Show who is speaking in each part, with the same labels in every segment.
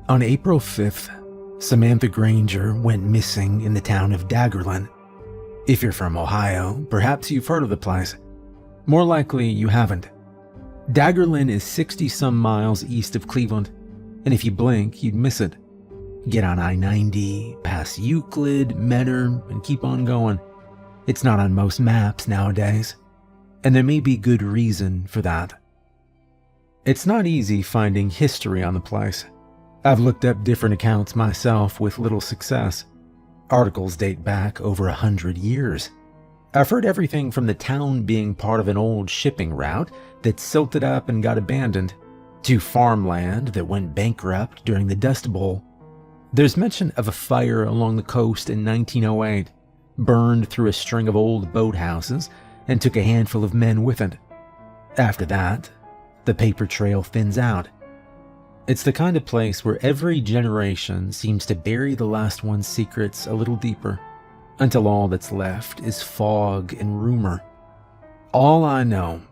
Speaker 1: On April 5th, Samantha Granger went missing in the town of Daggerland. If you're from Ohio, perhaps you've heard of the place. More likely, you haven't. Daggerland is 60-some miles east of Cleveland, and if you blink, you'd miss it. Get on I-90, past Euclid, Menor, and keep on going. It's not on most maps nowadays, and there may be good reason for that. It's not easy finding history on the place. I've looked up different accounts myself with little success. Articles date back over 100 years. I've heard everything from the town being part of an old shipping route that silted up and got abandoned, to farmland that went bankrupt during the Dust Bowl. There's mention of a fire along the coast in 1908, burned through a string of old boathouses and took a handful of men with it. After that, the paper trail thins out. It's the kind of place where every generation seems to bury the last one's secrets a little deeper, until all that's left is fog and rumor. All I know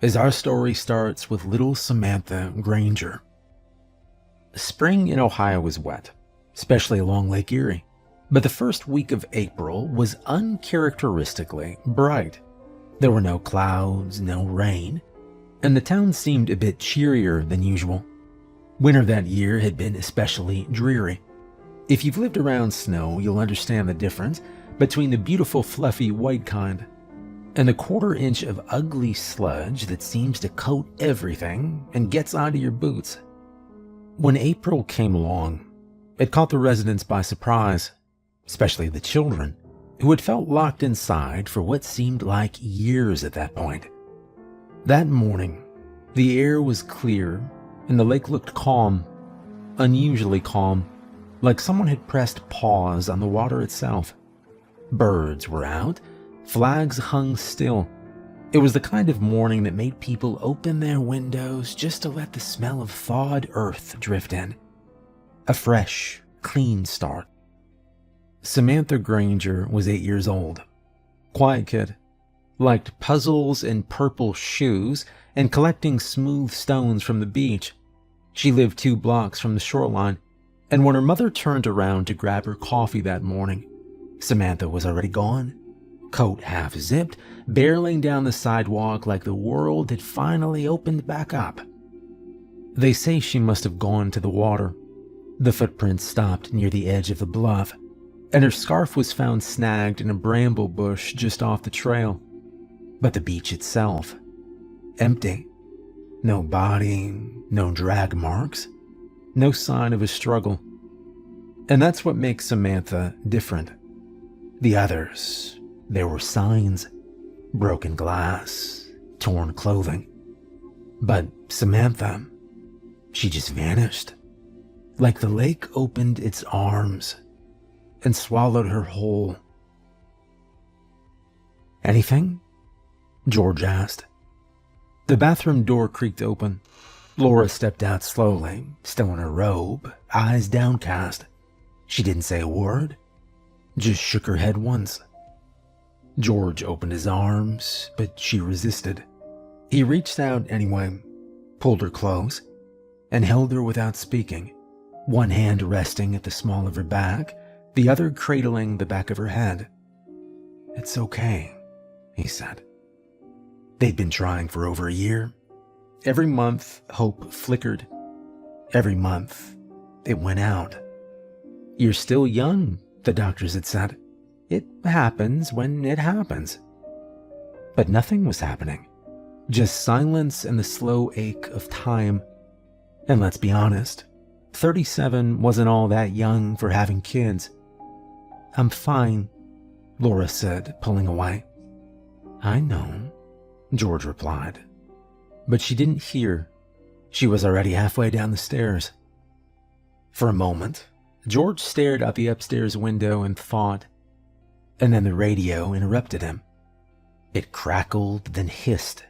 Speaker 1: is our story starts with little Samantha Granger. Spring in Ohio is wet, especially along Lake Erie, but the first week of April was uncharacteristically bright. There were no clouds, no rain, and the town seemed a bit cheerier than usual. Winter that year had been especially dreary. If you've lived around snow, you'll understand the difference between the beautiful fluffy white kind and the quarter-inch of ugly sludge that seems to coat everything and gets onto your boots. When April came along, it caught the residents by surprise, especially the children, who had felt locked inside for what seemed like years at that point. That morning, the air was clear and the lake looked calm, unusually calm, like someone had pressed pause on the water itself. Birds were out, flags hung still. It was the kind of morning that made people open their windows just to let the smell of thawed earth drift in. A fresh, clean start. Samantha Granger was 8 years old. Quiet kid. Liked puzzles and purple shoes and collecting smooth stones from the beach. She lived 2 blocks from the shoreline, and when her mother turned around to grab her coffee that morning, Samantha was already gone, coat half zipped, barreling down the sidewalk like the world had finally opened back up. They say she must have gone to the water. The footprints stopped near the edge of the bluff, and her scarf was found snagged in a bramble bush just off the trail. But the beach itself, empty. No body, no drag marks, no sign of a struggle. And that's what makes Samantha different. The others, there were signs, broken glass, torn clothing. But Samantha, she just vanished. Like the lake opened its arms and swallowed her whole. "Anything?" George asked. The bathroom door creaked open. Laura stepped out slowly, still in her robe, eyes downcast. She didn't say a word, just shook her head once. George opened his arms, but she resisted. He reached out anyway, pulled her close, and held her without speaking, one hand resting at the small of her back, the other cradling the back of her head. "It's okay," he said. They'd been trying for over a year. Every month, hope flickered. Every month, it went out. "You're still young," the doctors had said. "It happens when it happens." But nothing was happening. Just silence and the slow ache of time. And let's be honest, 37 wasn't all that young for having kids. "I'm fine," Laura said, pulling away. "I know," George replied. But she didn't hear. She was already halfway down the stairs. For a moment, George stared out the upstairs window and thought, and then the radio interrupted him. It crackled, then hissed.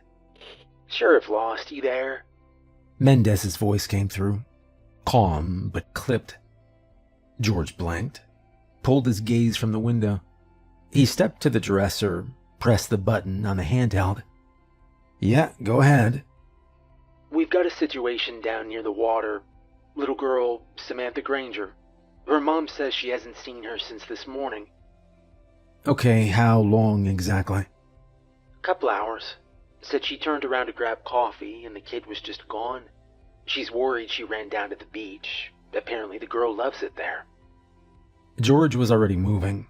Speaker 1: "Sheriff Lost, you there?" Mendez's voice came through, calm but clipped. George blinked, pulled his gaze from the window. He stepped to the dresser, pressed the button on the handheld. "Yeah, go ahead." "We've got a situation down near the water. Little girl, Samantha Granger. Her mom says she hasn't seen her since this morning. Okay, how long exactly? Couple hours. Said she turned around to grab coffee and the kid was just gone. She's worried she ran down to the beach. Apparently the girl loves it there. George was already moving,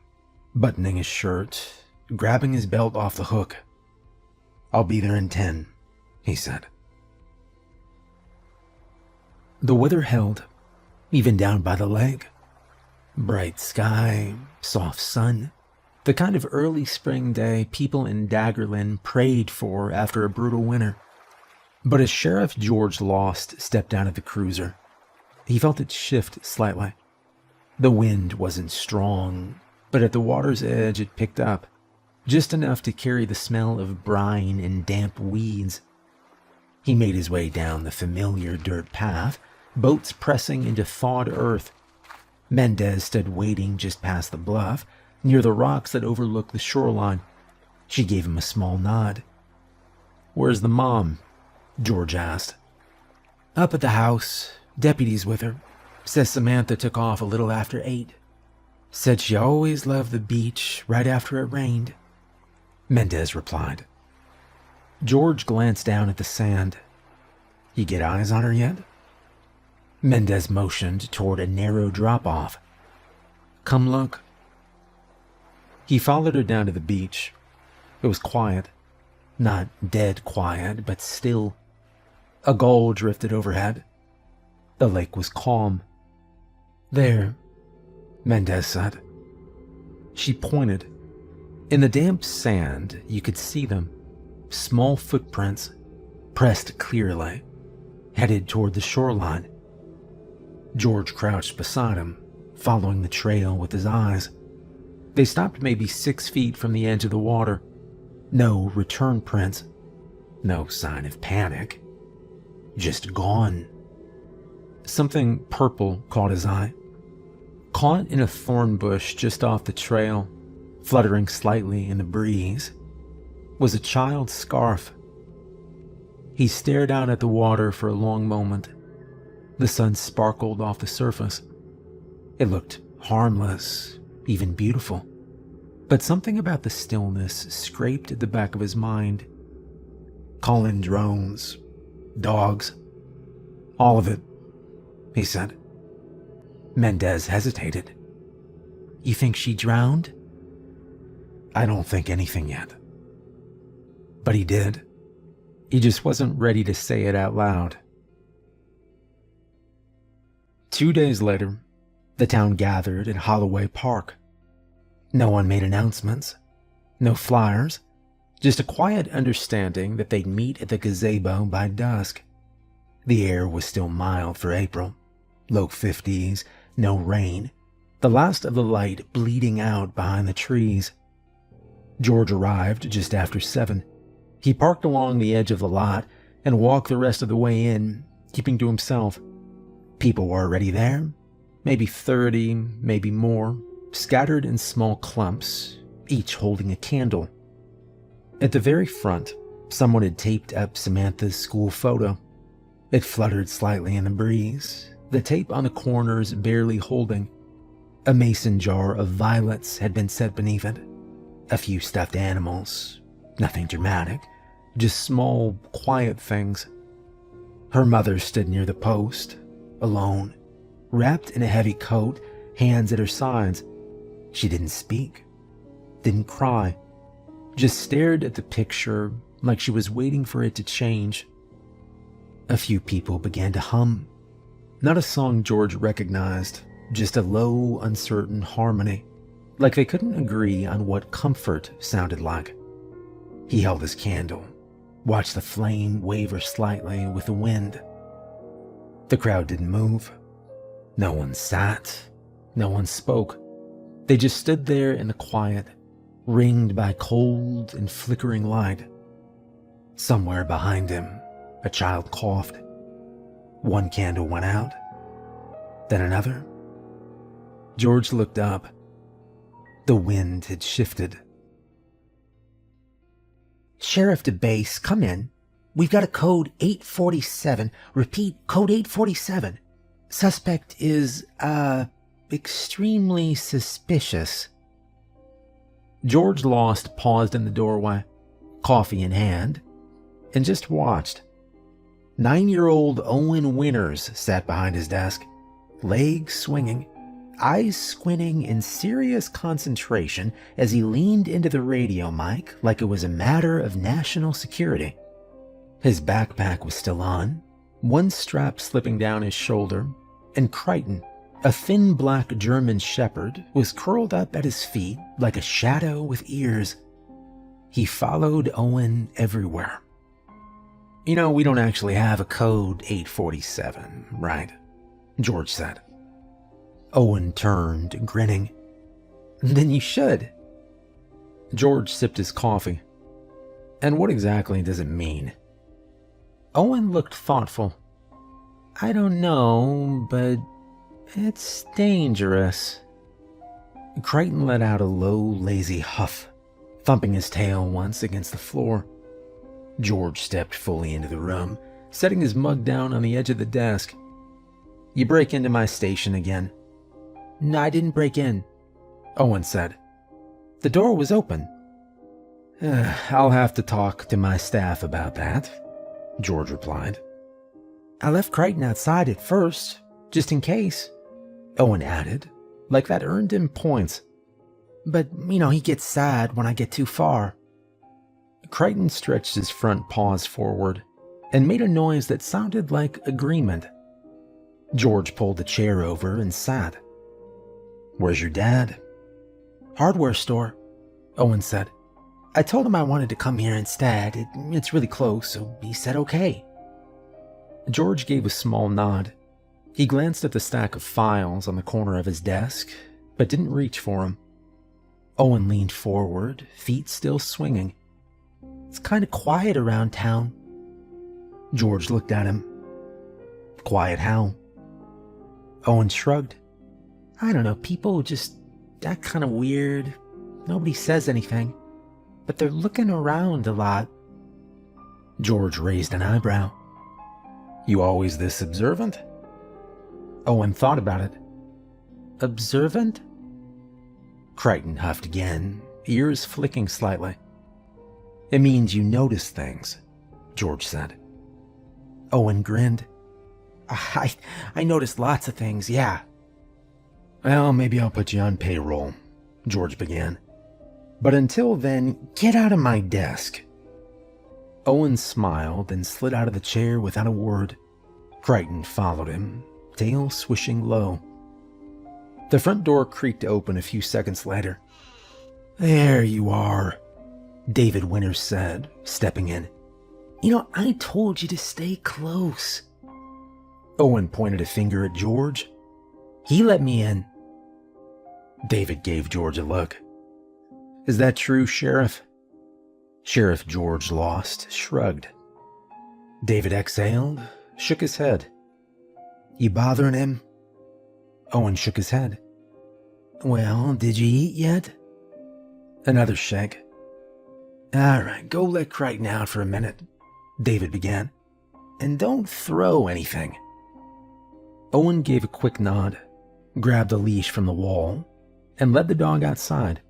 Speaker 1: buttoning his shirt, grabbing his belt off the hook. I'll be there in 10, he said. The weather held, even down by the lake. Bright sky, soft sun, the kind of early spring day people in Daggerland prayed for after a brutal winter. But as Sheriff George Lost stepped out of the cruiser, he felt it shift slightly. The wind wasn't strong, but at the water's edge it picked up, just enough to carry the smell of brine and damp weeds. He made his way down the familiar dirt path, boats pressing into thawed earth. Mendez stood waiting just past the bluff, near the rocks that overlooked the shoreline. She gave him a small nod. "Where's the mom?" George asked. "Up at the house. Deputies with her. Says Samantha took off a little after 8. Said she always loved the beach right after it rained," Mendez replied. George glanced down at the sand. "You get eyes on her yet?" Mendez motioned toward a narrow drop-off. "Come look." He followed her down to the beach. It was quiet. Not dead quiet, but still. A gull drifted overhead. The lake was calm. "There," Mendez said. She pointed. In the damp sand, you could see them. Small footprints, pressed clearly, headed toward the shoreline. George crouched beside him, following the trail with his eyes. They stopped maybe 6 feet from the edge of the water. No return prints. No sign of panic. Just gone. Something purple caught his eye. Caught in a thorn bush just off the trail, fluttering slightly in the breeze, was a child's scarf. He stared out at the water for a long moment. The sun sparkled off the surface. It looked harmless, even beautiful. But something about the stillness scraped at the back of his mind. "Call in drones, dogs, all of it," he said. Mendez hesitated. "You think she drowned?" "I don't think anything yet." But he did. He just wasn't ready to say it out loud. 2 days later, the town gathered at Holloway Park. No one made announcements, no flyers, just a quiet understanding that they'd meet at the gazebo by dusk. The air was still mild for April, low 50s, no rain, the last of the light bleeding out behind the trees. George arrived just after 7. He parked along the edge of the lot and walked the rest of the way in, keeping to himself. People were already there, maybe 30, maybe more, scattered in small clumps, each holding a candle. At the very front, someone had taped up Samantha's school photo. It fluttered slightly in the breeze, the tape on the corners barely holding. A mason jar of violets had been set beneath it. A few stuffed animals, nothing dramatic, just small, quiet things. Her mother stood near the post, alone, wrapped in a heavy coat, hands at her sides. She didn't speak, didn't cry, just stared at the picture like she was waiting for it to change. A few people began to hum. Not a song George recognized, just a low, uncertain harmony, like they couldn't agree on what comfort sounded like. He held his candle, watched the flame waver slightly with the wind. The crowd didn't move. No one sat, no one spoke. They just stood there in the quiet, ringed by cold and flickering light. Somewhere behind him, a child coughed. One candle went out, then another. George looked up. The wind had shifted. "Sheriff DeBase, come in. We've got a code 847. Repeat, code 847. Suspect is, extremely suspicious. George Lost paused in the doorway, coffee in hand, and just watched. 9-year-old Owen Winters sat behind his desk, legs swinging, eyes squinting in serious concentration as he leaned into the radio mic like it was a matter of national security. His backpack was still on, one strap slipping down his shoulder, and Crichton, a thin black German shepherd, was curled up at his feet like a shadow with ears. He followed Owen everywhere. "You know, we don't actually have a code 847, right?" George said. Owen turned, grinning. "Then you should." George sipped his coffee. "And what exactly does it mean?" Owen looked thoughtful. "I don't know, but it's dangerous." Crichton let out a low, lazy huff, thumping his tail once against the floor. George stepped fully into the room, setting his mug down on the edge of the desk. "You break into my station again." "No, I didn't break in," Owen said. "The door was open." "I'll have to talk to my staff about that," George replied. "I left Crichton outside at first, just in case," Owen added, like that earned him points. "But, he gets sad when I get too far." Crichton stretched his front paws forward and made a noise that sounded like agreement. George pulled the chair over and sat. "Where's your dad?" "Hardware store," Owen said. "I told him I wanted to come here instead. It's really close, so he said okay." George gave a small nod. He glanced at the stack of files on the corner of his desk, but didn't reach for them. Owen leaned forward, feet still swinging. "It's kind of quiet around town." George looked at him. "Quiet how?" Owen shrugged. "I don't know, people just act kind of weird. Nobody says anything, but they're looking around a lot." George raised an eyebrow. "You always this observant?" Owen thought about it. "Observant?" Crichton huffed again, ears flicking slightly. "It means you notice things," George said. Owen grinned. I noticed lots of things, yeah." "Well, maybe I'll put you on payroll," George began. "But until then, get out of my desk." Owen smiled and slid out of the chair without a word. Crichton followed him, tail swishing low. The front door creaked open a few seconds later. "There you are," David Winters said, stepping in. I told you to stay close." Owen pointed a finger at George. "He let me in." David gave George a look. "Is that true, Sheriff?" Sheriff George Lost shrugged. David exhaled, shook his head. "You bothering him?" Owen shook his head. "Well, did you eat yet?" Another shake. "All right, go let Crichton out for a minute," David began. "And don't throw anything." Owen gave a quick nod, grabbed a leash from the wall, and led the dog outside.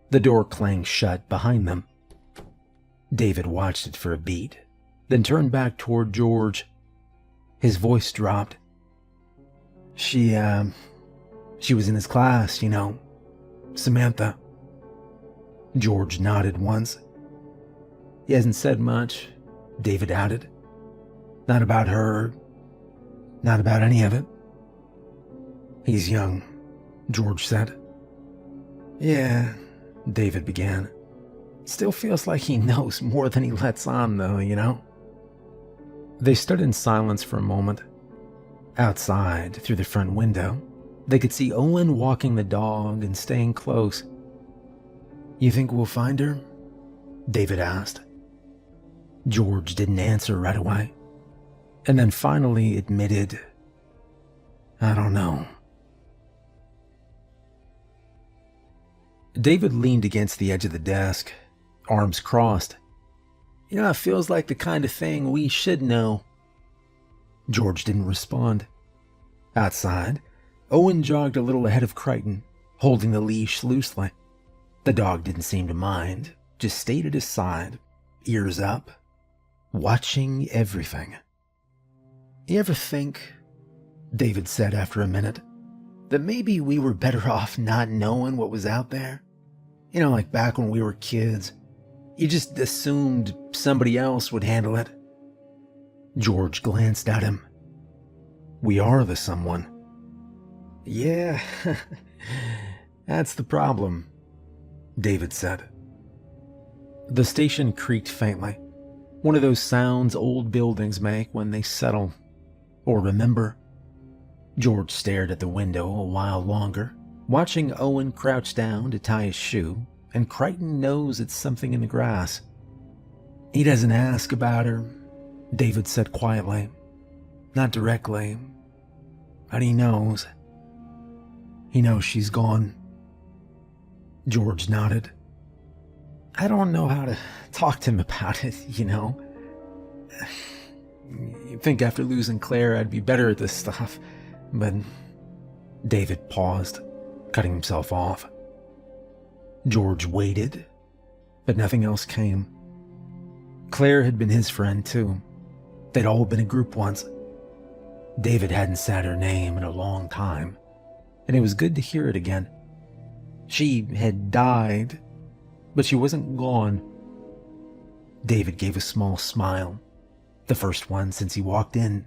Speaker 1: The door clanged shut behind them. David watched it for a beat, then turned back toward George. His voice dropped. She was in his class, Samantha." George nodded once. "He hasn't said much," David added. "Not about her, not about any of it." "He's young," George said. "Yeah," David began. "Still feels like he knows more than he lets on, though. They stood in silence for a moment. Outside, through the front window, they could see Owen walking the dog and staying close. "You think we'll find her?" David asked. George didn't answer right away, and then finally admitted, "I don't know." David leaned against the edge of the desk, arms crossed. It feels like the kind of thing we should know." George didn't respond. Outside, Owen jogged a little ahead of Crichton, holding the leash loosely. The dog didn't seem to mind, just stayed at his side, ears up, watching everything. "You ever think," David said after a minute, "that maybe we were better off not knowing what was out there? You know, like back when we were kids, you just assumed somebody else would handle it." George glanced at him. "We are the someone." "Yeah, that's the problem," David said. The station creaked faintly, one of those sounds old buildings make when they settle or remember. George stared at the window a while longer, watching Owen crouch down to tie his shoe, and Crichton knows it's something in the grass. "He doesn't ask about her," David said quietly. "Not directly. But he knows. He knows she's gone." George nodded. "I don't know how to talk to him about it, you know. You'd think after losing Claire I'd be better at this stuff, but..." David paused, cutting himself off. George waited, but nothing else came. Claire had been his friend too. They'd all been a group once. David hadn't said her name in a long time, and it was good to hear it again. She had died, but she wasn't gone. David gave a small smile, the first one since he walked in.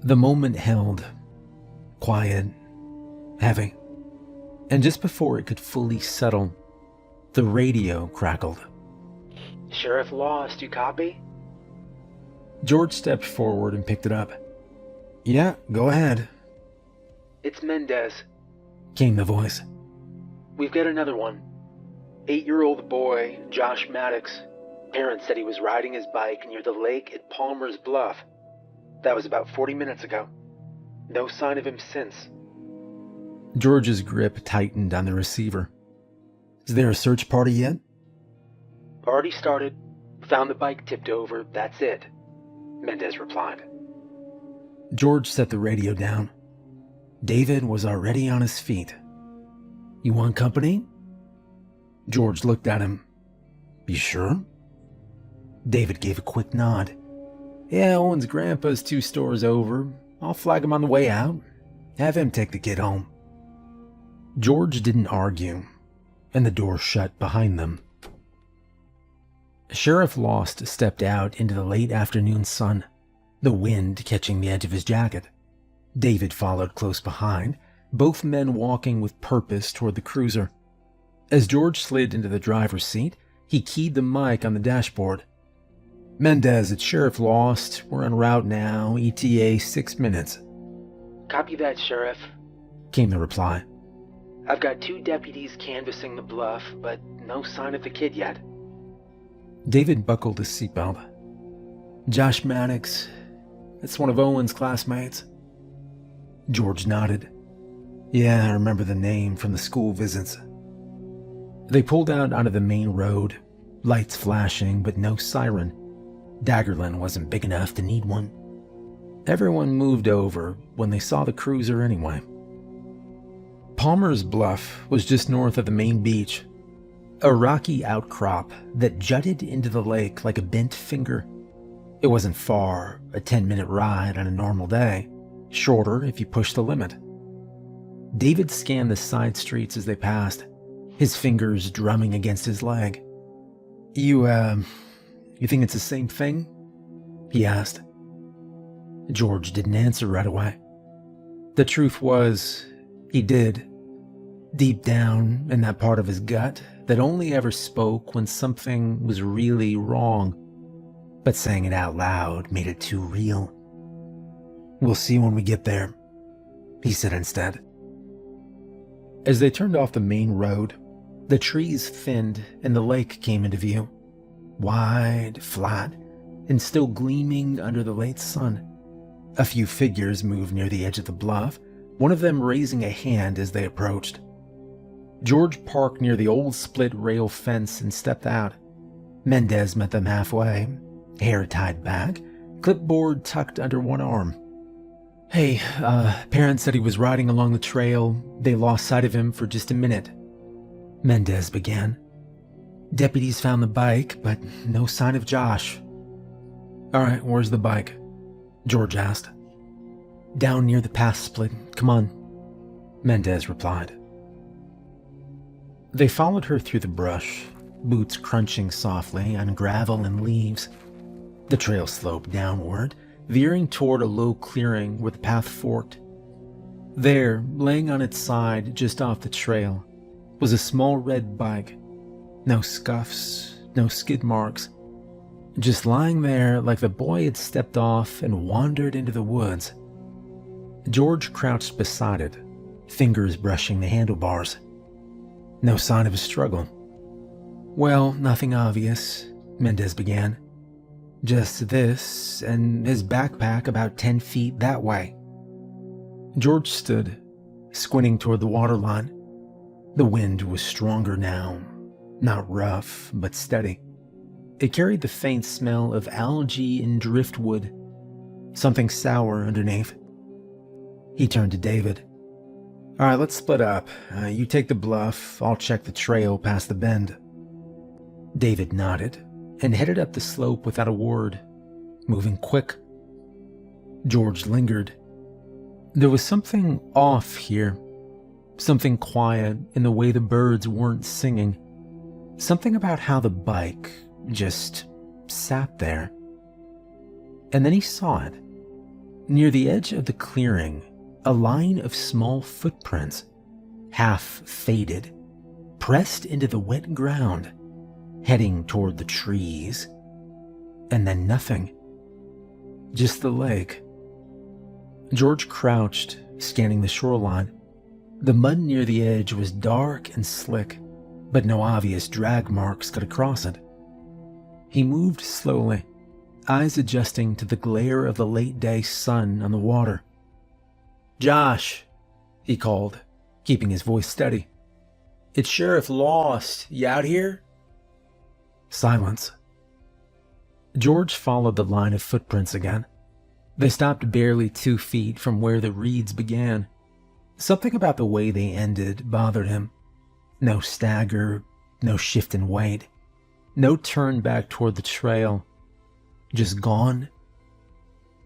Speaker 1: The moment held, quiet, heavy, and just before it could fully settle, the radio crackled.
Speaker 2: "Sheriff Lost, you copy?"
Speaker 1: George stepped forward and picked it up. "Yeah, go ahead."
Speaker 2: "It's Mendez.
Speaker 1: Came the voice.
Speaker 2: We've got another one. 8-year-old boy, Josh Maddox. Parents said he was riding his bike near the lake at Palmer's Bluff. That was about 40 minutes ago. No sign of him since."
Speaker 1: George's grip tightened on the receiver. "Is there a search party yet?"
Speaker 2: "Already started. Found the bike tipped over, that's it," Mendez replied.
Speaker 1: George set the radio down. David was already on his feet. "You want company?" George looked at him. "You sure?" David gave a quick nod. "Yeah, Owen's grandpa's 2 stores over. I'll flag him on the way out. Have him take the kid home." George didn't argue, and the door shut behind them. Sheriff Lost stepped out into the late afternoon sun, the wind catching the edge of his jacket. David followed close behind, both men walking with purpose toward the cruiser. As George slid into the driver's seat, he keyed the mic on the dashboard. "Mendez, it's Sheriff Lost. We're en route now, ETA 6 minutes.
Speaker 2: "Copy that, Sheriff,"
Speaker 1: Came the reply.
Speaker 2: "I've got 2 deputies canvassing the bluff, but no sign of the kid yet."
Speaker 1: David buckled his seatbelt. "Josh Maddox. That's one of Owen's classmates." George nodded. "Yeah, I remember the name from the school visits." They pulled out onto the main road, lights flashing but no siren. Daggerland wasn't big enough to need one. Everyone moved over when they saw the cruiser anyway. Palmer's Bluff was just north of the main beach, a rocky outcrop that jutted into the lake like a bent finger. It wasn't far, a 10-minute ride on a normal day, shorter if you pushed the limit. David scanned the side streets as they passed, his fingers drumming against his leg. You think it's the same thing?" he asked. George didn't answer right away. The truth was, he did. Deep down in that part of his gut that only ever spoke when something was really wrong, but saying it out loud made it too real. "We'll see when we get there," he said instead. As they turned off the main road, the trees thinned and the lake came into view, wide, flat, and still gleaming under the late sun. A few figures moved near the edge of the bluff, one of them raising a hand as they approached. George parked near the old split-rail fence and stepped out. Mendez met them halfway, hair tied back, clipboard tucked under one arm. Hey, parents said he was riding along the trail. They lost sight of him for just a minute, Mendez began. Deputies found the bike, but no sign of Josh. All right, where's the bike? George asked. Down near the path split. Come on, Mendez replied. They followed her through the brush, boots crunching softly on gravel and leaves. The trail sloped downward, veering toward a low clearing where the path forked. There, laying on its side just off the trail, was a small red bike. No scuffs, no skid marks. Just lying there like the boy had stepped off and wandered into the woods. George crouched beside it, fingers brushing the handlebars. No sign of a struggle. Well, nothing obvious, Mendez began. Just this and his backpack about 10 feet that way. George stood, squinting toward the waterline. The wind was stronger now, not rough, but steady. It carried the faint smell of algae and driftwood, something sour underneath. He turned to David. All right, let's split up. You take the bluff, I'll check the trail past the bend. David nodded and headed up the slope without a word, moving quick. George lingered. There was something off here, something quiet in the way the birds weren't singing, something about how the bike just sat there. And then he saw it. Near the edge of the clearing, a line of small footprints, half faded, pressed into the wet ground, heading toward the trees. And then nothing. Just the lake. George crouched, scanning the shoreline. The mud near the edge was dark and slick, but no obvious drag marks cut across it. He moved slowly, eyes adjusting to the glare of the late-day sun on the water. Josh, he called, keeping his voice steady. It's Sheriff Lost. You out here? Silence. George followed the line of footprints again. They stopped barely 2 feet from where the reeds began. Something about the way they ended bothered him. No stagger, no shift in weight, no turn back toward the trail. Just gone.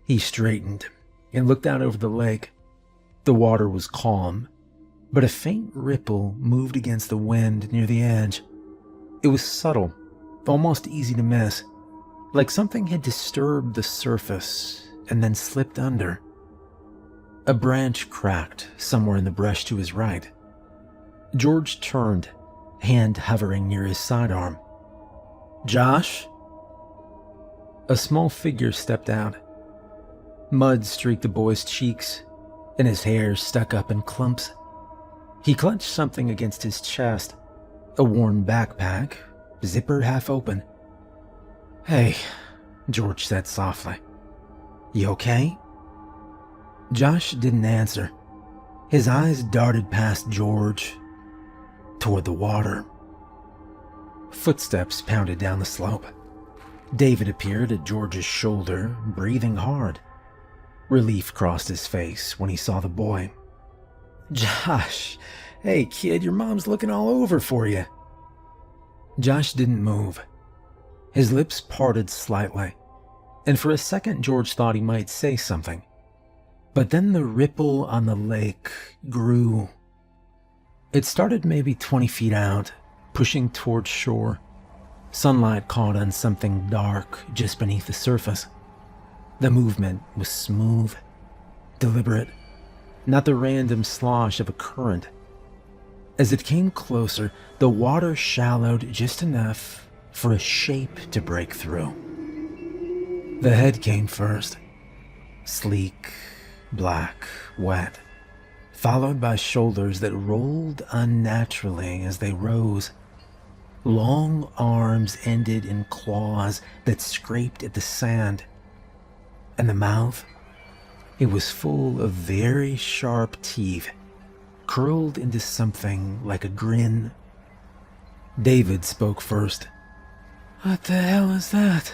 Speaker 1: He straightened and looked out over the lake. The water was calm, but a faint ripple moved against the wind near the edge. It was subtle, almost easy to miss, like something had disturbed the surface and then slipped under. A branch cracked somewhere in the brush to his right. George turned, hand hovering near his sidearm. Josh? A small figure stepped out. Mud streaked the boy's cheeks, and his hair stuck up in clumps. He clenched something against his chest, a worn backpack, zipper half open. Hey, George said softly. You okay? Josh didn't answer. His eyes darted past George, toward the water. Footsteps pounded down the slope. David appeared at George's shoulder, breathing hard. Relief crossed his face when he saw the boy. Josh, hey kid, your mom's looking all over for you. Josh didn't move. His lips parted slightly, and for a second George thought he might say something. But then the ripple on the lake grew. It started maybe 20 feet out, pushing toward shore. Sunlight caught on something dark just beneath the surface. The movement was smooth, deliberate, not the random slosh of a current. As it came closer, the water shallowed just enough for a shape to break through. The head came first, sleek, black, wet, followed by shoulders that rolled unnaturally as they rose. Long arms ended in claws that scraped at the sand. And the mouth, it was full of very sharp teeth, curled into something like a grin. David spoke first. What the hell is that?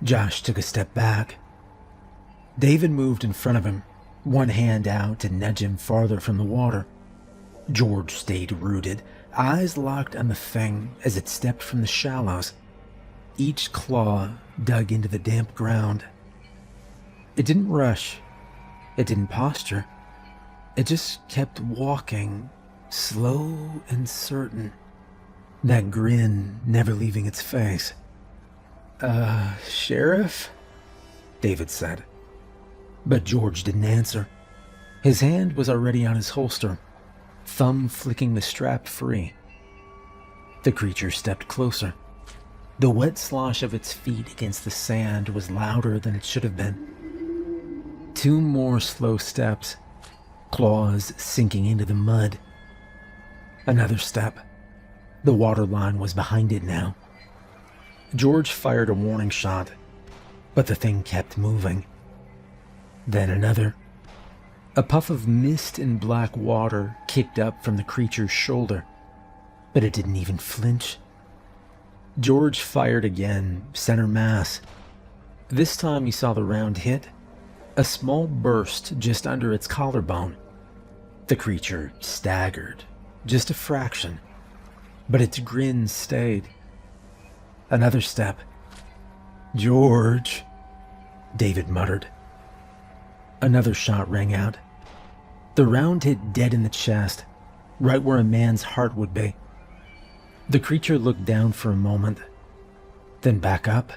Speaker 1: Josh took a step back. David moved in front of him, one hand out to nudge him farther from the water. George stayed rooted, eyes locked on the thing as it stepped from the shallows. Each claw dug into the damp ground. It didn't rush. It didn't posture. It just kept walking, slow and certain, that grin never leaving its face. Sheriff? David said. But George didn't answer. His hand was already on his holster, thumb flicking the strap free. The creature stepped closer. The wet slosh of its feet against the sand was louder than it should have been. 2 more slow steps, claws sinking into the mud. Another step. The water line was behind it now. George fired a warning shot, but the thing kept moving. Then another. A puff of mist and black water kicked up from the creature's shoulder, but it didn't even flinch. George fired again, center mass. This time he saw the round hit, a small burst just under its collarbone. The creature staggered, just a fraction, but its grin stayed. Another step. "George," David muttered. Another shot rang out. The round hit dead in the chest, right where a man's heart would be. The creature looked down for a moment, then back up.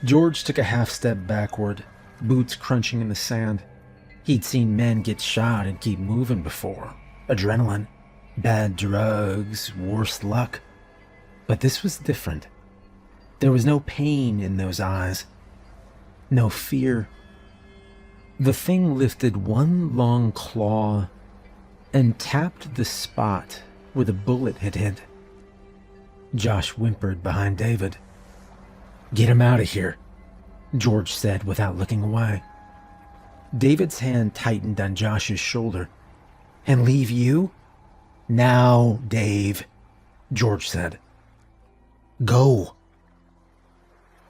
Speaker 1: George took a half step backward, boots crunching in the sand. He'd seen men get shot and keep moving before. Adrenaline, bad drugs, worse luck. But this was different. There was no pain in those eyes. No fear. The thing lifted one long claw and tapped the spot where the bullet had hit. Josh whimpered behind David. "Get him out of here," George said without looking away. David's hand tightened on Josh's shoulder. "And leave you?" "Now, Dave," George said. "Go."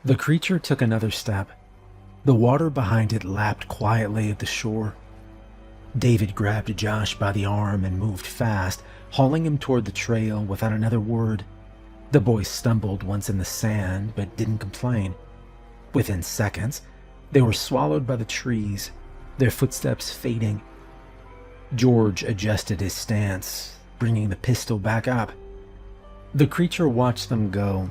Speaker 1: The creature took another step. The water behind it lapped quietly at the shore. David grabbed Josh by the arm and moved fast, hauling him toward the trail without another word. The boy stumbled once in the sand, but didn't complain. Within seconds, they were swallowed by the trees, their footsteps fading. George adjusted his stance, bringing the pistol back up. The creature watched them go,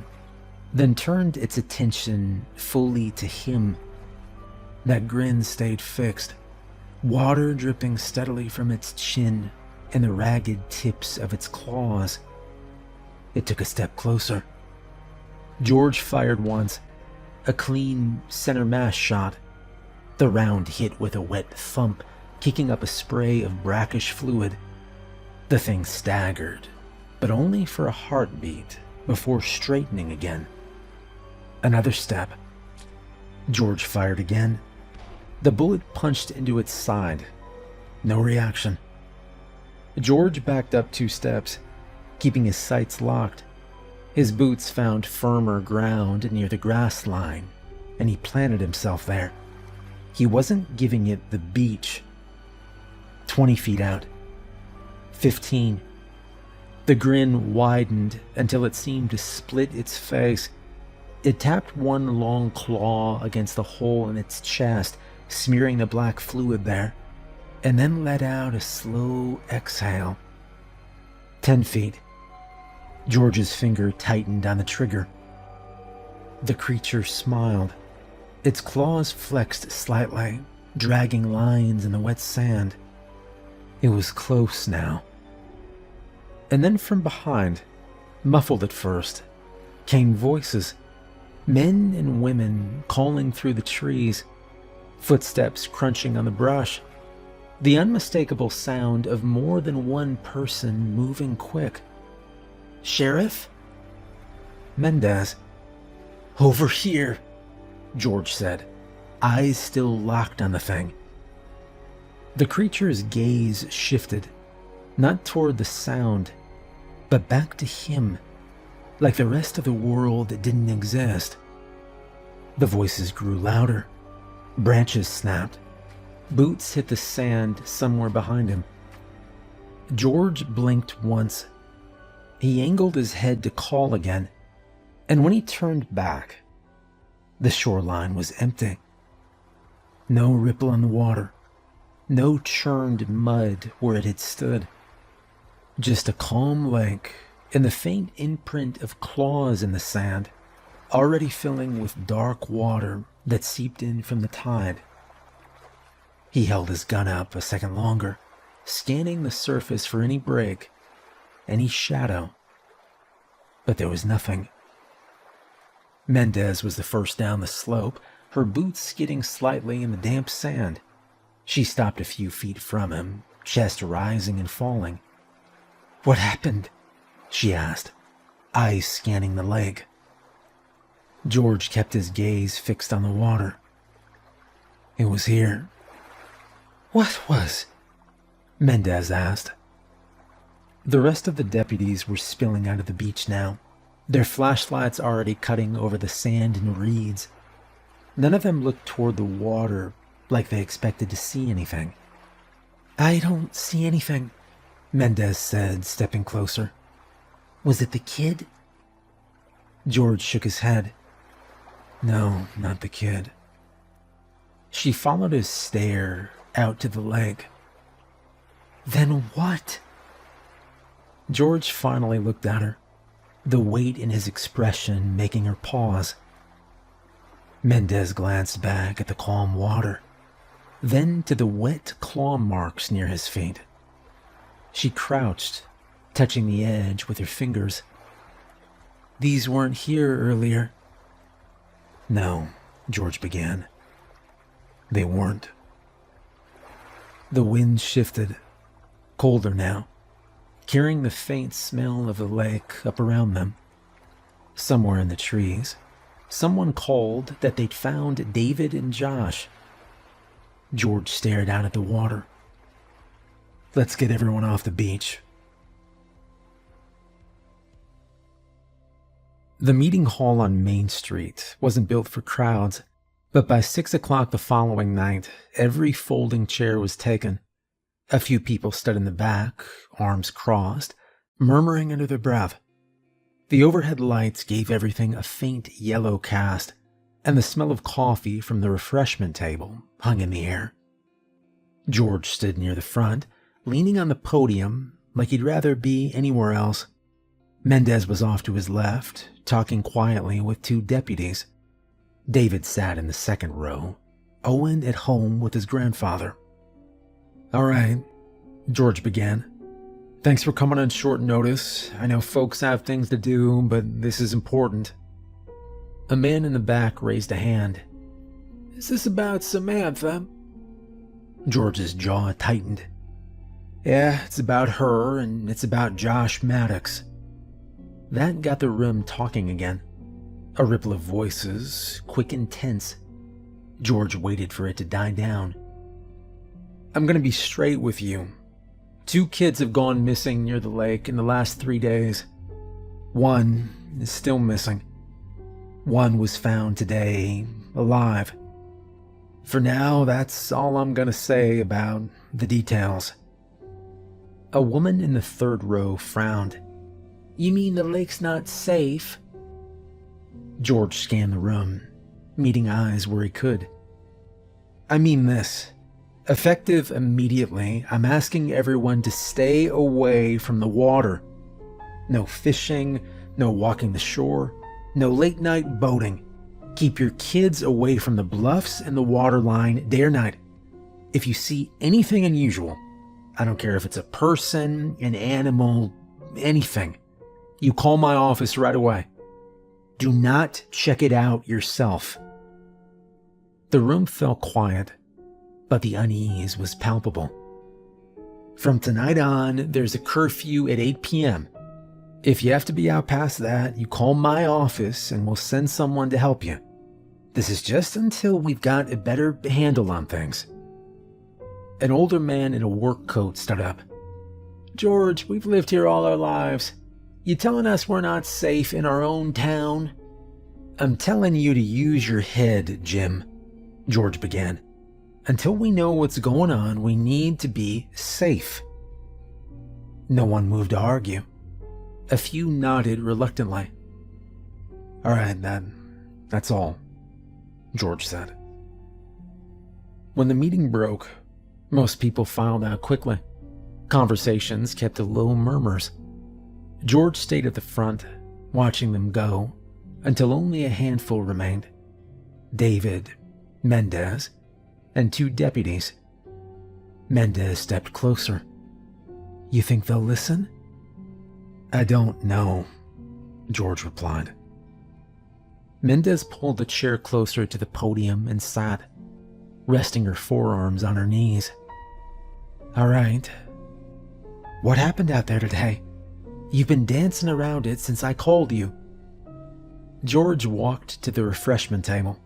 Speaker 1: then turned its attention fully to him. That grin stayed fixed, water dripping steadily from its chin and the ragged tips of its claws. It took a step closer. George fired once, a clean center mass shot. The round hit with a wet thump, kicking up a spray of brackish fluid. The thing staggered, but only for a heartbeat before straightening again. Another step. George fired again. The bullet punched into its side. No reaction. George backed up 2 steps, keeping his sights locked. His boots found firmer ground near the grass line, and he planted himself there. He wasn't giving it the beach. 20 feet out. 15. The grin widened until it seemed to split its face. It tapped one long claw against the hole in its chest, smearing the black fluid there, and then let out a slow exhale. 10 feet. George's finger tightened on the trigger. The creature smiled. Its claws flexed slightly, dragging lines in the wet sand. It was close now. And then from behind, muffled at first, came voices. Men and women calling through the trees, footsteps crunching on the brush. The unmistakable sound of more than one person moving quick. "Sheriff?" "Mendez." "Over here," George said, eyes still locked on the thing. The creature's gaze shifted, not toward the sound, but back to him, like the rest of the world didn't exist. The voices grew louder, Branches snapped. Boots hit the sand somewhere behind him. George blinked once. He angled his head to call again, and when he turned back, the shoreline was empty. No ripple on the water, no churned mud where it had stood. Just a calm lake and the faint imprint of claws in the sand, already filling with dark water that seeped in from the tide. He held his gun up a second longer, scanning the surface for any break, any shadow. But there was nothing. Mendez was the first down the slope, her boots skidding slightly in the damp sand. She stopped a few feet from him, chest rising and falling. "What happened?" she asked, eyes scanning the lake. George kept his gaze fixed on the water. "It was here." "What was?" Mendez asked. The rest of the deputies were spilling out of the beach now, their flashlights already cutting over the sand and reeds. None of them looked toward the water like they expected to see anything. "I don't see anything," Mendez said, stepping closer. "Was it the kid?" George shook his head. "No, not the kid." She followed his stare out to the lake. "Then what?" George finally looked at her, the weight in his expression making her pause. Mendez glanced back at the calm water, then to the wet claw marks near his feet. She crouched, touching the edge with her fingers. "These weren't here earlier." "No," George began. "They weren't." The wind shifted, colder now, carrying the faint smell of the lake up around them. Somewhere in the trees, someone called that they'd found David and Josh. George stared out at the water. "Let's get everyone off the beach." The meeting hall on Main Street wasn't built for crowds, but by 6 o'clock the following night, every folding chair was taken. A few people stood in the back, arms crossed, murmuring under their breath. The overhead lights gave everything a faint yellow cast, and the smell of coffee from the refreshment table hung in the air. George stood near the front, leaning on the podium like he'd rather be anywhere else. Mendez was off to his left, talking quietly with two deputies. David sat in the second row, Owen at home with his grandfather. "All right," George began. "Thanks for coming on short notice. I know folks have things to do, but this is important." A man in the back raised a hand. "Is this about Samantha?" George's jaw tightened. "Yeah, it's about her, and it's about Josh Maddox." That got the room talking again. A ripple of voices, quick and tense. George waited for it to die down. "I'm gonna be straight with you. 2 kids have gone missing near the lake in the last 3 days. One is still missing. One was found today, alive. For now, that's all I'm gonna say about the details." A woman in the third row frowned. "You mean the lake's not safe?" George scanned the room, meeting eyes where he could. "I mean this. Effective immediately, I'm asking everyone to stay away from the water. No fishing, no walking the shore, no late-night boating. Keep your kids away from the bluffs and the waterline day or night. If you see anything unusual, I don't care if it's a person, an animal, anything, you call my office right away. Do not check it out yourself." The room fell quiet, but the unease was palpable. "From tonight on, there's a curfew at 8 p.m. If you have to be out past that, you call my office and we'll send someone to help you. This is just until we've got a better handle on things." An older man in a work coat stood up. "George, we've lived here all our lives. You telling us we're not safe in our own town?" "I'm telling you to use your head, Jim. George began. "Until we know what's going on, we need to be safe." No one moved to argue. A few nodded reluctantly. "All right, that's all," George said. When the meeting broke, most people filed out quickly. Conversations kept to low murmurs. George stayed at the front, watching them go, until only a handful remained. David, Mendez, and 2 deputies. Mendez stepped closer. "You think they'll listen?" "I don't know," George replied. Mendez pulled a chair closer to the podium and sat, resting her forearms on her knees. "All right. What happened out there today? You've been dancing around it since I called you." George walked to the refreshment table,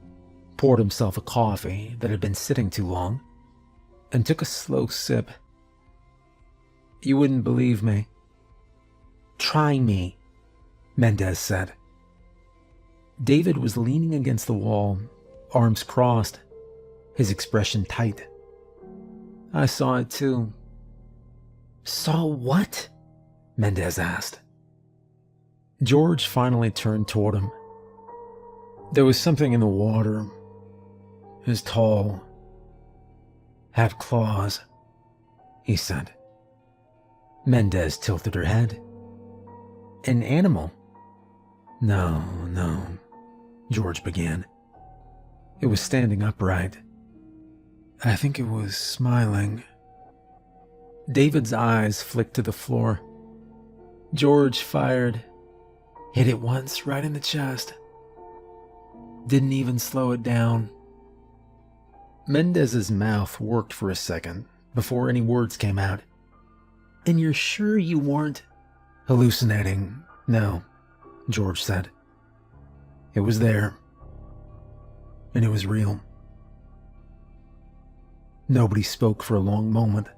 Speaker 1: poured himself a coffee that had been sitting too long, and took a slow sip. "You wouldn't believe me." "Try me," Mendez said. David was leaning against the wall, arms crossed, his expression tight. "I saw it too." "Saw what?" Mendez asked. George finally turned toward him. "There was something in the water. It was tall. Had claws," he said. Mendez tilted her head. "An animal?" No, George began. "It was standing upright. I think it was smiling." David's eyes flicked to the floor. George fired. Hit it once right in the chest. Didn't even slow it down. Mendez's mouth worked for a second before any words came out. "And you're sure you weren't hallucinating?" "No," George said. "It was there. And it was real." Nobody spoke for a long moment.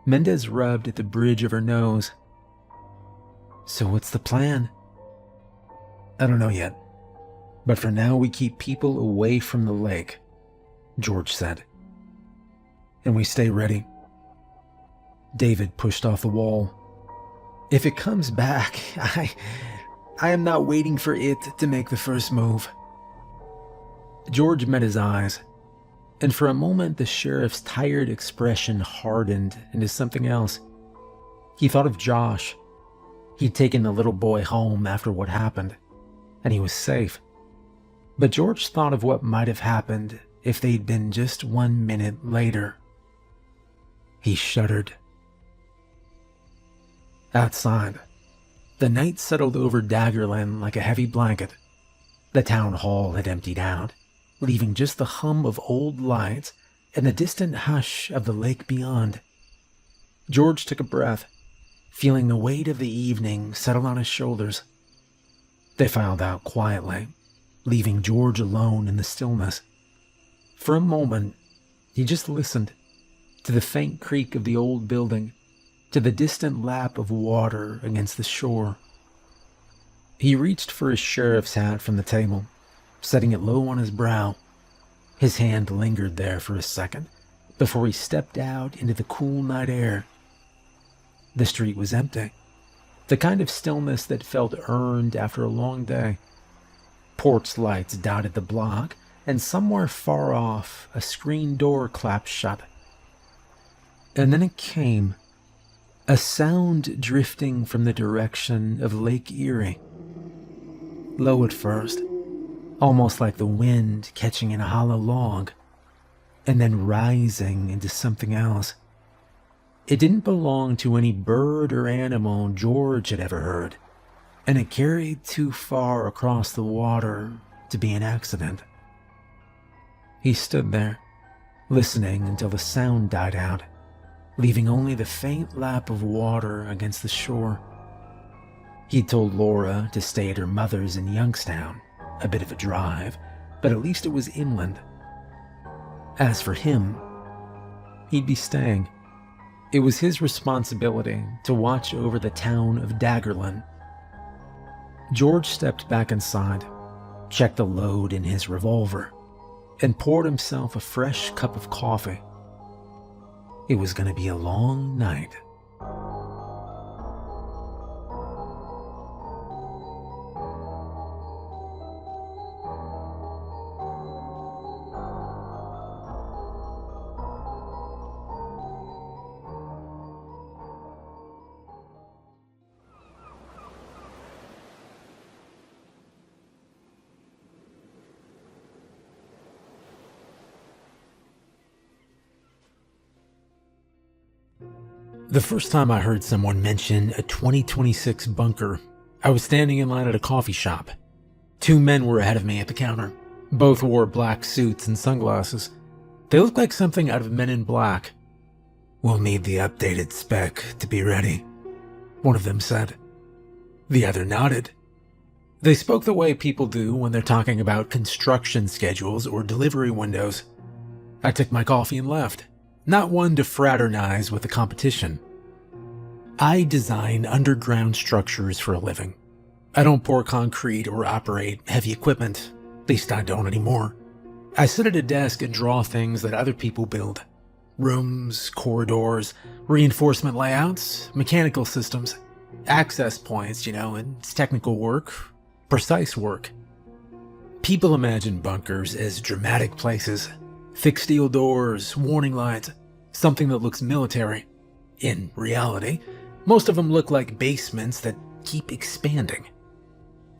Speaker 1: Mendez rubbed at the bridge of her nose. "So what's the plan?" "I don't know yet. But for now we keep people away from the lake," George said. "And we stay ready." David pushed off the wall. "If it comes back, I am not waiting for it to make the first move." George met his eyes, and for a moment the sheriff's tired expression hardened into something else. He thought of Josh. He'd taken the little boy home after what happened, and he was safe. But George thought of what might have happened if they'd been just 1 minute later. He shuddered. Outside, the night settled over Daggerland like a heavy blanket. The town hall had emptied out, leaving just the hum of old lights and the distant hush of the lake beyond. George took a breath, feeling the weight of the evening settle on his shoulders. They filed out quietly, leaving George alone in the stillness. For a moment, he just listened to the faint creak of the old building, to the distant lap of water against the shore. He reached for his sheriff's hat from the table, setting it low on his brow. His hand lingered there for a second before he stepped out into the cool night air. The street was empty, the kind of stillness that felt earned after a long day. Porch lights dotted the block, and somewhere far off, a screen door clapped shut. And then it came, a sound drifting from the direction of Lake Erie. Low at first, almost like the wind catching in a hollow log, and then rising into something else. It didn't belong to any bird or animal George had ever heard, and it carried too far across the water to be an accident. He stood there, listening until the sound died out, leaving only the faint lap of water against the shore. He'd told Laura to stay at her mother's in Youngstown, a bit of a drive, but at least it was inland. As for him, he'd be staying. It was his responsibility to watch over the town of Daggerland. George stepped back inside, checked the load in his revolver. and poured himself a fresh cup of coffee. It was going to be a long night. The first time I heard someone mention a 2026 bunker, I was standing in line at a coffee shop. Two men were ahead of me at the counter. Both wore black suits and sunglasses. They looked like something out of Men in Black. "We'll need the updated spec to be ready," one of them said. The other nodded. They spoke the way people do when they're talking about construction schedules or delivery windows. I took my coffee and left. Not one to fraternize with the competition. I design underground structures for a living. I don't pour concrete or operate heavy equipment. At least I don't anymore. I sit at a desk and draw things that other people build. Rooms, corridors, reinforcement layouts, mechanical systems, access points, and it's technical work, precise work. People imagine bunkers as dramatic places. Thick steel doors, warning lights, something that looks military. In reality, most of them look like basements that keep expanding.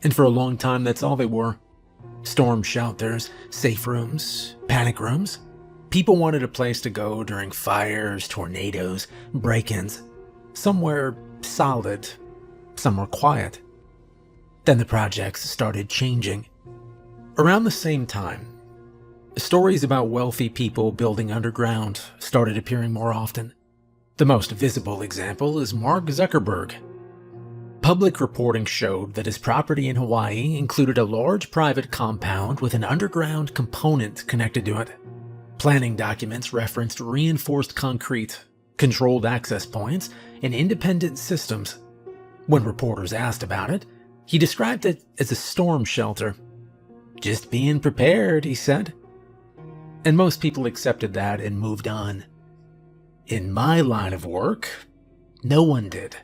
Speaker 1: And for a long time, that's all they were. Storm shelters, safe rooms, panic rooms. People wanted a place to go during fires, tornadoes, break-ins. Somewhere solid, somewhere quiet. Then the projects started changing. Around the same time, stories about wealthy people building underground started appearing more often. The most visible example is Mark Zuckerberg. Public reporting showed that his property in Hawaii included a large private compound with an underground component connected to it. Planning documents referenced reinforced concrete, controlled access points, and independent systems. When reporters asked about it, he described it as a storm shelter. "Just being prepared," he said. And most people accepted that and moved on. In my line of work, no one did.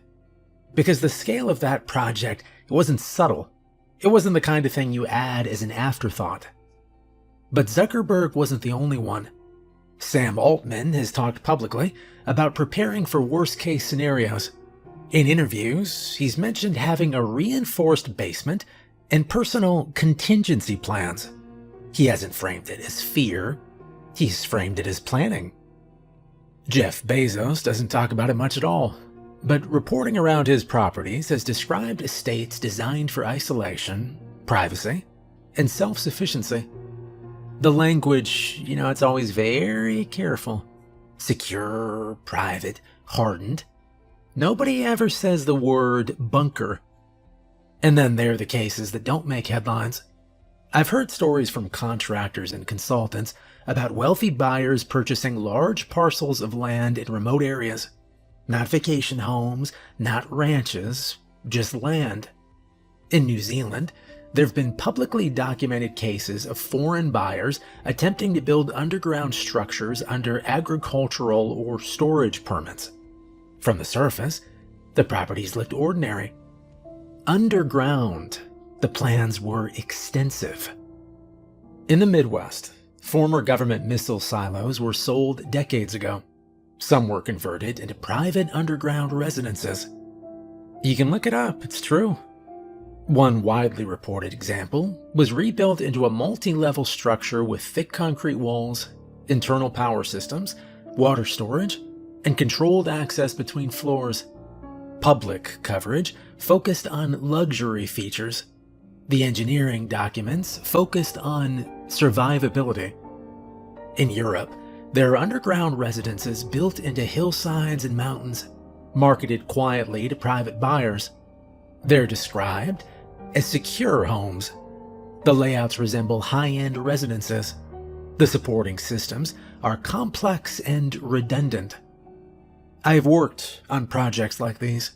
Speaker 1: Because the scale of that project, it wasn't subtle. It wasn't the kind of thing you add as an afterthought. But Zuckerberg wasn't the only one. Sam Altman has talked publicly about preparing for worst-case scenarios. In interviews, he's mentioned having a reinforced basement and personal contingency plans. He hasn't framed it as fear. He's framed it as planning. Jeff Bezos doesn't talk about it much at all, but reporting around his properties has described estates designed for isolation, privacy, and self-sufficiency. The language, it's always very careful. Secure, private, hardened. Nobody ever says the word bunker. And then there are the cases that don't make headlines. I've heard stories from contractors and consultants about wealthy buyers purchasing large parcels of land in remote areas. Not vacation homes, not ranches, just land. In New Zealand, there have been publicly documented cases of foreign buyers attempting to build underground structures under agricultural or storage permits. From the surface, the properties looked ordinary. Underground, the plans were extensive. In the Midwest, former government missile silos were sold decades ago. Some were converted into private underground residences. You can look it up, it's true. One widely reported example was rebuilt into a multi-level structure with thick concrete walls, internal power systems, water storage, and controlled access between floors. Public coverage focused on luxury features. The engineering documents focused on survivability. In Europe, there are underground residences built into hillsides and mountains, marketed quietly to private buyers. They're described as secure homes. The layouts resemble high-end residences. The supporting systems are complex and redundant. I've worked on projects like these.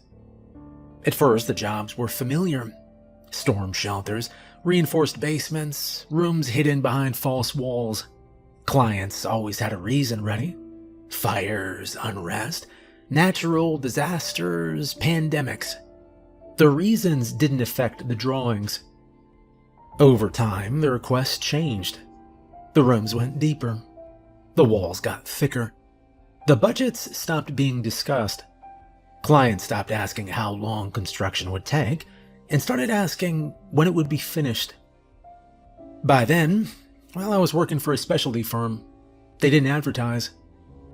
Speaker 1: At first, the jobs were familiar. Storm shelters, Reinforced basements, rooms hidden behind false walls. Clients always had a reason ready. Fires, unrest, natural disasters, pandemics. The reasons didn't affect the drawings. Over time, the requests changed. The rooms went deeper. The walls got thicker. The budgets stopped being discussed. Clients stopped asking how long construction would take and started asking when it would be finished. By then, I was working for a specialty firm. They didn't advertise.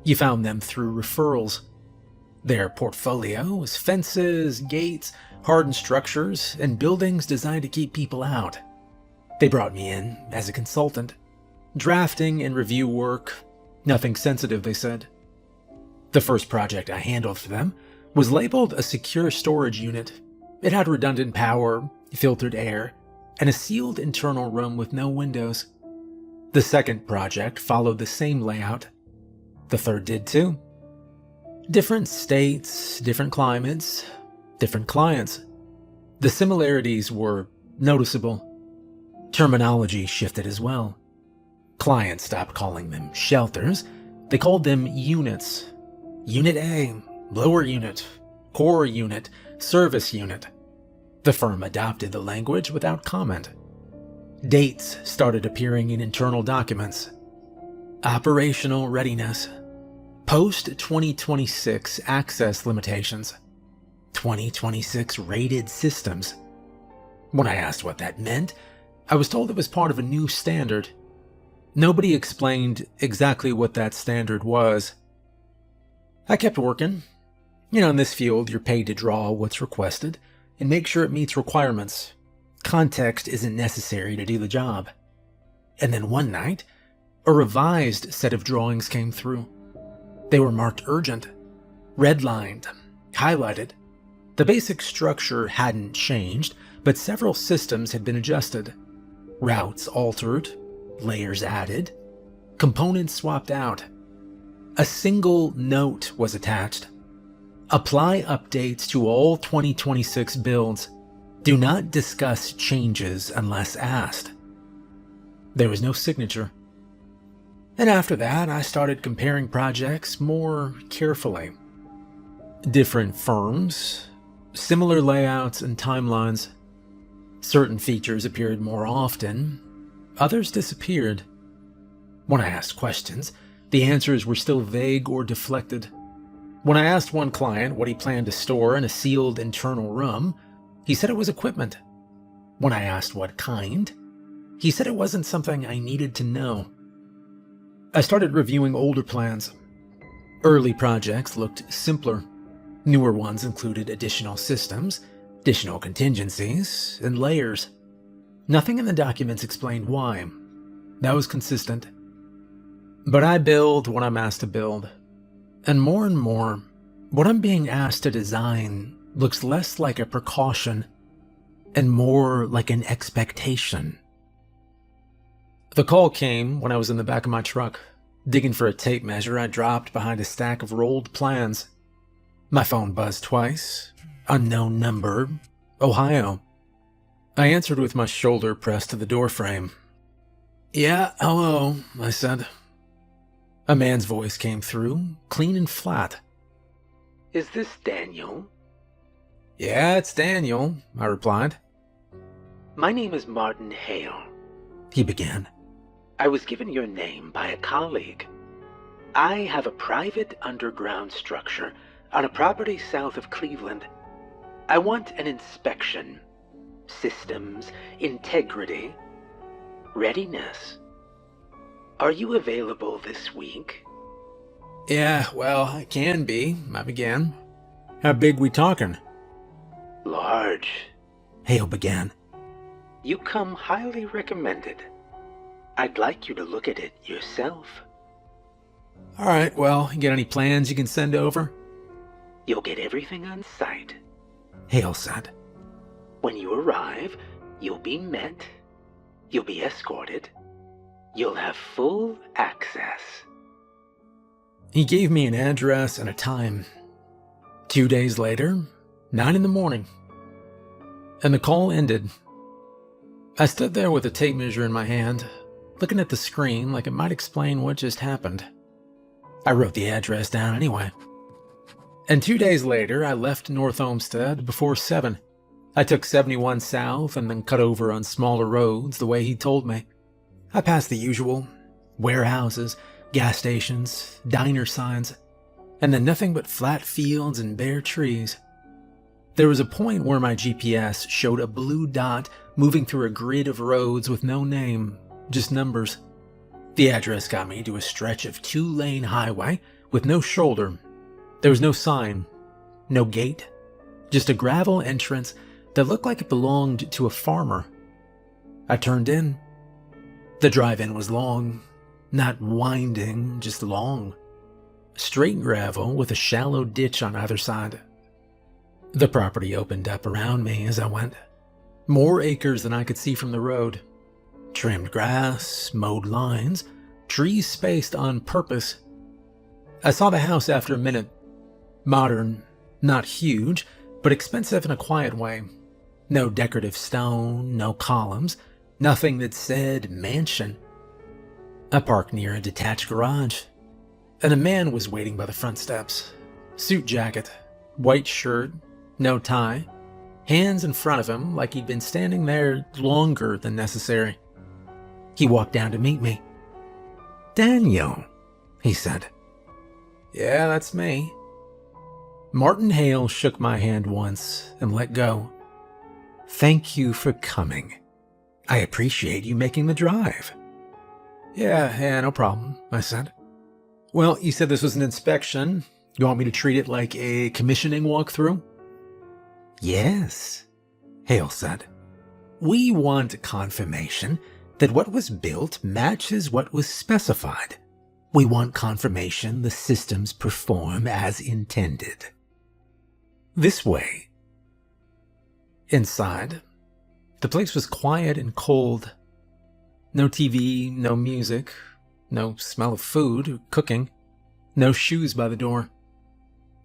Speaker 1: You found them through referrals. Their portfolio was fences, gates, hardened structures, and buildings designed to keep people out. They brought me in as a consultant. Drafting and review work, nothing sensitive, they said. The first project I handled for them was labeled a secure storage unit. It had redundant power, filtered air, and a sealed internal room with no windows. The second project followed the same layout. The third did too. Different states, different climates, different clients. The similarities were noticeable. Terminology shifted as well. Clients stopped calling them shelters. They called them units. Unit A, lower unit, core unit, service unit. The firm adopted the language without comment. Dates started appearing in internal documents. Operational readiness. Post-2026 access limitations. 2026 rated systems. When I asked what that meant, I was told it was part of a new standard. Nobody explained exactly what that standard was. I kept working. In this field, you're paid to draw what's requested and make sure it meets requirements. Context isn't necessary to do the job. And then one night, a revised set of drawings came through. They were marked urgent, redlined, highlighted. The basic structure hadn't changed, but several systems had been adjusted. Routes altered, layers added, components swapped out. A single note was attached. Apply updates to all 2026 builds. Do not discuss changes unless asked. There was no signature. And after that, I started comparing projects more carefully. Different firms, similar layouts and timelines. Certain features appeared more often, others disappeared. When I asked questions, the answers were still vague or deflected. When I asked one client what he planned to store in a sealed internal room, he said it was equipment. When I asked what kind, he said it wasn't something I needed to know. I started reviewing older plans. Early projects looked simpler. Newer ones included additional systems, additional contingencies, and layers. Nothing in the documents explained why. That was consistent. But I build what I'm asked to build. And more, what I'm being asked to design looks less like a precaution and more like an expectation. The call came when I was in the back of my truck, digging for a tape measure I dropped behind a stack of rolled plans. My phone buzzed twice. Unknown number, Ohio. I answered with my shoulder pressed to the doorframe. "Yeah, hello," I said. A man's voice came through, clean and flat.
Speaker 2: Is this Daniel?
Speaker 1: "Yeah, it's Daniel," I replied.
Speaker 2: My name is Martin Hale,
Speaker 1: he began.
Speaker 2: I was given your name by a colleague. I have a private underground structure on a property south of Cleveland. I want an inspection. Systems, integrity, readiness. Are you available this week?
Speaker 1: "Yeah, well, I can be," I began. "How big we talking?"
Speaker 2: Large,
Speaker 1: Hale began.
Speaker 2: You come highly recommended. I'd like you to look at it yourself.
Speaker 1: "All right, well, you got any plans you can send over?"
Speaker 2: You'll get everything on site.
Speaker 1: Hale said.
Speaker 2: When you arrive, you'll be met, you'll be escorted, you'll have full access.
Speaker 1: He gave me an address and a time. 2 days later, 9 in the morning. And the call ended. I stood there with a tape measure in my hand, looking at the screen like it might explain what just happened. I wrote the address down anyway. And 2 days later, I left North Olmsted before 7. I took 71 south and then cut over on smaller roads the way he told me. I passed the usual warehouses, gas stations, diner signs, and then nothing but flat fields and bare trees. There was a point where my GPS showed a blue dot moving through a grid of roads with no name, just numbers. The address got me to a stretch of 2-lane highway with no shoulder. There was no sign, no gate, just a gravel entrance that looked like it belonged to a farmer. I turned in. The drive-in was long, not winding, just long. Straight gravel with a shallow ditch on either side. The property opened up around me as I went. More acres than I could see from the road. Trimmed grass, mowed lines, trees spaced on purpose. I saw the house after a minute. Modern, not huge, but expensive in a quiet way. No decorative stone, no columns, nothing that said mansion. I parked near a detached garage, and a man was waiting by the front steps. Suit jacket, white shirt, no tie, hands in front of him like he'd been standing there longer than necessary. He walked down to meet me. "Daniel," he said. "Yeah, that's me." Martin Hale shook my hand once and let go. "Thank you for coming. I appreciate you making the drive." Yeah, no problem," I said. "Well, you said this was an inspection. You want me to treat it like a commissioning walkthrough?" "Yes," Hale said. "We want confirmation that what was built matches what was specified. We want confirmation the systems perform as intended. This way." Inside, the place was quiet and cold. No TV, no music, no smell of food or cooking, no shoes by the door.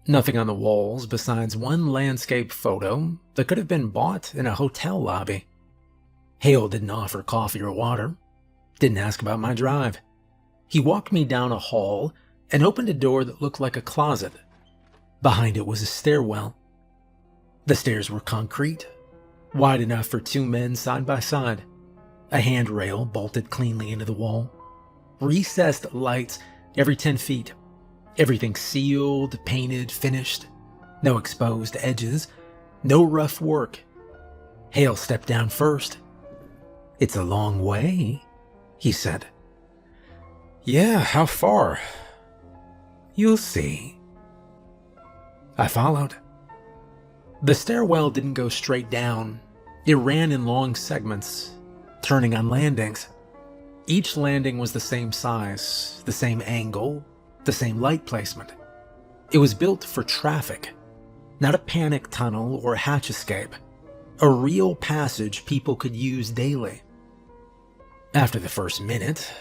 Speaker 1: Nothing on the walls besides one landscape photo that could have been bought in a hotel lobby. Hale didn't offer coffee or water, didn't ask about my drive. He walked me down a hall and opened a door that looked like a closet. Behind it was a stairwell. The stairs were concrete, wide enough for 2 men side by side. A handrail bolted cleanly into the wall. Recessed lights every 10 feet. Everything sealed, painted, finished. No exposed edges. No rough work. Hale stepped down first. "It's a long way," he said. "Yeah, how far?" "You'll see." I followed. The stairwell didn't go straight down. It ran in long segments, turning on landings. Each landing was the same size, the same angle, the same light placement. It was built for traffic, not a panic tunnel or hatch escape. A real passage people could use daily. After the first minute,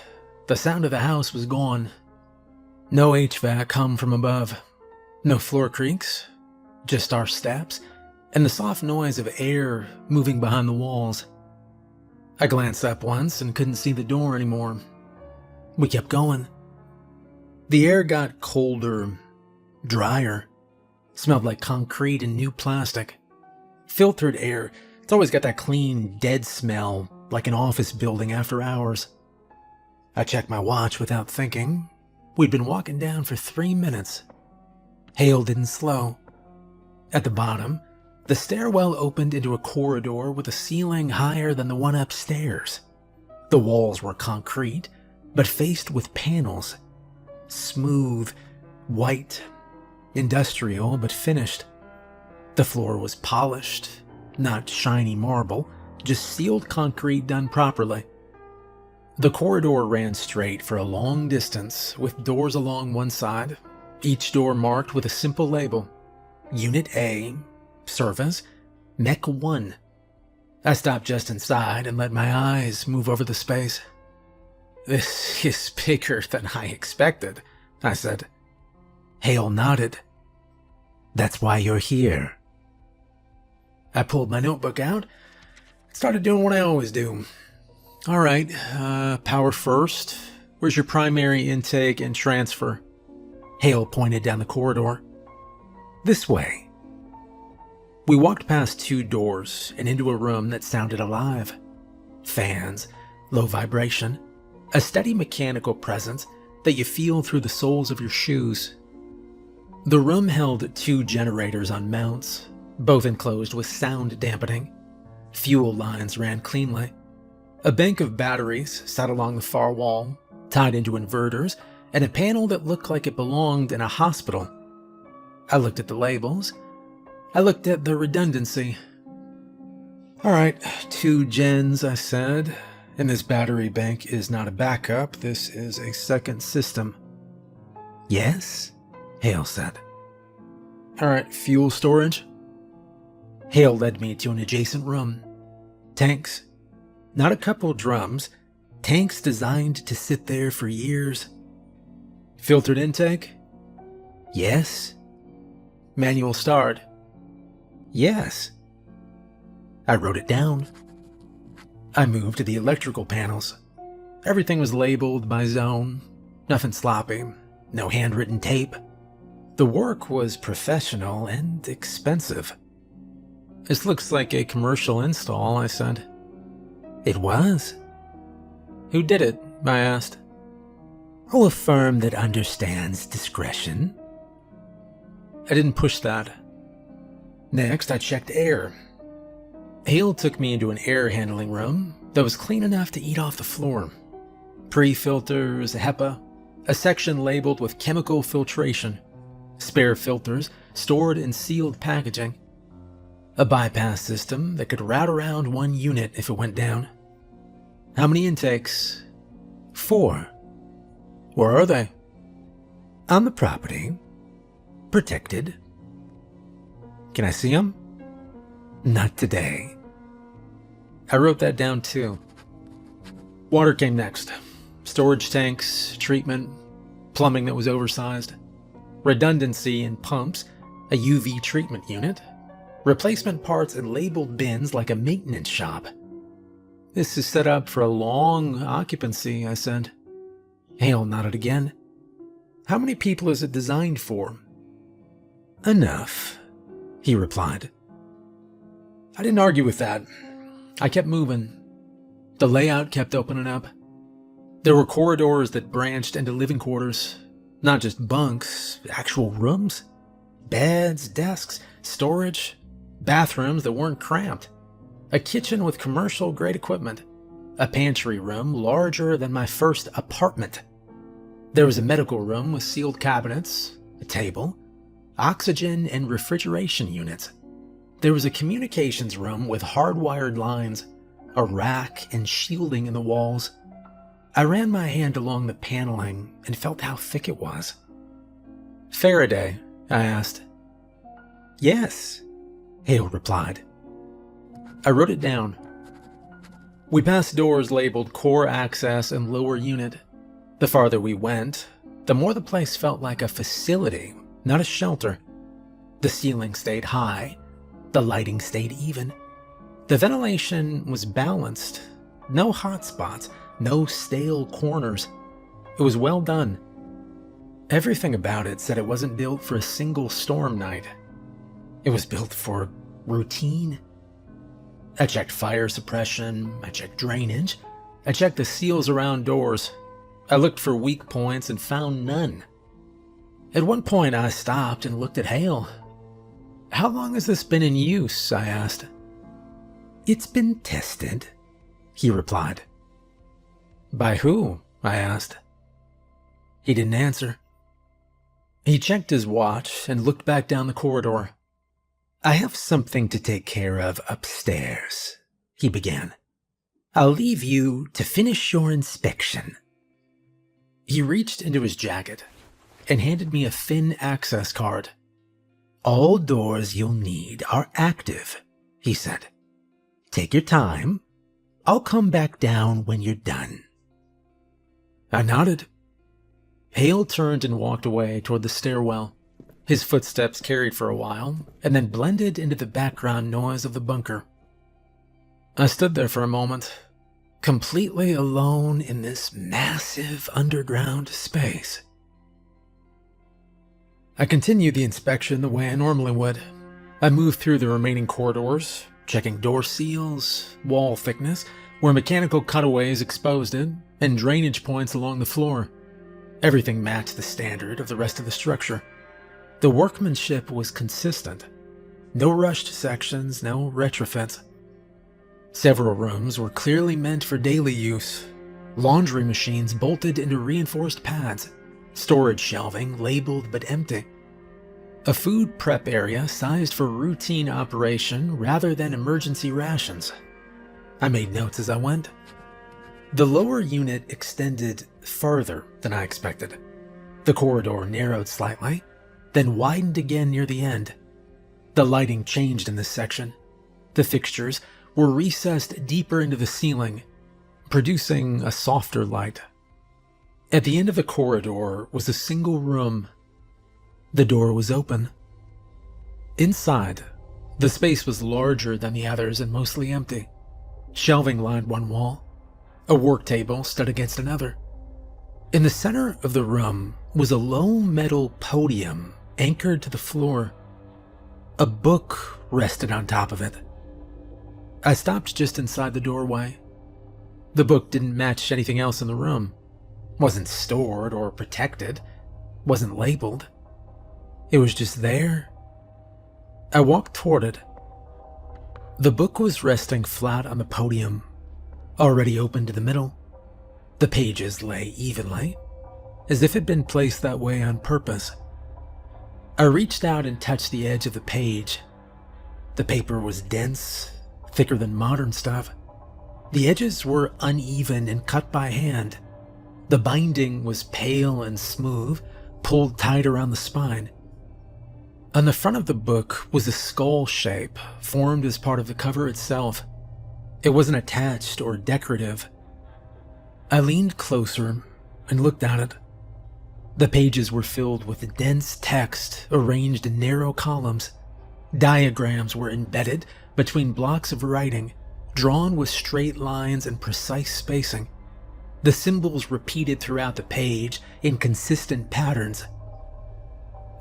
Speaker 1: the sound of the house was gone. No HVAC hum from above. No floor creaks, just our steps and the soft noise of air moving behind the walls. I glanced up once and couldn't see the door anymore. We kept going. The air got colder, drier, smelled like concrete and new plastic. Filtered air, it's always got that clean, dead smell, like an office building after hours. I checked my watch without thinking. We'd been walking down for 3 minutes. Hale didn't slow. At the bottom, the stairwell opened into a corridor with a ceiling higher than the one upstairs. The walls were concrete, but faced with panels. Smooth, white, industrial, but finished. The floor was polished, not shiny marble, just sealed concrete done properly. The corridor ran straight for a long distance, with doors along one side, each door marked with a simple label. Unit A, Service, Mech 1. I stopped just inside and let my eyes move over the space. "This is bigger than I expected," I said. Hale nodded. "That's why you're here." I pulled my notebook out, Started doing what I always do. All right, power first. Where's your primary intake and transfer? Hale pointed down the corridor. This way. We walked past 2 doors and into a room that sounded alive. Fans, low vibration, a steady mechanical presence that you feel through the soles of your shoes. The room held 2 generators on mounts, both enclosed with sound dampening. Fuel lines ran cleanly. A bank of batteries sat along the far wall, tied into inverters, and a panel that looked like it belonged in a hospital. I looked at the labels. I looked at the redundancy. All right, 2 gens, I said. And this battery bank is not a backup. This is a second system. Yes, Hale said. All right, fuel storage. Hale led me to an adjacent room. Tanks. Not a couple drums. Tanks designed to sit there for years. Filtered intake? Yes. Manual start? Yes. I wrote it down. I moved to the electrical panels. Everything was labeled by zone. Nothing sloppy. No handwritten tape. The work was professional and expensive. This looks like a commercial install, I said. It was. Who did it? I asked. Oh, a firm that understands discretion. I didn't push that. Next, I checked air. Hale took me into an air handling room that was clean enough to eat off the floor. Pre-filters, HEPA, a section labeled with chemical filtration, spare filters stored in sealed packaging, a bypass system that could route around 1 unit if it went down. How many intakes? 4. Where are they? On the property. Protected. Can I see them? Not today. I wrote that down too. Water came next. Storage tanks, treatment, plumbing that was oversized, redundancy in pumps, a UV treatment unit, replacement parts in labeled bins like a maintenance shop. This is set up for a long occupancy, I said. Hale nodded again. How many people is it designed for? Enough, he replied. I didn't argue with that. I kept moving. The layout kept opening up. There were corridors that branched into living quarters, not just bunks, actual rooms. Beds, desks, storage, bathrooms that weren't cramped. A kitchen with commercial-grade equipment. A pantry room larger than my first apartment. There was a medical room with sealed cabinets, a table, oxygen and refrigeration units. There was a communications room with hardwired lines, a rack and shielding in the walls. I ran my hand along the paneling and felt how thick it was. Faraday, I asked. Yes, Hale replied. I wrote it down. We passed doors labeled core access and lower unit. The farther we went, the more the place felt like a facility, not a shelter. The ceiling stayed high. The lighting stayed even. The ventilation was balanced. No hot spots, no stale corners. It was well done. Everything about it said it wasn't built for a single storm night. It was built for routine. I checked fire suppression, I checked drainage, I checked the seals around doors. I looked for weak points and found none. At one point I stopped and looked at Hale. How long has this been in use? I asked. It's been tested, he replied. By who? I asked. He didn't answer. He checked his watch and looked back down the corridor. I have something to take care of upstairs, he began. I'll leave you to finish your inspection. He reached into his jacket and handed me a thin access card. All doors you'll need are active, he said. Take your time. I'll come back down when you're done. I nodded. Hale turned and walked away toward the stairwell. His footsteps carried for a while, and then blended into the background noise of the bunker. I stood there for a moment, completely alone in this massive underground space. I continued the inspection the way I normally would. I moved through the remaining corridors, checking door seals, wall thickness, where mechanical cutaways exposed it, and drainage points along the floor. Everything matched the standard of the rest of the structure. The workmanship was consistent. No rushed sections, no retrofits. Several rooms were clearly meant for daily use. Laundry machines bolted into reinforced pads, storage shelving labeled but empty. A food prep area sized for routine operation rather than emergency rations. I made notes as I went. The lower unit extended further than I expected. The corridor narrowed slightly, then widened again near the end. The lighting changed in this section. The fixtures were recessed deeper into the ceiling, producing a softer light. At the end of the corridor was a single room. The door was open. Inside, the space was larger than the others and mostly empty. Shelving lined one wall. A work table stood against another. In the center of the room was a low metal podium anchored to the floor. A book rested on top of it. I stopped just inside the doorway. The book didn't match anything else in the room. Wasn't stored or protected. Wasn't labeled. It was just there. I walked toward it. The book was resting flat on the podium, already open to the middle. The pages lay evenly, as if it had been placed that way on purpose. I reached out and touched the edge of the page. The paper was dense, thicker than modern stuff. The edges were uneven and cut by hand. The binding was pale and smooth, pulled tight around the spine. On the front of the book was a skull shape formed as part of the cover itself. It wasn't attached or decorative. I leaned closer and looked at it. The pages were filled with dense text arranged in narrow columns. Diagrams were embedded between blocks of writing, drawn with straight lines and precise spacing. The symbols repeated throughout the page in consistent patterns.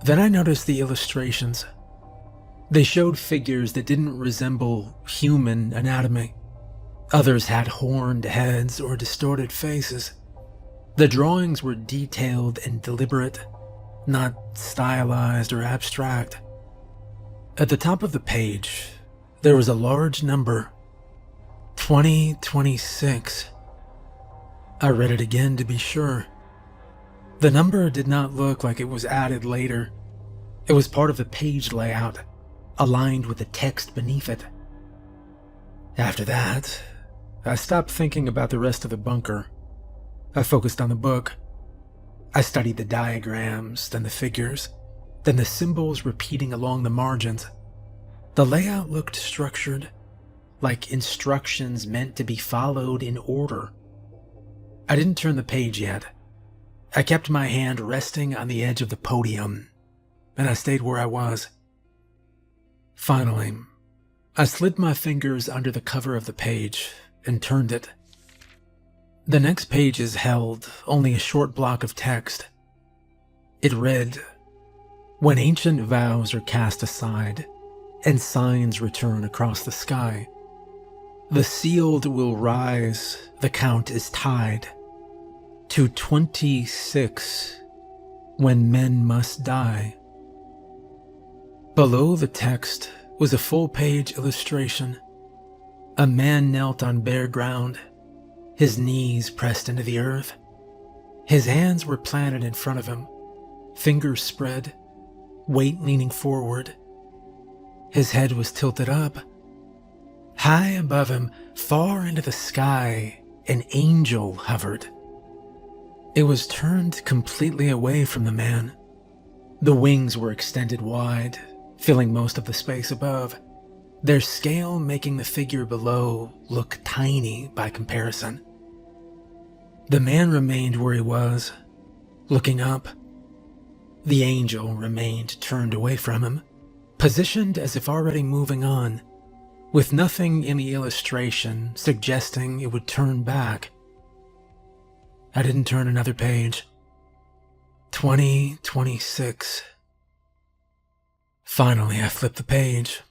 Speaker 1: Then I noticed the illustrations. They showed figures that didn't resemble human anatomy. Others had horned heads or distorted faces. The drawings were detailed and deliberate, not stylized or abstract. At the top of the page, there was a large number, 2026. I read it again to be sure. The number did not look like it was added later. It was part of the page layout, aligned with the text beneath it. After that, I stopped thinking about the rest of the bunker. I focused on the book. I studied the diagrams, then the figures, then the symbols repeating along the margins. The layout looked structured, like instructions meant to be followed in order. I didn't turn the page yet. I kept my hand resting on the edge of the podium, and I stayed where I was. Finally, I slid my fingers under the cover of the page and turned it. The next pages held only a short block of text. It read, "When ancient vows are cast aside and signs return across the sky, the sealed will rise, the count is tied, to 26 when men must die." Below the text was a full-page illustration. A man knelt on bare ground, his knees pressed into the earth. His hands were planted in front of him, fingers spread, weight leaning forward. His head was tilted up. High above him, far into the sky, an angel hovered. It was turned completely away from the man. The wings were extended wide, filling most of the space above, their scale making the figure below look tiny by comparison. The man remained where he was, looking up. The angel remained turned away from him, positioned as if already moving on. with nothing in the illustration suggesting it would turn back. I didn't turn another page. 2026. Finally, I flipped the page.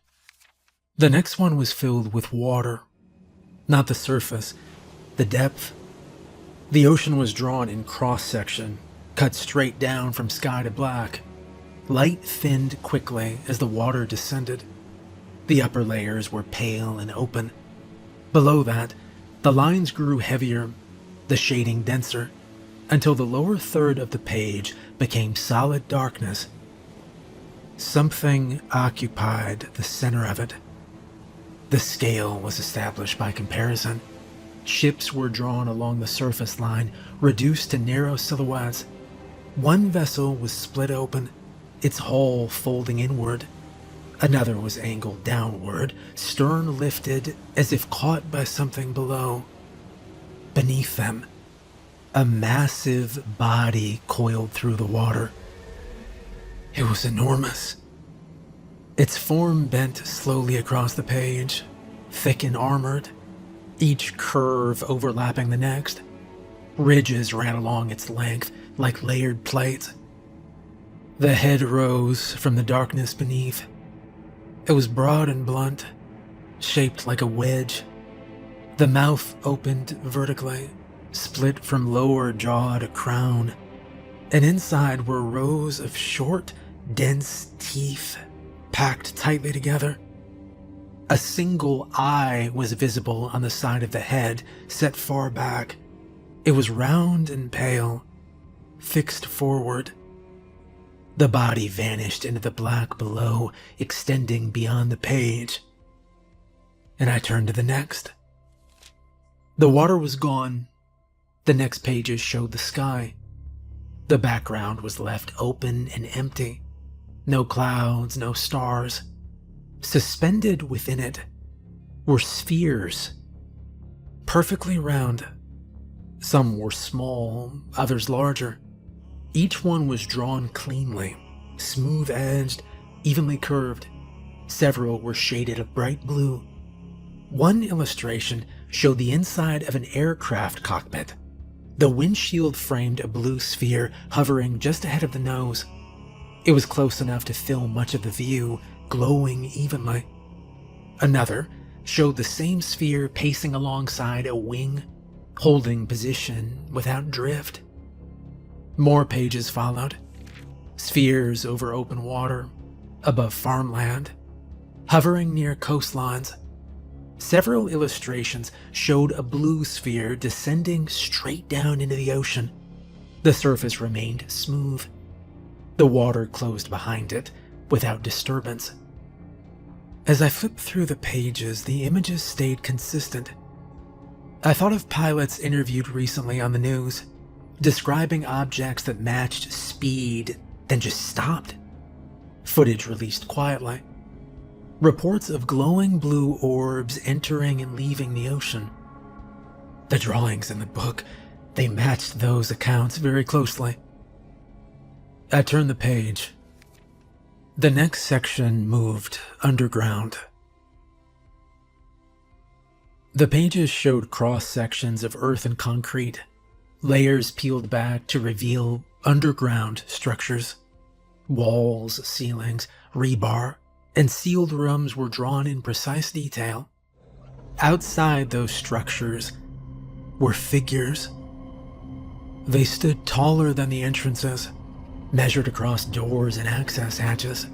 Speaker 1: The next one was filled with water. Not the surface, the depth. The ocean was drawn in cross-section, cut straight down from sky to black. Light thinned quickly as the water descended. The upper layers were pale and open. Below that, the lines grew heavier, the shading denser, until the lower third of the page became solid darkness. Something occupied the center of it. The scale was established by comparison. Ships were drawn along the surface line, reduced to narrow silhouettes. One vessel was split open, its hull folding inward. Another was angled downward, stern lifted as if caught by something below. Beneath them, a massive body coiled through the water. It was enormous. Its form bent slowly across the page, thick and armored, each curve overlapping the next. Ridges ran along its length like layered plates. The head rose from the darkness beneath. It was broad and blunt, shaped like a wedge. The mouth opened vertically, split from lower jaw to crown, and inside were rows of short, dense teeth packed tightly together. A single eye was visible on the side of the head, set far back. It was round and pale, fixed forward. The body vanished into the black below, extending beyond the page. And I turned to the next. The water was gone. The next pages showed the sky. The background was left open and empty. No clouds, no stars. Suspended within it were spheres, perfectly round. Some were small, others larger. Each one was drawn cleanly, smooth-edged, evenly curved. Several were shaded a bright blue. One illustration showed the inside of an aircraft cockpit. The windshield framed a blue sphere hovering just ahead of the nose. It was close enough to fill much of the view, glowing evenly. Another showed the same sphere pacing alongside a wing, holding position without drift. More pages followed. Spheres over open water, above farmland, hovering near coastlines. Several illustrations showed a blue sphere descending straight down into the ocean. The surface remained smooth. The water closed behind it without disturbance. As I flipped through the pages, the images stayed consistent. I thought of pilots interviewed recently on the news, describing objects that matched speed, then just stopped. Footage released quietly. Reports of glowing blue orbs entering and leaving the ocean. The drawings in the book, they matched those accounts very closely. I turned the page. The next section moved underground. The pages showed cross-sections of earth and concrete, layers peeled back to reveal underground structures. Walls, ceilings, rebar, and sealed rooms were drawn in precise detail. Outside those structures were figures. They stood taller than the entrances, measured across doors and access hatches,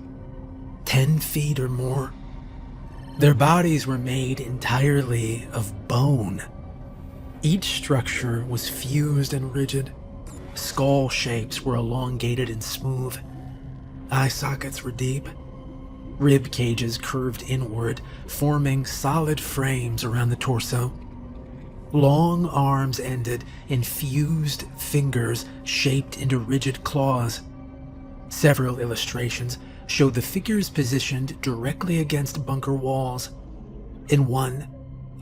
Speaker 1: 10 feet or more. Their bodies were made entirely of bone. Each structure was fused and rigid. Skull shapes were elongated and smooth. Eye sockets were deep. Rib cages curved inward, forming solid frames around the torso. Long arms ended in fused fingers shaped into rigid claws. Several illustrations showed the figures positioned directly against bunker walls. In one,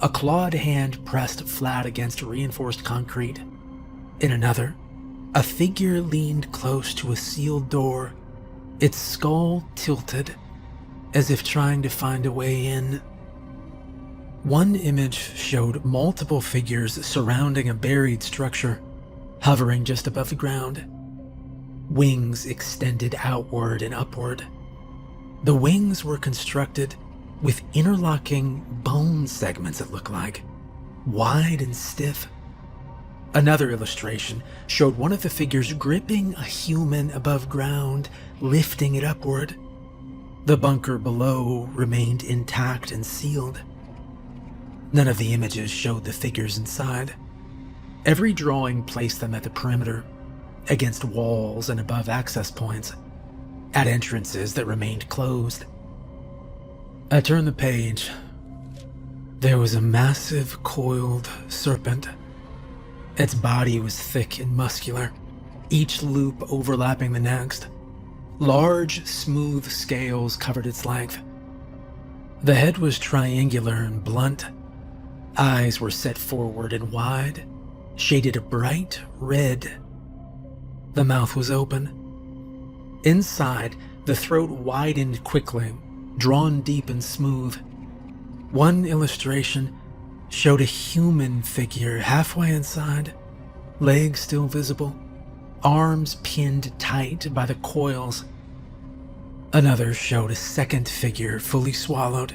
Speaker 1: a clawed hand pressed flat against reinforced concrete. In another, a figure leaned close to a sealed door, its skull tilted, as if trying to find a way in. One image showed multiple figures surrounding a buried structure, hovering just above the ground. Wings extended outward and upward. The wings were constructed with interlocking bone segments, it looked like, wide and stiff. Another illustration showed one of the figures gripping a human above ground, lifting it upward. The bunker below remained intact and sealed. None of the images showed the figures inside. Every drawing placed them at the perimeter, against walls and above access points, at entrances that remained closed. I turned the page. There was a massive coiled serpent. Its body was thick and muscular, each loop overlapping the next. Large, smooth scales covered its length. The head was triangular and blunt. Eyes were set forward and wide, shaded a bright red. The mouth was open. Inside, the throat widened quickly, drawn deep and smooth. One illustration showed a human figure halfway inside, legs still visible, arms pinned tight by the coils. Another showed a second figure fully swallowed,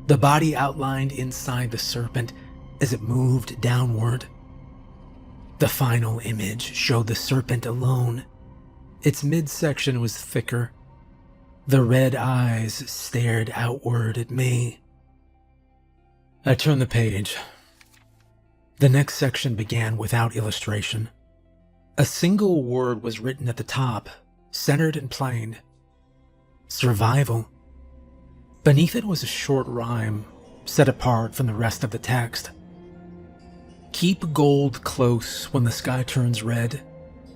Speaker 1: the body outlined inside the serpent as it moved downward. The final image showed the serpent alone. Its midsection was thicker. The red eyes stared outward at me. I turned the page. The next section began without illustration. A single word was written at the top, centered and plain. Survival. Beneath it was a short rhyme, set apart from the rest of the text. Keep gold close when the sky turns red.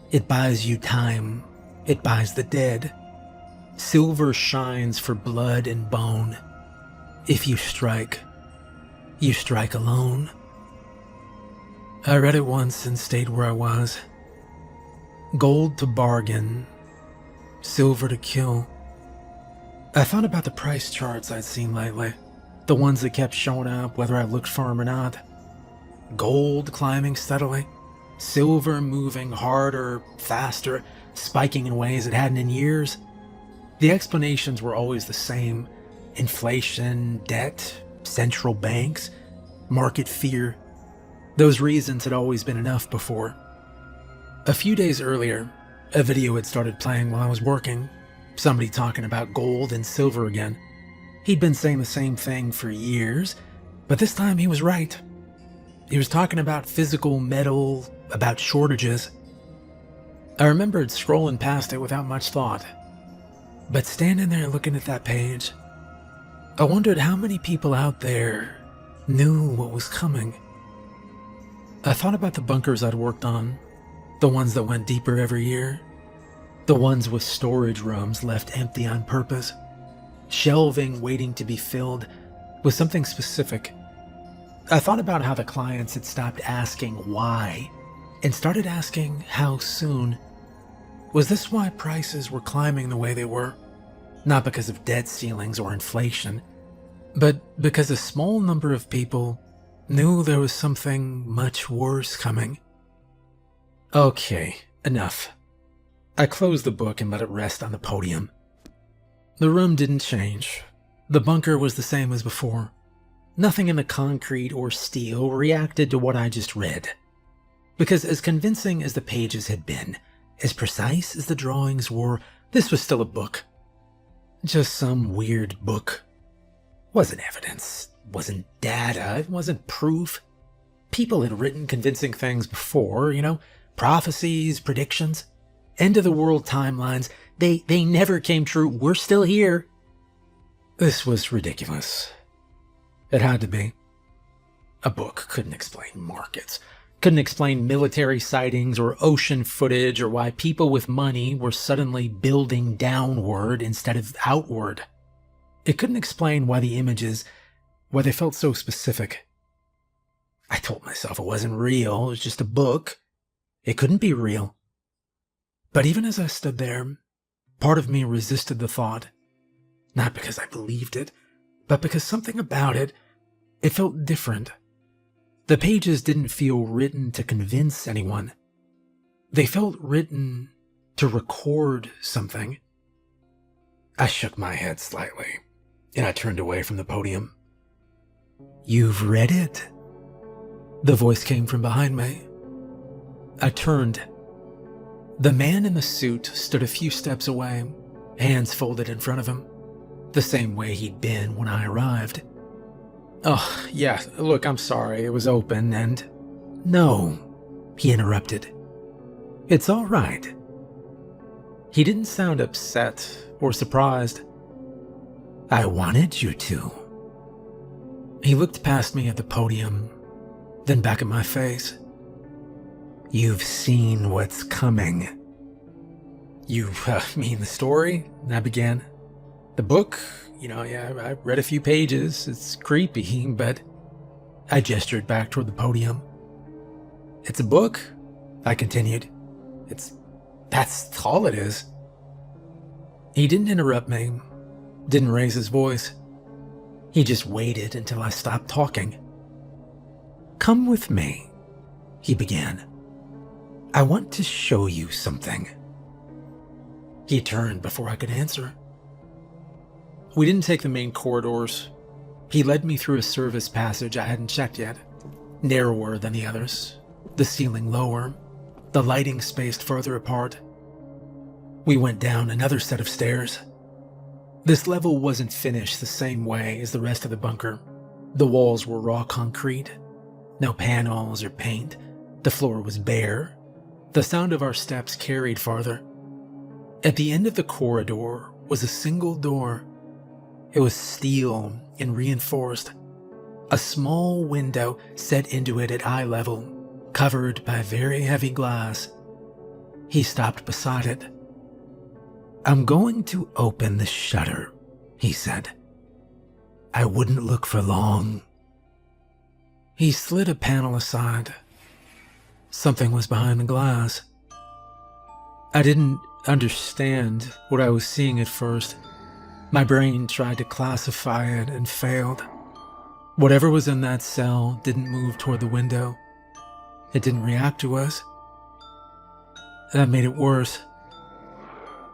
Speaker 1: It buys you time. It buys the dead. Silver shines for blood and bone. If you strike alone. I read it once and stayed where I was. Gold to bargain, silver to kill. I thought about the price charts I'd seen lately, the ones that kept showing up whether I looked for them or not. Gold climbing steadily, silver moving harder, faster, spiking in ways it hadn't in years. The explanations were always the same: inflation, debt, central banks, market fear. Those reasons had always been enough before. A few days earlier, a video had started playing while I was working. Somebody talking about gold and silver again. He'd been saying the same thing for years, but this time he was right. He was talking about physical metal, about shortages. I remembered scrolling past it without much thought. But standing there looking at that page, I wondered how many people out there knew what was coming. I thought about the bunkers I'd worked on, the ones that went deeper every year, the ones with storage rooms left empty on purpose, shelving waiting to be filled with something specific. I thought about how the clients had stopped asking why and started asking how soon. Was this why prices were climbing the way they were? Not because of debt ceilings or inflation, but because a small number of people knew there was something much worse coming. Okay, enough. I closed the book and let it rest on the podium. The room didn't change. The bunker was the same as before. Nothing in the concrete or steel reacted to what I just read. Because as convincing as the pages had been, as precise as the drawings were, this was still a book. Just some weird book. Wasn't evidence, wasn't data, it wasn't proof. People had written convincing things before, prophecies, predictions, end-of-the-world timelines. They never came true. We're still here. This was ridiculous. It had to be. A book couldn't explain markets, couldn't explain military sightings or ocean footage or why people with money were suddenly building downward instead of outward. It couldn't explain why the images, why they felt so specific. I told myself it wasn't real, it was just a book. It couldn't be real. But even as I stood there, part of me resisted the thought. Not because I believed it, but because something about it It felt different. The pages didn't feel written to convince anyone. They felt written to record something. I shook my head slightly, and I turned away from the podium. "You've read it?" The voice came from behind me. I turned. The man in the suit stood a few steps away, hands folded in front of him, the same way he'd been when I arrived. "Oh, yeah, look, I'm sorry, it was open and—" "No," he interrupted. "It's all right." He didn't sound upset or surprised. "I wanted you to." He looked past me at the podium, then back at my face. "You've seen what's coming." "You mean the story?" I began. "The book? Yeah, I read a few pages. It's creepy, but—" I gestured back toward the podium. "It's a book," I continued. That's all it is." He didn't interrupt me, didn't raise his voice. He just waited until I stopped talking. "Come with me," he began. "I want to show you something." He turned before I could answer. We didn't take the main corridors. He led me through a service passage I hadn't checked yet, narrower than the others, the ceiling lower, the lighting spaced further apart. We went down another set of stairs. This level wasn't finished the same way as the rest of the bunker. The walls were raw concrete, no panels or paint. The floor was bare. The sound of our steps carried farther. At the end of the corridor was a single door. It was steel and reinforced. A small window set into it at eye level, covered by very heavy glass. He stopped beside it. "I'm going to open the shutter," he said. "I wouldn't look for long." He slid a panel aside. Something was behind the glass. I didn't understand what I was seeing at first. My brain tried to classify it and failed. Whatever was in that cell didn't move toward the window. It didn't react to us. That made it worse.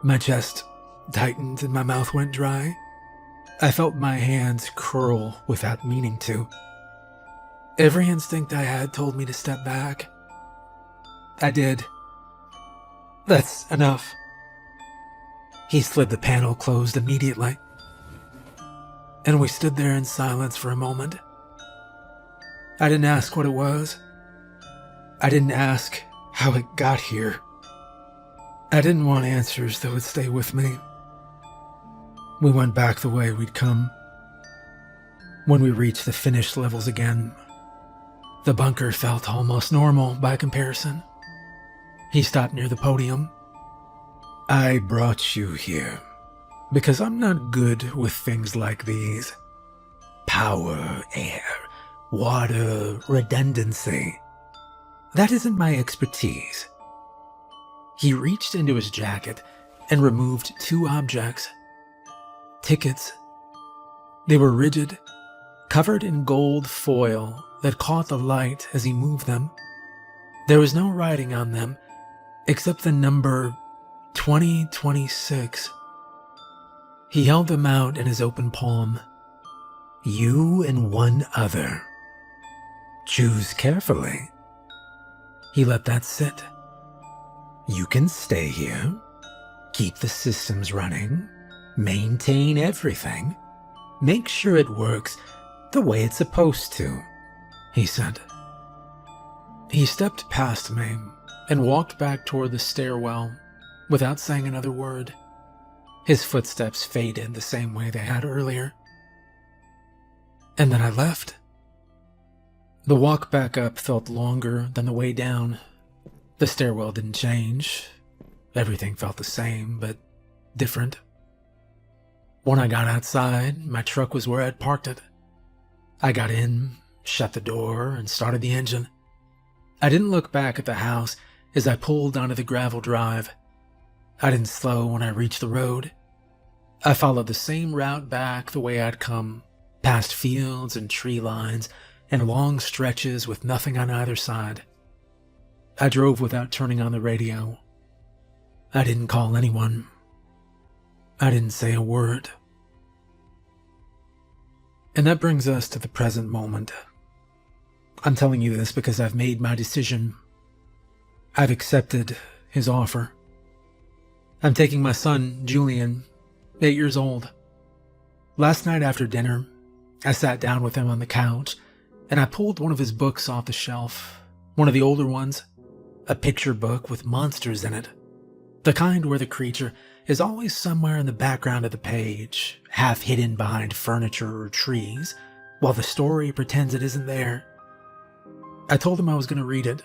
Speaker 1: My chest tightened and my mouth went dry. I felt my hands curl without meaning to. Every instinct I had told me to step back. I did. "That's enough." He slid the panel closed immediately, and we stood there in silence for a moment. I didn't ask what it was. I didn't ask how it got here. I didn't want answers that would stay with me. We went back the way we'd come. When we reached the finished levels again, the bunker felt almost normal by comparison. He stopped near the podium. "I brought you here because I'm not good with things like these. Power, air, water, redundancy. That isn't my expertise." He reached into his jacket and removed 2 objects. Tickets. They were rigid, covered in gold foil that caught the light as he moved them. There was no writing on them, except the number 2026. He held them out in his open palm. "You and one other. Choose carefully." He let that sit. "You can stay here, keep the systems running, maintain everything, make sure it works the way it's supposed to," he said. He stepped past me and walked back toward the stairwell without saying another word. His footsteps faded the same way they had earlier. And then I left. The walk back up felt longer than the way down. The stairwell didn't change. Everything felt the same, but different. When I got outside, my truck was where I'd parked it. I got in, shut the door, and started the engine. I didn't look back at the house as I pulled onto the gravel drive. I didn't slow when I reached the road. I followed the same route back the way I'd come, past fields and tree lines and long stretches with nothing on either side. I drove without turning on the radio. I didn't call anyone. I didn't say a word. And that brings us to the present moment. I'm telling you this because I've made my decision. I've accepted his offer. I'm taking my son, Julian, 8 years old. Last night after dinner, I sat down with him on the couch and I pulled one of his books off the shelf, one of the older ones, a picture book with monsters in it. The kind where the creature is always somewhere in the background of the page, half hidden behind furniture or trees, while the story pretends it isn't there. I told him I was going to read it.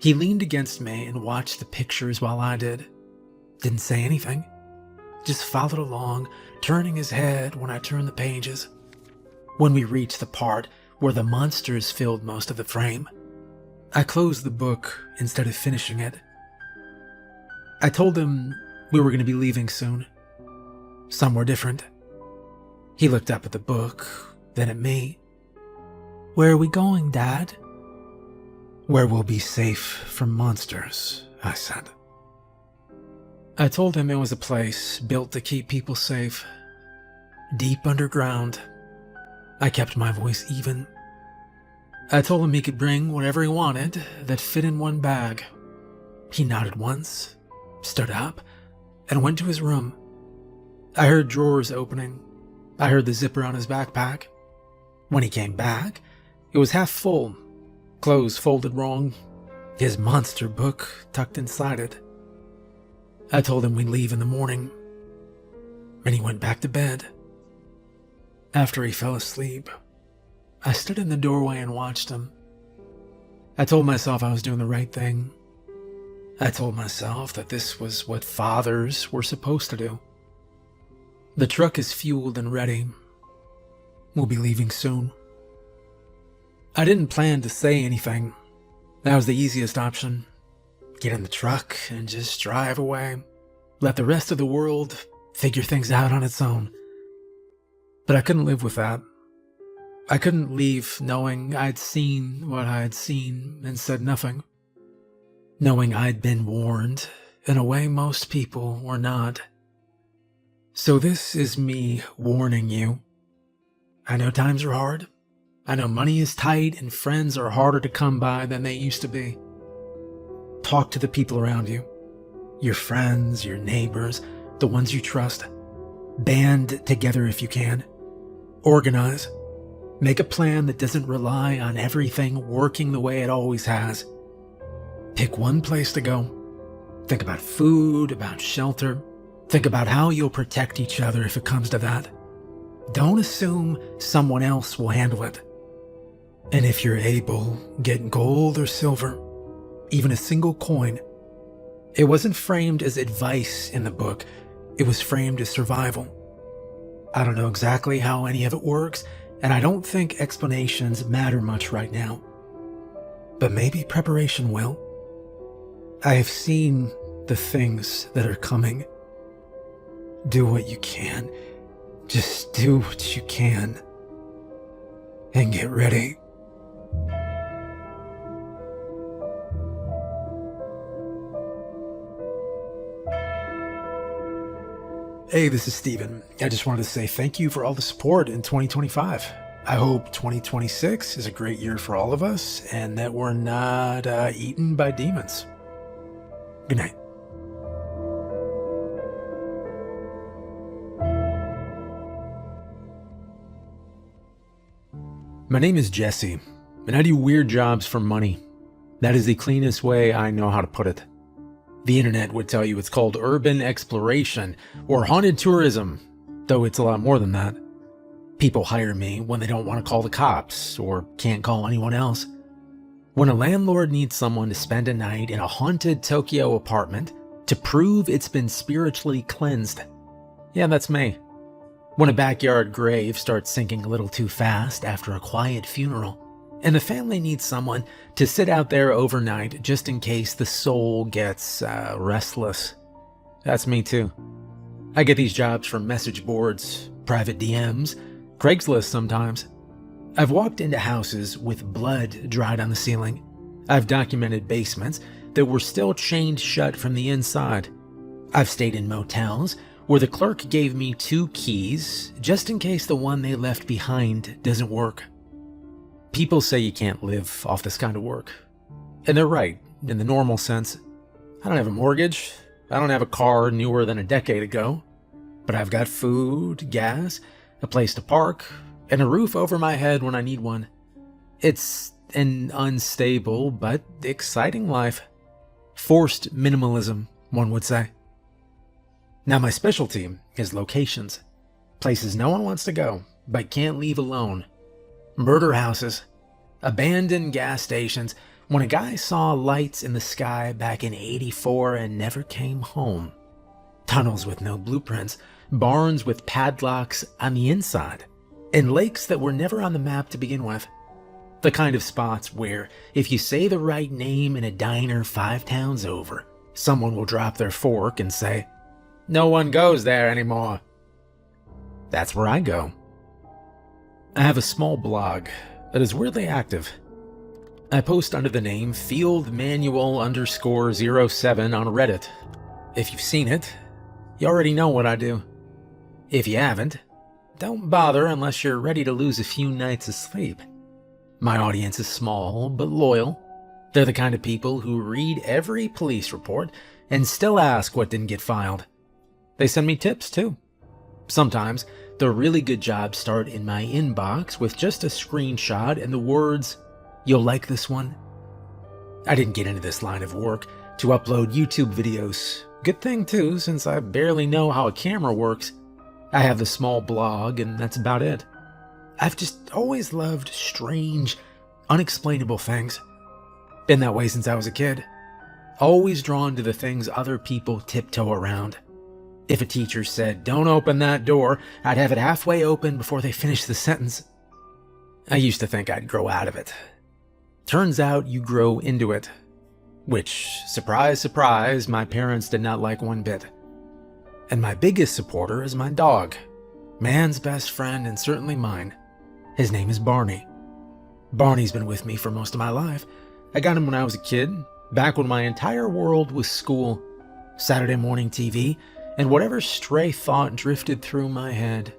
Speaker 1: He leaned against me and watched the pictures while I did. Didn't say anything. Just followed along, turning his head when I turned the pages. When we reached the part where the monsters filled most of the frame, I closed the book instead of finishing it. I told him we were going to be leaving soon. Somewhere different. He looked up at the book, then at me. "Where are we going, Dad?" "Where we'll be safe from monsters," I said. I told him it was a place built to keep people safe. Deep underground. I kept my voice even. I told him he could bring whatever he wanted that fit in one bag. He nodded once, stood up, and went to his room. I heard drawers opening. I heard the zipper on his backpack. When he came back, it was half full, clothes folded wrong, his monster book tucked inside it. I told him we'd leave in the morning, and he went back to bed. After he fell asleep, I stood in the doorway and watched him. I told myself I was doing the right thing. I told myself that this was what fathers were supposed to do. The truck is fueled and ready. We'll be leaving soon. I didn't plan to say anything. That was the easiest option. Get in the truck and just drive away. Let the rest of the world figure things out on its own. But I couldn't live with that. I couldn't leave knowing I'd seen what I'd seen and said nothing. Knowing I'd been warned in a way most people were not. So this is me warning you. I know times are hard. I know money is tight and friends are harder to come by than they used to be. Talk to the people around you. Your friends, your neighbors, the ones you trust. Band together if you can. Organize. Make a plan that doesn't rely on everything working the way it always has. Pick one place to go. Think about food, about shelter. Think about how you'll protect each other if it comes to that. Don't assume someone else will handle it. And if you're able, get gold or silver, even a single coin. It wasn't framed as advice in the book. It was framed as survival. I don't know exactly how any of it works, and I don't think explanations matter much right now. But maybe preparation will. I have seen the things that are coming. Do what you can. Just do what you can. And get ready. Hey, this is Steven. I just wanted to say thank you for all the support in 2025. I hope 2026 is a great year for all of us and that we're not eaten by demons. Good night. My name is Jesse, and I do weird jobs for money. That is the cleanest way I know how to put it. The internet would tell you it's called urban exploration or haunted tourism, though it's a lot more than that. People hire me when they don't want to call the cops or can't call anyone else. When a landlord needs someone to spend a night in a haunted Tokyo apartment to prove it's been spiritually cleansed. Yeah, that's me. When a backyard grave starts sinking a little too fast after a quiet funeral, and the family needs someone to sit out there overnight just in case the soul gets restless. That's me too. I get these jobs from message boards, private DMs, Craigslist sometimes. I've walked into houses with blood dried on the ceiling. I've documented basements that were still chained shut from the inside. I've stayed in motels where the clerk gave me 2 keys just in case the one they left behind doesn't work. People say you can't live off this kind of work. And they're right, in the normal sense. I don't have a mortgage. I don't have a car newer than a decade ago. But I've got food, gas, a place to park, and a roof over my head when I need one. It's an unstable but exciting life. Forced minimalism, one would say. Now my specialty is locations. Places no one wants to go, but can't leave alone. Murder houses. Abandoned gas stations. When a guy saw lights in the sky back in '84 and never came home. Tunnels with no blueprints. Barns with padlocks on the inside. And lakes that were never on the map to begin with. The kind of spots where, if you say the right name in a diner 5 towns over, someone will drop their fork and say, "No one goes there anymore." That's where I go. I have a small blog that is weirdly active. I post under the name fieldmanual_07 on Reddit. If you've seen it, you already know what I do. If you haven't, don't bother unless you're ready to lose a few nights of sleep. My audience is small but loyal. They're the kind of people who read every police report and still ask what didn't get filed. They send me tips too. Sometimes the really good jobs start in my inbox with just a screenshot and the words, "You'll like this one." I didn't get into this line of work to upload YouTube videos. Good thing too, since I barely know how a camera works. I have the small blog and that's about it. I've just always loved strange, unexplainable things. Been that way since I was a kid. Always drawn to the things other people tiptoe around. If a teacher said, "Don't open that door," I'd have it halfway open before they finished the sentence. I used to think I'd grow out of it. Turns out you grow into it. Which, surprise, surprise, my parents did not like one bit. And my biggest supporter is my dog. Man's best friend and certainly mine. His name is Barney. Barney's been with me for most of my life. I got him when I was a kid, back when my entire world was school, Saturday morning TV, and whatever stray thought drifted through my head.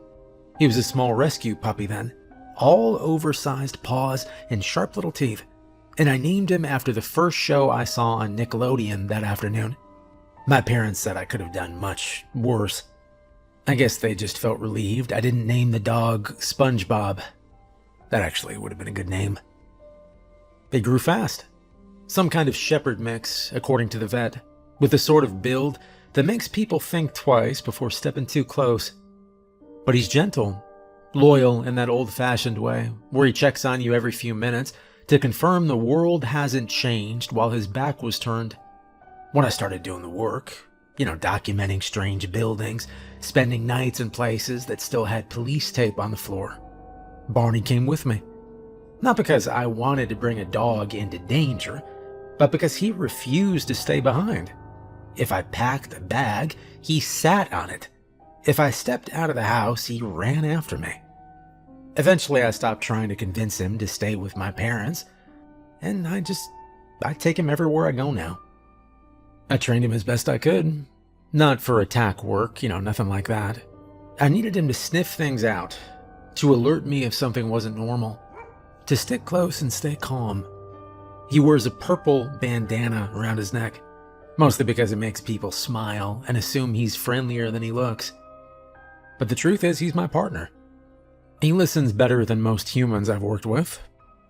Speaker 1: He was a small rescue puppy then, all oversized paws and sharp little teeth, and I named him after the first show I saw on Nickelodeon that afternoon. My parents said I could have done much worse. I guess they just felt relieved I didn't name the dog SpongeBob. That actually would have been a good name. They grew fast. Some kind of shepherd mix, according to the vet, with the sort of build that makes people think twice before stepping too close. But he's gentle, loyal in that old-fashioned way, where he checks on you every few minutes to confirm the world hasn't changed while his back was turned. When I started doing the work, documenting strange buildings, spending nights in places that still had police tape on the floor, Barney came with me. Not because I wanted to bring a dog into danger, but because he refused to stay behind. If I packed a bag, he sat on it. If I stepped out of the house, he ran after me. Eventually, I stopped trying to convince him to stay with my parents, and I take him everywhere I go now. I trained him as best I could. Not for attack work, nothing like that. I needed him to sniff things out, to alert me if something wasn't normal, to stick close and stay calm. He wears a purple bandana around his neck, mostly because it makes people smile and assume he's friendlier than he looks. But the truth is, he's my partner. He listens better than most humans I've worked with.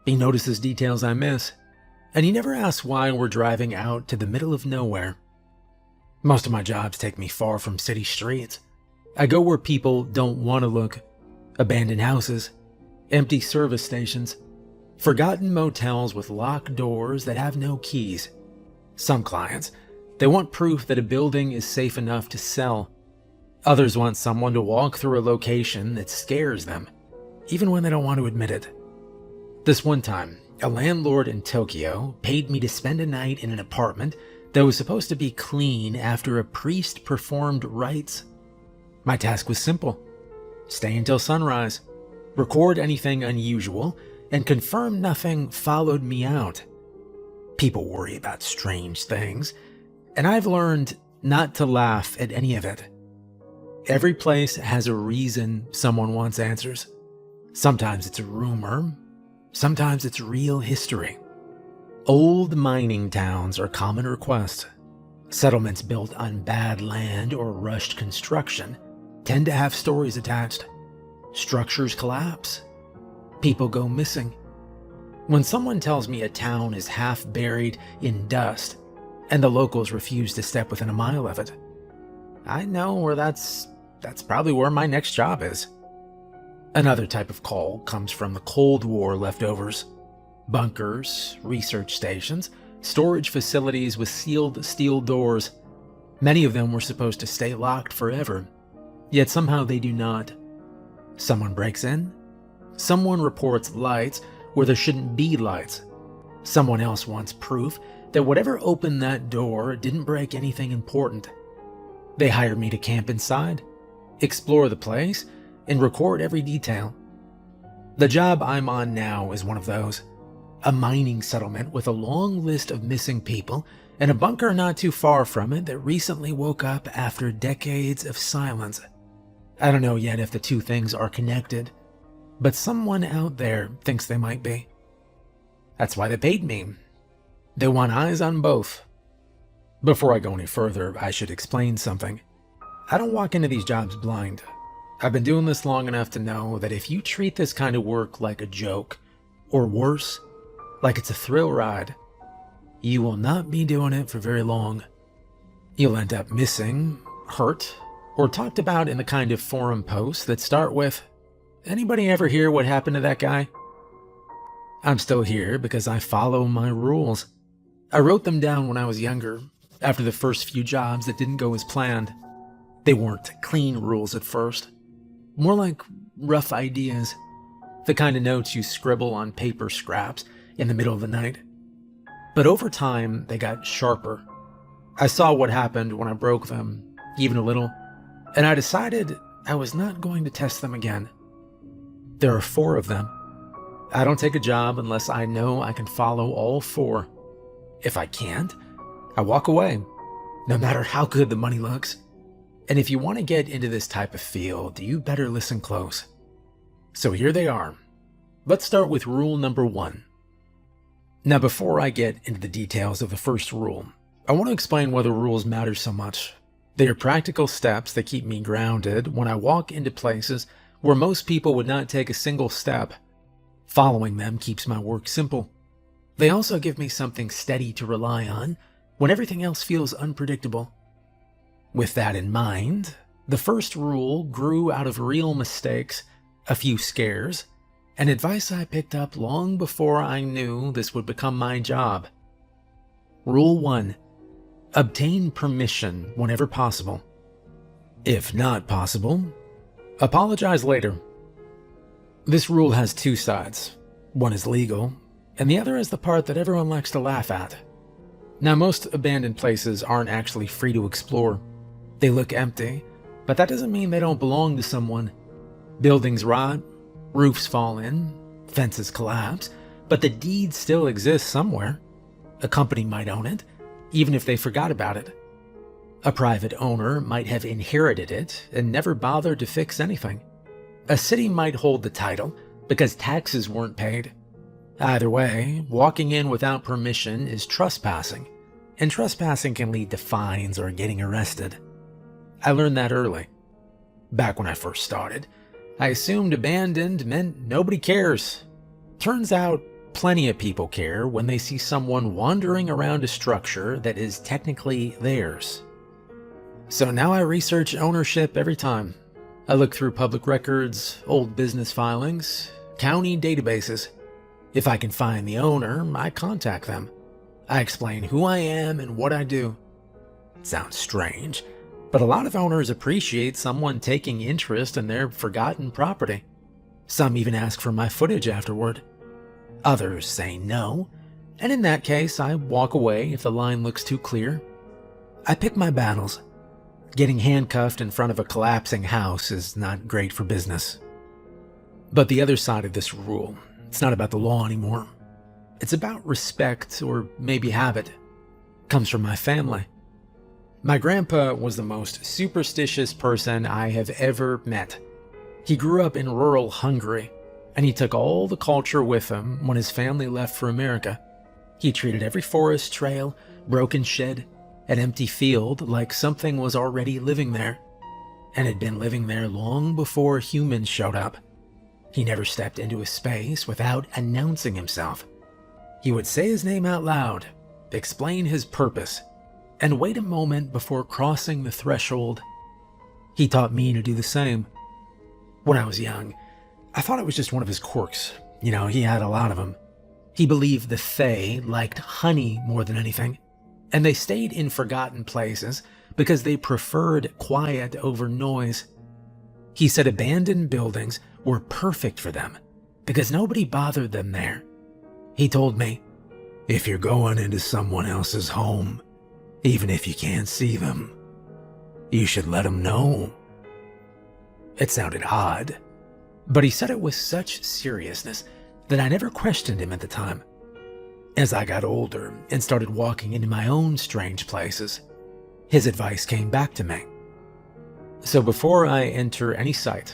Speaker 1: He notices details I miss. And he never asks why we're driving out to the middle of nowhere. Most of my jobs take me far from city streets. I go where people don't want to look. Abandoned houses, empty service stations, forgotten motels with locked doors that have no keys. Some clients, they want proof that a building is safe enough to sell. Others want someone to walk through a location that scares them, even when they don't want to admit it. This one time, a landlord in Tokyo paid me to spend a night in an apartment that was supposed to be clean after a priest performed rites. My task was simple: stay until sunrise, record anything unusual, and confirm nothing followed me out. People worry about strange things, and I've learned not to laugh at any of it. Every place has a reason someone wants answers. Sometimes it's a rumor, sometimes it's real history. Old mining towns are common requests. Settlements built on bad land or rushed construction tend to have stories attached. Structures collapse. People go missing. When someone tells me a town is half buried in dust and the locals refuse to step within a mile of it, I know where that's probably where my next job is. Another type of call comes from the Cold War leftovers. Bunkers, research stations, storage facilities with sealed steel doors. Many of them were supposed to stay locked forever, yet somehow they do not. Someone breaks in. Someone reports lights where there shouldn't be lights. Someone else wants proof that whatever opened that door didn't break anything important. They hire me to camp inside, explore the place, and record every detail. The job I'm on now is one of those. A mining settlement with a long list of missing people and a bunker not too far from it that recently woke up after decades of silence. I don't know yet if the two things are connected, but someone out there thinks they might be. That's why they paid me. They want eyes on both. Before I go any further, I should explain something. I don't walk into these jobs blind. I've been doing this long enough to know that if you treat this kind of work like a joke, or worse, like it's a thrill ride, you will not be doing it for very long. You'll end up missing, hurt, or talked about in the kind of forum posts that start with, "Anybody ever hear what happened to that guy?" I'm still here because I follow my rules. I wrote them down when I was younger, after the first few jobs that didn't go as planned. They weren't clean rules at first. More like rough ideas. The kind of notes you scribble on paper scraps in the middle of the night. But over time, they got sharper. I saw what happened when I broke them, even a little, and I decided I was not going to test them again. There are 4 of them. I don't take a job unless I know I can follow all 4. If I can't, I walk away, no matter how good the money looks. And if you want to get into this type of field, you better listen close. So here they are. Let's start with rule number 1. Now, before I get into the details of the first rule, I want to explain why the rules matter so much. They are practical steps that keep me grounded when I walk into places where most people would not take a single step. Following them keeps my work simple. They also give me something steady to rely on when everything else feels unpredictable. With that in mind, the first rule grew out of real mistakes, a few scares, and advice I picked up long before I knew this would become my job. Rule 1. Obtain permission whenever possible. If not possible, apologize later. This rule has 2 sides. One is legal, and the other is the part that everyone likes to laugh at. Now, most abandoned places aren't actually free to explore. They look empty, but that doesn't mean they don't belong to someone. Buildings rot, roofs fall in, fences collapse, but the deed still exists somewhere. A company might own it, even if they forgot about it. A private owner might have inherited it and never bothered to fix anything. A city might hold the title because taxes weren't paid. Either way, walking in without permission is trespassing, and trespassing can lead to fines or getting arrested. I learned that early. Back when I first started, I assumed abandoned meant nobody cares. Turns out, plenty of people care when they see someone wandering around a structure that is technically theirs. So now I research ownership every time. I look through public records, old business filings, county databases. If I can find the owner, I contact them. I explain who I am and what I do. It sounds strange, but a lot of owners appreciate someone taking interest in their forgotten property. Some even ask for my footage afterward. Others say no, and in that case, I walk away if the line looks too clear. I pick my battles. Getting handcuffed in front of a collapsing house is not great for business. But the other side of this rule, it's not about the law anymore. It's about respect, or maybe habit. It comes from my family. My grandpa was the most superstitious person I have ever met. He grew up in rural Hungary, and he took all the culture with him when his family left for America. He treated every forest trail, broken shed, and empty field like something was already living there, and had been living there long before humans showed up. He never stepped into a space without announcing himself. He would say his name out loud, explain his purpose, and wait a moment before crossing the threshold. He taught me to do the same. When I was young, I thought it was just one of his quirks. He had a lot of them. He believed the Fae liked honey more than anything, and they stayed in forgotten places because they preferred quiet over noise. He said abandoned buildings were perfect for them because nobody bothered them there. He told me, if you're going into someone else's home, even if you can't see them, you should let them know. It sounded odd, but he said it with such seriousness that I never questioned him at the time. As I got older and started walking into my own strange places, his advice came back to me. So before I enter any site,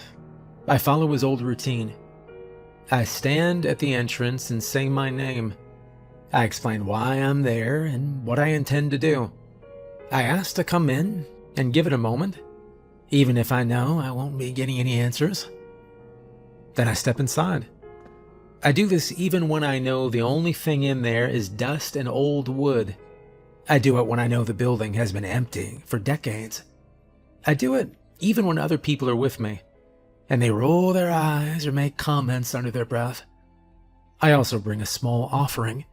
Speaker 1: I follow his old routine. I stand at the entrance and say my name. I explain why I'm there and what I intend to do. I ask to come in and give it a moment, even if I know I won't be getting any answers. Then I step inside. I do this even when I know the only thing in there is dust and old wood. I do it when I know the building has been empty for decades. I do it even when other people are with me, and they roll their eyes or make comments under their breath. I also bring a small offering.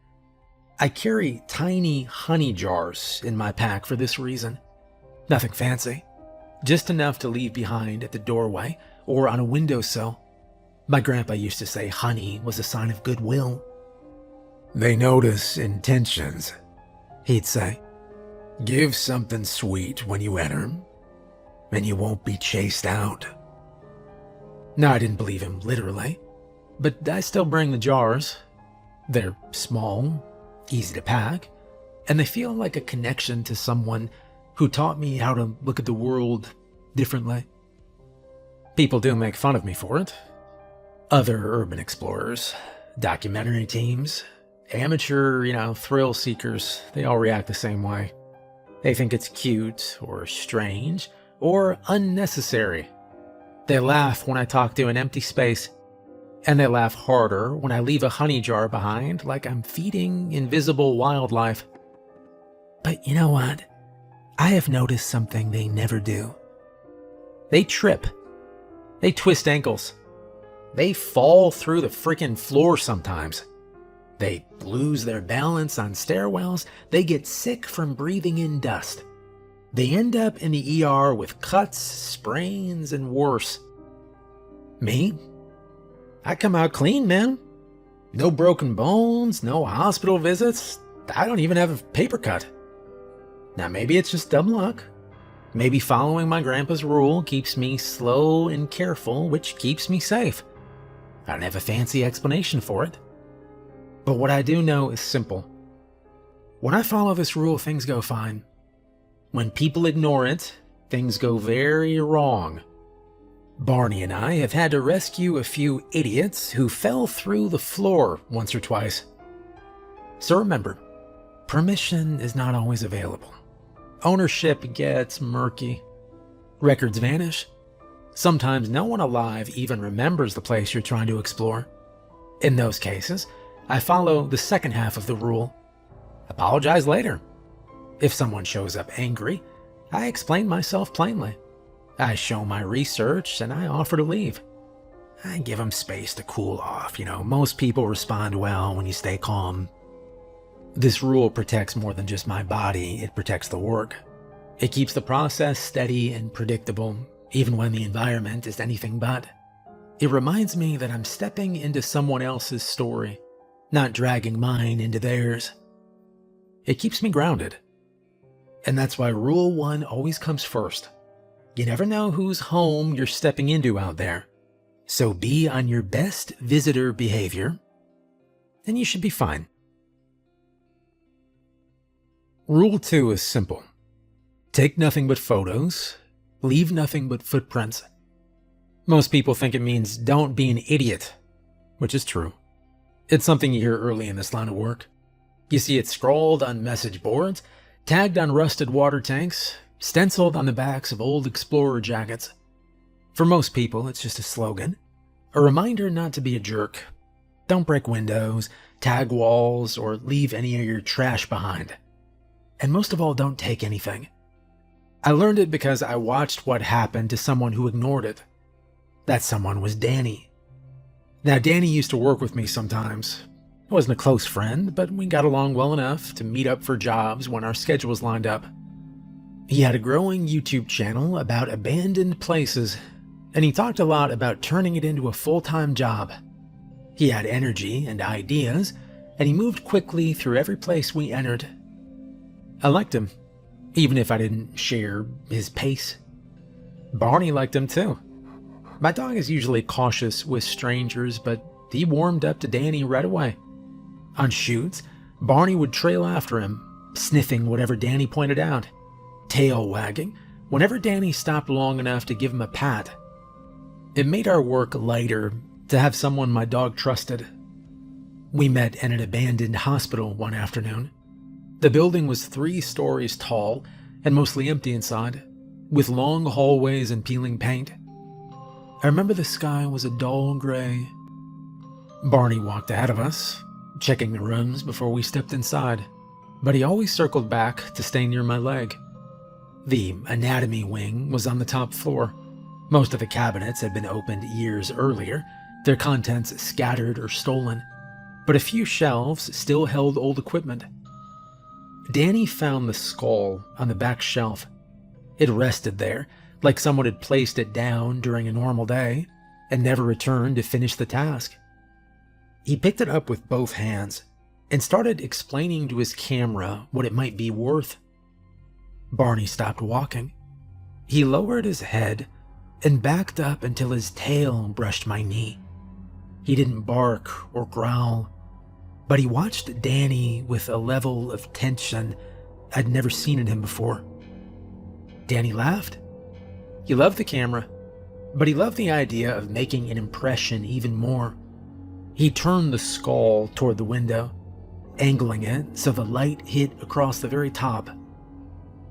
Speaker 1: I carry tiny honey jars in my pack for this reason. Nothing fancy, just enough to leave behind at the doorway or on a windowsill. My grandpa used to say honey was a sign of goodwill. They notice intentions, he'd say. Give something sweet when you enter, and you won't be chased out. Now, I didn't believe him literally, but I still bring the jars. They're small, easy to pack, and they feel like a connection to someone who taught me how to look at the world differently. People do make fun of me for it. Other urban explorers, documentary teams, amateur, thrill seekers, they all react the same way. They think it's cute or strange or unnecessary. They laugh when I talk to an empty space, and they laugh harder when I leave a honey jar behind like I'm feeding invisible wildlife. But you know what? I have noticed something they never do. They trip. They twist ankles. They fall through the freaking floor sometimes. They lose their balance on stairwells. They get sick from breathing in dust. They end up in the ER with cuts, sprains, and worse. Me? I come out clean, man. No broken bones, no hospital visits. I don't even have a paper cut. Now maybe it's just dumb luck. Maybe following my grandpa's rule keeps me slow and careful, which keeps me safe. I don't have a fancy explanation for it. But what I do know is simple. When I follow this rule, things go fine. When people ignore it, things go very wrong. Barney and I have had to rescue a few idiots who fell through the floor once or twice. So remember, permission is not always available. Ownership gets murky. Records vanish. Sometimes no one alive even remembers the place you're trying to explore. In those cases, I follow the second half of the rule. Apologize later. If someone shows up angry, I explain myself plainly. I show my research and I offer to leave. I give them space to cool off. Most people respond well when you stay calm. This rule protects more than just my body, it protects the work. It keeps the process steady and predictable, even when the environment is anything but. It reminds me that I'm stepping into someone else's story, not dragging mine into theirs. It keeps me grounded. And that's why Rule 1 always comes first. You never know whose home you're stepping into out there. So be on your best visitor behavior, and you should be fine. Rule 2 is simple. Take nothing but photos, leave nothing but footprints. Most people think it means don't be an idiot, which is true. It's something you hear early in this line of work. You see it scrawled on message boards, tagged on rusted water tanks, stenciled on the backs of old explorer jackets. For most people, it's just a slogan, a reminder not to be a jerk. Don't break windows, tag walls, or leave any of your trash behind. And most of all, don't take anything. I learned it because I watched what happened to someone who ignored it. That someone was Danny. Now, Danny used to work with me sometimes. I wasn't a close friend, but we got along well enough to meet up for jobs when our schedules lined up. He had a growing YouTube channel about abandoned places, and he talked a lot about turning it into a full-time job. He had energy and ideas, and he moved quickly through every place we entered. I liked him, even if I didn't share his pace. Barney liked him too. My dog is usually cautious with strangers, but he warmed up to Danny right away. On shoots, Barney would trail after him, sniffing whatever Danny pointed out, tail wagging whenever Danny stopped long enough to give him a pat. It made our work lighter to have someone my dog trusted. We met in an abandoned hospital one afternoon. The building was 3 stories tall and mostly empty inside, with long hallways and peeling paint. I remember the sky was a dull gray. Barney walked ahead of us, checking the rooms before we stepped inside, but he always circled back to stay near my leg. The anatomy wing was on the top floor. Most of the cabinets had been opened years earlier, their contents scattered or stolen, but a few shelves still held old equipment. Danny found the skull on the back shelf. It rested there, like someone had placed it down during a normal day, and never returned to finish the task. He picked it up with both hands, and started explaining to his camera what it might be worth. Barney stopped walking. He lowered his head, and backed up until his tail brushed my knee. He didn't bark or growl, but he watched Danny with a level of tension I'd never seen in him before. Danny laughed. He loved the camera, but he loved the idea of making an impression even more. He turned the skull toward the window, angling it so the light hit across the very top.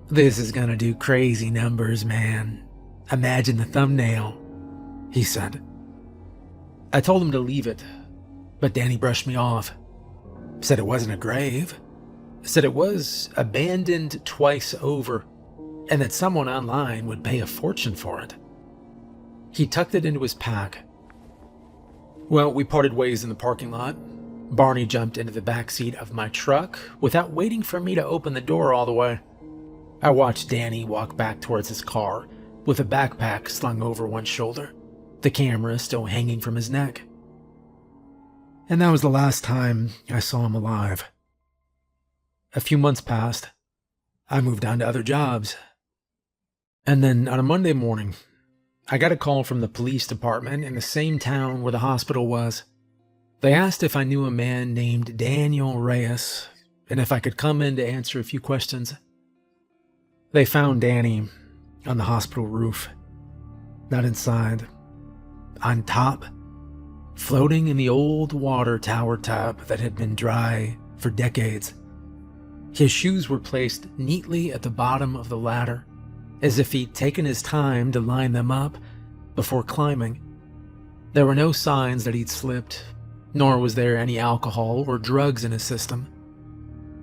Speaker 1: "This is gonna do crazy numbers, man. Imagine the thumbnail," he said. I told him to leave it, but Danny brushed me off. Said it wasn't a grave. Said it was abandoned twice over, and that someone online would pay a fortune for it. He tucked it into his pack. Well, we parted ways in the parking lot. Barney jumped into the back seat of my truck without waiting for me to open the door all the way. I watched Danny walk back towards his car with a backpack slung over one shoulder, the camera still hanging from his neck. And that was the last time I saw him alive. A few months passed. I moved on to other jobs. And then on a Monday morning, I got a call from the police department in the same town where the hospital was. They asked if I knew a man named Daniel Reyes, and if I could come in to answer a few questions. They found Danny on the hospital roof, not inside, on top, floating in the old water tower tub that had been dry for decades. His shoes were placed neatly at the bottom of the ladder, as if he'd taken his time to line them up before climbing. There were no signs that he'd slipped, nor was there any alcohol or drugs in his system.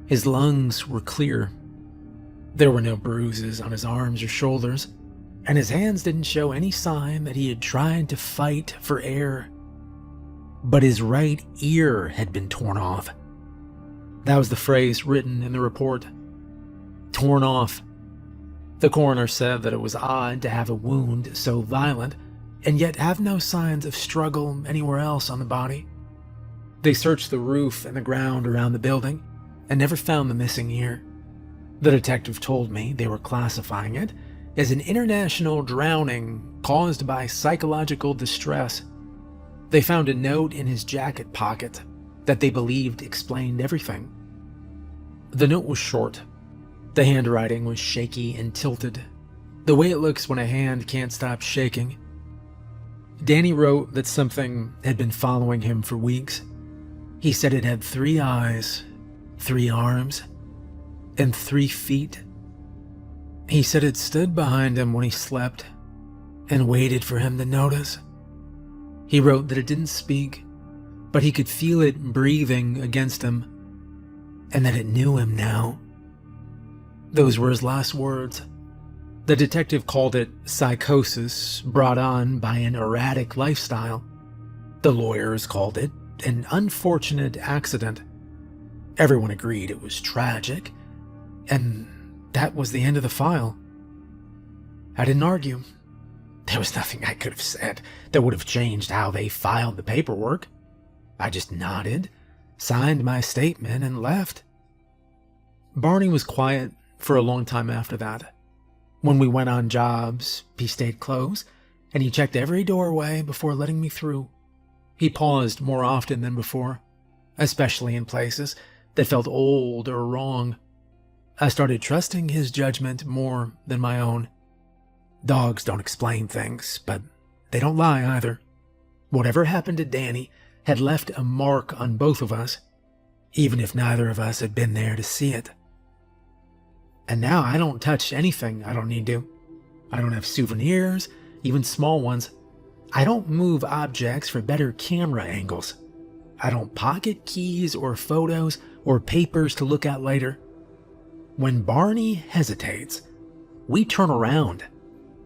Speaker 1: His lungs were clear. There were no bruises on his arms or shoulders, and his hands didn't show any sign that he had tried to fight for air. But his right ear had been torn off. That was the phrase written in the report. Torn off. The coroner said that it was odd to have a wound so violent, and yet have no signs of struggle anywhere else on the body. They searched the roof and the ground around the building, and never found the missing ear. The detective told me they were classifying it as an international drowning caused by psychological distress, They found a note in his jacket pocket that they believed explained everything. The note was short. The handwriting was shaky and tilted, the way it looks when a hand can't stop shaking. Danny wrote that something had been following him for weeks. He said it had 3 eyes, 3 arms, and 3 feet. He said it stood behind him when he slept and waited for him to notice. He wrote that it didn't speak, but he could feel it breathing against him, and that it knew him now. Those were his last words. The detective called it psychosis brought on by an erratic lifestyle. The lawyers called it an unfortunate accident. Everyone agreed it was tragic, and that was the end of the file. I didn't argue. There was nothing I could have said that would have changed how they filed the paperwork. I just nodded, signed my statement, and left. Barney was quiet for a long time after that. When we went on jobs, he stayed close, and he checked every doorway before letting me through. He paused more often than before, especially in places that felt old or wrong. I started trusting his judgment more than my own. Dogs don't explain things, but they don't lie either. Whatever happened to Danny had left a mark on both of us, even if neither of us had been there to see it. And now I don't touch anything I don't need to. I don't have souvenirs, even small ones. I don't move objects for better camera angles. I don't pocket keys or photos or papers to look at later. When Barney hesitates, we turn around.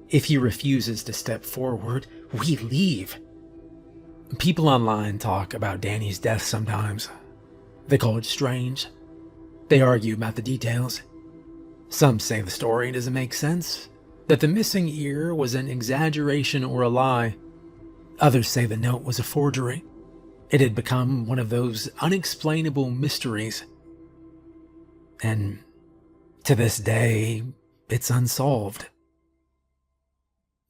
Speaker 1: If he refuses to step forward, we leave. People online talk about Danny's death sometimes. They call it strange. They argue about the details. Some say the story doesn't make sense, that the missing ear was an exaggeration or a lie. Others say the note was a forgery. It had become one of those unexplainable mysteries. And to this day, it's unsolved.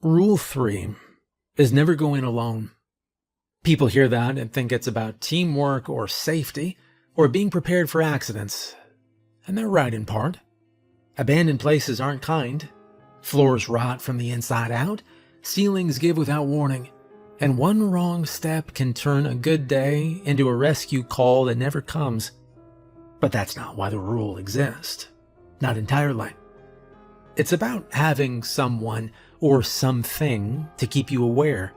Speaker 1: Rule 3 is never go in alone. People hear that and think it's about teamwork or safety or being prepared for accidents. And they're right in part. Abandoned places aren't kind. Floors rot from the inside out. Ceilings give without warning. And one wrong step can turn a good day into a rescue call that never comes. But that's not why the rule exists. Not entirely. It's about having someone or something to keep you aware.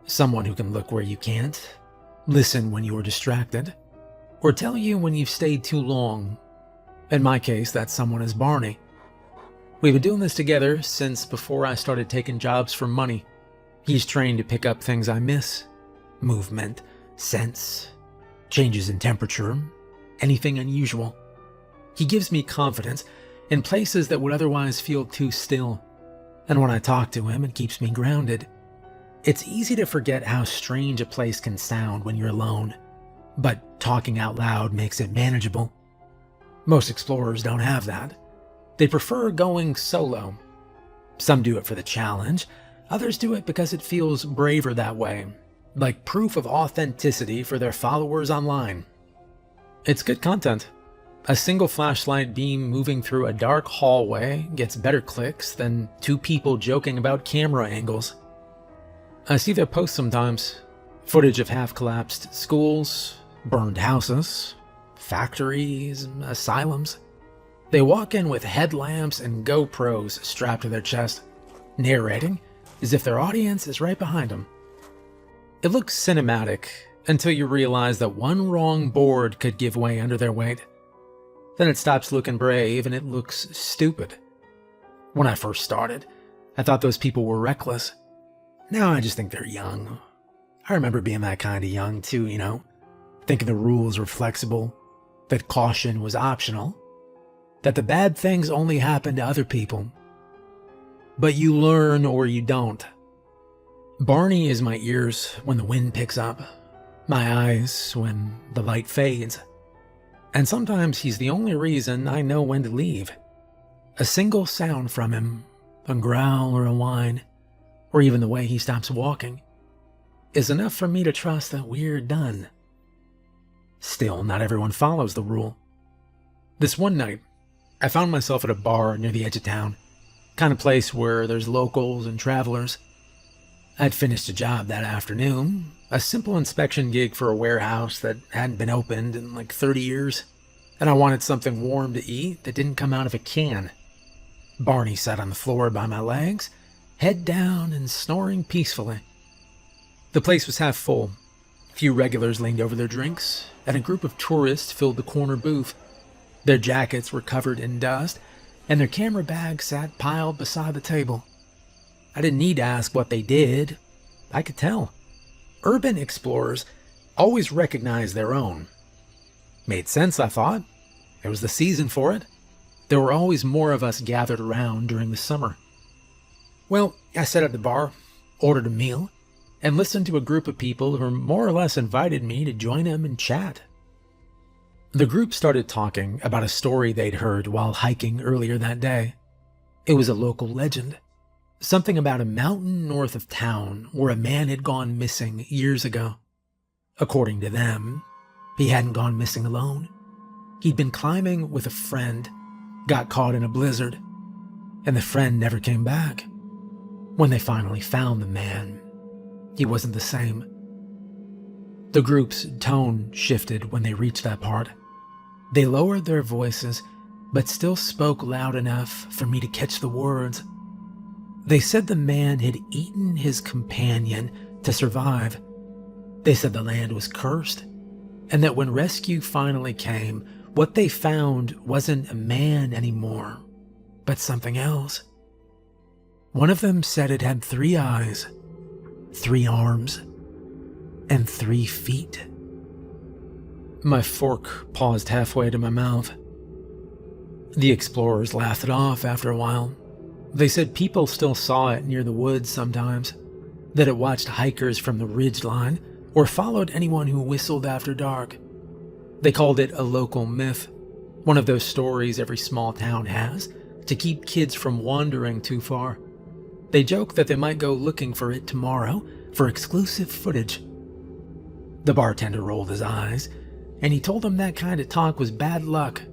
Speaker 1: Someone who can look where you can't, listen when you are distracted, or tell you when you've stayed too long. In my case, that someone is Barney. We've been doing this together since before I started taking jobs for money. He's trained to pick up things I miss. Movement, sense, changes in temperature, anything unusual. He gives me confidence in places that would otherwise feel too still. And when I talk to him, it keeps me grounded. It's easy to forget how strange a place can sound when you're alone, but talking out loud makes it manageable. Most explorers don't have that. They prefer going solo. Some do it for the challenge. Others do it because it feels braver that way, like proof of authenticity for their followers online. It's good content. A single flashlight beam moving through a dark hallway gets better clicks than 2 people joking about camera angles. I see their posts sometimes. Footage of half-collapsed schools, burned houses, factories, asylums. They walk in with headlamps and GoPros strapped to their chest, narrating as if their audience is right behind them. It looks cinematic until you realize that one wrong board could give way under their weight. Then it stops looking brave and it looks stupid. When I first started, I thought those people were reckless. Now I just think they're young. I remember being that kind of young too, thinking the rules were flexible, that caution was optional, that the bad things only happen to other people. But you learn or you don't. Barney is my ears when the wind picks up, my eyes when the light fades. And sometimes he's the only reason I know when to leave. A single sound from him, a growl or a whine, or even the way he stops walking. is enough for me to trust that we're done. Still, not everyone follows the rule. This one night, I found myself at a bar near the edge of town, kind of place where there's locals and travelers. I'd finished a job that afternoon, a simple inspection gig for a warehouse that hadn't been opened in like 30 years, and I wanted something warm to eat that didn't come out of a can. Barney sat on the floor by my legs, head down and snoring peacefully. The place was half full. Few regulars leaned over their drinks, and a group of tourists filled the corner booth. Their jackets were covered in dust, and their camera bags sat piled beside the table. I didn't need to ask what they did. I could tell. Urban explorers always recognize their own. Made sense, I thought. It was the season for it. There were always more of us gathered around during the summer. Well, I sat at the bar, ordered a meal, and listened to a group of people who more or less invited me to join them and chat. The group started talking about a story they'd heard while hiking earlier that day. It was a local legend. Something about a mountain north of town where a man had gone missing years ago. According to them, he hadn't gone missing alone. He'd been climbing with a friend, got caught in a blizzard, and the friend never came back. When they finally found the man, he wasn't the same. The group's tone shifted when they reached that part. They lowered their voices, but still spoke loud enough for me to catch the words. They said the man had eaten his companion to survive. They said the land was cursed, and that when rescue finally came, what they found wasn't a man anymore, but something else. One of them said it had 3 eyes, 3 arms, and 3 feet. My fork paused halfway to my mouth. The explorers laughed it off after a while. They said people still saw it near the woods sometimes, that it watched hikers from the ridge line or followed anyone who whistled after dark. They called it a local myth, one of those stories every small town has to keep kids from wandering too far. They joked that they might go looking for it tomorrow for exclusive footage. The bartender rolled his eyes, and he told them that kind of talk was bad luck.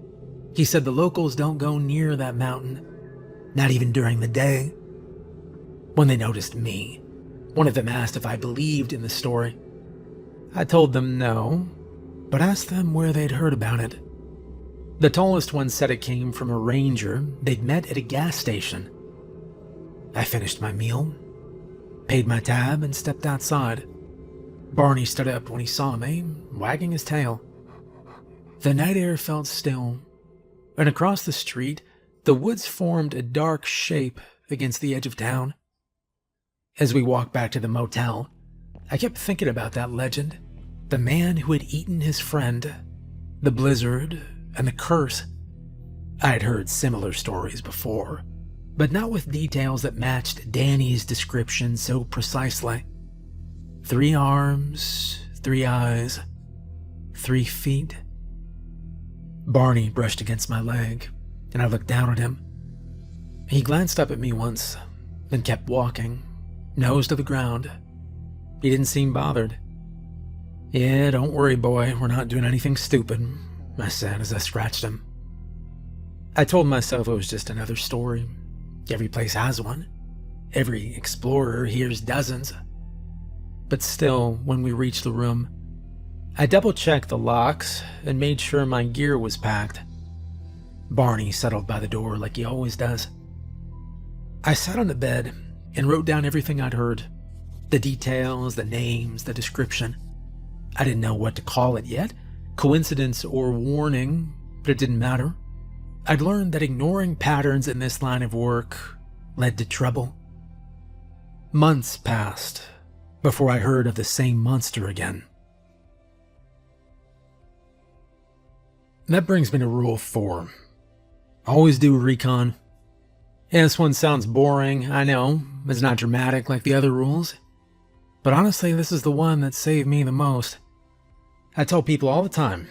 Speaker 1: He said the locals don't go near that mountain, not even during the day. When they noticed me, one of them asked if I believed in the story. I told them no, but asked them where they'd heard about it. The tallest one said it came from a ranger they'd met at a gas station. I finished my meal, paid my tab, and stepped outside. Barney stood up when he saw me, wagging his tail. The night air felt still, and across the street, the woods formed a dark shape against the edge of town. As we walked back to the motel, I kept thinking about that legend, the man who had eaten his friend, the blizzard, and the curse. I had heard similar stories before, but not with details that matched Danny's description so precisely. 3 arms, 3 eyes, 3 feet. Barney brushed against my leg, and I looked down at him. He glanced up at me once, then kept walking, nose to the ground. He didn't seem bothered. "Yeah, don't worry, boy, we're not doing anything stupid," I said as I scratched him. I told myself it was just another story. Every place has one. Every explorer hears dozens. But still, when we reached the room, I double-checked the locks and made sure my gear was packed. Barney settled by the door like he always does. I sat on the bed and wrote down everything I'd heard. The details, the names, the description. I didn't know what to call it yet, coincidence or warning, but it didn't matter. I'd learned that ignoring patterns in this line of work led to trouble. Months passed before I heard of the same monster again. That brings me to rule 4. Always do a recon. Yeah, this one sounds boring, I know. It's not dramatic like the other rules. But honestly, this is the one that saved me the most. I tell people all the time,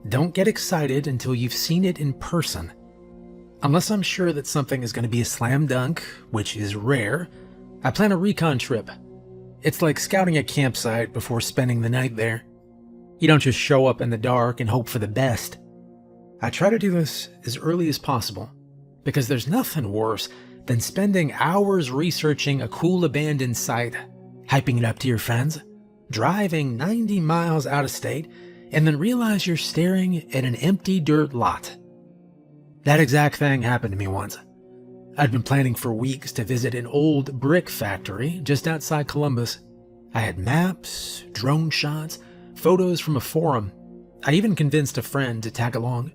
Speaker 1: don't get excited until you've seen it in person. Unless I'm sure that something is going to be a slam dunk, which is rare, I plan a recon trip. It's like scouting a campsite before spending the night there. You don't just show up in the dark and hope for the best. I try to do this as early as possible, because there's nothing worse than spending hours researching a cool abandoned site, hyping it up to your friends, driving 90 miles out of state, and then realize you're staring at an empty dirt lot. That exact thing happened to me once. I'd been planning for weeks to visit an old brick factory just outside Columbus. I had maps, drone shots, photos from a forum. I even convinced a friend to tag along.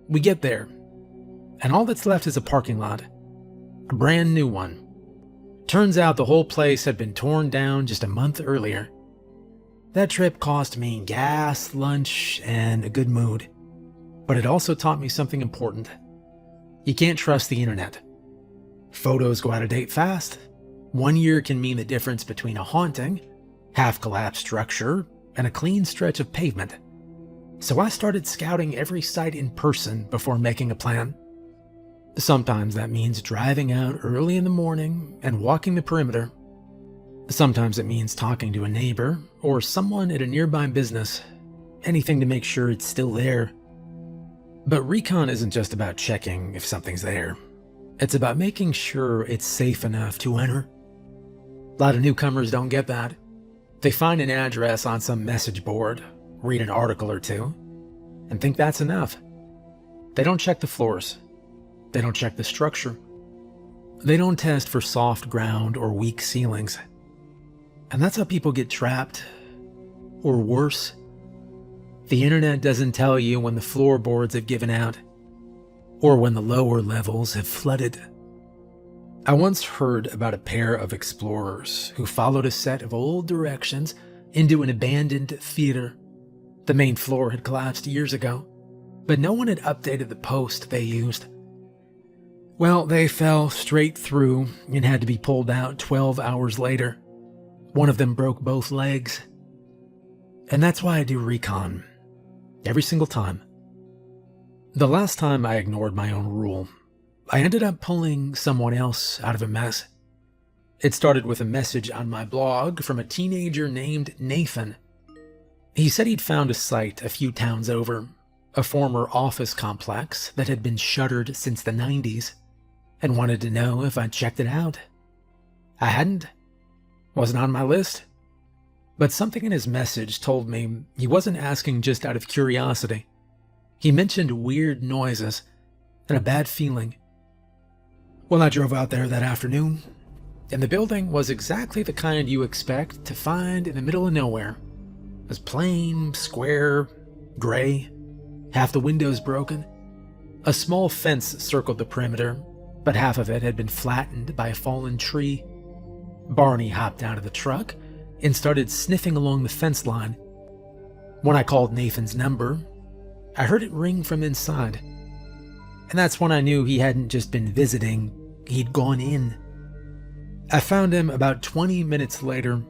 Speaker 1: We get there, and all that's left is a parking lot. A brand new one. Turns out the whole place had been torn down just a month earlier. That trip cost me gas, lunch, and a good mood. But it also taught me something important. You can't trust the internet. Photos go out of date fast. 1 year can mean the difference between a haunting, half-collapsed structure, and a clean stretch of pavement. So I started scouting every site in person before making a plan. Sometimes that means driving out early in the morning and walking the perimeter. Sometimes it means talking to a neighbor or someone at a nearby business, anything to make sure it's still there. But recon isn't just about checking if something's there. It's about making sure it's safe enough to enter. A lot of newcomers don't get that. They find an address on some message board, read an article or two, and think that's enough. They don't check the floors. They don't check the structure. They don't test for soft ground or weak ceilings. And that's how people get trapped, or worse. The internet doesn't tell you when the floorboards have given out, or when the lower levels have flooded. I once heard about a pair of explorers who followed a set of old directions into an abandoned theater. The main floor had collapsed years ago, but no one had updated the post they used. Well, they fell straight through and had to be pulled out 12 hours later. One of them broke both legs. And that's why I do recon. Every single time. The last time I ignored my own rule, I ended up pulling someone else out of a mess. It started with a message on my blog from a teenager named Nathan. He said he'd found a site a few towns over, a former office complex that had been shuttered since the 90s, and wanted to know if I'd checked it out. I hadn't. Wasn't on my list. But something in his message told me he wasn't asking just out of curiosity. He mentioned weird noises and a bad feeling. Well, I drove out there that afternoon, and the building was exactly the kind you expect to find in the middle of nowhere. It was plain, square, gray, half the windows broken. A small fence circled the perimeter, but half of it had been flattened by a fallen tree. Barney hopped out of the truck and started sniffing along the fence line. When I called Nathan's number, I heard it ring from inside. And that's when I knew he hadn't just been visiting, he'd gone in. I found him about 20 minutes later.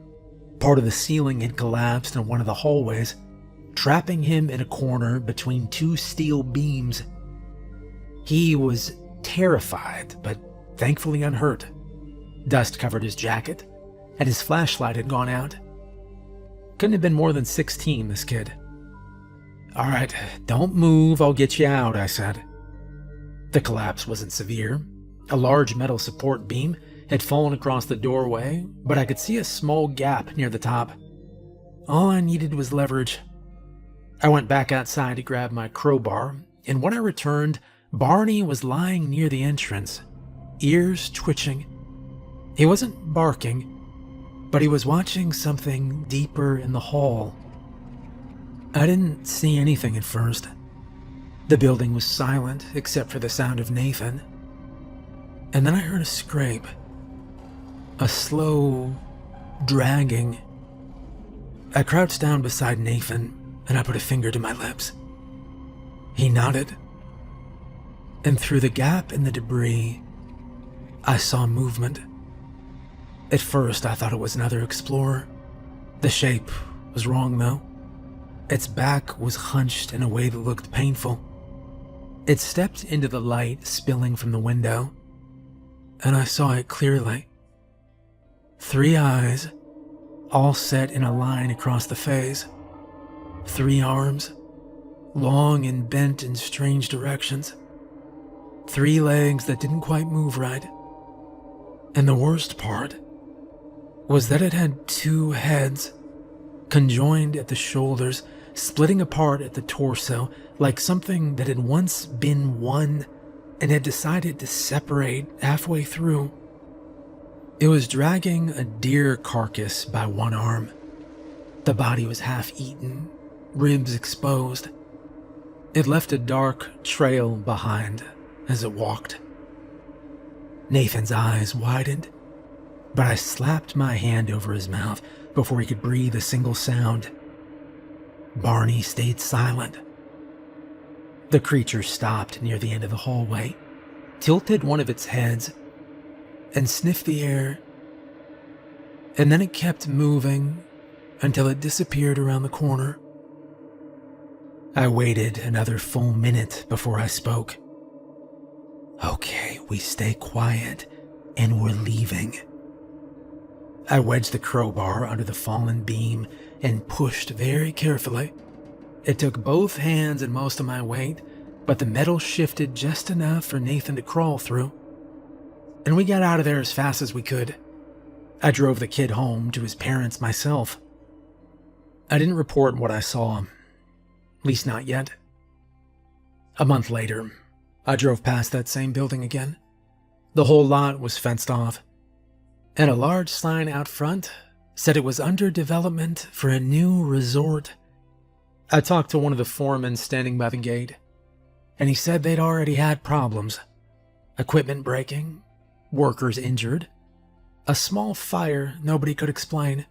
Speaker 1: Part of the ceiling had collapsed in one of the hallways, trapping him in a corner between two steel beams. He was terrified, but thankfully unhurt. Dust covered his jacket, and his flashlight had gone out. Couldn't have been more than 16, this kid. "All right, don't move, I'll get you out," I said. The collapse wasn't severe. A large metal support beam had fallen across the doorway, but I could see a small gap near the top. All I needed was leverage. I went back outside to grab my crowbar, and when I returned, Barney was lying near the entrance, ears twitching. He wasn't barking, but he was watching something deeper in the hall. I didn't see anything at first. The building was silent except for the sound of Nathan. And then I heard a scrape. A slow dragging. I crouched down beside Nathan and I put a finger to my lips. He nodded. And through the gap in the debris, I saw movement. At first, I thought it was another explorer. The shape was wrong, though. Its back was hunched in a way that looked painful. It stepped into the light spilling from the window, and I saw it clearly. 3 eyes, all set in a line across the face. 3 arms, long and bent in strange directions. 3 legs that didn't quite move right. And the worst part was that it had 2 heads, conjoined at the shoulders, splitting apart at the torso, like something that had once been one and had decided to separate halfway through. It was dragging a deer carcass by one arm. The body was half-eaten, ribs exposed. It left a dark trail behind as it walked. Nathan's eyes widened, but I slapped my hand over his mouth before he could breathe a single sound. Barney stayed silent. The creature stopped near the end of the hallway, tilted one of its heads, and sniffed the air. And then it kept moving until it disappeared around the corner. I waited another full minute before I spoke. Okay, we stay quiet, and we're leaving. I wedged the crowbar under the fallen beam and pushed very carefully. It took both hands and most of my weight, but the metal shifted just enough for Nathan to crawl through. And we got out of there as fast as we could. I drove the kid home to his parents myself. I didn't report what I saw, at least not yet. A month later, I drove past that same building again. The whole lot was fenced off, and a large sign out front said it was under development for a new resort. I talked to one of the foremen standing by the gate, and he said they'd already had problems. Equipment breaking, workers injured, a small fire nobody could explain.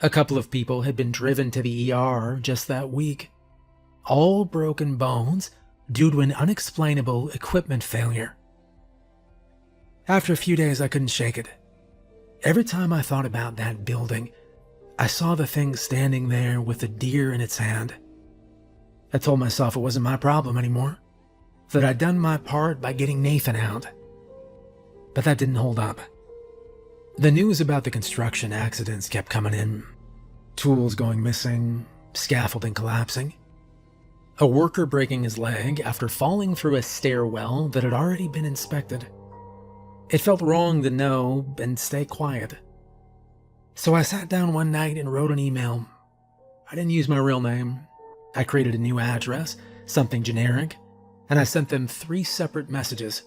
Speaker 1: A couple of people had been driven to the ER just that week. All broken bones due to an unexplainable equipment failure. After a few days, I couldn't shake it. Every time I thought about that building, I saw the thing standing there with a deer in its hand. I told myself it wasn't my problem anymore, that I'd done my part by getting Nathan out. But that didn't hold up. The news about the construction accidents kept coming in. Tools going missing, scaffolding collapsing. A worker breaking his leg after falling through a stairwell that had already been inspected. It felt wrong to know and stay quiet. So I sat down one night and wrote an email. I didn't use my real name. I created a new address, something generic, and I sent them 3 separate messages.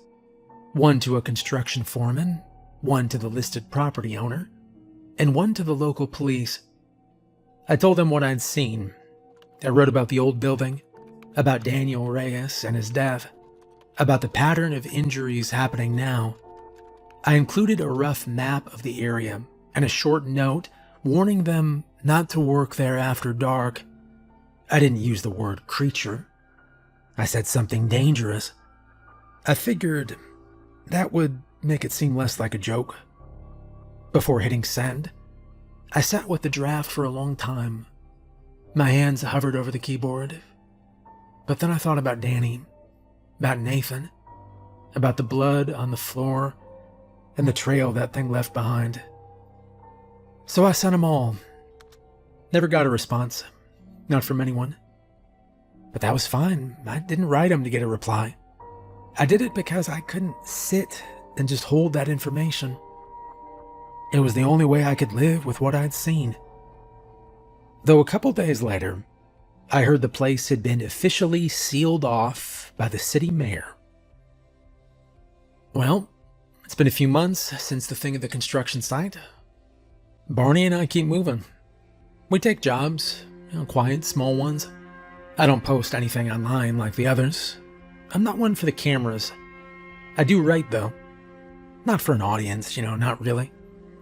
Speaker 1: One to a construction foreman, one to the listed property owner, and one to the local police. I told them what I'd seen. I wrote about the old building, about Daniel Reyes and his death, about the pattern of injuries happening now. I included a rough map of the area and a short note warning them not to work there after dark. I didn't use the word creature. I said something dangerous. I figured that would make it seem less like a joke. Before hitting send, I sat with the draft for a long time. My hands hovered over the keyboard. But then I thought about Danny, about Nathan, about the blood on the floor, and the trail that thing left behind. So I sent them all. Never got a response. Not from anyone. But that was fine. I didn't write them to get a reply. I did it because I couldn't sit and just hold that information. It was the only way I could live with what I'd seen. Though a couple days later, I heard the place had been officially sealed off by the city mayor. Well, it's been a few months since the thing at the construction site. Barney and I keep moving. We take jobs, quiet, small ones. I don't post anything online like the others. I'm not one for the cameras. I do write, though. Not for an audience, not really.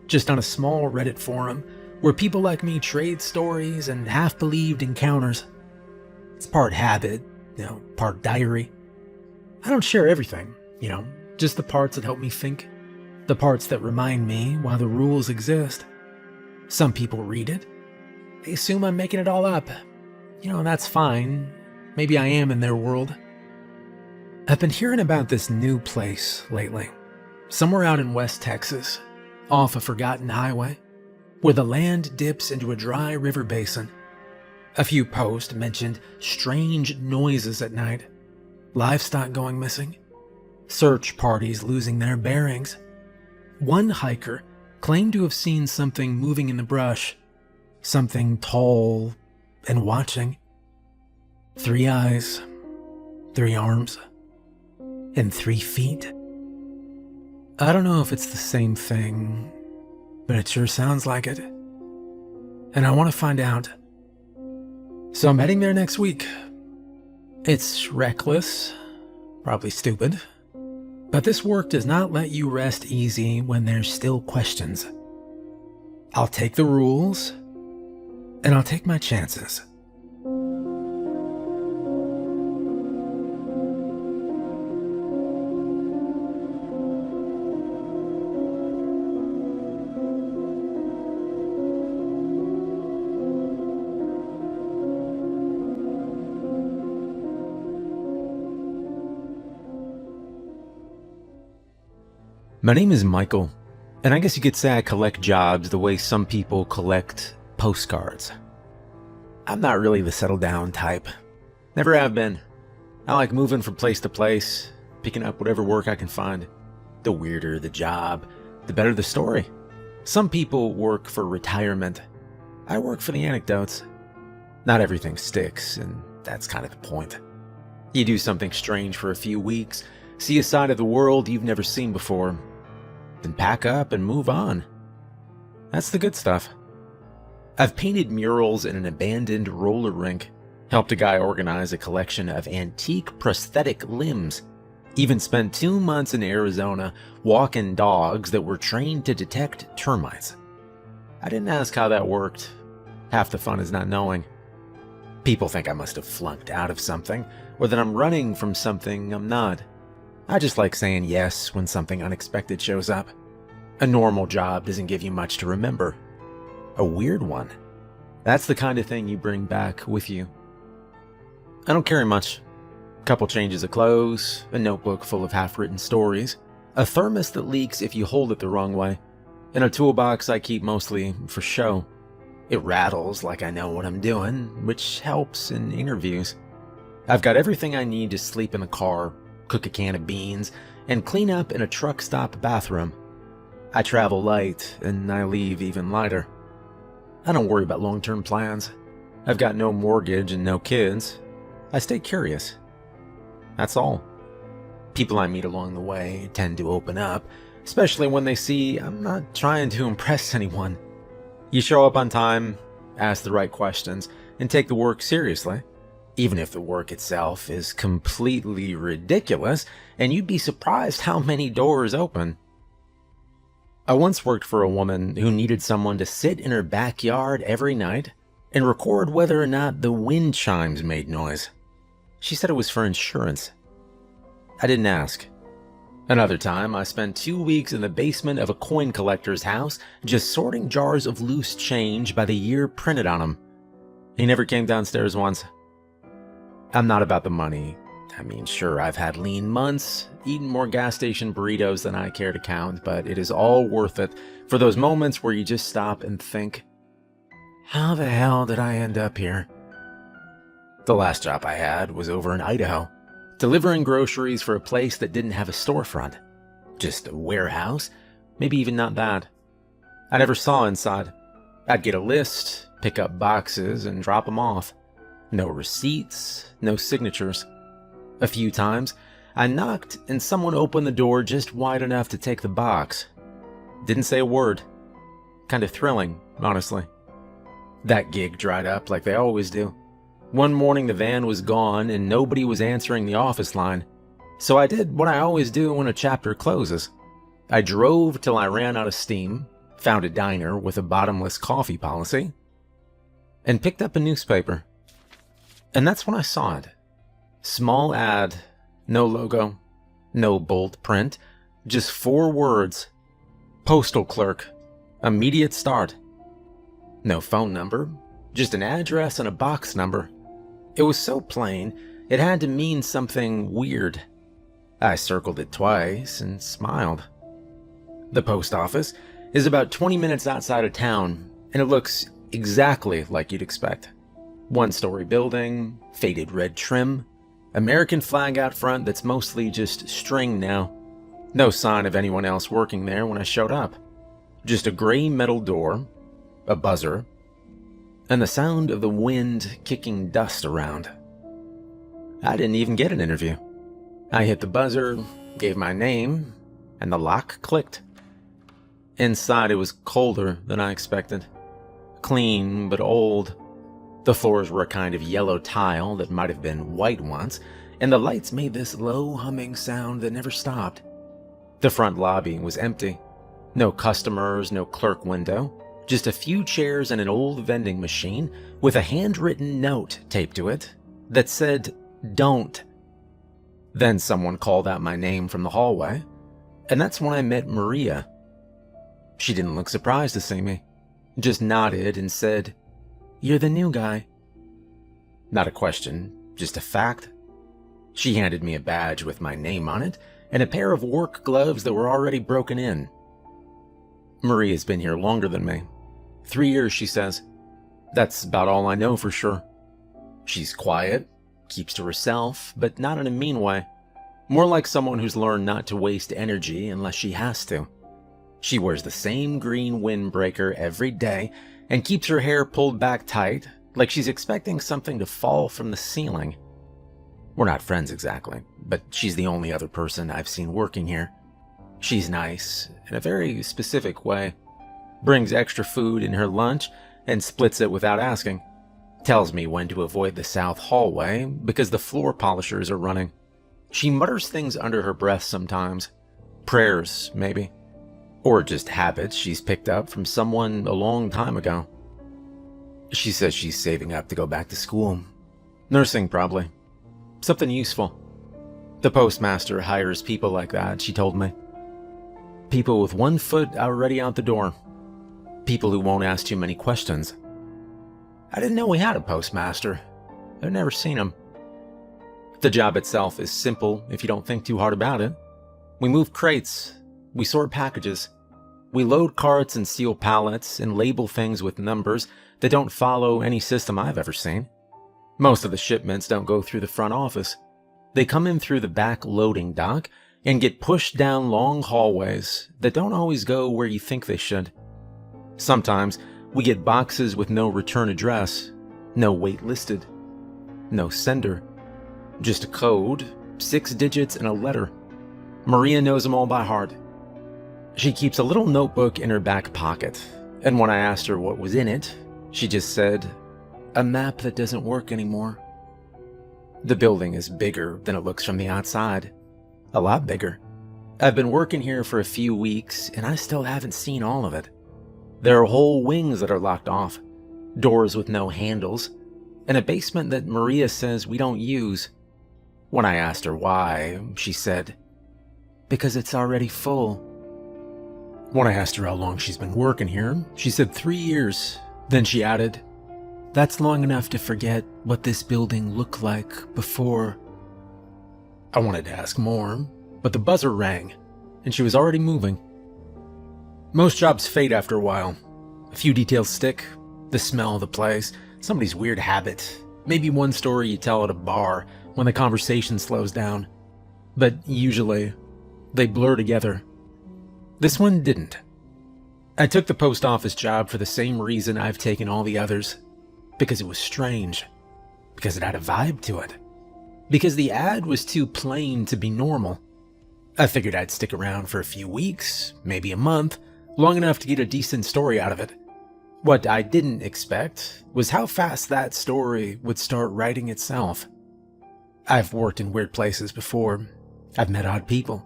Speaker 1: Just on a small Reddit forum where people like me trade stories and half-believed encounters. It's part habit, part diary. I don't share everything, just the parts that help me think, the parts that remind me why the rules exist. Some people read it. They assume I'm making it all up. That's fine. Maybe I am in their world. I've been hearing about this new place lately. Somewhere out in West Texas, off a forgotten highway. where the land dips into a dry river basin. A few posts mentioned strange noises at night, livestock going missing, search parties losing their bearings. One hiker claimed to have seen something moving in the brush, something tall and watching. 3 eyes, 3 arms, and 3 feet. I don't know if it's the same thing, but it sure sounds like it. And I want to find out. So I'm heading there next week. It's reckless, probably stupid, but this work does not let you rest easy when there's still questions. I'll take the rules, and I'll take my chances. My name is Michael, and I guess you could say I collect jobs the way some people collect postcards. I'm not really the settle down type. Never have been. I like moving from place to place, picking up whatever work I can find. The weirder the job, the better the story. Some people work for retirement. I work for the anecdotes. Not everything sticks, and that's kind of the point. You do something strange for a few weeks, see a side of the world you've never seen before, then pack up and move on. That's the good stuff. I've painted murals in an abandoned roller rink, helped a guy organize a collection of antique prosthetic limbs, even spent 2 months in Arizona walking dogs that were trained to detect termites. I didn't ask how that worked. Half the fun is not knowing. People think I must have flunked out of something, or that I'm running from something I'm not. I just like saying yes when something unexpected shows up. A normal job doesn't give you much to remember. A weird one, that's the kind of thing you bring back with you. I don't carry much. A couple changes of clothes, a notebook full of half-written stories, a thermos that leaks if you hold it the wrong way, and a toolbox I keep mostly for show. It rattles like I know what I'm doing, which helps in interviews. I've got everything I need to sleep in the car, cook a can of beans, and clean up in a truck stop bathroom. I travel light, and I leave even lighter. I don't worry about long-term plans. I've got no mortgage and no kids. I stay curious. That's all. People I meet along the way tend to open up, especially when they see I'm not trying to impress anyone. You show up on time, ask the right questions, and take the work seriously. Even if the work itself is completely ridiculous, and you'd be surprised how many doors open. I once worked for a woman who needed someone to sit in her backyard every night and record whether or not the wind chimes made noise. She said it was for insurance. I didn't ask. Another time, I spent 2 weeks in the basement of a coin collector's house just sorting jars of loose change by the year printed on them. He never came downstairs once. I'm not about the money. I mean, sure, I've had lean months, eaten more gas station burritos than I care to count, but it is all worth it for those moments where you just stop and think, how the hell did I end up here? The last job I had was over in Idaho, delivering groceries for a place that didn't have a storefront. Just a warehouse, maybe even not that. I never saw inside. I'd get a list, pick up boxes, and drop them off. No receipts, no signatures. A few times, I knocked and someone opened the door just wide enough to take the box. Didn't say a word. Kind of thrilling, honestly. That gig dried up like they always do. One morning the van was gone and nobody was answering the office line. So I did what I always do when a chapter closes. I drove till I ran out of steam, found a diner with a bottomless coffee policy, and picked up a newspaper. And that's when I saw it. Small ad, no logo, no bold print, just 4 words. Postal clerk, immediate start. No phone number, just an address and a box number. It was so plain, it had to mean something weird. I circled it twice and smiled. The post office is about 20 minutes outside of town, and it looks exactly like you'd expect. One-story building, faded red trim, American flag out front that's mostly just string now. No sign of anyone else working there when I showed up. Just a gray metal door, a buzzer, and the sound of the wind kicking dust around. I didn't even get an interview. I hit the buzzer, gave my name, and the lock clicked. Inside it was colder than I expected. Clean, but old. The floors were a kind of yellow tile that might have been white once, and the lights made this low humming sound that never stopped. The front lobby was empty. No customers, no clerk window. Just a few chairs and an old vending machine with a handwritten note taped to it that said, "Don't." Then someone called out my name from the hallway, and that's when I met Maria. She didn't look surprised to see me, just nodded and said, "You're the new guy." Not a question, just a fact. She handed me a badge with my name on it and a pair of work gloves that were already broken in. Maria's been here longer than me. 3 years, she says. That's about all I know for sure. She's quiet, keeps to herself, but not in a mean way. More like someone who's learned not to waste energy unless she has to. She wears the same green windbreaker every day and keeps her hair pulled back tight, like she's expecting something to fall from the ceiling. We're not friends exactly, but she's the only other person I've seen working here. She's nice, in a very specific way. Brings extra food in her lunch and splits it without asking. Tells me when to avoid the south hallway because the floor polishers are running. She mutters things under her breath sometimes. Prayers, maybe. Or just habits she's picked up from someone a long time ago. She says she's saving up to go back to school. Nursing, probably. Something useful. The postmaster hires people like that, she told me. People with one foot already out the door. People who won't ask too many questions. I didn't know we had a postmaster. I've never seen him. The job itself is simple if you don't think too hard about it. We move crates. We sort packages. We load carts and seal pallets and label things with numbers that don't follow any system I've ever seen. Most of the shipments don't go through the front office. They come in through the back loading dock and get pushed down long hallways that don't always go where you think they should. Sometimes we get boxes with no return address, no weight listed, no sender. Just a code, 6 digits, and a letter. Maria knows them all by heart. She keeps a little notebook in her back pocket, and when I asked her what was in it, she just said, "A map that doesn't work anymore." The building is bigger than it looks from the outside. A lot bigger. I've been working here for a few weeks, and I still haven't seen all of it. There are whole wings that are locked off, doors with no handles, and a basement that Maria says we don't use. When I asked her why, she said, "Because it's already full." When I asked her how long she's been working here, she said 3 years. Then she added, "That's long enough to forget what this building looked like before." I wanted to ask more, but the buzzer rang, and she was already moving. Most jobs fade after a while. A few details stick, the smell of the place, somebody's weird habit, maybe one story you tell at a bar when the conversation slows down. But usually, they blur together. This one didn't. I took the post office job for the same reason I've taken all the others. Because it was strange. Because it had a vibe to it. Because the ad was too plain to be normal. I figured I'd stick around for a few weeks, maybe a month, long enough to get a decent story out of it. What I didn't expect was how fast that story would start writing itself. I've worked in weird places before. I've met odd people.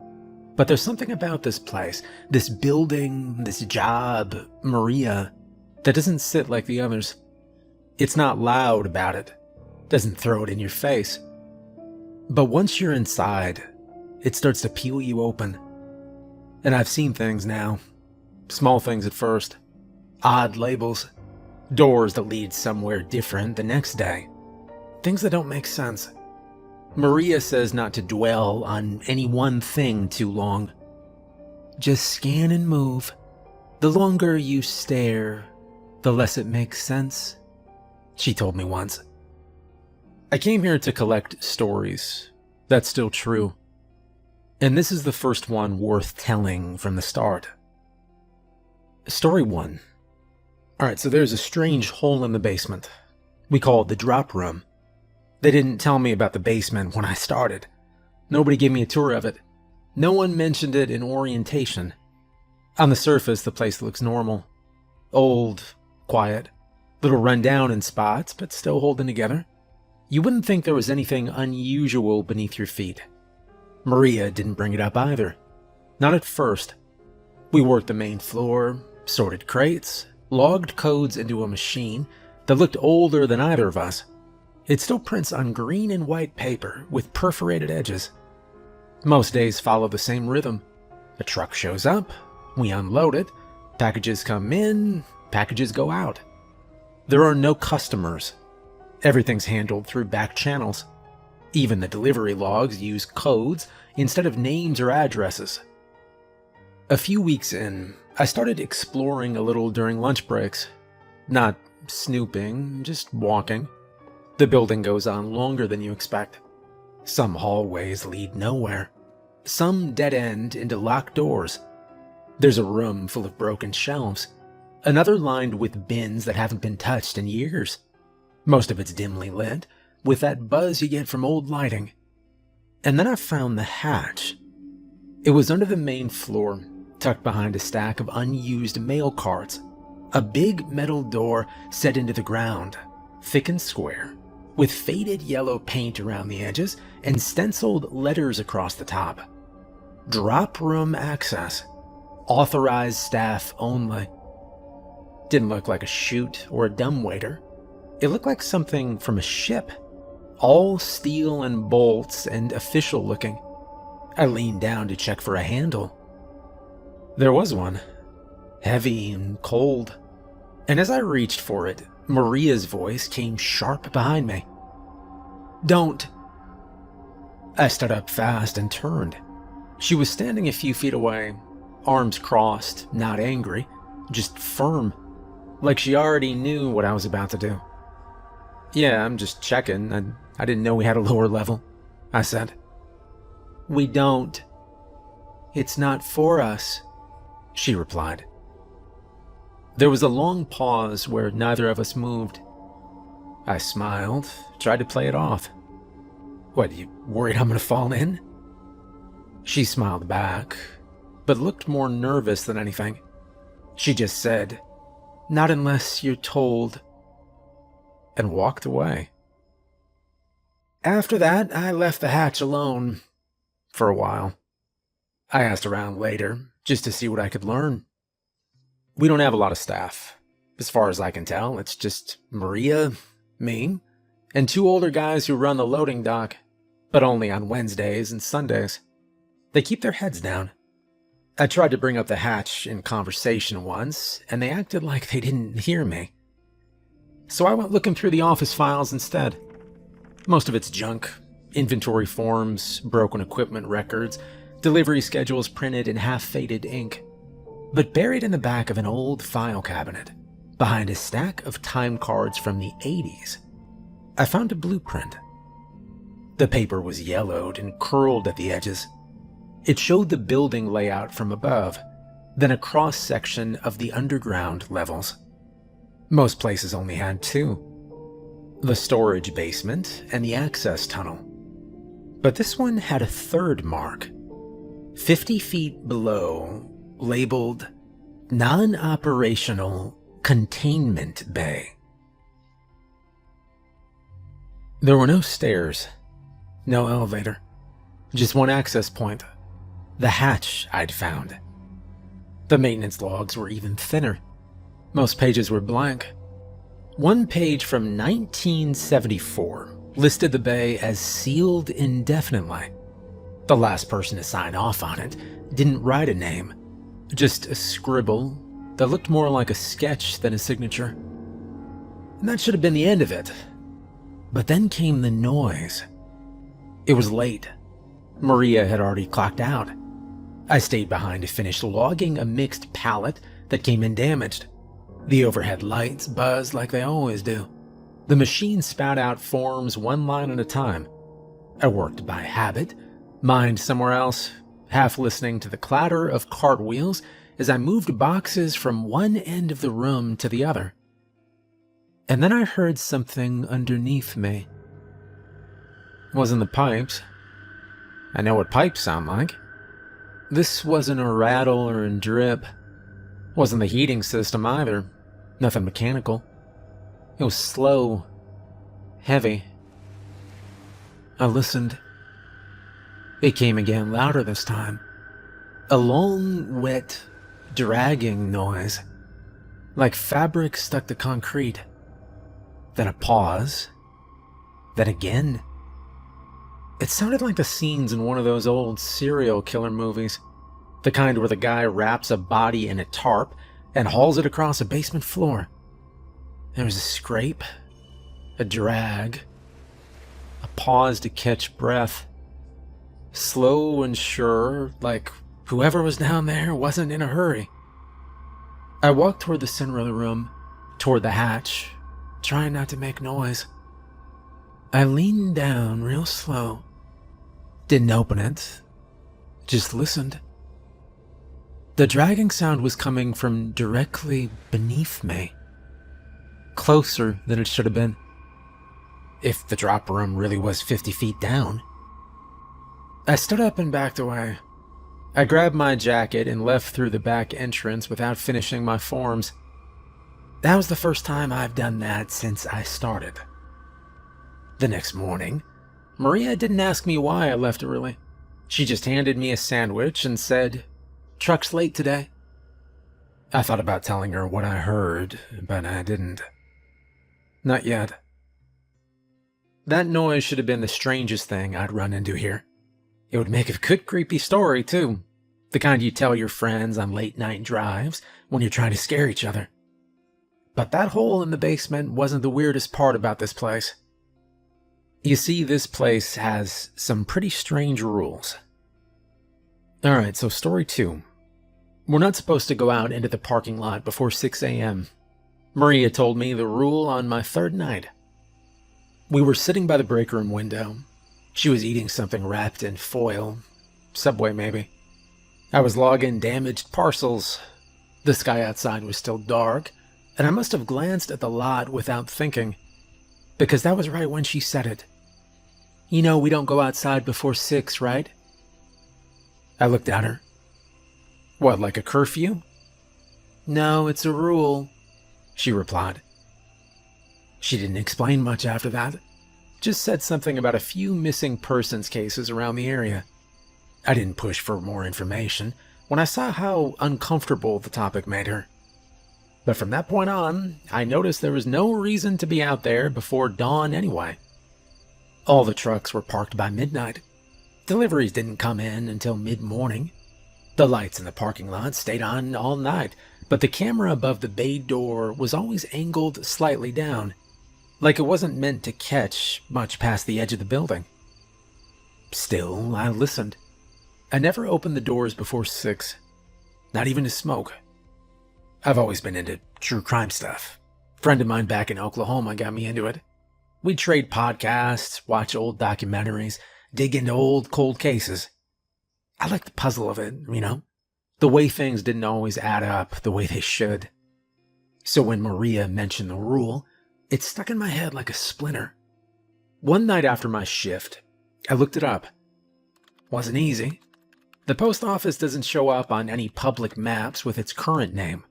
Speaker 1: But there's something about this place, this building, this job, Maria, that doesn't sit like the others. It's not loud about it. Doesn't throw it in your face. But once you're inside, it starts to peel you open. And I've seen things now. Small things at first. Odd labels. Doors that lead somewhere different the next day. Things that don't make sense. Maria says not to dwell on any one thing too long. Just scan and move. The longer you stare, the less it makes sense, she told me once. I came here to collect stories. That's still true. And this is the first one worth telling from the start. Story 1. Alright, so there's a strange hole in the basement. We call it the drop room. They didn't tell me about the basement when I started. Nobody gave me a tour of it. No one mentioned it in orientation. On the surface, the place looks normal. Old, quiet, little run down in spots, but still holding together. You wouldn't think there was anything unusual beneath your feet. Maria didn't bring it up either. Not at first. We worked the main floor, sorted crates, logged codes into a machine that looked older than either of us. It still prints on green and white paper with perforated edges. Most days follow the same rhythm. A truck shows up, we unload it, packages come in, packages go out. There are no customers. Everything's handled through back channels. Even the delivery logs use codes instead of names or addresses. A few weeks in, I started exploring a little during lunch breaks. Not snooping, just walking. The building goes on longer than you expect. Some hallways lead nowhere. Some dead end into locked doors. There's a room full of broken shelves. Another lined with bins that haven't been touched in years. Most of it's dimly lit, with that buzz you get from old lighting. And then I found the hatch. It was under the main floor, tucked behind a stack of unused mail carts. A big metal door set into the ground, thick and square, with faded yellow paint around the edges and stenciled letters across the top. Drop room access. Authorized staff only. Didn't look like a chute or a dumbwaiter. It looked like something from a ship. All steel and bolts and official looking. I leaned down to check for a handle. There was one. Heavy and cold. And as I reached for it, Maria's voice came sharp behind me. "Don't." I stood up fast and turned. She was standing a few feet away, arms crossed, not angry, just firm, like she already knew what I was about to do. "Yeah, I'm just checking. I didn't know we had a lower level," I said. "We don't. It's not for us," she replied. There was a long pause where neither of us moved. I smiled, tried to play it off. "What, you worried I'm gonna fall in?" She smiled back, but looked more nervous than anything. She just said, "Not unless you're told," and walked away. After that, I left the hatch alone for a while. I asked around later, just to see what I could learn. We don't have a lot of staff. As far as I can tell, it's just Maria, me, and 2 older guys who run the loading dock, but only on Wednesdays and Sundays. They keep their heads down. I tried to bring up the hatch in conversation once, and they acted like they didn't hear me. So I went looking through the office files instead. Most of it's junk. Inventory forms, broken equipment records, delivery schedules printed in half-faded ink. But buried in the back of an old file cabinet, behind a stack of time cards from the 80s, I found a blueprint. The paper was yellowed and curled at the edges. It showed the building layout from above, then a cross-section of the underground levels. Most places only had 2. The storage basement and the access tunnel. But this one had a third mark, 50 feet below, labeled Non-Operational Containment Bay. There were no stairs, no elevator, just one access point, the hatch I'd found. The maintenance logs were even thinner. Most pages were blank. One page from 1974 listed the bay as sealed indefinitely. The last person to sign off on it didn't write a name, just a scribble that looked more like a sketch than a signature. And that should have been the end of it. But then came the noise. It was late. Maria had already clocked out. I stayed behind to finish logging a mixed pallet that came in damaged. The overhead lights buzzed like they always do. The machine spat out forms one line at a time. I worked by habit, mind somewhere else, half listening to the clatter of cartwheels as I moved boxes from one end of the room to the other. And then I heard something underneath me. It wasn't the pipes. I know what pipes sound like. This wasn't a rattle or a drip. Wasn't the heating system either. Nothing mechanical. It was slow, heavy. I listened. It came again, louder this time. A long, wet, dragging noise, like fabric stuck to concrete. Then a pause. Then again. It sounded like the scenes in one of those old serial killer movies. The kind where the guy wraps a body in a tarp and hauls it across a basement floor. There was a scrape, a drag, a pause to catch breath. Slow and sure, like whoever was down there wasn't in a hurry. I walked toward the center of the room, toward the hatch, trying not to make noise. I leaned down real slow. Didn't open it, just listened. The dragging sound was coming from directly beneath me. Closer than it should have been. If the drop room really was 50 feet down. I stood up and backed away. I grabbed my jacket and left through the back entrance without finishing my forms. That was the first time I've done that since I started. The next morning, Maria didn't ask me why I left early. She just handed me a sandwich and said, "Truck's late today." I thought about telling her what I heard, but I didn't. Not yet. That noise should have been the strangest thing I'd run into here. It would make a good creepy story, too. The kind you tell your friends on late-night drives when you're trying to scare each other. But that hole in the basement wasn't the weirdest part about this place. You see, this place has some pretty strange rules. Alright, so story 2. We're not supposed to go out into the parking lot before 6 a.m. Maria told me the rule on my third night. We were sitting by the break room window. She was eating something wrapped in foil. Subway, maybe. I was logging damaged parcels. The sky outside was still dark, and I must have glanced at the lot without thinking, because that was right when she said it. "You know we don't go outside before 6, right?" I looked at her. "What, like a curfew?" "No, it's a rule," she replied. She didn't explain much after that. Just said something about a few missing persons cases around the area. I didn't push for more information when I saw how uncomfortable the topic made her. But from that point on, I noticed there was no reason to be out there before dawn anyway. All the trucks were parked by midnight. Deliveries didn't come in until mid-morning. The lights in the parking lot stayed on all night, but the camera above the bay door was always angled slightly down, like it wasn't meant to catch much past the edge of the building. Still, I listened. I never opened the doors before 6, not even to smoke. I've always been into true crime stuff. A friend of mine back in Oklahoma got me into it. We'd trade podcasts, watch old documentaries, dig into old cold cases. I liked the puzzle of it, you know? The way things didn't always add up the way they should. So when Maria mentioned the rule, it stuck in my head like a splinter. One night after my shift, I looked it up. Wasn't easy. The post office doesn't show up on any public maps with its current name.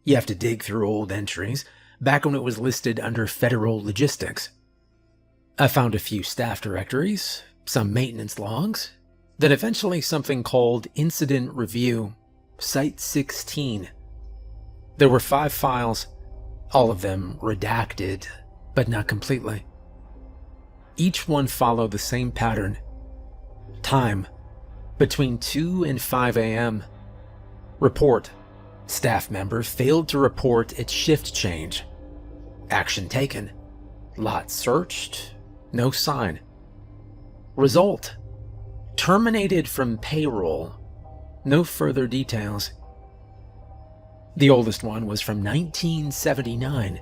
Speaker 1: You have to dig through old entries, back when it was listed under Federal Logistics. I found a few staff directories, some maintenance logs, then eventually something called Incident Review, Site 16. There were 5 files, all of them redacted, but not completely. Each one followed the same pattern. Time, between 2 and 5 a.m. Report, staff member failed to report its shift change. Action taken, lot searched, no sign. Result, terminated from payroll, no further details. The oldest one was from 1979.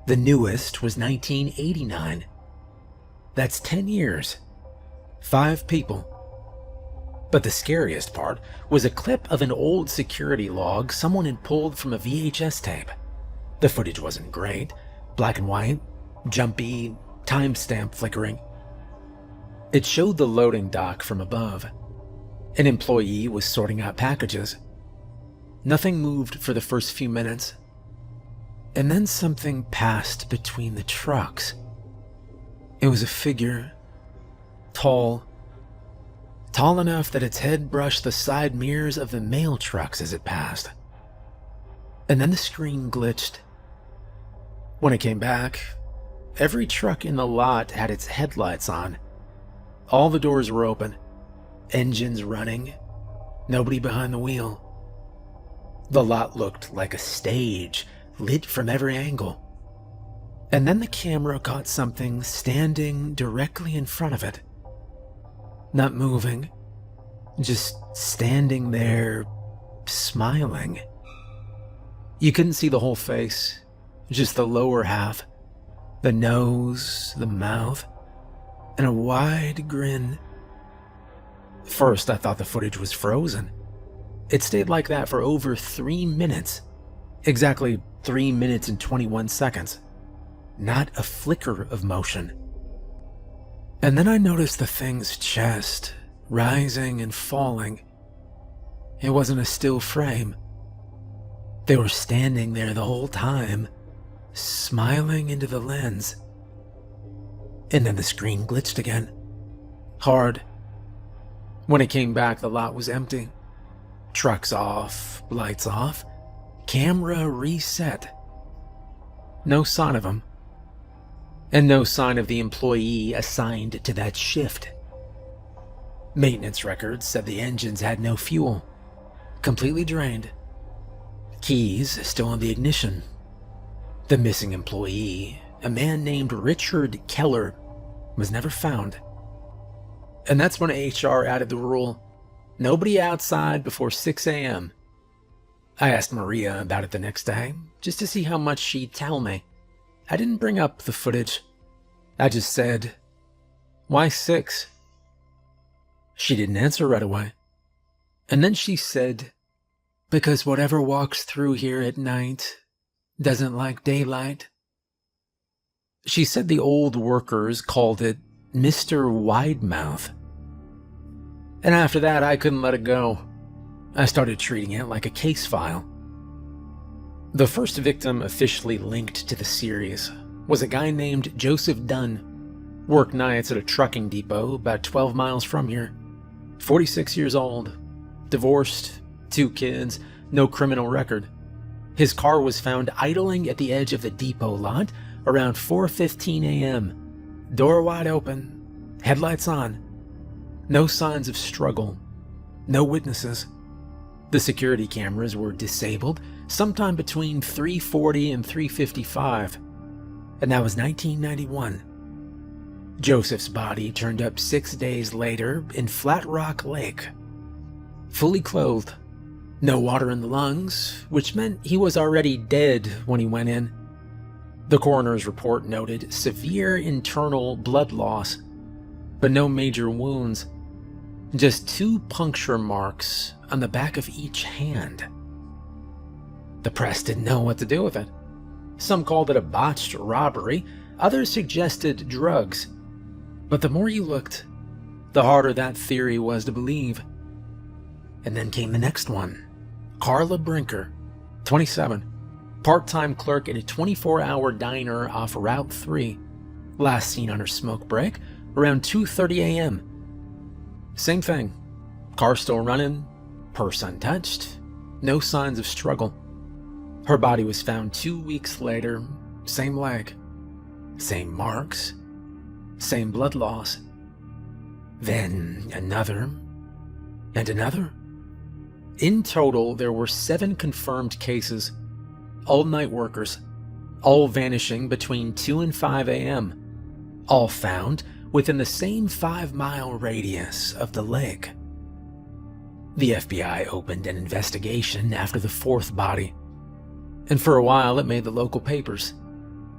Speaker 1: The newest was 1989. That's 10 years. 5 people. But the scariest part was a clip of an old security log someone had pulled from a VHS tape. The footage wasn't great. Black and white, jumpy, timestamp flickering. It showed the loading dock from above. An employee was sorting out packages. Nothing moved for the first few minutes. And then something passed between the trucks. It was a figure, tall enough that its head brushed the side mirrors of the mail trucks as it passed. And then the screen glitched. When it came back, every truck in the lot had its headlights on. All the doors were open, engines running, nobody behind the wheel. The lot looked like a stage, lit from every angle. And then the camera caught something standing directly in front of it. Not moving, just standing there, smiling. You couldn't see the whole face, just the lower half, the nose, the mouth, and a wide grin. First, I thought the footage was frozen. It stayed like that for over 3 minutes. Exactly 3 minutes and 21 seconds. Not a flicker of motion. And then I noticed the thing's chest rising and falling. It wasn't a still frame. They were standing there the whole time, smiling into the lens. And then the screen glitched again. Hard. When it came back, the lot was empty. Trucks off, lights off, camera reset. No sign of him. And no sign of the employee assigned to that shift. Maintenance records said the engines had no fuel. Completely drained. Keys still in the ignition. The missing employee, a man named Richard Keller, was never found. And that's when HR added the rule, nobody outside before 6 a.m. I asked Maria about it the next day, just to see how much she'd tell me. I didn't bring up the footage. I just said, "Why 6? She didn't answer right away. And then she said, "Because whatever walks through here at night doesn't like daylight." She said the old workers called it Mr. Widemouth. And after that, I couldn't let it go. I started treating it like a case file. The first victim officially linked to the series was a guy named Joseph Dunn. Worked nights at a trucking depot about 12 miles from here. 46 years old. Divorced, 2 kids, no criminal record. His car was found idling at the edge of the depot lot around 4:15 a.m. Door wide open, headlights on. No signs of struggle. No witnesses. The security cameras were disabled sometime between 3:40 and 3:55, and that was 1991. Joseph's body turned up 6 days later in Flat Rock Lake. Fully clothed. No water in the lungs, which meant he was already dead when he went in. The coroner's report noted severe internal blood loss, but no major wounds. Just 2 puncture marks on the back of each hand. The press didn't know what to do with it. Some called it a botched robbery, others suggested drugs. But the more you looked, the harder that theory was to believe. And then came the next one. Carla Brinker, 27, part-time clerk at a 24-hour diner off Route 3, last seen on her smoke break around 2:30 a.m. Same thing, car still running, purse untouched, no signs of struggle. Her body was found 2 weeks later, same leg, same marks, same blood loss. Then another, and another. In total, there were 7 confirmed cases, all night workers, all vanishing between 2 and 5 a.m., all found within the same 5-mile radius of the lake. The FBI opened an investigation after the fourth body, and for a while it made the local papers.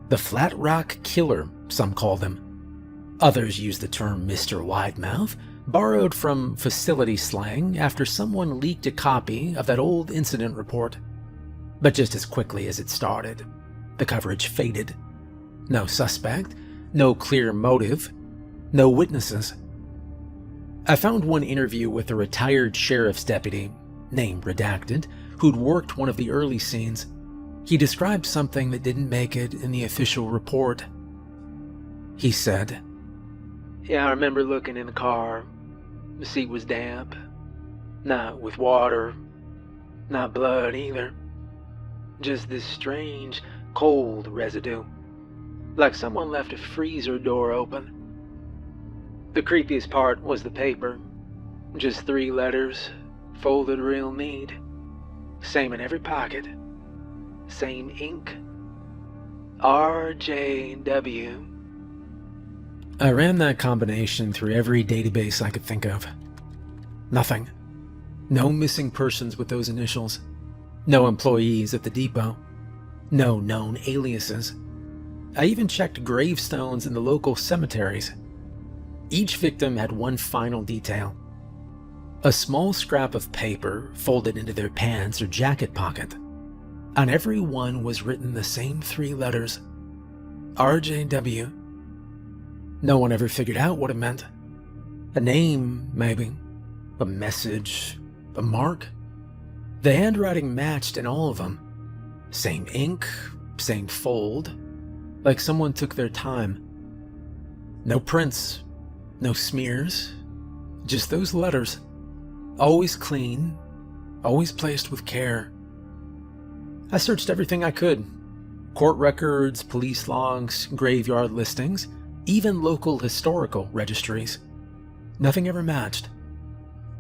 Speaker 1: The Flat Rock Killer, some called him. Others used the term Mr. Widemouth, borrowed from facility slang after someone leaked a copy of that old incident report. But just as quickly as it started, the coverage faded. No suspect, no clear motive, no witnesses. I found one interview with a retired sheriff's deputy, name redacted, who'd worked one of the early scenes. He described something that didn't make it in the official report. He said,
Speaker 2: "Yeah, I remember looking in the car. The seat was damp. Not with water. Not blood either. Just this strange, cold residue. Like someone left a freezer door open. The creepiest part was the paper. Just 3 letters, folded real neat. Same in every pocket. Same ink. RJW.
Speaker 1: I ran that combination through every database I could think of. Nothing. No missing persons with those initials. No employees at the depot. No known aliases. I even checked gravestones in the local cemeteries. Each victim had one final detail. A small scrap of paper folded into their pants or jacket pocket. On every one was written the same 3 letters. RJW. No one ever figured out what it meant. A name, maybe. A message. A mark. The handwriting matched in all of them. Same ink, same fold. Like someone took their time. No prints. No smears. Just those letters. Always clean. Always placed with care. I searched everything I could. Court records, police logs, graveyard listings, even local historical registries. Nothing ever matched.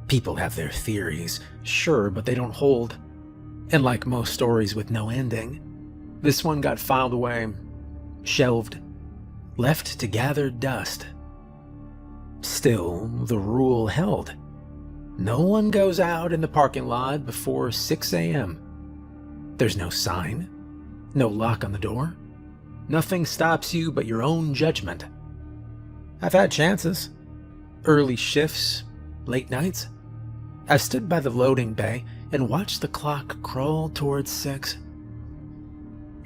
Speaker 1: People have their theories, sure, but they don't hold. And like most stories with no ending, this one got filed away, shelved, left to gather dust. Still, the rule held. No one goes out in the parking lot before 6 a.m. There's no sign, no lock on the door. Nothing stops you but your own judgment. I've had chances. Early shifts, late nights. I've stood by the loading bay and watched the clock crawl towards 6.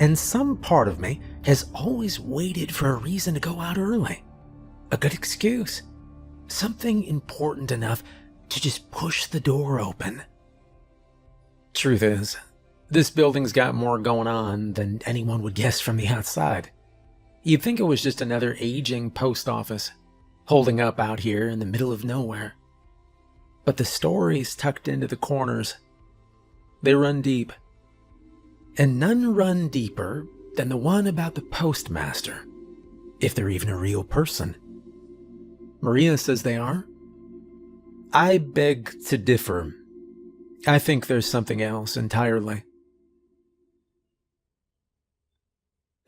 Speaker 1: And some part of me has always waited for a reason to go out early. A good excuse. Something important enough to just push the door open. Truth is, this building's got more going on than anyone would guess from the outside. You'd think it was just another aging post office, holding up out here in the middle of nowhere. But the stories tucked into the corners, they run deep. And none run deeper than the one about the postmaster, if they're even a real person. Maria says they are. I beg to differ. I think there's something else entirely.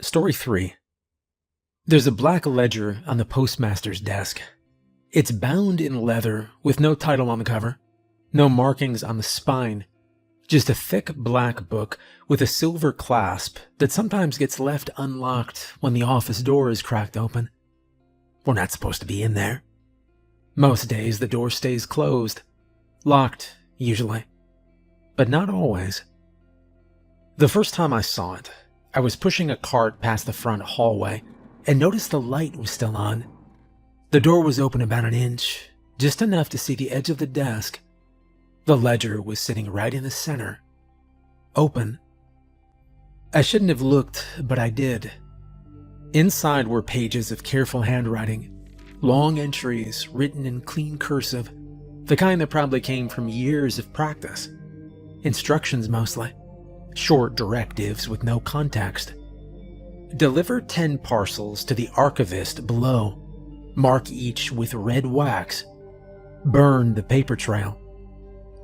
Speaker 1: Story 3. There's a black ledger on the postmaster's desk. It's bound in leather with no title on the cover, no markings on the spine, just a thick black book with a silver clasp that sometimes gets left unlocked when the office door is cracked open. We're not supposed to be in there. Most days the door stays closed, locked usually, but not always. The first time I saw it, I was pushing a cart past the front hallway and noticed the light was still on. The door was open about an inch, just enough to see the edge of the desk. The ledger was sitting right in the center, open. I shouldn't have looked, but I did. Inside were pages of careful handwriting, long entries written in clean cursive, the kind that probably came from years of practice. Instructions mostly, short directives with no context. Deliver 10 parcels to the archivist below. Mark each with red wax. Burn the paper trail.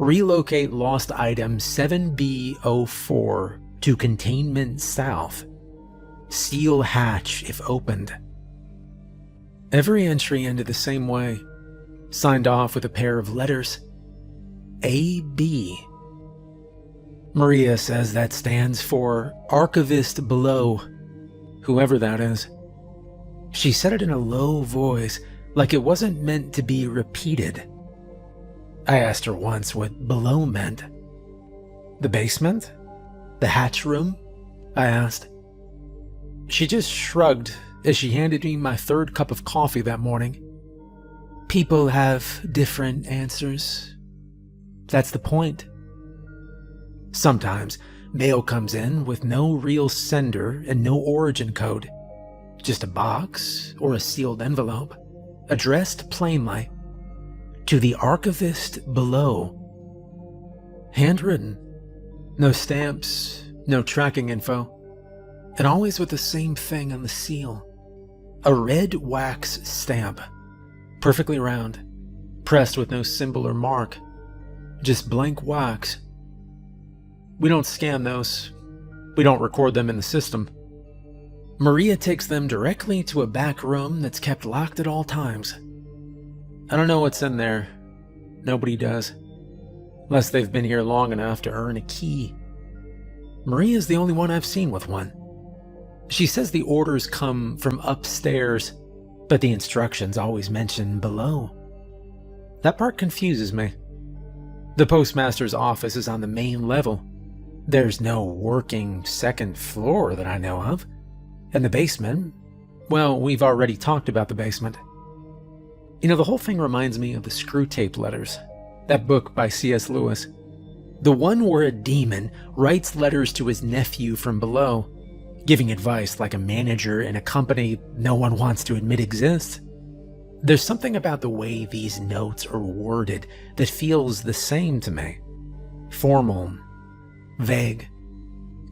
Speaker 1: Relocate lost item 7B04 to containment south. Seal hatch if opened. Every entry ended the same way, signed off with a pair of letters. AB. Maria says that stands for Archivist Below, whoever that is. She said it in a low voice, like it wasn't meant to be repeated. I asked her once what below meant. The basement? The hatch room? I asked. She just shrugged as she handed me my third cup of coffee that morning. People have different answers. That's the point. Sometimes mail comes in with no real sender and no origin code. Just a box or a sealed envelope, addressed plainly to the archivist below. Handwritten. No stamps, no tracking info. And always with the same thing on the seal. A red wax stamp. Perfectly round. Pressed with no symbol or mark. Just blank wax. We don't scan those. We don't record them in the system. Maria takes them directly to a back room that's kept locked at all times. I don't know what's in there. Nobody does. Unless they've been here long enough to earn a key. Maria's the only one I've seen with one. She says the orders come from upstairs, but the instructions always mention below. That part confuses me. The postmaster's office is on the main level. There's no working second floor that I know of. And the basement, well, we've already talked about the basement. You know, the whole thing reminds me of the Screw Tape Letters, that book by C.S. Lewis. The one where a demon writes letters to his nephew from below, giving advice like a manager in a company no one wants to admit exists. There's something about the way these notes are worded that feels the same to me. Formal, vague,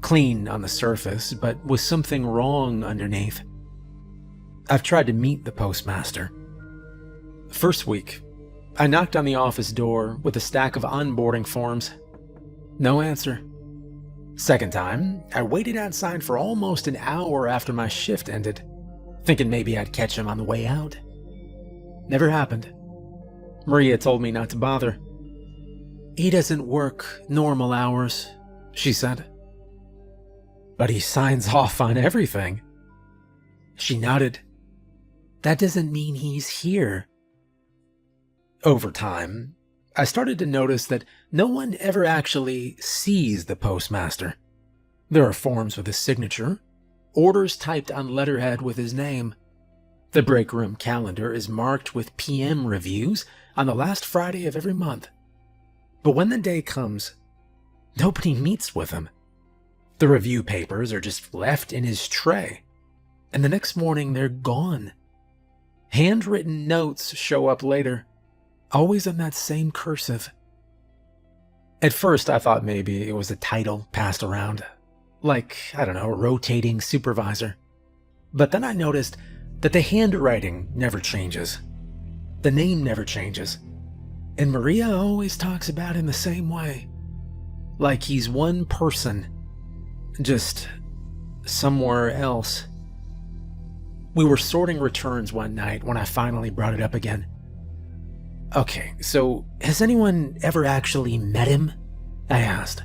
Speaker 1: clean on the surface, but with something wrong underneath. I've tried to meet the postmaster. First week, I knocked on the office door with a stack of onboarding forms. No answer. Second time, I waited outside for almost an hour after my shift ended, thinking maybe I'd catch him on the way out. Never happened. Maria told me not to bother. He doesn't work normal hours, she said. But he signs off on everything. She nodded. That doesn't mean he's here. Over time, I started to notice that no one ever actually sees the postmaster. There are forms with his signature, orders typed on letterhead with his name. The break room calendar is marked with PM reviews on the last Friday of every month. But when the day comes, nobody meets with him. The review papers are just left in his tray, and the next morning they're gone. Handwritten notes show up later, always in that same cursive. At first, I thought maybe it was a title passed around, like, I don't know, rotating supervisor. But then I noticed that the handwriting never changes. The name never changes. And Maria always talks about him the same way. Like he's one person, just somewhere else. We were sorting returns one night when I finally brought it up again. Okay, so has anyone ever actually met him? I asked.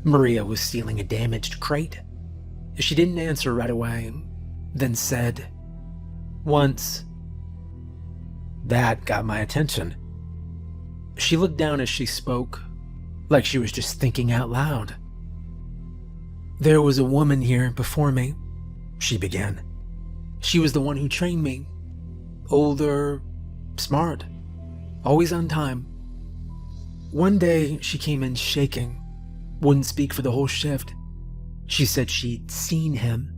Speaker 1: Maria was stealing a damaged crate. She didn't answer right away, then said, once. That got my attention. She looked down as she spoke, like she was just thinking out loud. There was a woman here before me, she began. She was the one who trained me. Older, smart, always on time. One day, she came in shaking, wouldn't speak for the whole shift. She said she'd seen him,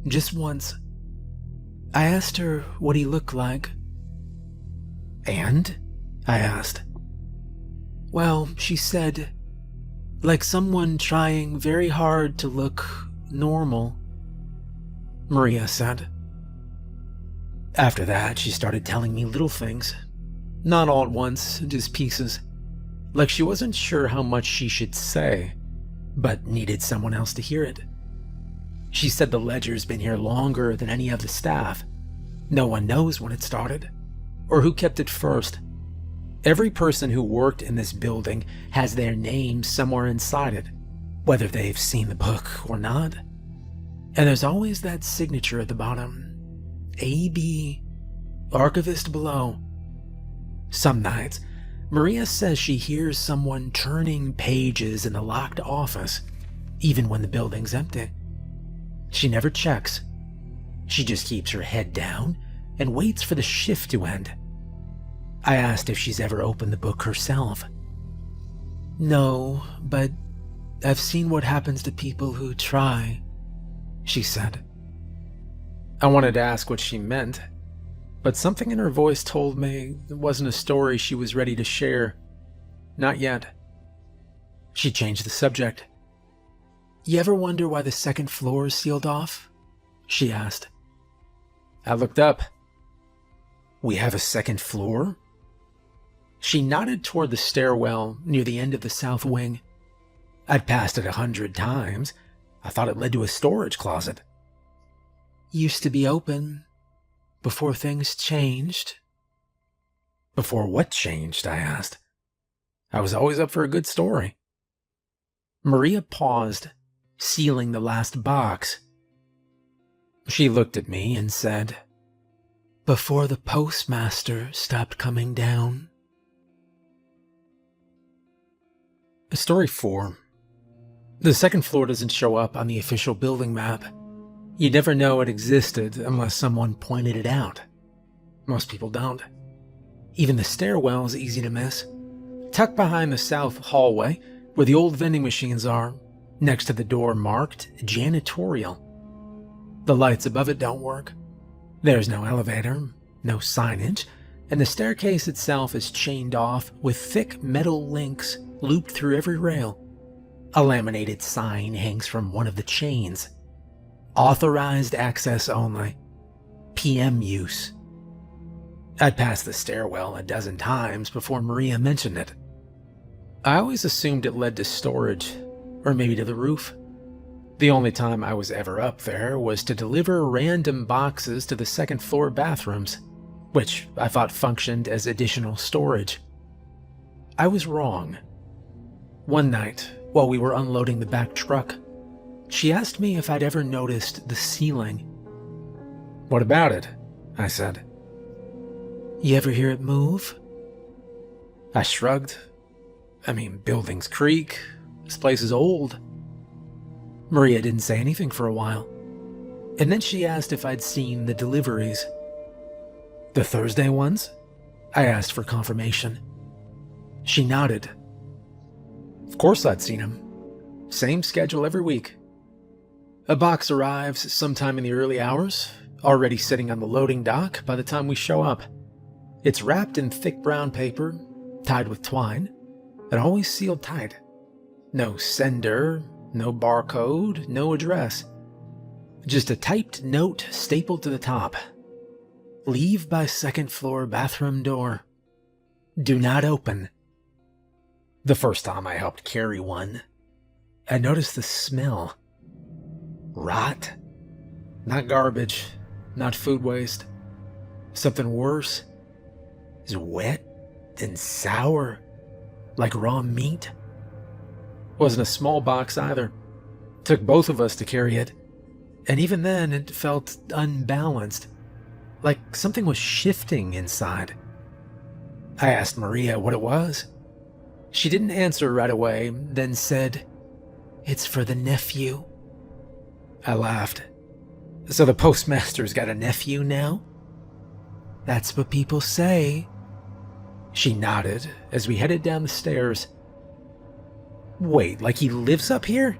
Speaker 1: just once. I asked her what he looked like. And? I asked. Well, she said, like someone trying very hard to look normal, Maria said. After that, she started telling me little things. Not all at once, just pieces. Like she wasn't sure how much she should say, but needed someone else to hear it. She said the ledger's been here longer than any of the staff. No one knows when it started, or who kept it first. Every person who worked in this building has their name somewhere inside it, whether they've seen the book or not. And there's always that signature at the bottom. A.B. Archivist below. Some nights, Maria says she hears someone turning pages in the locked office, even when the building's empty. She never checks. She just keeps her head down and waits for the shift to end. I asked if she's ever opened the book herself. No, but I've seen what happens to people who try, she said. I wanted to ask what she meant, but something in her voice told me it wasn't a story she was ready to share. Not yet. She changed the subject. You ever wonder why the second floor is sealed off? She asked. I looked up. We have a second floor? She nodded toward the stairwell near the end of the south wing. I'd passed it 100 times. I thought it led to a storage closet. Used to be open, before things changed. Before what changed? I asked. I was always up for a good story. Maria paused, sealing the last box. She looked at me and said, Before the postmaster stopped coming down. Story 4. The second floor doesn't show up on the official building map. You'd never know it existed unless someone pointed it out. Most people don't. Even the stairwell is easy to miss. Tucked behind the south hallway, where the old vending machines are, next to the door marked janitorial. The lights above it don't work. There's no elevator, no signage, and the staircase itself is chained off with thick metal links looped through every rail. A laminated sign hangs from one of the chains. Authorized access only. PM use. I'd passed the stairwell a dozen times before Maria mentioned it. I always assumed it led to storage, or maybe to the roof. The only time I was ever up there was to deliver random boxes to the second floor bathrooms, which I thought functioned as additional storage. I was wrong. One night, while we were unloading the back truck, she asked me if I'd ever noticed the ceiling. What about it? I said. You ever hear it move? I shrugged. Buildings creak. This place is old. Maria didn't say anything for a while, and then she asked if I'd seen the deliveries. The Thursday ones? I asked for confirmation. She nodded. Of course I'd seen them. Same schedule every week. A box arrives sometime in the early hours, already sitting on the loading dock by the time we show up. It's wrapped in thick brown paper, tied with twine, and always sealed tight. No sender, no barcode, no address. Just a typed note stapled to the top. Leave by second floor bathroom door. Do not open. The first time I helped carry one, I noticed the smell. Rot. Not garbage, not food waste. Something worse. It's wet and sour, like raw meat. Wasn't a small box either. Took both of us to carry it, and even then it felt unbalanced, like something was shifting inside. I asked Maria what it was. She didn't answer right away, then said, It's for the nephew. I laughed. So the postmaster's got a nephew now? That's what people say. She nodded as we headed down the stairs. Wait, like he lives up here?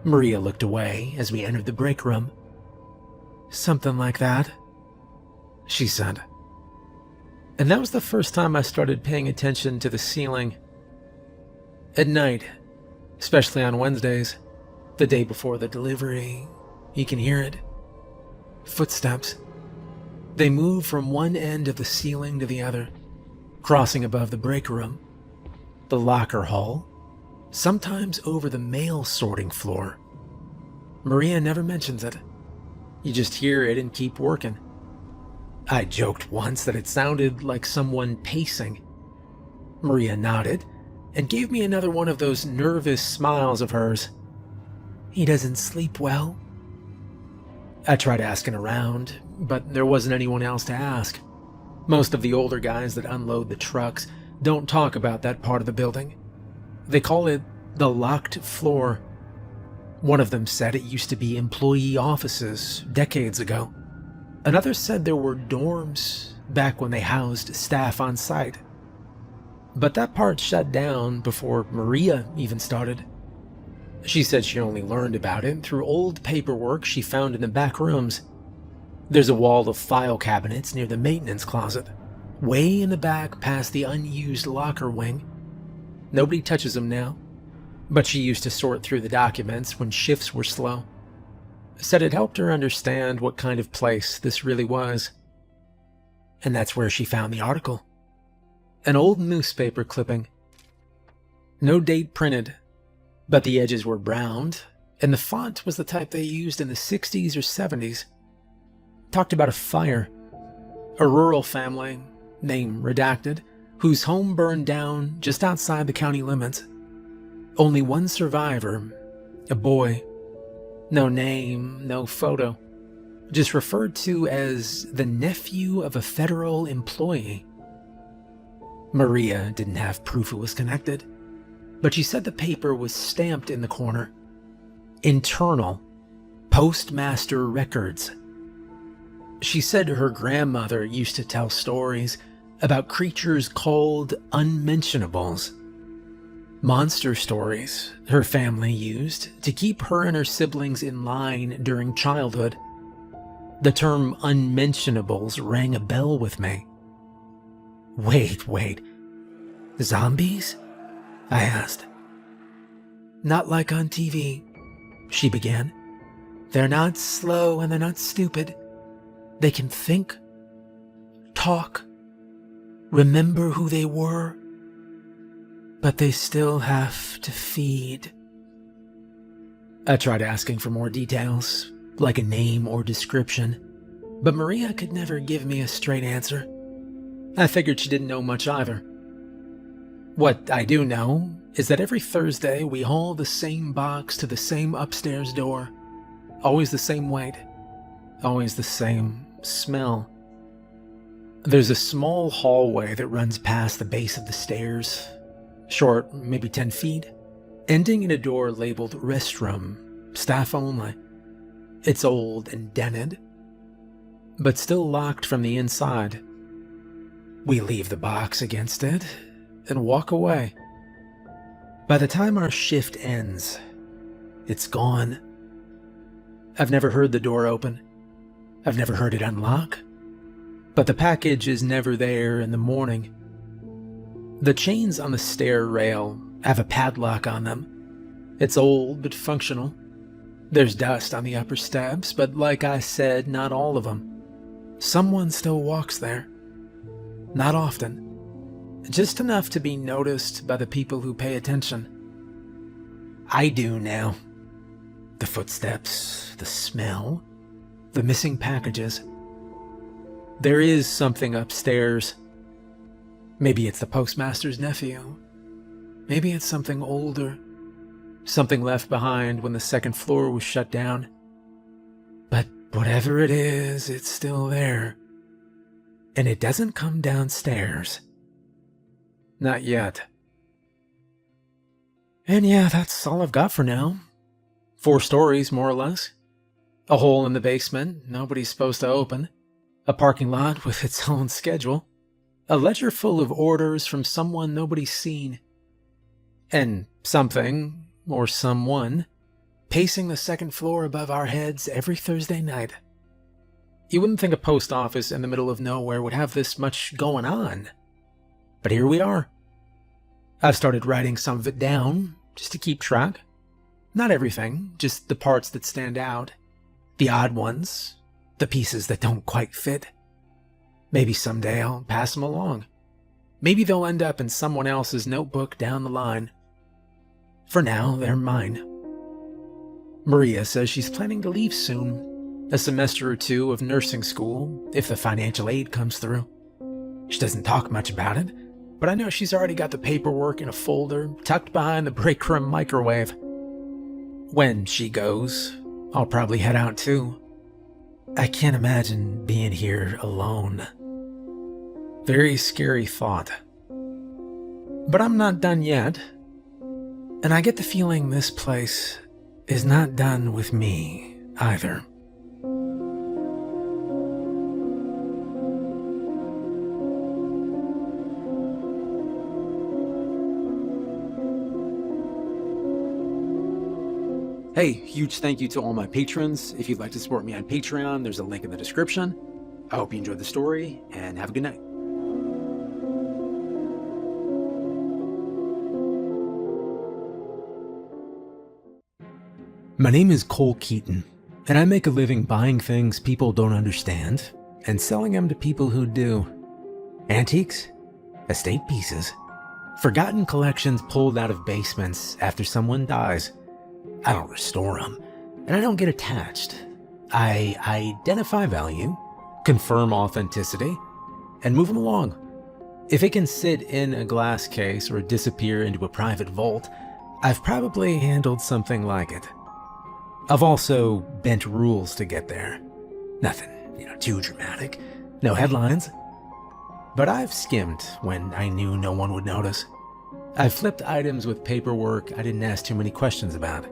Speaker 1: Maria looked away as we entered the break room. Something like that, she said. And that was the first time I started paying attention to the ceiling. At night, especially on Wednesdays, the day before the delivery, you can hear it. Footsteps. They move from one end of the ceiling to the other, crossing above the break room, the locker hall, sometimes over the mail sorting floor. Maria never mentions it. You just hear it and keep working. I joked once that it sounded like someone pacing. Maria nodded and gave me another one of those nervous smiles of hers. He doesn't sleep well. I tried asking around, but there wasn't anyone else to ask. Most of the older guys that unload the trucks don't talk about that part of the building. They call it the locked floor. One of them said it used to be employee offices decades ago. Another said there were dorms back when they housed staff on site. But that part shut down before Maria even started. She said she only learned about it through old paperwork she found in the back rooms. There's a wall of file cabinets near the maintenance closet, way in the back past the unused locker wing. Nobody touches them now, but she used to sort through the documents when shifts were slow. Said it helped her understand what kind of place this really was. And that's where she found the article. An old newspaper clipping. No date printed, but the edges were browned, and the font was the type they used in the 60s or 70s. Talked about a fire. A rural family, name redacted, whose home burned down just outside the county limits. Only one survivor, a boy. No name, no photo. Just referred to as the nephew of a federal employee. Maria didn't have proof it was connected, but she said the paper was stamped in the corner. Internal. Postmaster Records. She said her grandmother used to tell stories about creatures called unmentionables. Monster stories her family used to keep her and her siblings in line during childhood. The term unmentionables rang a bell with me. Wait. Zombies? I asked. Not like on TV, she began. They're not slow and they're not stupid. They can think, talk, remember who they were, but they still have to feed. I tried asking for more details, like a name or description, but Maria could never give me a straight answer. I figured she didn't know much either. What I do know is that every Thursday we haul the same box to the same upstairs door. Always the same weight. Always the same smell. There's a small hallway that runs past the base of the stairs. Short, maybe 10 feet. Ending in a door labeled restroom, staff only. It's old and dented, but still locked from the inside. We leave the box against it and walk away. By the time our shift ends, it's gone. I've never heard the door open. I've never heard it unlock. But the package is never there in the morning. The chains on the stair rail have a padlock on them. It's old but functional. There's dust on the upper steps, but like I said, not all of them. Someone still walks there. Not often. Just enough to be noticed by the people who pay attention. I do now. The footsteps, the smell, the missing packages. There is something upstairs. Maybe it's the postmaster's nephew. Maybe it's something older. Something left behind when the second floor was shut down. But whatever it is, it's still there. And it doesn't come downstairs. Not yet. And yeah, that's all I've got for now. 4 stories, more or less. A hole in the basement nobody's supposed to open. A parking lot with its own schedule. A ledger full of orders from someone nobody's seen. And something, or someone, pacing the second floor above our heads every Thursday night. You wouldn't think a post office in the middle of nowhere would have this much going on. But here we are. I've started writing some of it down, just to keep track. Not everything, just the parts that stand out. The odd ones, the pieces that don't quite fit. Maybe someday I'll pass them along. Maybe they'll end up in someone else's notebook down the line. For now, they're mine. Maria says she's planning to leave soon. A semester or two of nursing school, if the financial aid comes through. She doesn't talk much about it, but I know she's already got the paperwork in a folder tucked behind the break room microwave. When she goes, I'll probably head out too. I can't imagine being here alone. Very scary thought. But I'm not done yet. And I get the feeling this place is not done with me either. Hey, huge thank you to all my patrons. If you'd like to support me on Patreon, there's a link in the description. I hope you enjoyed the story, and have a good night. My name is Cole Keaton, and I make a living buying things people don't understand and selling them to people who do. Antiques, estate pieces, forgotten collections pulled out of basements after someone dies. I don't restore them, and I don't get attached. I identify value, confirm authenticity, and move them along. If it can sit in a glass case or disappear into a private vault, I've probably handled something like it. I've also bent rules to get there. Nothing, too dramatic. No headlines. But I've skimmed when I knew no one would notice. I've flipped items with paperwork I didn't ask too many questions about.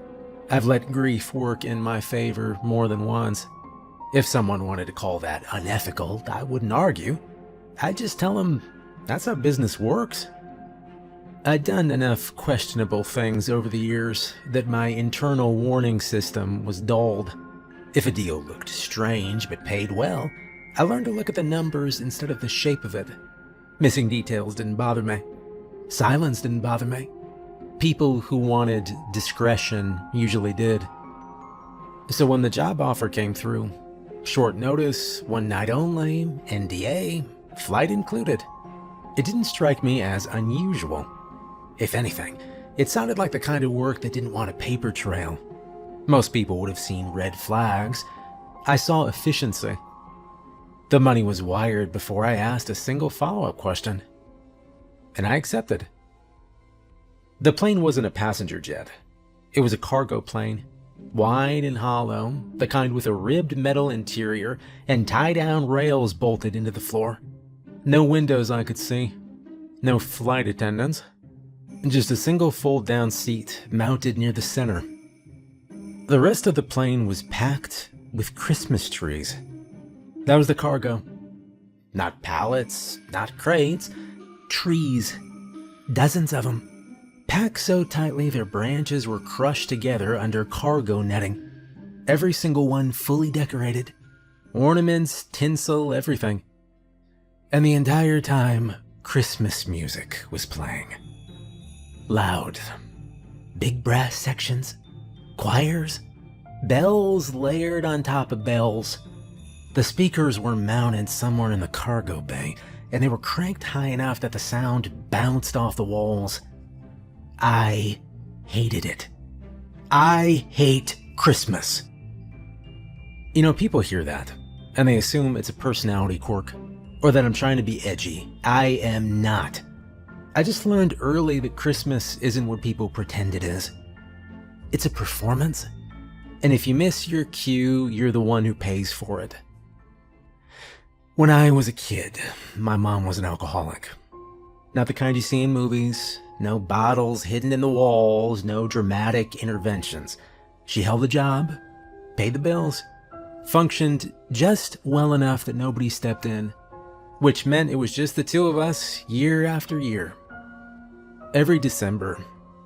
Speaker 1: I've let grief work in my favor more than once. If someone wanted to call that unethical, I wouldn't argue. I'd just tell them that's how business works. I'd done enough questionable things over the years that my internal warning system was dulled. If a deal looked strange but paid well, I learned to look at the numbers instead of the shape of it. Missing details didn't bother me. Silence didn't bother me. People who wanted discretion usually did. So when the job offer came through, short notice, one night only, NDA, flight included, it didn't strike me as unusual. If anything, it sounded like the kind of work that didn't want a paper trail. Most people would have seen red flags. I saw efficiency. The money was wired before I asked a single follow-up question. And I accepted. The plane wasn't a passenger jet. It was a cargo plane, wide and hollow, the kind with a ribbed metal interior and tie-down rails bolted into the floor. No windows I could see. No flight attendants. Just a single fold-down seat mounted near the center. The rest of the plane was packed with Christmas trees. That was the cargo. Not pallets, not crates, trees. Dozens of them. Packed so tightly their branches were crushed together under cargo netting. Every single one fully decorated. Ornaments, tinsel, everything. And the entire time, Christmas music was playing. Loud. Big brass sections. Choirs. Bells layered on top of bells. The speakers were mounted somewhere in the cargo bay, and they were cranked high enough that the sound bounced off the walls. I hated it. I hate Christmas. People hear that, and they assume it's a personality quirk, or that I'm trying to be edgy. I am not. I just learned early that Christmas isn't what people pretend it is. It's a performance, and if you miss your cue, you're the one who pays for it. When I was a kid, my mom was an alcoholic. Not the kind you see in movies. No bottles hidden in the walls, no dramatic interventions. She held the job, paid the bills, functioned just well enough that nobody stepped in, which meant it was just the two of us year after year. Every December,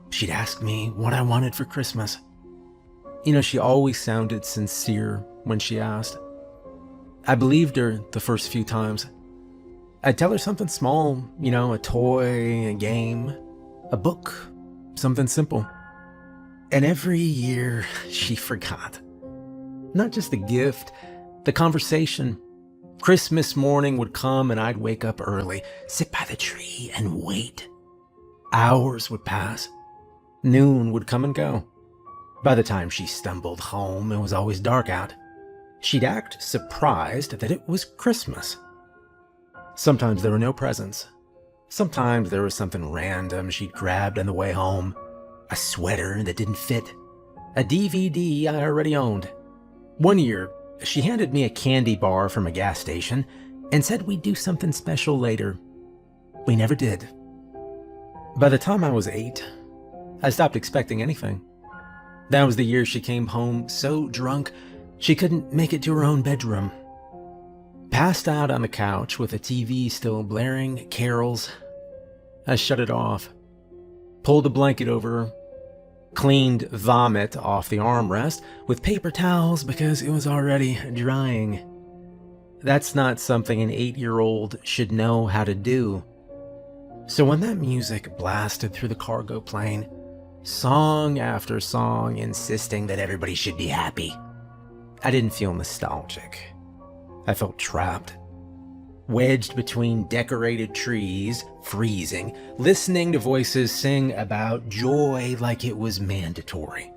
Speaker 1: she'd ask me what I wanted for Christmas. She always sounded sincere when she asked. I believed her the first few times. I'd tell her something small, a toy, a game, a book, something simple. And every year, she forgot. Not just the gift, the conversation. Christmas morning would come and I'd wake up early, sit by the tree and wait. Hours would pass. Noon would come and go. By the time she stumbled home, it was always dark out. she'd act surprised that it was Christmas. Sometimes there were no presents. Sometimes there was something random she'd grabbed on the way home. A sweater that didn't fit. A DVD I already owned. One year, she handed me a candy bar from a gas station and said we'd do something special later. We never did. By the time I was 8, I stopped expecting anything. That was the year she came home so drunk she couldn't make it to her own bedroom. Passed out on the couch with the TV still blaring carols. I shut it off, pulled a blanket over her, cleaned vomit off the armrest with paper towels because it was already drying. That's not something an 8-year-old should know how to do. So when that music blasted through the cargo plane, song after song insisting that everybody should be happy, I didn't feel nostalgic. I felt trapped. Wedged between decorated trees, freezing, listening to voices sing about joy like it was mandatory.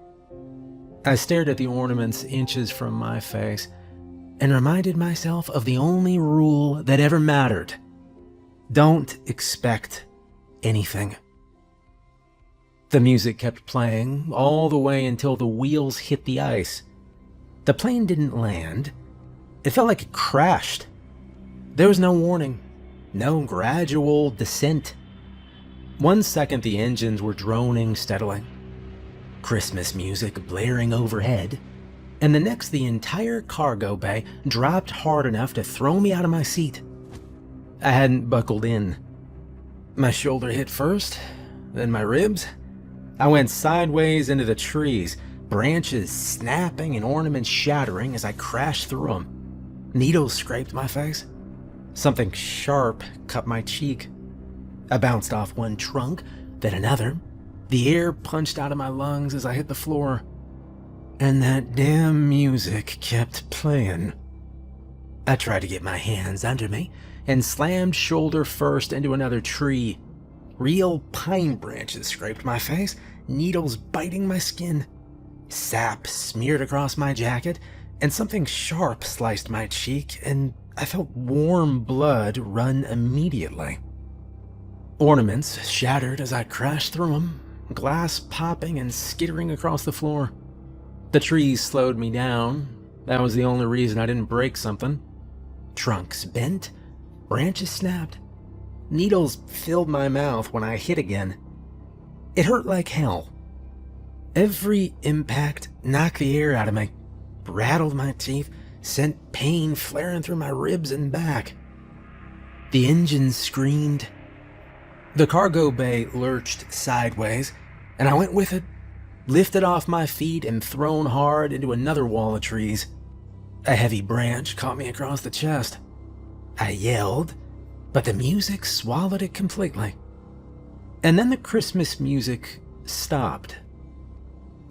Speaker 1: I stared at the ornaments inches from my face and reminded myself of the only rule that ever mattered. Don't expect anything. The music kept playing all the way until the wheels hit the ice. The plane didn't land. It felt like it crashed. There was no warning, no gradual descent. 1 second the engines were droning steadily, Christmas music blaring overhead, and the next the entire cargo bay dropped hard enough to throw me out of my seat. I hadn't buckled in. My shoulder hit first, then my ribs. I went sideways into the trees, branches snapping and ornaments shattering as I crashed through them. Needles scraped my face. Something sharp cut my cheek. I bounced off one trunk, then another. The air punched out of my lungs as I hit the floor. And that damn music kept playing. I tried to get my hands under me and slammed shoulder first into another tree. Real pine branches scraped my face, needles biting my skin. Sap smeared across my jacket, and something sharp sliced my cheek, and I felt warm blood run immediately. Ornaments shattered as I crashed through them, glass popping and skittering across the floor. The trees slowed me down. That was the only reason I didn't break something. Trunks bent, branches snapped. Needles filled my mouth when I hit again. It hurt like hell. Every impact knocked the air out of me, rattled my teeth, sent pain flaring through my ribs and back. The engine screamed. The cargo bay lurched sideways, and I went with it, lifted off my feet and thrown hard into another wall of trees. A heavy branch caught me across the chest. I yelled, but the music swallowed it completely. And then the Christmas music stopped.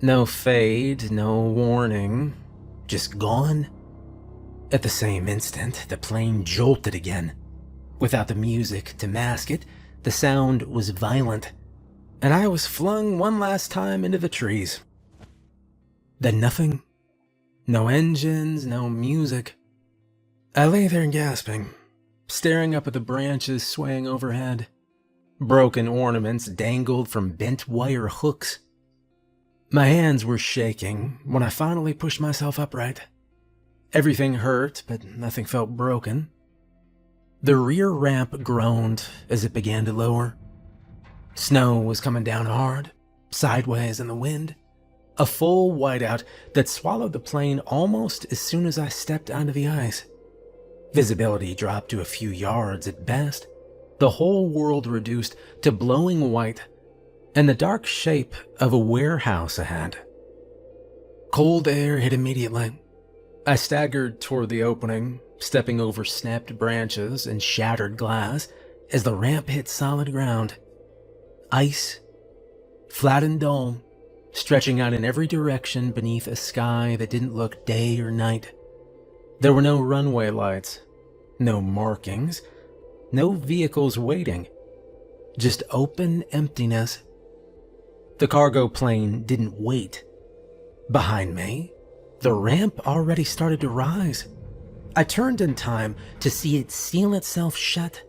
Speaker 1: No fade, no warning, just gone. At the same instant, the plane jolted again. Without the music to mask it, the sound was violent, and I was flung one last time into the trees. Then nothing. No engines, no music. I lay there gasping, staring up at the branches swaying overhead. Broken ornaments dangled from bent wire hooks. My hands were shaking when I finally pushed myself upright. Everything hurt, but nothing felt broken. The rear ramp groaned as it began to lower. Snow was coming down hard, sideways in the wind. A full whiteout that swallowed the plane almost as soon as I stepped onto the ice. Visibility dropped to a few yards at best. The whole world reduced to blowing white and the dark shape of a warehouse ahead. Cold air hit immediately. I staggered toward the opening, stepping over snapped branches and shattered glass as the ramp hit solid ground. Ice, flat and dull, stretching out in every direction beneath a sky that didn't look day or night. There were no runway lights, no markings, no vehicles waiting, just open emptiness. The cargo plane didn't wait. Behind me, The ramp already started to rise. I turned in time to see it seal itself shut,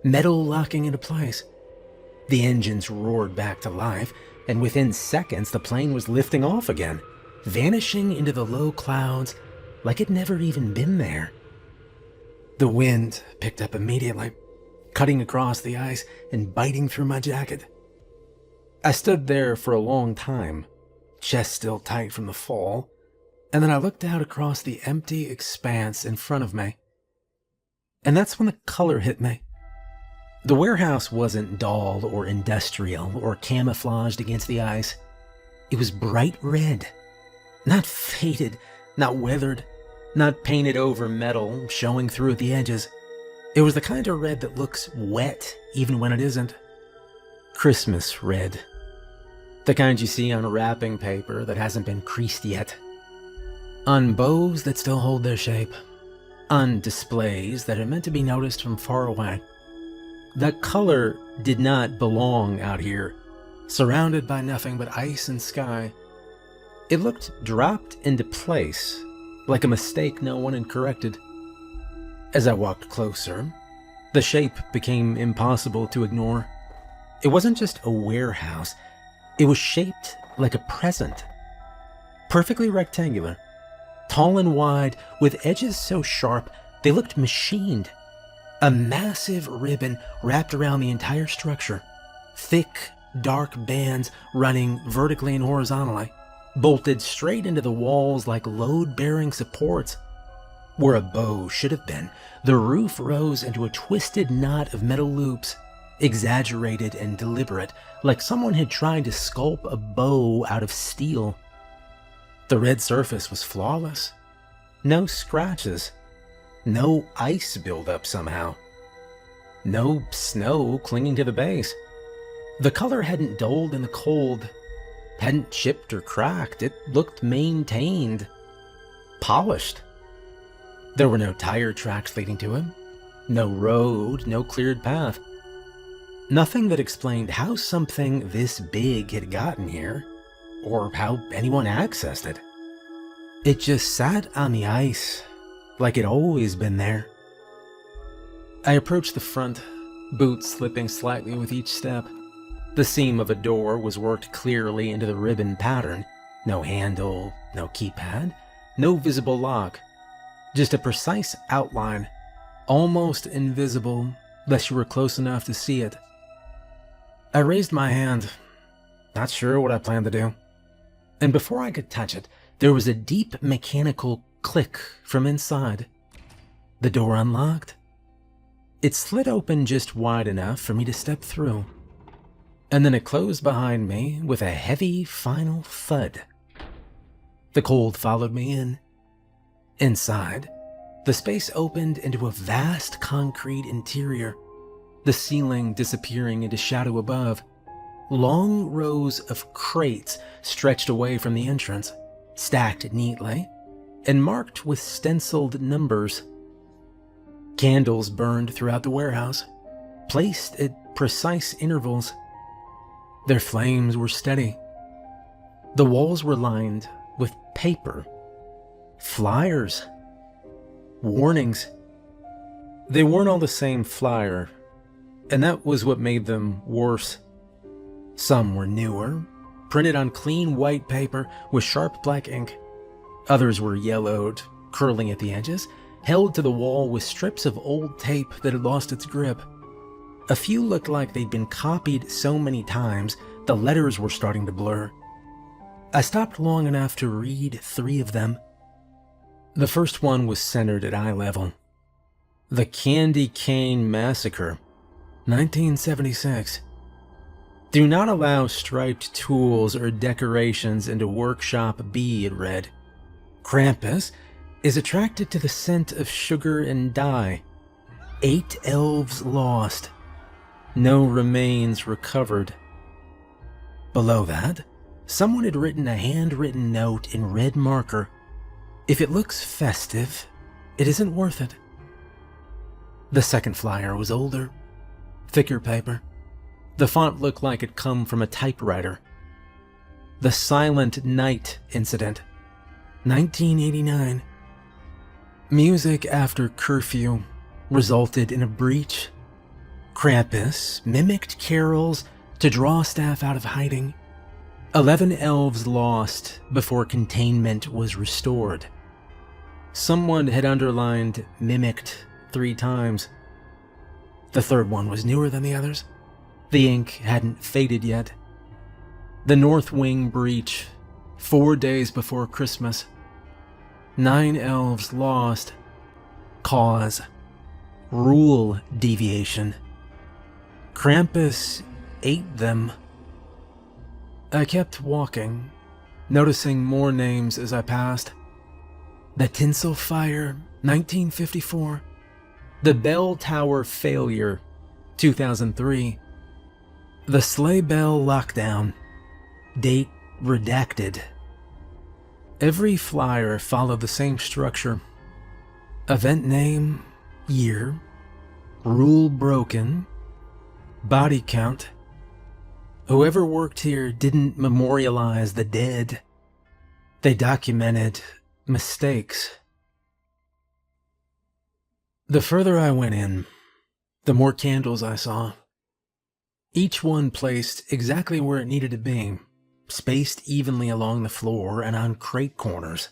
Speaker 1: metal locking into place. The engines roared back to life, and within seconds the plane was lifting off again, vanishing into the low clouds like it never even been there. The wind picked up immediately, cutting across the ice and biting through my jacket. I stood there for a long time, chest still tight from the fall, and then I looked out across the empty expanse in front of me. And that's when the color hit me. The warehouse wasn't dull or industrial or camouflaged against the ice. It was bright red, not faded, not weathered, not painted over metal, showing through at the edges. It was the kind of red that looks wet even when it isn't. Christmas red. The kind you see on wrapping paper that hasn't been creased yet. On bows that still hold their shape. On displays that are meant to be noticed from far away. That color did not belong out here, surrounded by nothing but ice and sky. It looked dropped into place, like a mistake no one had corrected. As I walked closer, the shape became impossible to ignore. It wasn't just a warehouse, it was shaped like a present. Perfectly rectangular, tall and wide, with edges so sharp they looked machined. A massive ribbon wrapped around the entire structure. Thick, dark bands running vertically and horizontally, bolted straight into the walls like load-bearing supports. Where a bow should have been, the roof rose into a twisted knot of metal loops, exaggerated and deliberate, like someone had tried to sculpt a bow out of steel. The red surface was flawless. No scratches. No ice buildup somehow. No snow clinging to the base. The color hadn't dulled in the cold, hadn't chipped or cracked. It looked maintained, polished. There were no tire tracks leading to it, no road, no cleared path. Nothing that explained how something this big had gotten here, or how anyone accessed it. It just sat on the ice, like it'd always been there. I approached the front, boots slipping slightly with each step. The seam of a door was worked clearly into the ribbon pattern. No handle, no keypad, no visible lock. Just a precise outline, almost invisible, unless you were close enough to see it. I raised my hand, not sure what I planned to do. And before I could touch it, there was a deep mechanical click from inside. The door unlocked. It slid open just wide enough for me to step through. And then it closed behind me with a heavy final thud. The cold followed me in. Inside, the space opened into a vast concrete interior, the ceiling disappearing into shadow above. Long rows of crates stretched away from the entrance, stacked neatly, and marked with stenciled numbers. Candles burned throughout the warehouse, placed at precise intervals. Their flames were steady. The walls were lined with paper, flyers, warnings. They weren't all the same flyer, and that was what made them worse. Some were newer, printed on clean white paper with sharp black ink. Others were yellowed, curling at the edges, held to the wall with strips of old tape that had lost its grip. A few looked like they'd been copied so many times, the letters were starting to blur. I stopped long enough to read 3 of them. The first one was centered at eye level. The Candy Cane Massacre, 1976. Do not allow striped tools or decorations into Workshop B, it read. Krampus is attracted to the scent of sugar and dye. 8 elves lost. No remains recovered. Below that, someone had written a handwritten note in red marker. If it looks festive, it isn't worth it. The second flyer was older, thicker paper. The font looked like it come from a typewriter. The Silent Night Incident. 1989. Music after curfew resulted in a breach. Krampus mimicked carols to draw staff out of hiding. 11 elves lost before containment was restored. Someone had underlined mimicked 3 times. The third one was newer than the others. The ink hadn't faded yet. The North Wing breach, 4 days before Christmas. 9 elves lost. Cause: rule deviation. Krampus ate them. I kept walking, noticing more names as I passed. The Tinsel Fire, 1954. The Bell Tower Failure, 2003. The Sleigh Bell Lockdown, date redacted. Every flyer followed the same structure. Event name, year, rule broken, body count. Whoever worked here didn't memorialize the dead. They documented mistakes. The further I went in, the more candles I saw. Each one placed exactly where it needed to be, spaced evenly along the floor and on crate corners.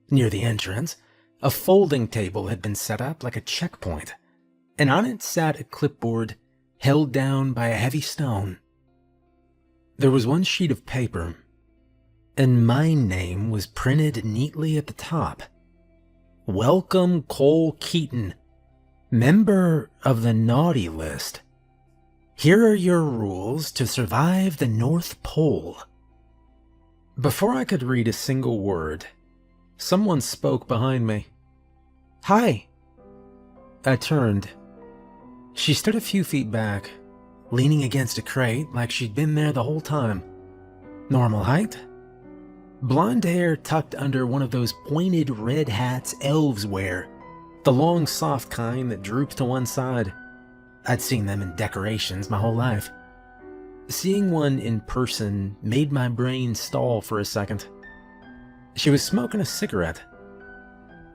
Speaker 1: Near the entrance, a folding table had been set up like a checkpoint, and on it sat a clipboard held down by a heavy stone. There was one sheet of paper, and my name was printed neatly at the top. Welcome Cole Keaton, member of the naughty list. Here are your rules to survive the North Pole. Before I could read a single word, someone spoke behind me. Hi. I turned. She stood a few feet back, leaning against a crate like she'd been there the whole time. Normal height? Blonde hair tucked under one of those pointed red hats elves wear, the long soft kind that droops to one side. I'd seen them in decorations my whole life. Seeing one in person made my brain stall for a second. She was smoking a cigarette.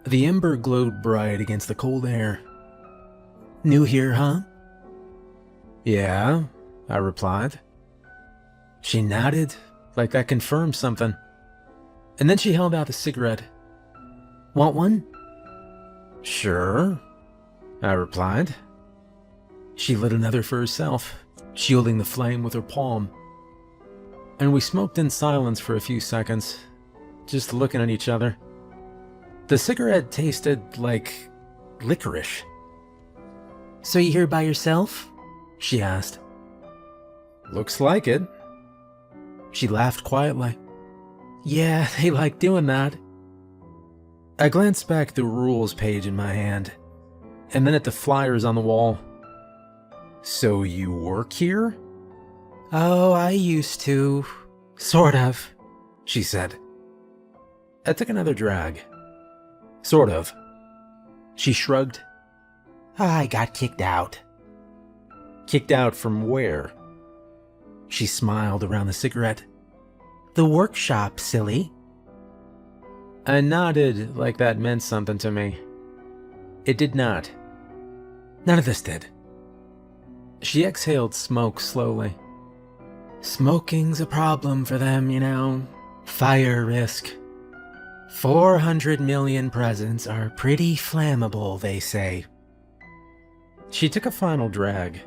Speaker 1: The ember glowed bright against the cold air. New here, huh? Yeah, I replied. She nodded, like that confirmed something. And then she held out the cigarette. Want one? Sure, I replied. She lit another for herself, shielding the flame with her palm. And we smoked in silence for a few seconds, just looking at each other. The cigarette tasted like licorice. So you here by yourself? She asked. Looks like it. She laughed quietly. Yeah, they like doing that. I glanced back at the rules page in my hand, and then at the flyers on the wall. So you work here? Oh, I used to. Sort of, she said. I took another drag. Sort of. She shrugged. I got kicked out. Kicked out from where? She smiled around the cigarette. The workshop, silly. I nodded like that meant something to me. It did not. None of this did. She exhaled smoke slowly. Smoking's a problem for them, you know. Fire risk. 400 million presents are pretty flammable, they say. She took a final drag,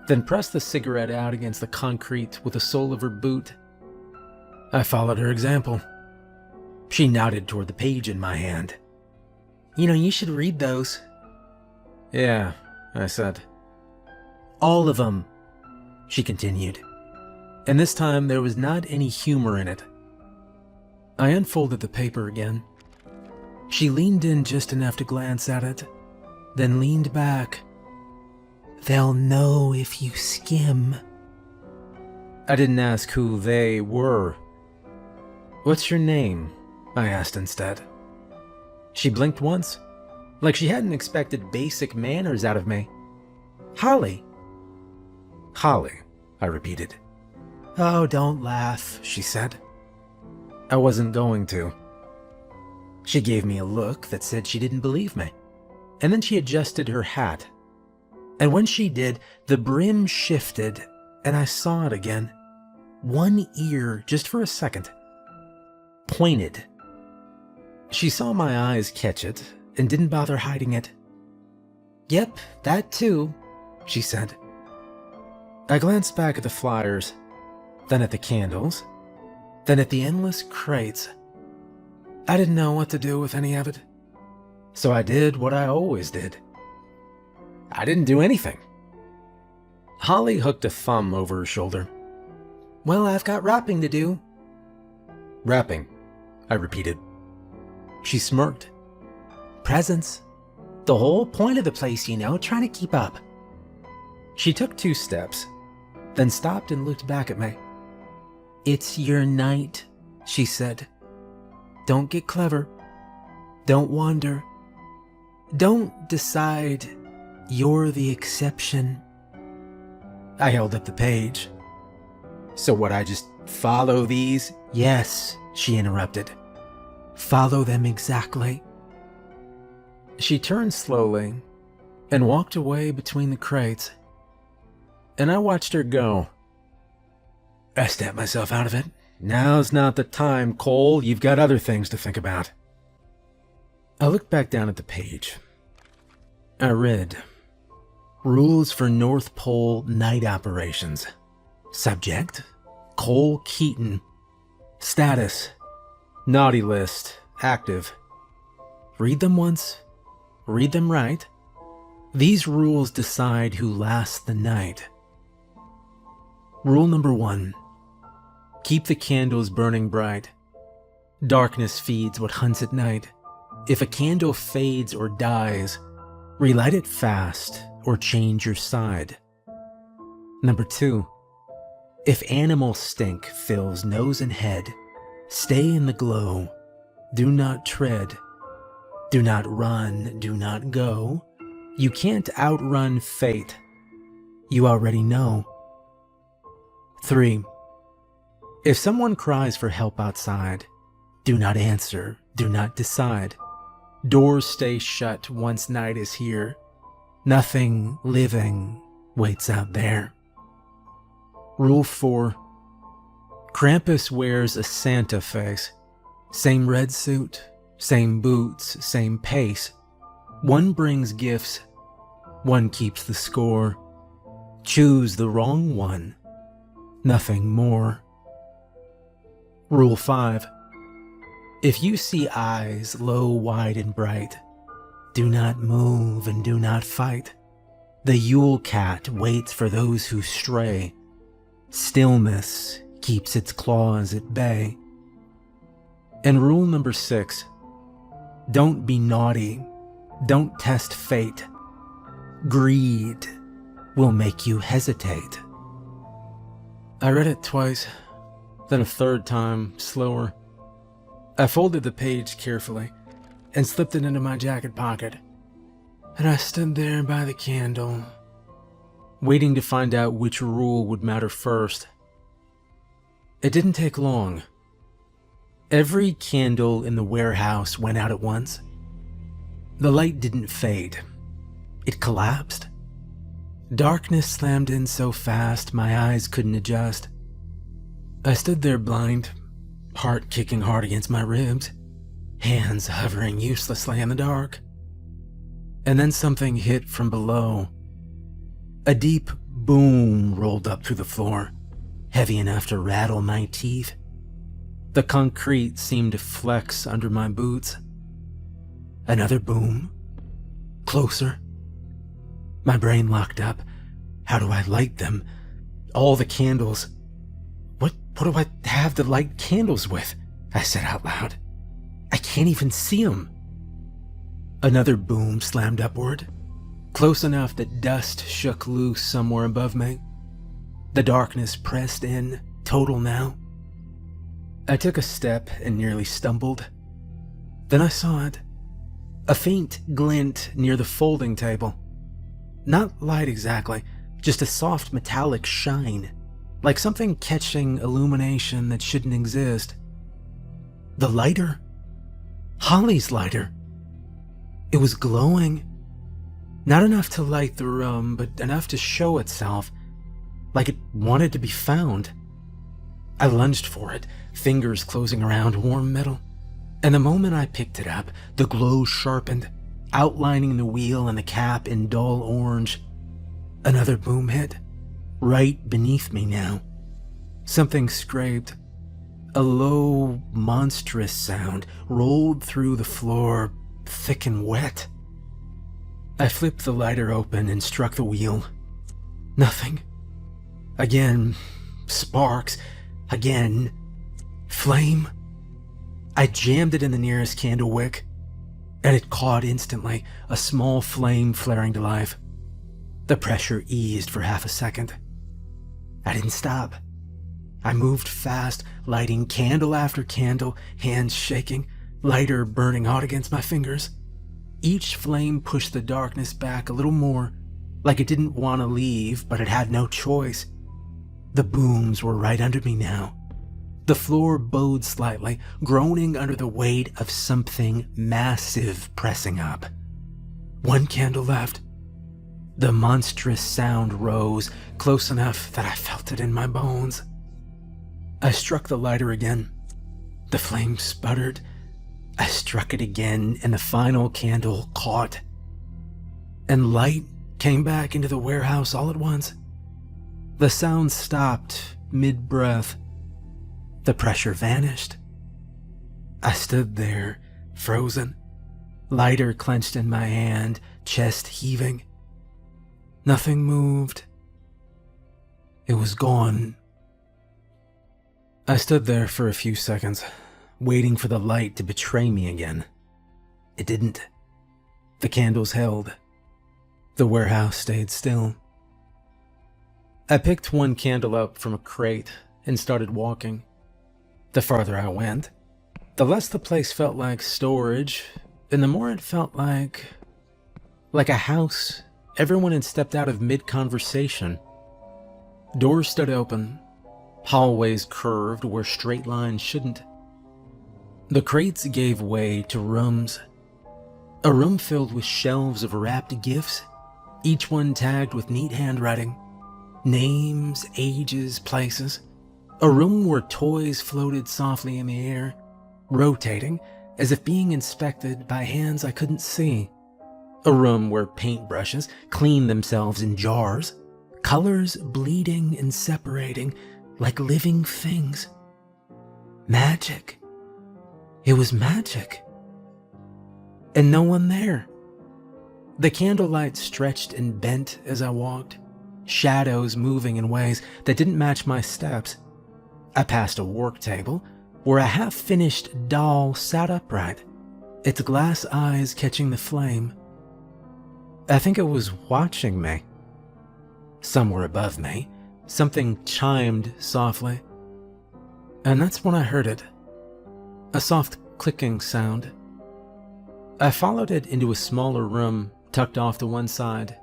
Speaker 1: then pressed the cigarette out against the concrete with the sole of her boot. I followed her example. She nodded toward the page in my hand. You know, you should read those. Yeah, I said. All of them, she continued. And this time there was not any humor in it. I unfolded the paper again. She leaned in just enough to glance at it, then leaned back. They'll know if you skim. I didn't ask who they were. What's your name? I asked instead. She blinked once, like she hadn't expected basic manners out of me. Holly. Holly, I repeated. Oh, don't laugh, she said. I wasn't going to. She gave me a look that said she didn't believe me, and then she adjusted her hat. And when she did, the brim shifted, and I saw it again. One ear, just for a second, pointed. She saw my eyes catch it and didn't bother hiding it. "Yep, that too," she said. I glanced back at the flyers, then at the candles, then at the endless crates. I didn't know what to do with any of it, so I did what I always did. I didn't do anything. Holly hooked a thumb over her shoulder. "Well, I've got wrapping to do." "Wrapping," I repeated. She smirked. "Presents. The whole point of the place, you know, trying to keep up." She took 2 steps, then stopped and looked back at me. "It's your night," she said. "Don't get clever. Don't wander. Don't decide you're the exception." I held up the page. "So what, I just follow these?" "Yes," she interrupted. "Follow them exactly." She turned slowly and walked away between the crates, and I watched her go. I snapped myself out of it. "Now's not the time, Cole. You've got other things to think about." I looked back down at the page. I read, "Rules for North Pole Night Operations. Subject, Cole Keaton. Status, Naughty List, active. Read them once, read them right. These rules decide who lasts the night. Rule number 1. Keep the candles burning bright. Darkness feeds what hunts at night. If a candle fades or dies, relight it fast or change your side. Number 2. If animal stink fills nose and head, stay in the glow. Do not tread. Do not run, do not go. You can't outrun fate. You already know. 3. If someone cries for help outside, do not answer, do not decide. Doors stay shut once night is here. Nothing living waits out there. Rule 4. Krampus wears a Santa face. Same red suit, same boots, same pace. One brings gifts, one keeps the score. Choose the wrong one, nothing more. Rule 5. If you see eyes low, wide, and bright, do not move and do not fight. The Yule cat waits for those who stray. Stillness keeps its claws at bay. And rule number 6. Don't be naughty. Don't test fate. Greed will make you hesitate. I read it twice, then a third time, slower. I folded the page carefully and slipped it into my jacket pocket. And I stood there by the candle, waiting to find out which rule would matter first. It didn't take long. Every candle in the warehouse went out at once. The light didn't fade. It collapsed. Darkness slammed in so fast my eyes couldn't adjust. I stood there blind, heart kicking hard against my ribs, hands hovering uselessly in the dark. And then something hit from below. A deep boom rolled up through the floor, heavy enough to rattle my teeth. The concrete seemed to flex under my boots. Another boom. Closer. My brain locked up. How do I light them? All the candles. What do I have to light candles with? I said out loud. I can't even see them. Another boom slammed upward, close enough that dust shook loose somewhere above me. The darkness pressed in, total now. I took a step and nearly stumbled. Then I saw it. A faint glint near the folding table. Not light exactly, just a soft metallic shine, like something catching illumination that shouldn't exist. The lighter? Holly's lighter. It was glowing. Not enough to light the room, but enough to show itself, like it wanted to be found. I lunged for it, fingers closing around warm metal. And the moment I picked it up, the glow sharpened, outlining the wheel and the cap in dull orange. Another boom hit, right beneath me now. Something scraped. A low, monstrous sound rolled through the floor, thick and wet. I flipped the lighter open and struck the wheel. Nothing. Again, sparks. Again, flame. I jammed it in the nearest candle wick, and it caught instantly, a small flame flaring to life. The pressure eased for half a second. I didn't stop. I moved fast, lighting candle after candle, hands shaking, lighter burning hot against my fingers. Each flame pushed the darkness back a little more, like it didn't want to leave, but it had no choice. The booms were right under me now. The floor bowed slightly, groaning under the weight of something massive pressing up. One candle left. The monstrous sound rose, close enough that I felt it in my bones. I struck the lighter again. The flame sputtered. I struck it again, and the final candle caught. And light came back into the warehouse all at once. The sound stopped mid-breath. The pressure vanished. I stood there, frozen, lighter clenched in my hand, chest heaving. Nothing moved. It was gone. I stood there for a few seconds, waiting for the light to betray me again. It didn't. The candles held. The warehouse stayed still. I picked one candle up from a crate and started walking. The farther I went, the less the place felt like storage, and the more it felt like a house everyone had stepped out of mid-conversation. Doors stood open, hallways curved where straight lines shouldn't. The crates gave way to rooms. A room filled with shelves of wrapped gifts, each one tagged with neat handwriting. Names, ages, places. A room where toys floated softly in the air, rotating as if being inspected by hands I couldn't see. A room where paintbrushes cleaned themselves in jars, colors bleeding and separating like living things. Magic. It was magic. And no one there. The candlelight stretched and bent as I walked, shadows moving in ways that didn't match my steps. I passed a work table where a half-finished doll sat upright, its glass eyes catching the flame. I think it was watching me. Somewhere above me, something chimed softly. And that's when I heard it. A soft clicking sound. I followed it into a smaller room tucked off to one side,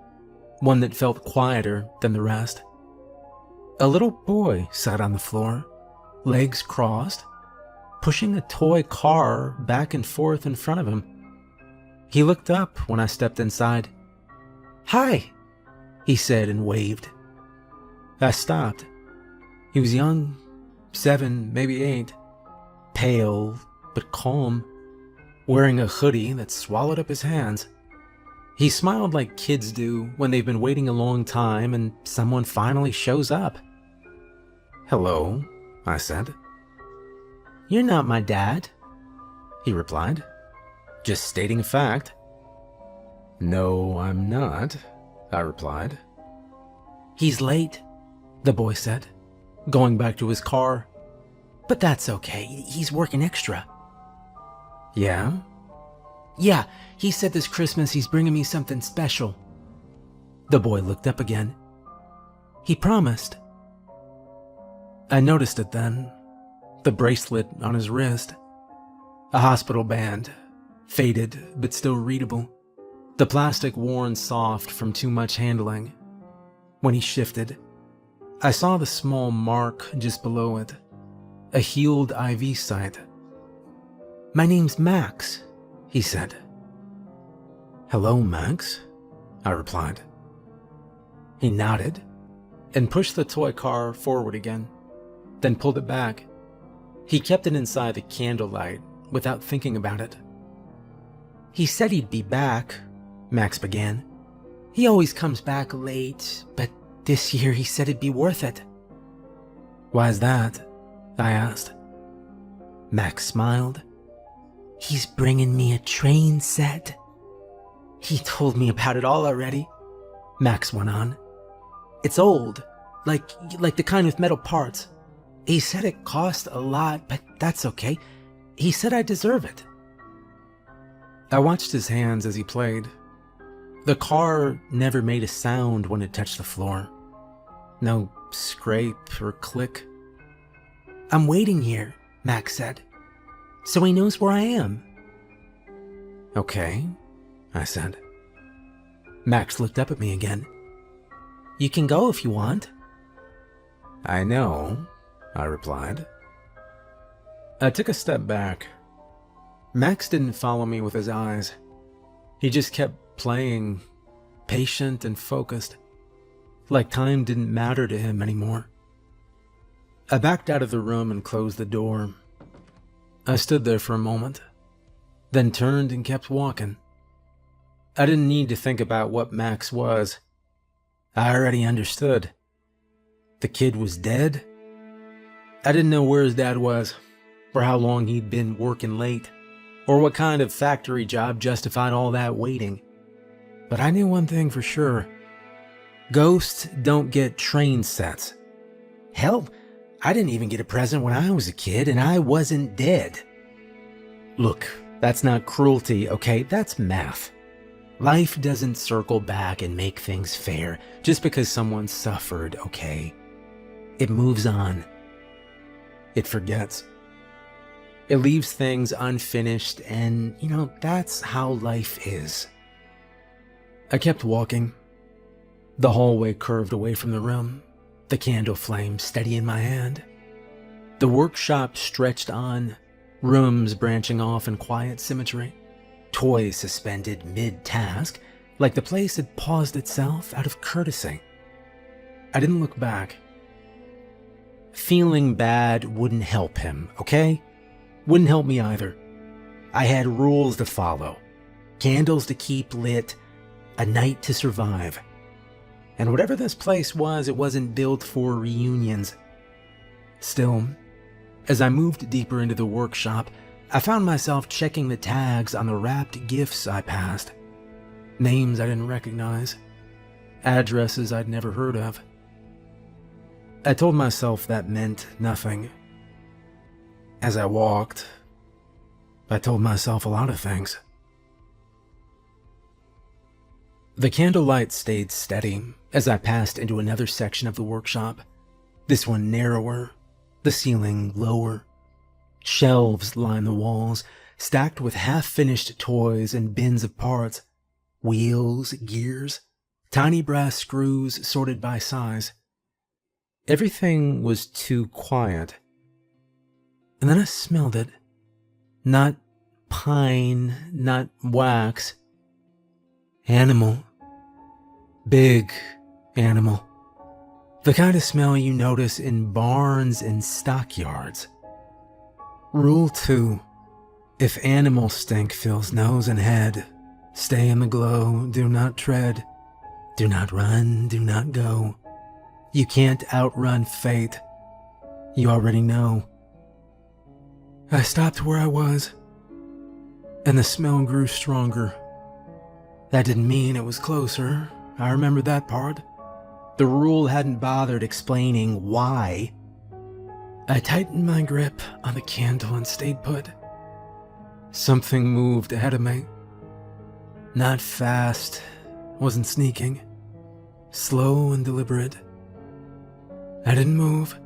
Speaker 1: one that felt quieter than the rest. A little boy sat on the floor, legs crossed, pushing a toy car back and forth in front of him. He looked up when I stepped inside. "Hi," he said and waved. I stopped. He was young, 7, maybe 8, pale but calm, wearing a hoodie that swallowed up his hands. He smiled like kids do when they've been waiting a long time and someone finally shows up. "Hello," I said. "You're not my dad," he replied, "just stating a fact." "No, I'm not," I replied. "He's late," the boy said, going back to his car. "But that's okay, he's working extra." "Yeah?" "Yeah, he said this Christmas he's bringing me something special." The boy looked up again. "He promised." I noticed it then, the bracelet on his wrist. A hospital band, faded but still readable, the plastic worn soft from too much handling. When he shifted, I saw the small mark just below it, a healed IV site. "My name's Max," he said. "Hello, Max," I replied. He nodded and pushed the toy car forward again, then pulled it back. He kept it inside the candlelight without thinking about it. "He said he'd be back," Max began. "He always comes back late, but this year he said it'd be worth it." "Why's that?" I asked. Max smiled. "He's bringing me a train set." "He told me about it all already," Max went on. "It's old, like the kind with metal parts. He said it cost a lot, but that's okay. He said I deserve it." I watched his hands as he played. The car never made a sound when it touched the floor. No scrape or click. "I'm waiting here," Max said, "so he knows where I am." "Okay," I said. Max looked up at me again. "You can go if you want." "I know," I replied. I took a step back. Max didn't follow me with his eyes. He just kept playing, patient and focused, like time didn't matter to him anymore. I backed out of the room and closed the door. I stood there for a moment, then turned and kept walking. I didn't need to think about what Max was. I already understood. The kid was dead. I didn't know where his dad was, or how long he'd been working late, or what kind of factory job justified all that waiting. But I knew one thing for sure. Ghosts don't get train sets. Hell, I didn't even get a present when I was a kid, and I wasn't dead. Look, that's not cruelty, okay? That's math. Life doesn't circle back and make things fair just because someone suffered, okay? It moves on. It forgets. It leaves things unfinished, and, that's how life is. I kept walking. The hallway curved away from the room, the candle flame steady in my hand. The workshop stretched on, rooms branching off in quiet symmetry, toys suspended mid-task, like the place had paused itself out of courtesy. I didn't look back. Feeling bad wouldn't help him, okay? Wouldn't help me either. I had rules to follow, candles to keep lit, a night to survive. And whatever this place was, it wasn't built for reunions. Still, as I moved deeper into the workshop, I found myself checking the tags on the wrapped gifts I passed. Names I didn't recognize, addresses I'd never heard of. I told myself that meant nothing. As I walked, I told myself a lot of things. The candlelight stayed steady as I passed into another section of the workshop, this one narrower, the ceiling lower. Shelves lined the walls, stacked with half-finished toys and bins of parts, wheels, gears, tiny brass screws sorted by size. Everything was too quiet. And then I smelled it. Not pine, not wax. Animal. Big animal. The kind of smell you notice in barns and stockyards. Rule 2. If animal stink fills nose and head, stay in the glow, do not tread. Do not run, do not go. You can't outrun fate. You already know. I stopped where I was, and the smell grew stronger. That didn't mean it was closer. I remembered that part. The rule hadn't bothered explaining why. I tightened my grip on the candle and stayed put. Something moved ahead of me. Not fast, wasn't sneaking. Slow and deliberate. I didn't move.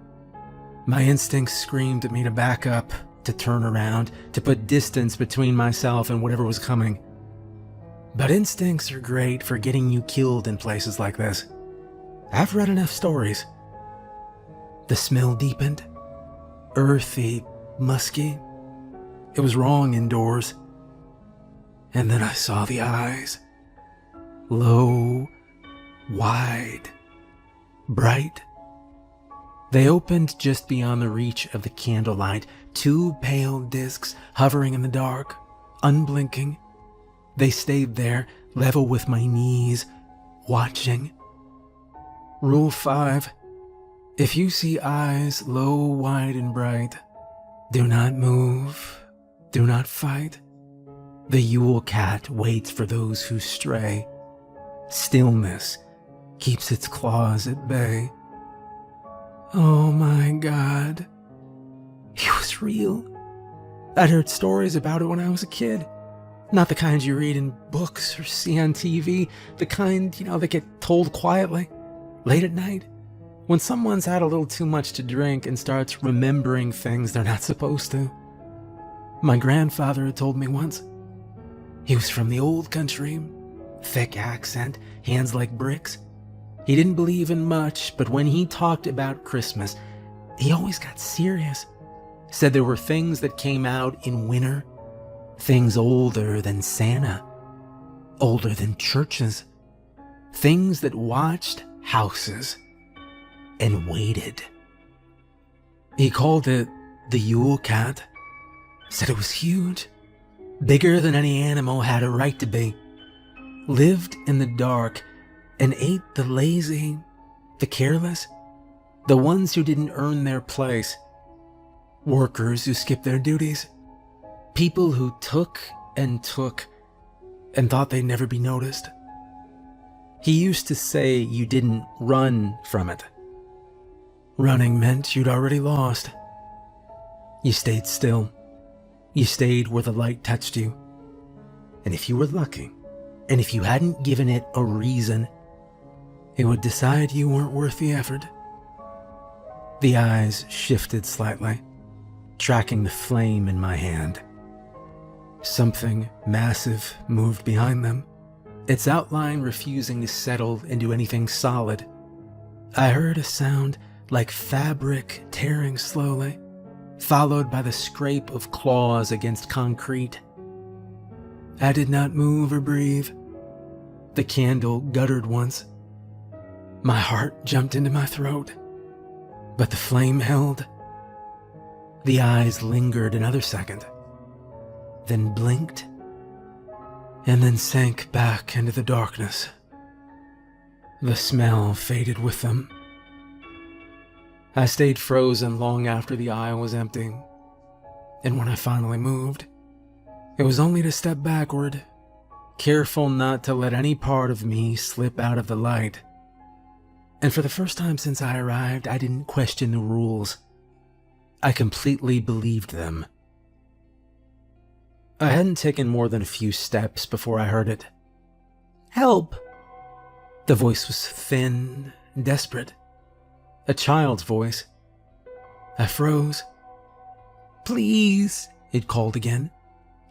Speaker 1: My instincts screamed at me to back up, to turn around, to put distance between myself and whatever was coming. But instincts are great for getting you killed in places like this. I've read enough stories. The smell deepened. Earthy, musky. It was wrong indoors. And then I saw the eyes. Low, wide, bright. They opened just beyond the reach of the candlelight, two pale discs hovering in the dark, unblinking. They stayed there, level with my knees, watching. Rule 5. If you see eyes low, wide, and bright, do not move, do not fight. The Yule cat waits for those who stray. Stillness keeps its claws at bay. Oh my God. It was real. I'd heard stories about it when I was a kid. Not the kind you read in books or see on TV. The kind, that get told quietly, late at night, when someone's had a little too much to drink and starts remembering things they're not supposed to. My grandfather had told me once. He was from the old country, thick accent, hands like bricks. He didn't believe in much, but when he talked about Christmas, he always got serious. Said there were things that came out in winter, things older than Santa, older than churches, things that watched houses and waited. He called it the Yule cat, said it was huge, bigger than any animal had a right to be, lived in the dark and ate the lazy, the careless, the ones who didn't earn their place, workers who skipped their duties, people who took and thought they'd never be noticed. He used to say you didn't run from it. Running meant you'd already lost. You stayed still. You stayed where the light touched you. And if you were lucky, and if you hadn't given it a reason, it would decide you weren't worth the effort. The eyes shifted slightly, tracking the flame in my hand. Something massive moved behind them, its outline refusing to settle into anything solid. I heard a sound like fabric tearing slowly, followed by the scrape of claws against concrete. I did not move or breathe. The candle guttered once. My heart jumped into my throat, but the flame held. The eyes lingered another second, then blinked, and then sank back into the darkness. The smell faded with them. I stayed frozen long after the eye was empty, and when I finally moved, it was only to step backward, careful not to let any part of me slip out of the light. And for the first time since I arrived, I didn't question the rules. I completely believed them. I hadn't taken more than a few steps before I heard it. Help! The voice was thin, desperate. A child's voice. I froze. Please, it called again.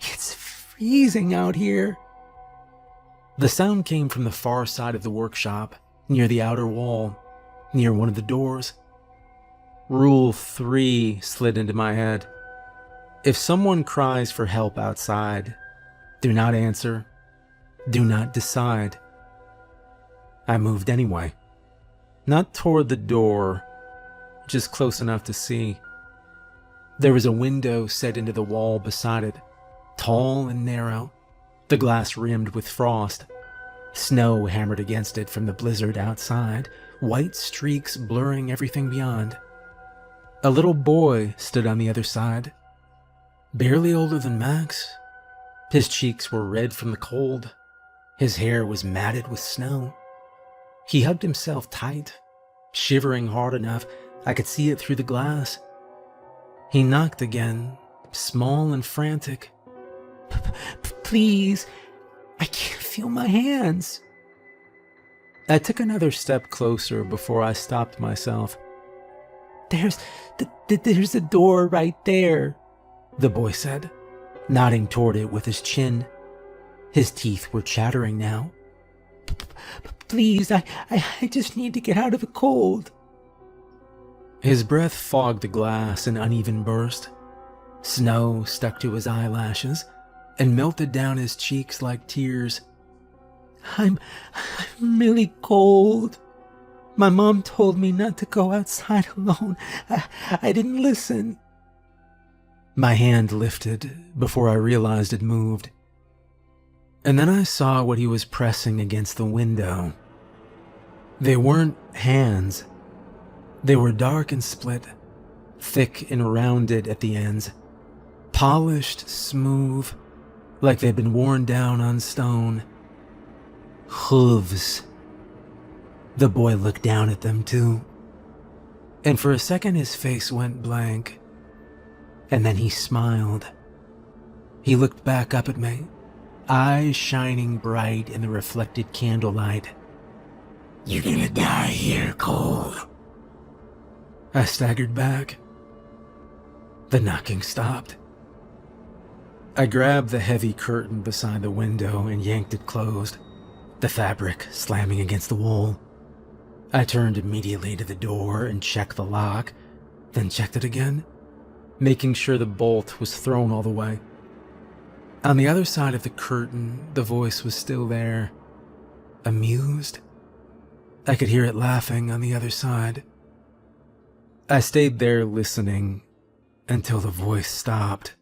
Speaker 1: It's freezing out here. The sound came from the far side of the workshop, near the outer wall, near one of the doors. Rule 3 slid into my head. If someone cries for help outside, do not answer, do not decide. I moved anyway. Not toward the door, just close enough to see. There was a window set into the wall beside it, tall and narrow, the glass rimmed with frost. Snow hammered against it from the blizzard outside, white streaks blurring everything beyond. A little boy stood on the other side, barely older than Max. His cheeks were red from the cold. His hair was matted with snow. He hugged himself tight, shivering hard enough I could see it through the glass. He knocked again, small and frantic. Please, I can't feel my hands. I took another step closer before I stopped myself. There's a door right there, the boy said, nodding toward it with his chin. His teeth were chattering now. Please, I just need to get out of the cold. His breath fogged the glass in uneven burst. Snow stuck to his eyelashes and melted down his cheeks like tears. I'm really cold. My mom told me not to go outside alone. I didn't listen. My hand lifted before I realized it moved. And then I saw what he was pressing against the window. They weren't hands. They were dark and split, thick and rounded at the ends, polished smooth, like they'd been worn down on stone. Hooves. The boy looked down at them too, and for a second his face went blank, and then he smiled. He looked back up at me, eyes shining bright in the reflected candlelight. You're gonna die here, Cole. I staggered back. The knocking stopped. I grabbed the heavy curtain beside the window and yanked it closed, the fabric slamming against the wall. I turned immediately to the door and checked the lock, then checked it again, making sure the bolt was thrown all the way. On the other side of the curtain, the voice was still there, amused. I could hear it laughing on the other side. I stayed there listening until the voice stopped.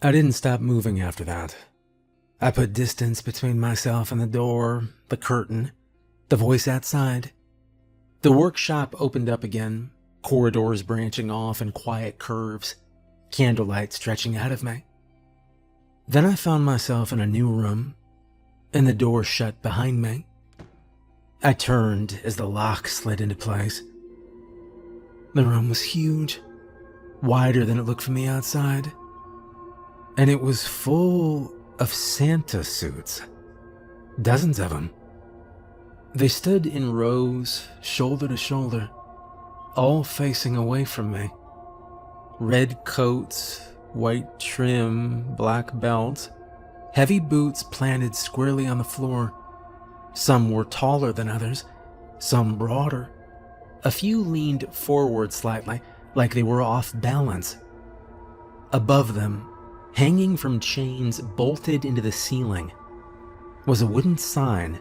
Speaker 1: I didn't stop moving after that. I put distance between myself and the door, the curtain, the voice outside. The workshop opened up again, corridors branching off in quiet curves, candlelight stretching out of me. Then I found myself in a new room, and the door shut behind me. I turned as the lock slid into place. The room was huge, wider than it looked from the outside, and it was full of Santa suits, dozens of them. They stood in rows, shoulder to shoulder, all facing away from me. Red coats, white trim, black belts, heavy boots planted squarely on the floor. Some were taller than others, some broader. A few leaned forward slightly, like they were off balance. Above them, hanging from chains bolted into the ceiling, was a wooden sign.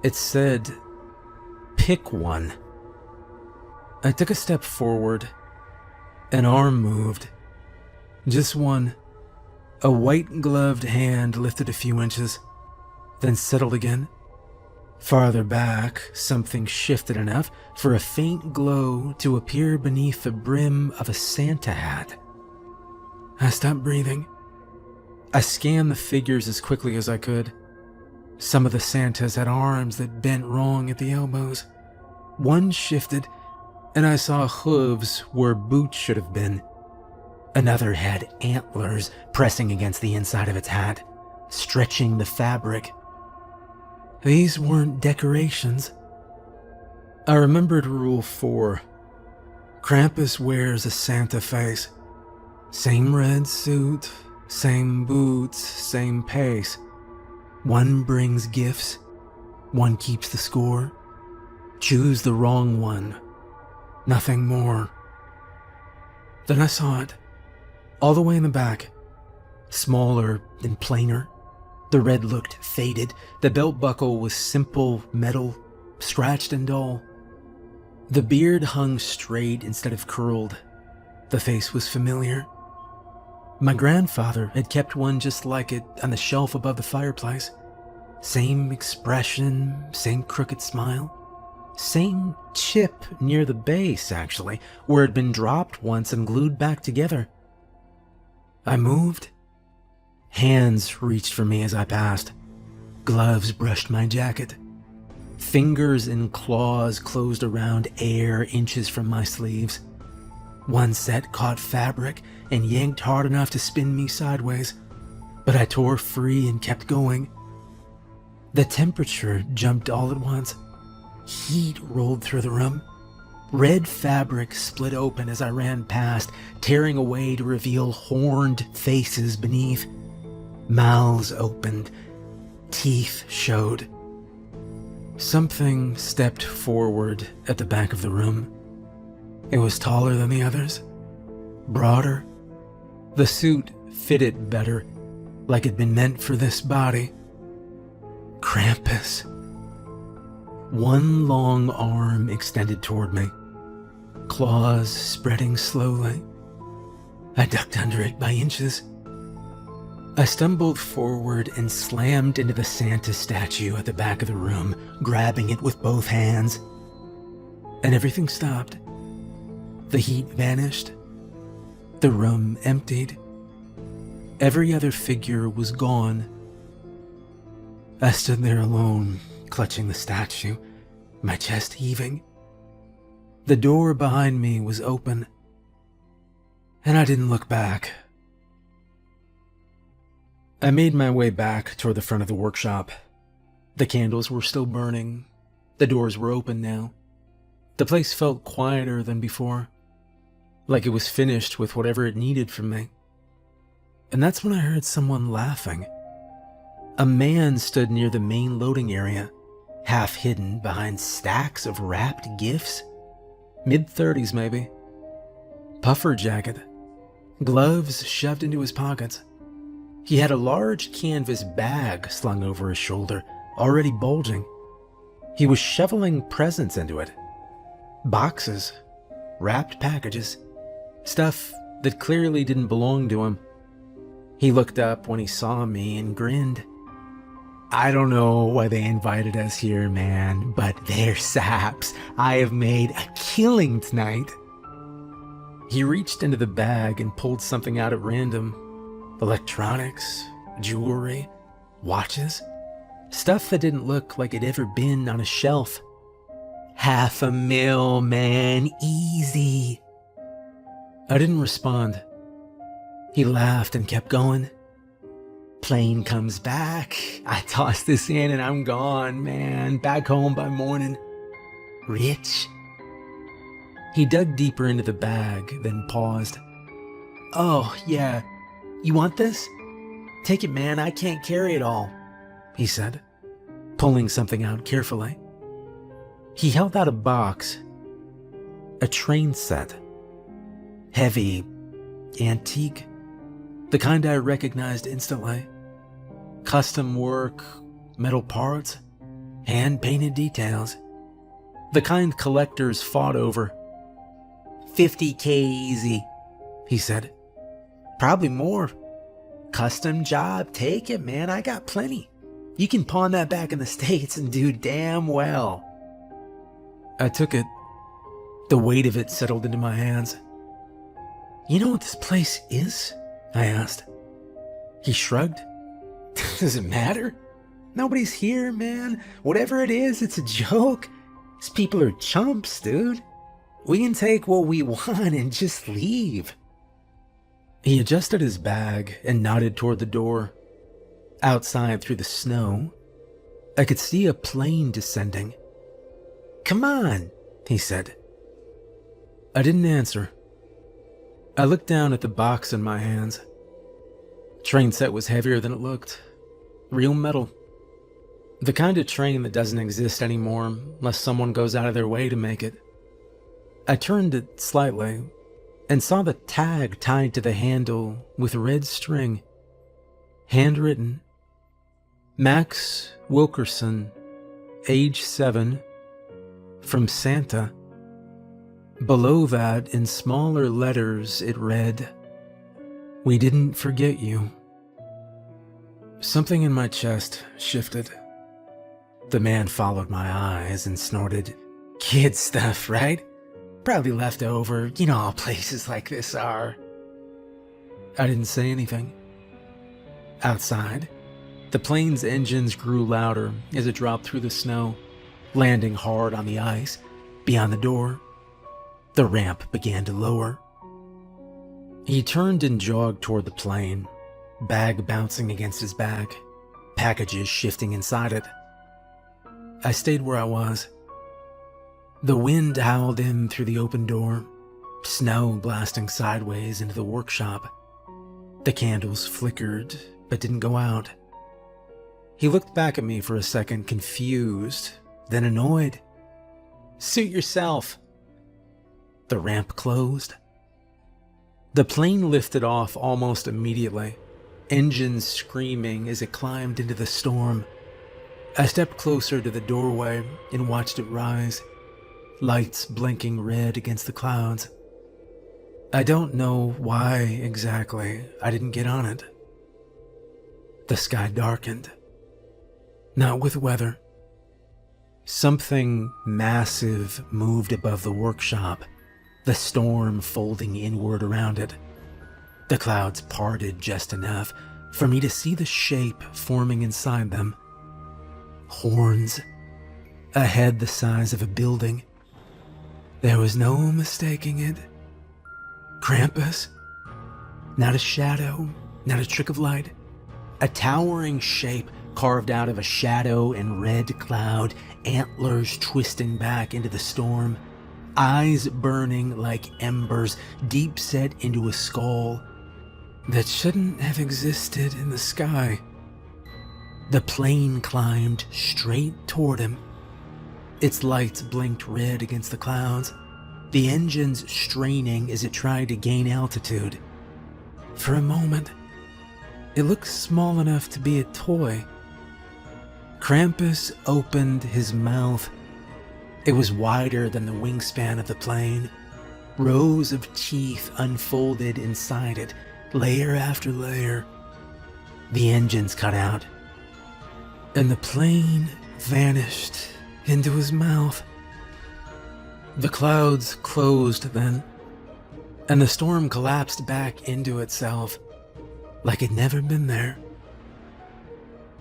Speaker 1: It said, "Pick one." I took a step forward. An arm moved. Just one. A white-gloved hand lifted a few inches, then settled again. Farther back, something shifted enough for a faint glow to appear beneath the brim of a Santa hat. I stopped breathing. I scanned the figures as quickly as I could. Some of the Santas had arms that bent wrong at the elbows. One shifted, and I saw hooves where boots should have been. Another had antlers pressing against the inside of its hat, stretching the fabric. These weren't decorations. I remembered Rule 4. Krampus wears a Santa face. Same red suit, same boots, same pace. One brings gifts, one keeps the score. Choose the wrong one. Nothing more. Then I saw it, all the way in the back, smaller and plainer. The red looked faded. The belt buckle was simple metal, scratched and dull. The beard hung straight instead of curled. The face was familiar. My grandfather had kept one just like it on the shelf above the fireplace. Same expression, same crooked smile. Same chip near the base, actually, where it had been dropped once and glued back together. I moved. Hands reached for me as I passed. Gloves brushed my jacket. Fingers and claws closed around air inches from my sleeves. One set caught fabric and yanked hard enough to spin me sideways, but I tore free and kept going. The temperature jumped all at once. Heat rolled through the room. Red fabric split open as I ran past, tearing away to reveal horned faces beneath. Mouths opened. Teeth showed. Something stepped forward at the back of the room. It was taller than the others, broader. The suit fitted better, like it'd been meant for this body. Krampus. One long arm extended toward me, claws spreading slowly. I ducked under it by inches. I stumbled forward and slammed into the Santa statue at the back of the room, grabbing it with both hands. And everything stopped. The heat vanished. The room emptied. Every other figure was gone. I stood there alone, clutching the statue, my chest heaving. The door behind me was open, and I didn't look back. I made my way back toward the front of the workshop. The candles were still burning. The doors were open now. The place felt quieter than before, like it was finished with whatever it needed from me. And that's when I heard someone laughing. A man stood near the main loading area, half hidden behind stacks of wrapped gifts. Mid-30s maybe. Puffer jacket. Gloves shoved into his pockets. He had a large canvas bag slung over his shoulder, already bulging. He was shoveling presents into it. Boxes, wrapped packages, stuff that clearly didn't belong to him. He looked up when he saw me and grinned. I don't know why they invited us here, man, but they're saps. I have made a killing tonight. He reached into the bag and pulled something out at random. Electronics, jewelry, watches, stuff that didn't look like it'd ever been on a shelf. $500,000, man, easy. I didn't respond. He laughed and kept going. Plane comes back. I toss this in and I'm gone, man. Back home by morning. Rich. He dug deeper into the bag, then paused. Oh, yeah. You want this? Take it, man. I can't carry it all, he said, pulling something out carefully. He held out a box. A train set. Heavy, antique. The kind I recognized instantly. Custom work, metal parts, hand-painted details. The kind collectors fought over. $50K easy, he said. Probably more. Custom job, take it, man. I got plenty. You can pawn that back in the States and do damn well. I took it. The weight of it settled into my hands. You know what this place is? I asked. He shrugged. Does it matter? Nobody's here, man. Whatever it is, it's a joke. These people are chumps, dude. We can take what we want and just leave. He adjusted his bag and nodded toward the door. Outside through the snow, I could see a plane descending. Come on, he said. I didn't answer. I looked down at the box in my hands. Train set was heavier than it looked. Real metal. The kind of train that doesn't exist anymore unless someone goes out of their way to make it. I turned it slightly and saw the tag tied to the handle with red string. Handwritten. Max Wilkerson, age 7, from Santa. Below that, in smaller letters, it read, "We didn't forget you." Something in my chest shifted. The man followed my eyes and snorted, "Kid stuff, right? Probably left over. You know how places like this are." I didn't say anything. Outside, the plane's engines grew louder as it dropped through the snow, landing hard on the ice beyond the door. The ramp began to lower. He turned and jogged toward the plane, bag bouncing against his back, packages shifting inside it. I stayed where I was. The wind howled in through the open door, snow blasting sideways into the workshop. The candles flickered, but didn't go out. He looked back at me for a second, confused, then annoyed. "Suit yourself." The ramp closed. The plane lifted off almost immediately, engines screaming as it climbed into the storm. I stepped closer to the doorway and watched it rise, lights blinking red against the clouds. I don't know why exactly I didn't get on it. The sky darkened. Not with weather. Something massive moved above the workshop, the storm folding inward around it. The clouds parted just enough for me to see the shape forming inside them. Horns, a head the size of a building. There was no mistaking it. Krampus. Not a shadow, not a trick of light. A towering shape carved out of a shadow and red cloud, antlers twisting back into the storm, eyes burning like embers deep set into a skull that shouldn't have existed in the sky. The plane climbed straight toward him. Its lights blinked red against the clouds, the engines straining as it tried to gain altitude. For a moment, it looked small enough to be a toy. Krampus opened his mouth. It was wider than the wingspan of the plane. Rows of teeth unfolded inside it, layer after layer. The engines cut out, and the plane vanished into his mouth. The clouds closed then, and the storm collapsed back into itself, like it'd never been there.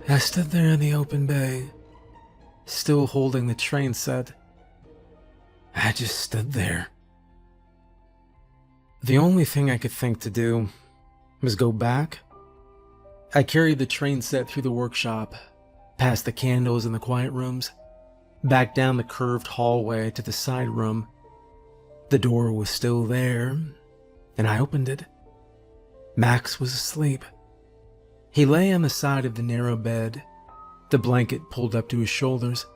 Speaker 1: I stood there in the open bay, still holding the train set. I just stood there. The only thing I could think to do was go back. I carried the train set through the workshop, past the candles in the quiet rooms, back down the curved hallway to the side room. The door was still there, and I opened it. Max was asleep. He lay on the side of the narrow bed, the blanket pulled up to his shoulders.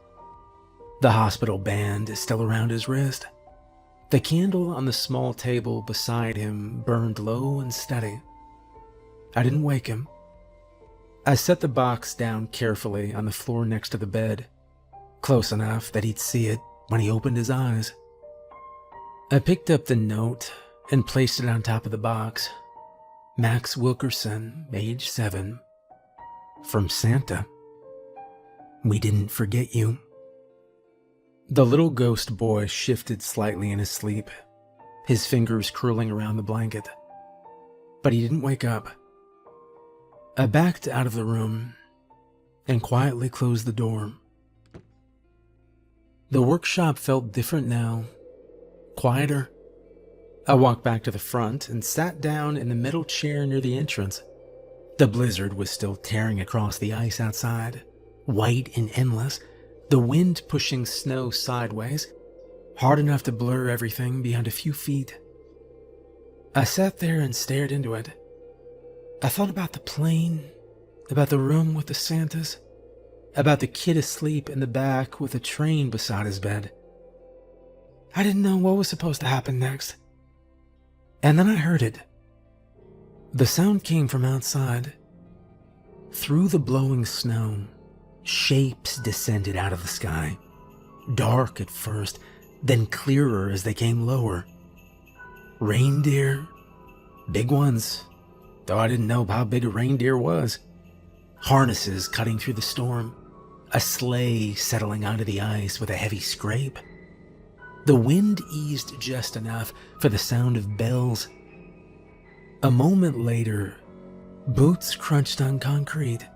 Speaker 1: The hospital band is still around his wrist. The candle on the small table beside him burned low and steady. I didn't wake him. I set the box down carefully on the floor next to the bed, close enough that he'd see it when he opened his eyes. I picked up the note and placed it on top of the box. Max Wilkerson, age 7. From Santa. We didn't forget you. The little ghost boy shifted slightly in his sleep, his fingers curling around the blanket. But he didn't wake up. I backed out of the room and quietly closed the door. The workshop felt different now, quieter. I walked back to the front and sat down in the middle chair near the entrance. The blizzard was still tearing across the ice outside, white and endless, the wind pushing snow sideways, hard enough to blur everything beyond a few feet. I sat there and stared into it. I thought about the plane, about the room with the Santas, about the kid asleep in the back with a train beside his bed. I didn't know what was supposed to happen next. And then I heard it. The sound came from outside. Through the blowing snow, shapes descended out of the sky, dark at first, then clearer as they came lower. Reindeer, big ones, though I didn't know how big a reindeer was. Harnesses cutting through the storm, a sleigh settling onto the ice with a heavy scrape. The wind eased just enough for the sound of bells. A moment later, boots crunched on concrete,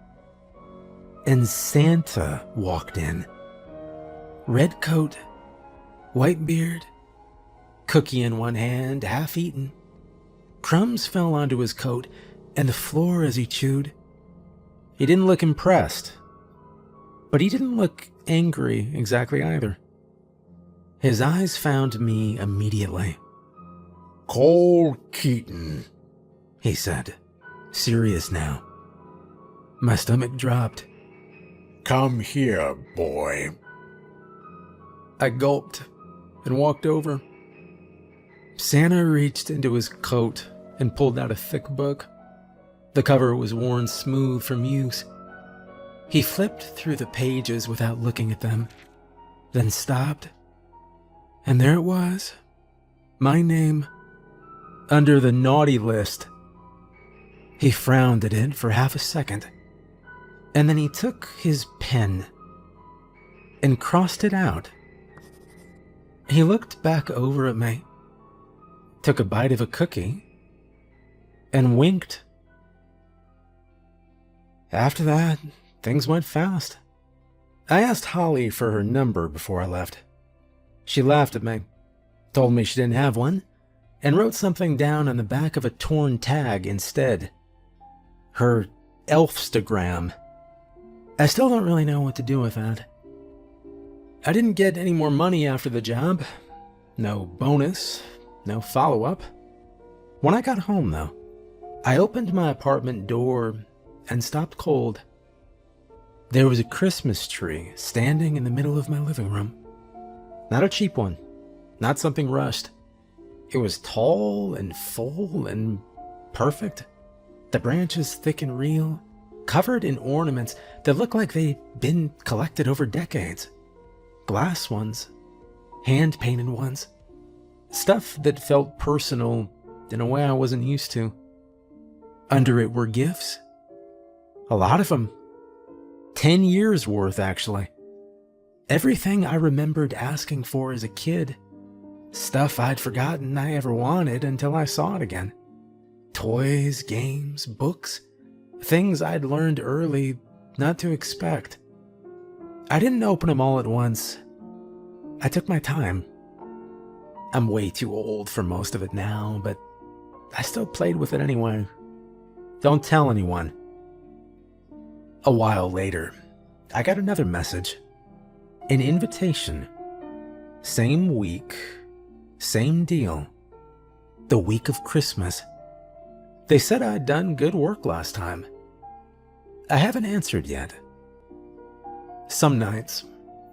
Speaker 1: and Santa walked in. Red coat, white beard, cookie in one hand, half eaten. Crumbs fell onto his coat and the floor as he chewed. He didn't look impressed, but he didn't look angry exactly either. His eyes found me immediately.
Speaker 3: "Cole Keaton,"
Speaker 1: he said, serious now. My stomach dropped.
Speaker 3: "Come here, boy."
Speaker 1: I gulped and walked over. Santa reached into his coat and pulled out a thick book. The cover was worn smooth from use. He flipped through the pages without looking at them, then stopped. And there it was, my name, under the naughty list. He frowned at it for half a second, and then he took his pen and crossed it out. He looked back over at me, took a bite of a cookie, and winked. After that, things went fast. I asked Holly for her number before I left. She laughed at me, told me she didn't have one, and wrote something down on the back of a torn tag instead. Her Elfstagram. I still don't really know what to do with that. I didn't get any more money after the job. No bonus, no follow-up. When I got home, though, I opened my apartment door and stopped cold. There was a Christmas tree standing in the middle of my living room. Not a cheap one, not something rushed. It was tall and full and perfect. The branches thick and real, covered in ornaments that looked like they'd been collected over decades. Glass ones, hand-painted ones. Stuff that felt personal in a way I wasn't used to. Under it were gifts. A lot of them. 10 years worth, actually. Everything I remembered asking for as a kid. Stuff I'd forgotten I ever wanted until I saw it again. Toys, games, books. Things I'd learned early not to expect. I didn't open them all at once. I took my time. I'm way too old for most of it now, but I still played with it anyway. Don't tell anyone. A while later, I got another message. An invitation. Same week, same deal. The week of Christmas. They said I'd done good work last time. I haven't answered yet. Some nights,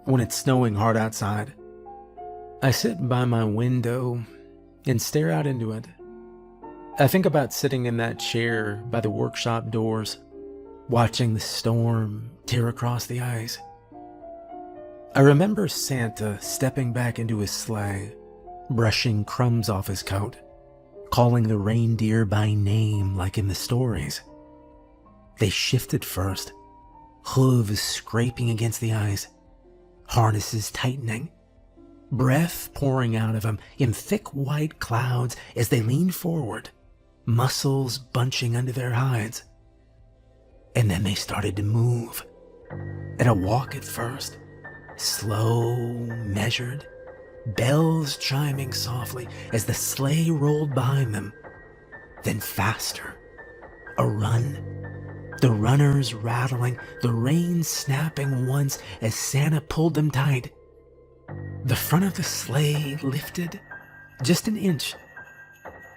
Speaker 1: when it's snowing hard outside, I sit by my window and stare out into it. I think about sitting in that chair by the workshop doors, watching the storm tear across the ice. I remember Santa stepping back into his sleigh, brushing crumbs off his coat, calling the reindeer by name like in the stories. They shifted first, hooves scraping against the ice, harnesses tightening, breath pouring out of them in thick white clouds as they leaned forward, muscles bunching under their hides. And then they started to move, at a walk at first, slow, measured, bells chiming softly as the sleigh rolled behind them. Then faster, a run, the runners rattling, the reins snapping once as Santa pulled them tight. The front of the sleigh lifted just an inch,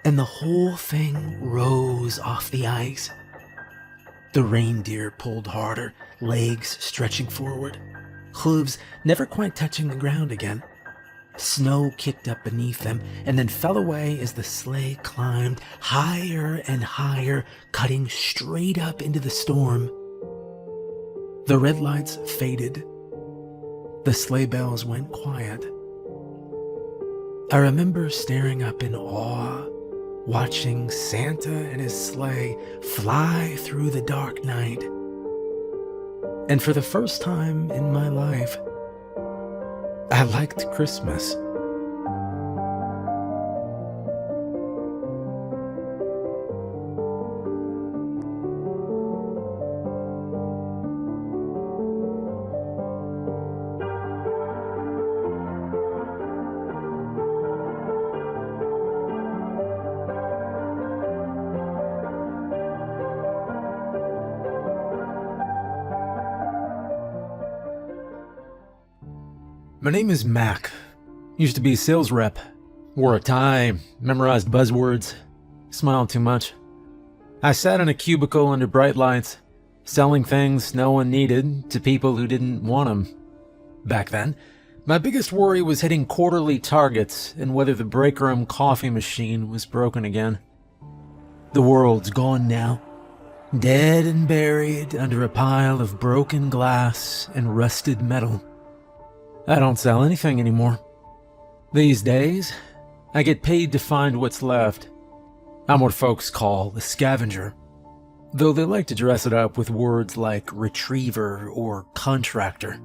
Speaker 1: and the whole thing rose off the ice. The reindeer pulled harder, legs stretching forward, hooves never quite touching the ground again. Snow kicked up beneath them and then fell away as the sleigh climbed higher and higher, cutting straight up into the storm. The red lights faded. The sleigh bells went quiet. I remember staring up in awe, watching Santa and his sleigh fly through the dark night. And for the first time in my life, I liked Christmas. My name is Mac. Used to be a sales rep. Wore a tie, memorized buzzwords, smiled too much. I sat in a cubicle under bright lights, selling things no one needed to people who didn't want them. Back then, My biggest worry was hitting quarterly targets and whether the break room coffee machine was broken again. The world's gone now, dead and buried under a pile of broken glass and rusted metal. I don't sell anything anymore. These days, I get paid to find what's left. I'm what folks call a scavenger, though they like to dress it up with words like retriever or contractor.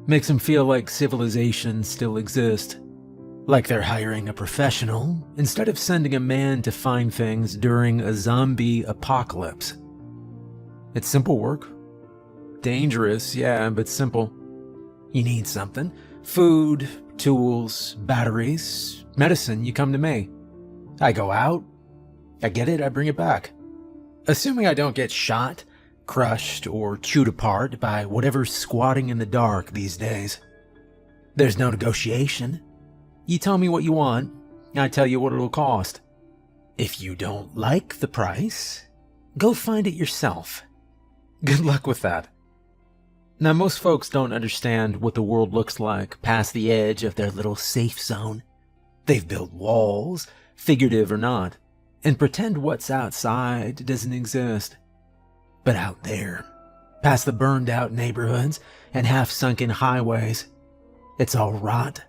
Speaker 1: Makes them feel like civilization still exists, like they're hiring a professional instead of sending a man to find things during a zombie apocalypse. It's simple work. Dangerous, yeah, but simple. You need something. Food, tools, batteries, medicine, you come to me. I go out, I get it, I bring it back. Assuming I don't get shot, crushed, or chewed apart by whatever's squatting in the dark these days. There's no negotiation. You tell me what you want, I tell you what it'll cost. If you don't like the price, go find it yourself. Good luck with that. Now, most folks don't understand what the world looks like past the edge of their little safe zone. They've built walls, figurative or not, and pretend what's outside doesn't exist. But out there, past the burned out neighborhoods and half-sunken highways, it's all rot,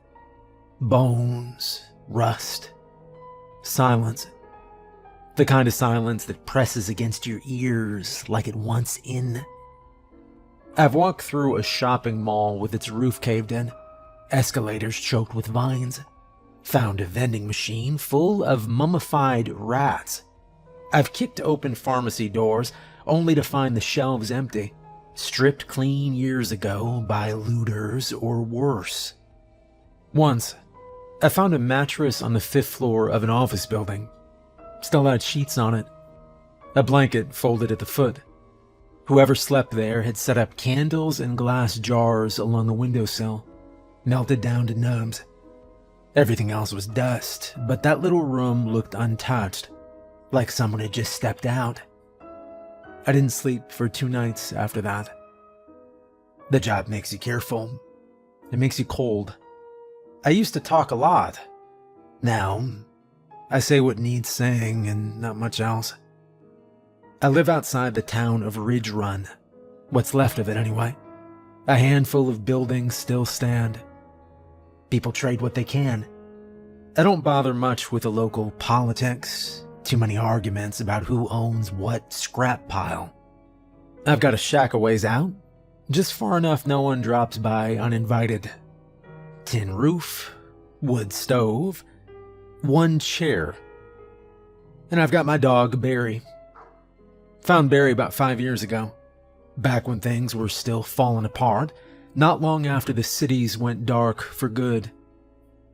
Speaker 1: bones, rust, silence. The kind of silence that presses against your ears like it wants in. I've walked through a shopping mall with its roof caved in, escalators choked with vines, found a vending machine full of mummified rats. I've kicked open pharmacy doors only to find the shelves empty, stripped clean years ago by looters or worse. Once, I found a mattress on the 5th floor of an office building. Still had sheets on it. A blanket folded at the foot. Whoever slept there had set up candles and glass jars along the windowsill, melted down to nubs. Everything else was dust, but that little room looked untouched, like someone had just stepped out. I didn't sleep for 2 nights after that. The job makes you careful. It makes you cold. I used to talk a lot. Now, I say what needs saying and not much else. I live outside the town of Ridge Run. What's left of it anyway. A handful of buildings still stand. People trade what they can. I don't bother much with the local politics. Too many arguments about who owns what scrap pile. I've got a shack a ways out, just far enough no one drops by uninvited. Tin roof, wood stove, 1 chair. And I've got my dog, Barry. Found Barry about 5 years ago, back when things were still falling apart, not long after the cities went dark for good.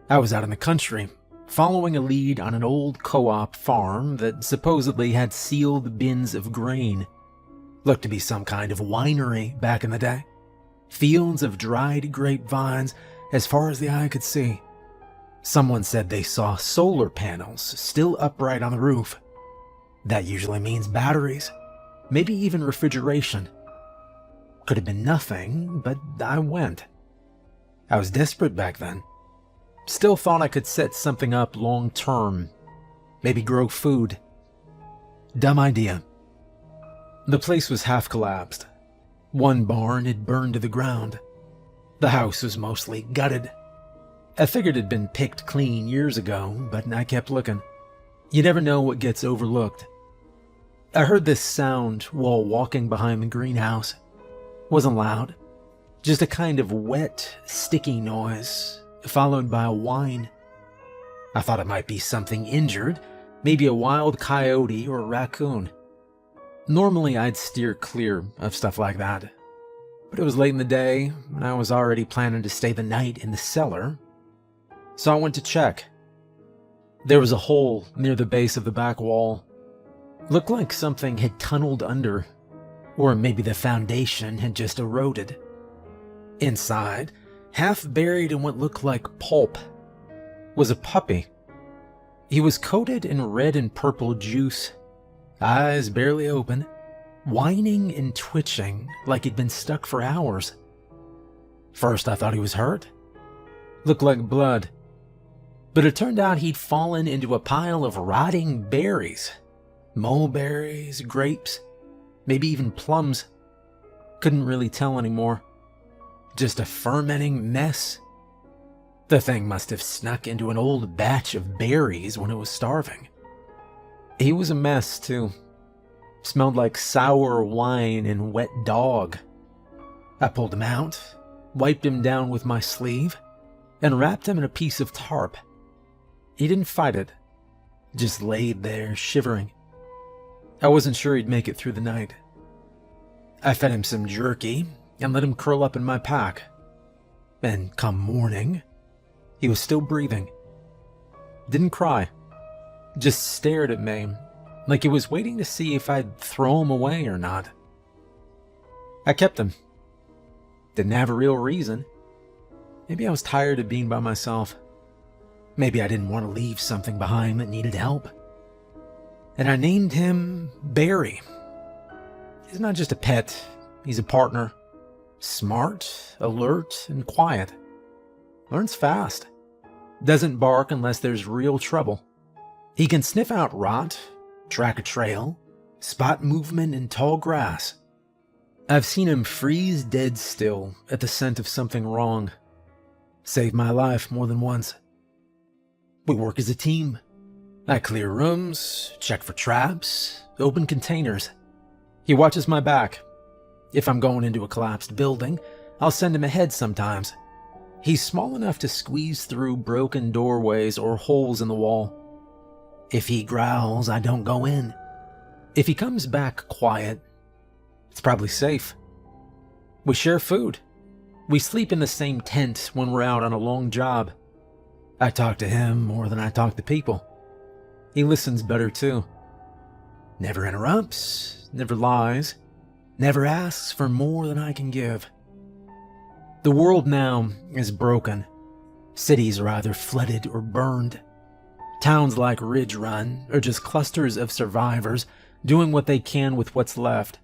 Speaker 1: I was out in the country, following a lead on an old co-op farm that supposedly had sealed bins of grain. Looked to be some kind of winery back in the day. Fields of dried grapevines as far as the eye could see. Someone said they saw solar panels still upright on the roof. That usually means batteries, maybe even refrigeration. Could have been nothing, but I went. I was desperate back then. Still thought I could set something up long term. Maybe grow food. Dumb idea. The place was half collapsed. 1 barn had burned to the ground. The house was mostly gutted. I figured it'd been picked clean years ago, but I kept looking. You never know what gets overlooked. I heard this sound while walking behind the greenhouse. Wasn't loud, just a kind of wet, sticky noise, followed by a whine. I thought it might be something injured, maybe a wild coyote or a raccoon. Normally I'd steer clear of stuff like that, but it was late in the day and I was already planning to stay the night in the cellar, so I went to check. There was a hole near the base of the back wall. Looked like something had tunneled under, or maybe the foundation had just eroded. Inside, half buried in what looked like pulp, was a puppy. He was coated in red and purple juice, eyes barely open, whining and twitching like he'd been stuck for hours. First I thought he was hurt, Looked like blood. But it turned out he'd fallen into a pile of rotting berries. Mulberries, grapes, maybe even plums. Couldn't really tell anymore. Just a fermenting mess. The thing must have snuck into an old batch of berries when it was starving. He was a mess, too. Smelled like sour wine and wet dog. I pulled him out, wiped him down with my sleeve, and wrapped him in a piece of tarp. He didn't fight it, just laid there shivering. I wasn't sure he'd make it through the night. I fed him some jerky and let him curl up in my pack. And come morning, he was still breathing. Didn't cry, just stared at me like he was waiting to see if I'd throw him away or not. I kept him. Didn't have a real reason. Maybe I was tired of being by myself. Maybe I didn't want to leave something behind that needed help. And I named him Barry. He's not just a pet, he's a partner. Smart, alert, and quiet. Learns fast. Doesn't bark unless there's real trouble. He can sniff out rot, track a trail, spot movement in tall grass. I've seen him freeze dead still at the scent of something wrong. Saved my life more than once. We work as a team. I clear rooms, check for traps, open containers. He watches my back. If I'm going into a collapsed building, I'll send him ahead sometimes. He's small enough to squeeze through broken doorways or holes in the wall. If he growls, I don't go in. If he comes back quiet, it's probably safe. We share food. We sleep in the same tent when we're out on a long job. I talk to him more than I talk to people. He listens better too. Never interrupts, never lies, never asks for more than I can give. The world now is broken. Cities are either flooded or burned. Towns like Ridge Run are just clusters of survivors doing what they can with what's left.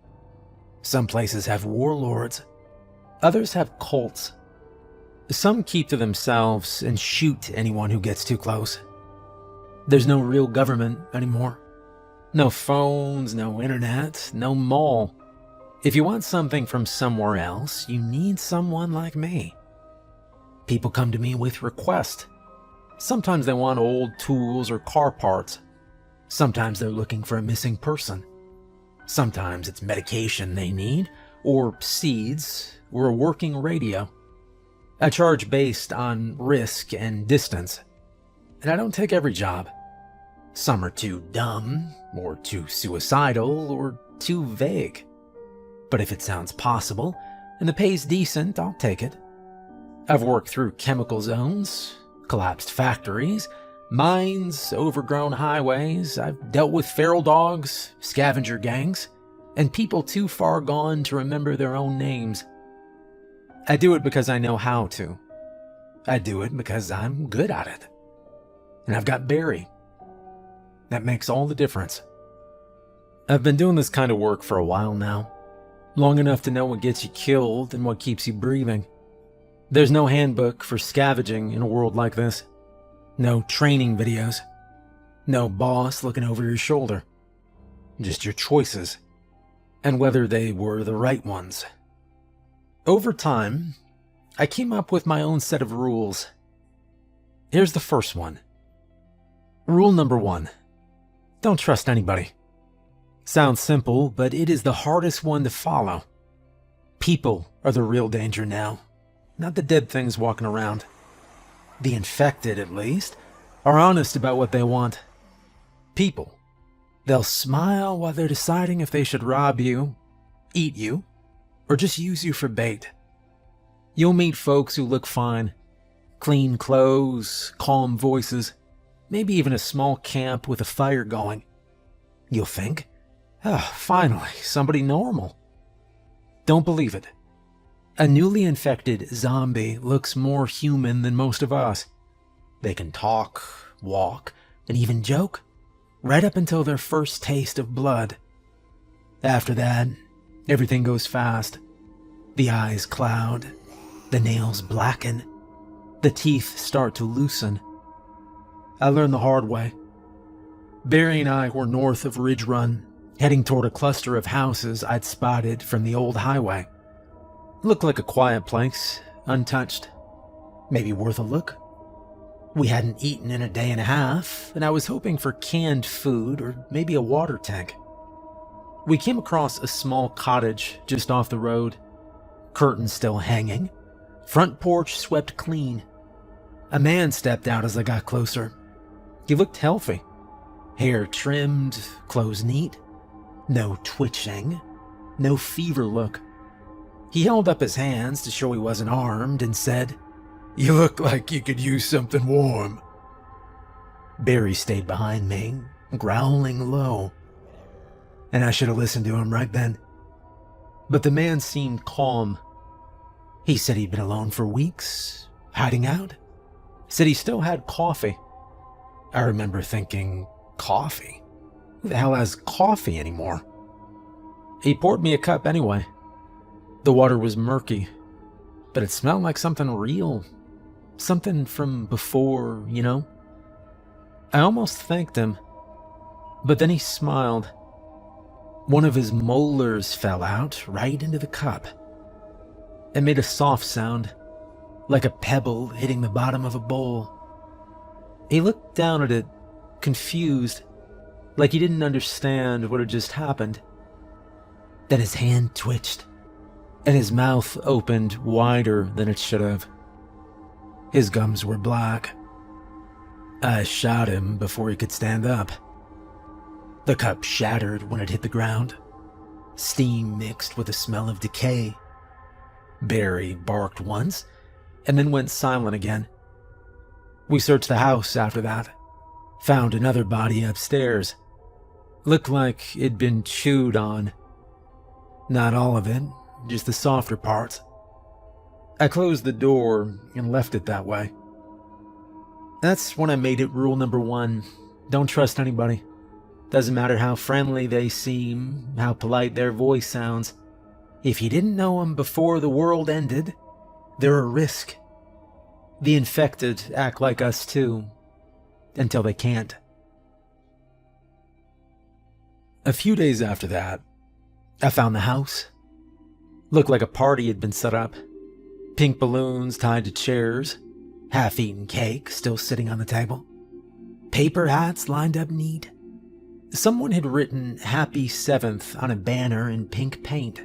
Speaker 1: Some places have warlords. Others have cults. Some keep to themselves and shoot anyone who gets too close. There's no real government anymore. No phones, no internet, no mall. If you want something from somewhere else, you need someone like me. People come to me with requests. Sometimes they want old tools or car parts. Sometimes they're looking for a missing person. Sometimes it's medication they need, or seeds, or a working radio. I charge based on risk and distance. And I don't take every job. Some are too dumb, or too suicidal, or too vague. But if it sounds possible, and the pay's decent, I'll take it. I've worked through chemical zones, collapsed factories, mines, overgrown highways. I've dealt with feral dogs, scavenger gangs, and people too far gone to remember their own names. I do it because I know how to. I do it because I'm good at it. And I've got Barry. That makes all the difference. I've been doing this kind of work for a while now. Long enough to know what gets you killed and what keeps you breathing. There's no handbook for scavenging in a world like this. No training videos. No boss looking over your shoulder. Just your choices. And whether they were the right ones. Over time, I came up with my own set of rules. Here's the first one. Rule number 1. Don't trust anybody. Sounds simple, but it is the hardest one to follow. People are the real danger now, not the dead things walking around. The infected, at least, are honest about what they want. People. They'll smile while they're deciding if they should rob you, eat you, or just use you for bait. You'll meet folks who look fine. Clean clothes, calm voices, maybe even a small camp with a fire going. You'll think, finally, somebody normal. Don't believe it. A newly infected zombie looks more human than most of us. They can talk, walk, and even joke, right up until their first taste of blood. After that, everything goes fast. The eyes cloud, the nails blacken, The teeth start to loosen. I learned the hard way. Barry and I were north of Ridge Run, heading toward a cluster of houses I'd spotted from the old highway. Looked like a quiet place, untouched. Maybe worth a look. We hadn't eaten in a day and a half, and I was hoping for canned food or maybe a water tank. We came across a small cottage just off the road, curtains still hanging, front porch swept clean. A man stepped out as I got closer. He looked healthy. Hair trimmed, clothes neat. No twitching, no fever look. He held up his hands to show he wasn't armed and said,
Speaker 3: You look like you could use something warm.
Speaker 1: Barry stayed behind me, growling low. And I should have listened to him right then. But the man seemed calm. He said he'd been alone for weeks, hiding out. Said he still had coffee. I remember thinking, coffee? Who the hell has coffee anymore? He poured me a cup anyway. The water was murky, but it smelled like something real. Something from before, you know? I almost thanked him, but then he smiled. One of his molars fell out right into the cup. It made a soft sound, like a pebble hitting the bottom of a bowl. He looked down at it, confused, like he didn't understand what had just happened. Then his hand twitched, and his mouth opened wider than it should have. His gums were black. I shot him before he could stand up. The cup shattered when it hit the ground. Steam mixed with the smell of decay. Barry barked once, and then went silent again. We searched the house after that. Found another body upstairs. Looked like it'd been chewed on. Not all of it, just the softer parts. I closed the door and left it that way. That's when I made it rule number 1. Don't trust anybody. Doesn't matter how friendly they seem, how polite their voice sounds. If you didn't know them before the world ended, they're a risk. The infected act like us too, until they can't. A few days after that, I found the house. Looked like a party had been set up. Pink balloons tied to chairs, half-eaten cake still sitting on the table, paper hats lined up neat. Someone had written Happy 7th on a banner in pink paint.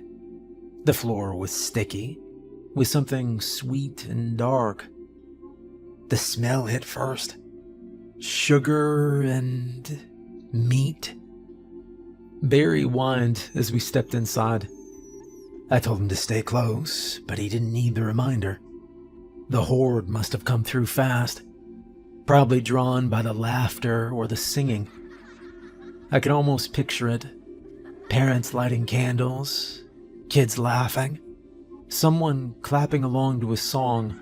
Speaker 1: The floor was sticky, with something sweet and dark. The smell hit first. Sugar and meat. Barry whined as we stepped inside. I told him to stay close, but he didn't need the reminder. The horde must have come through fast, probably drawn by the laughter or the singing. I could almost picture it. Parents lighting candles, kids laughing, someone clapping along to a song.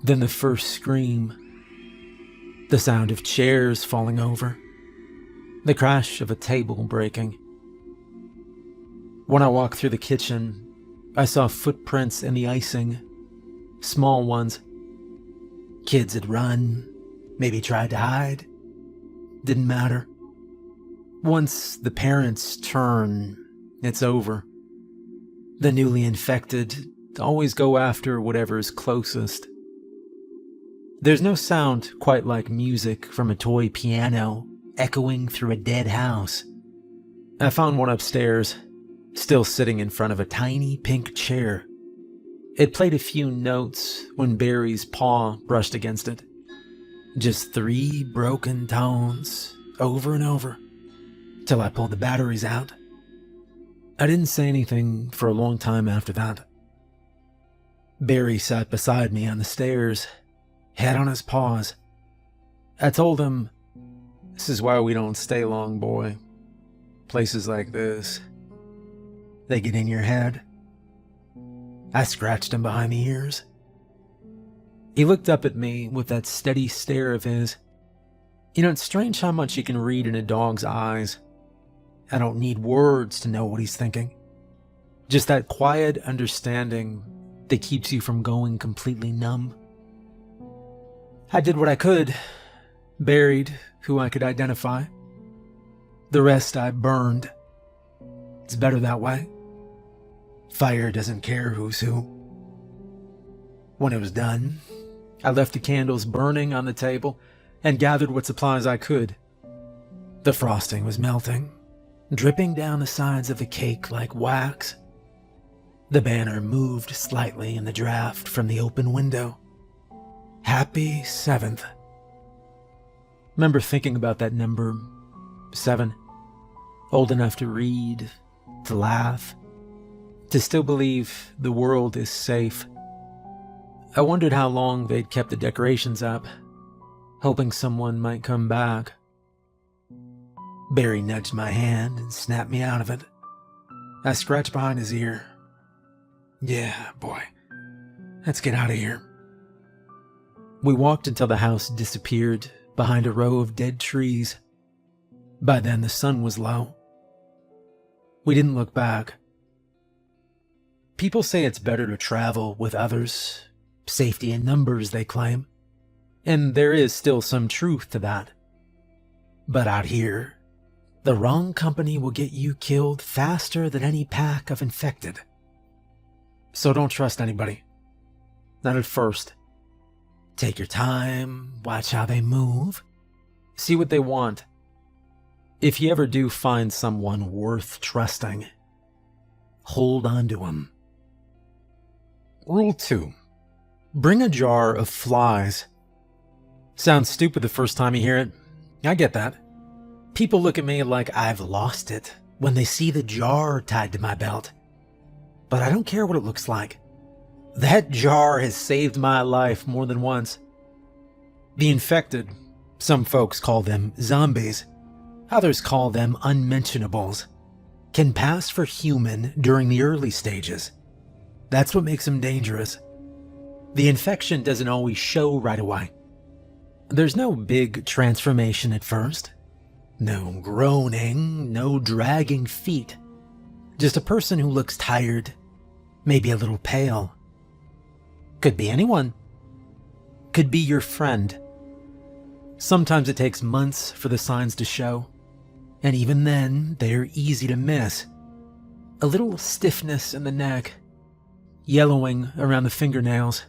Speaker 1: Then the first scream. The sound of chairs falling over. The crash of a table breaking. When I walked through the kitchen, I saw footprints in the icing. Small ones. Kids had run, maybe tried to hide. Didn't matter. Once the parents turn, it's over. The newly infected always go after whatever's closest. There's no sound quite like music from a toy piano echoing through a dead house. I found one upstairs, still sitting in front of a tiny pink chair. It played a few notes when Barry's paw brushed against it. Just 3 broken tones, over and over, till I pulled the batteries out. I didn't say anything for a long time after that. Barry sat beside me on the stairs, head on his paws. I told him, "This is why we don't stay long, boy. Places like this, they get in your head." I scratched him behind the ears. He looked up at me with that steady stare of his. You know, it's strange how much you can read in a dog's eyes. I don't need words to know what he's thinking. Just that quiet understanding that keeps you from going completely numb. I did what I could, buried who I could identify. The rest I burned. It's better that way. Fire doesn't care who's who. When it was done, I left the candles burning on the table and gathered what supplies I could. The frosting was melting, dripping down the sides of the cake like wax. The banner moved slightly in the draft from the open window. Happy 7th. Remember thinking about that number, 7. Old enough to read, to laugh, to still believe the world is safe. I wondered how long they'd kept the decorations up, hoping someone might come back. Barry nudged my hand and snapped me out of it. I scratched behind his ear. Yeah, boy. Let's get out of here. We walked until the house disappeared behind a row of dead trees. By then, the sun was low. We didn't look back. People say it's better to travel with others. Safety in numbers, they claim. And there is still some truth to that. But out here, the wrong company will get you killed faster than any pack of infected. So don't trust anybody. Not at first. Take your time, watch how they move, see what they want. If you ever do find someone worth trusting, hold on to them. Rule 2. Bring a jar of flies. Sounds stupid the first time you hear it. I get that. People look at me like I've lost it when they see the jar tied to my belt. But I don't care what it looks like. That jar has saved my life more than once. The infected, some folks call them zombies, others call them unmentionables, can pass for human during the early stages. That's what makes them dangerous. The infection doesn't always show right away. There's no big transformation at first. No groaning, no dragging feet. Just a person who looks tired, maybe a little pale. Could be anyone. Could be your friend. Sometimes it takes months for the signs to show, and even then, they're easy to miss. A little stiffness in the neck, yellowing around the fingernails,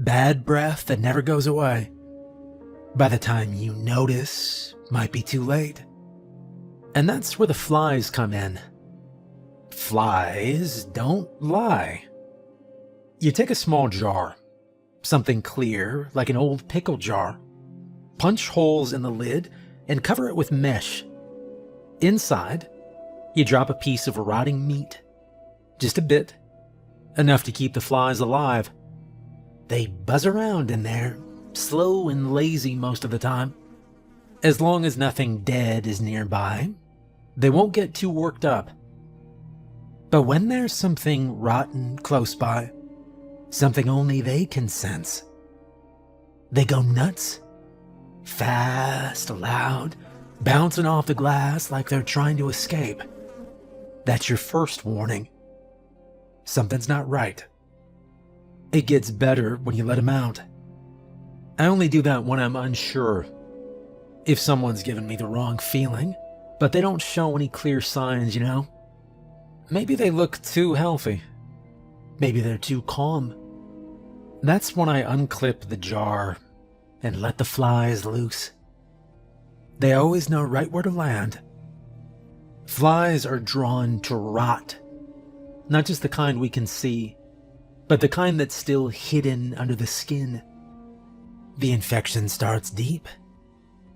Speaker 1: bad breath that never goes away. By the time you notice, might be too late. And that's where the flies come in. Flies don't lie. You take a small jar, something clear like an old pickle jar, punch holes in the lid and cover it with mesh. Inside, you drop a piece of rotting meat, just a bit, enough to keep the flies alive. They buzz around in there, slow and lazy most of the time. As long as nothing dead is nearby, they won't get too worked up. But when there's something rotten close by, something only they can sense, they go nuts. Fast, loud, bouncing off the glass like they're trying to escape. That's your first warning. Something's not right. It gets better when you let them out. I only do that when I'm unsure. If someone's given me the wrong feeling, but they don't show any clear signs, you know? Maybe they look too healthy. Maybe they're too calm. That's when I unclip the jar and let the flies loose. They always know right where to land. Flies are drawn to rot. Not just the kind we can see, but the kind that's still hidden under the skin. The infection starts deep,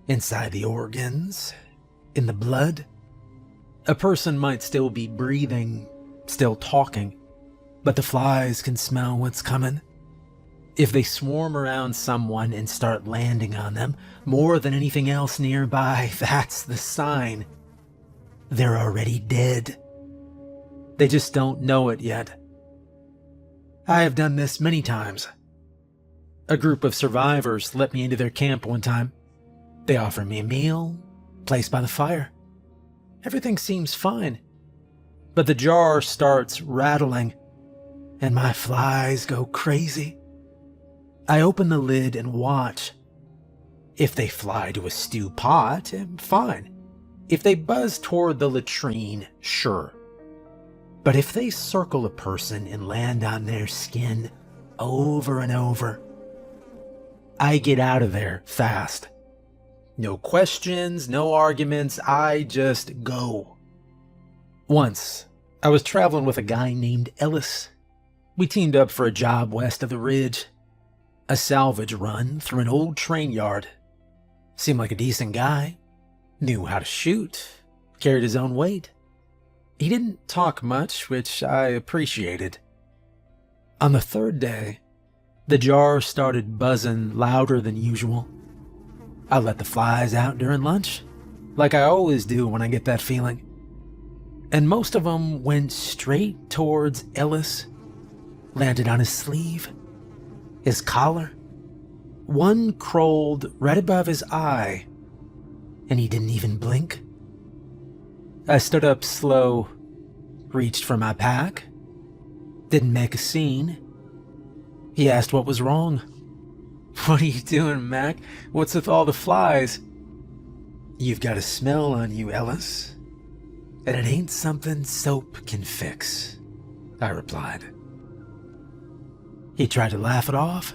Speaker 1: inside the organs, in the blood. A person might still be breathing, still talking, but the flies can smell what's coming. If they swarm around someone and start landing on them, more than anything else nearby, that's the sign. They're already dead. They just don't know it yet. I have done this many times. A group of survivors let me into their camp one time. They offered me a meal, place by the fire. Everything seems fine, but the jar starts rattling, and my flies go crazy. I open the lid and watch. If they fly to a stew pot, fine. If they buzz toward the latrine, sure. But if they circle a person and land on their skin over and over, I get out of there fast. No questions, no arguments, I just go. Once, I was traveling with a guy named Ellis. We teamed up for a job west of the ridge. A salvage run through an old train yard. Seemed like a decent guy. Knew how to shoot. Carried his own weight. He didn't talk much, which I appreciated. On the third day, the jar started buzzing louder than usual. I let the flies out during lunch, like I always do when I get that feeling. And most of them went straight towards Ellis, landed on his sleeve, his collar. One crawled right above his eye, and he didn't even blink. I stood up slow, reached for my pack, didn't make a scene. He asked what was wrong. "What are you doing, Mac? What's with all the flies?" "You've got a smell on you, Ellis, and it ain't something soap can fix," I replied. He tried to laugh it off,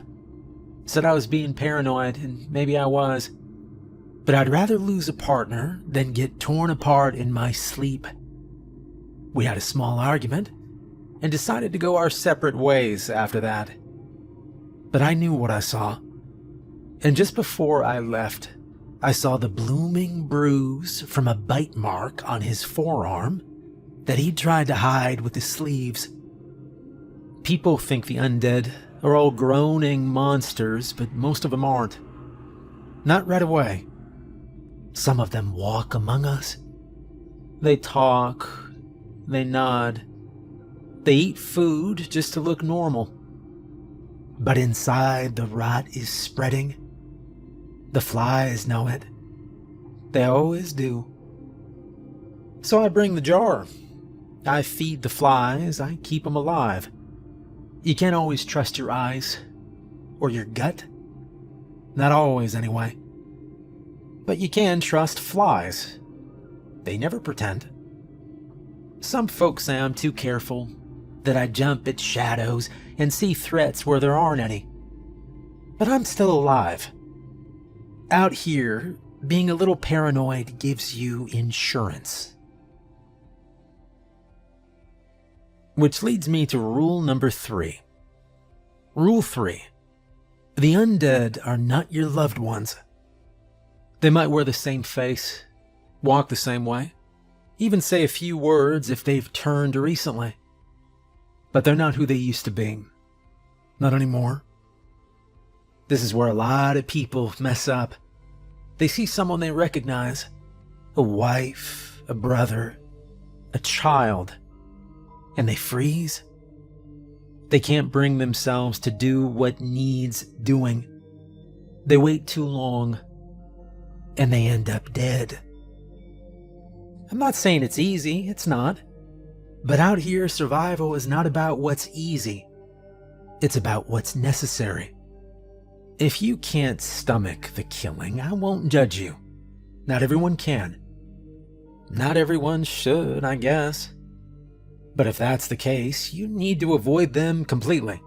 Speaker 1: said I was being paranoid, and maybe I was. But I'd rather lose a partner than get torn apart in my sleep. We had a small argument and decided to go our separate ways after that. But I knew what I saw. And just before I left, I saw the blooming bruise from a bite mark on his forearm that he'd tried to hide with his sleeves. People think the undead are all groaning monsters, but most of them aren't. Not right away. Some of them walk among us. They talk, they nod, they eat food just to look normal. But inside, the rot is spreading. The flies know it. They always do. So I bring the jar. I feed the flies, I keep them alive. You can't always trust your eyes, or your gut. Not always, anyway. But you can trust flies. They never pretend. Some folks say I'm too careful, that I jump at shadows and see threats where there aren't any. But I'm still alive. Out here, being a little paranoid gives you insurance. Which leads me to rule number 3. Rule 3. The undead are not your loved ones. They might wear the same face, walk the same way, even say a few words if they've turned recently. But they're not who they used to be. Not anymore. This is where a lot of people mess up. They see someone they recognize, a wife, a brother, a child, and they freeze. They can't bring themselves to do what needs doing. They wait too long, and they end up dead. I'm not saying it's easy, it's not. But out here, survival is not about what's easy. It's about what's necessary. If you can't stomach the killing, I won't judge you. Not everyone can. Not everyone should, I guess. But if that's the case, you need to avoid them completely.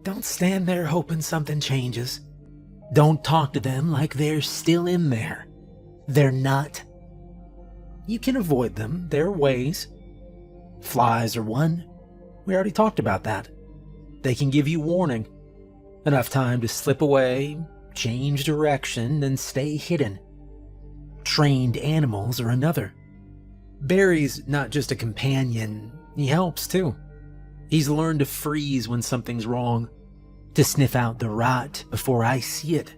Speaker 1: Don't stand there hoping something changes. Don't talk to them like they're still in there. They're not. You can avoid them. There are ways. Flies are one. We already talked about that. They can give you warning. Enough time to slip away, change direction, and stay hidden. Trained animals are another. Barry's not just a companion, he helps too. He's learned to freeze when something's wrong, to sniff out the rot before I see it.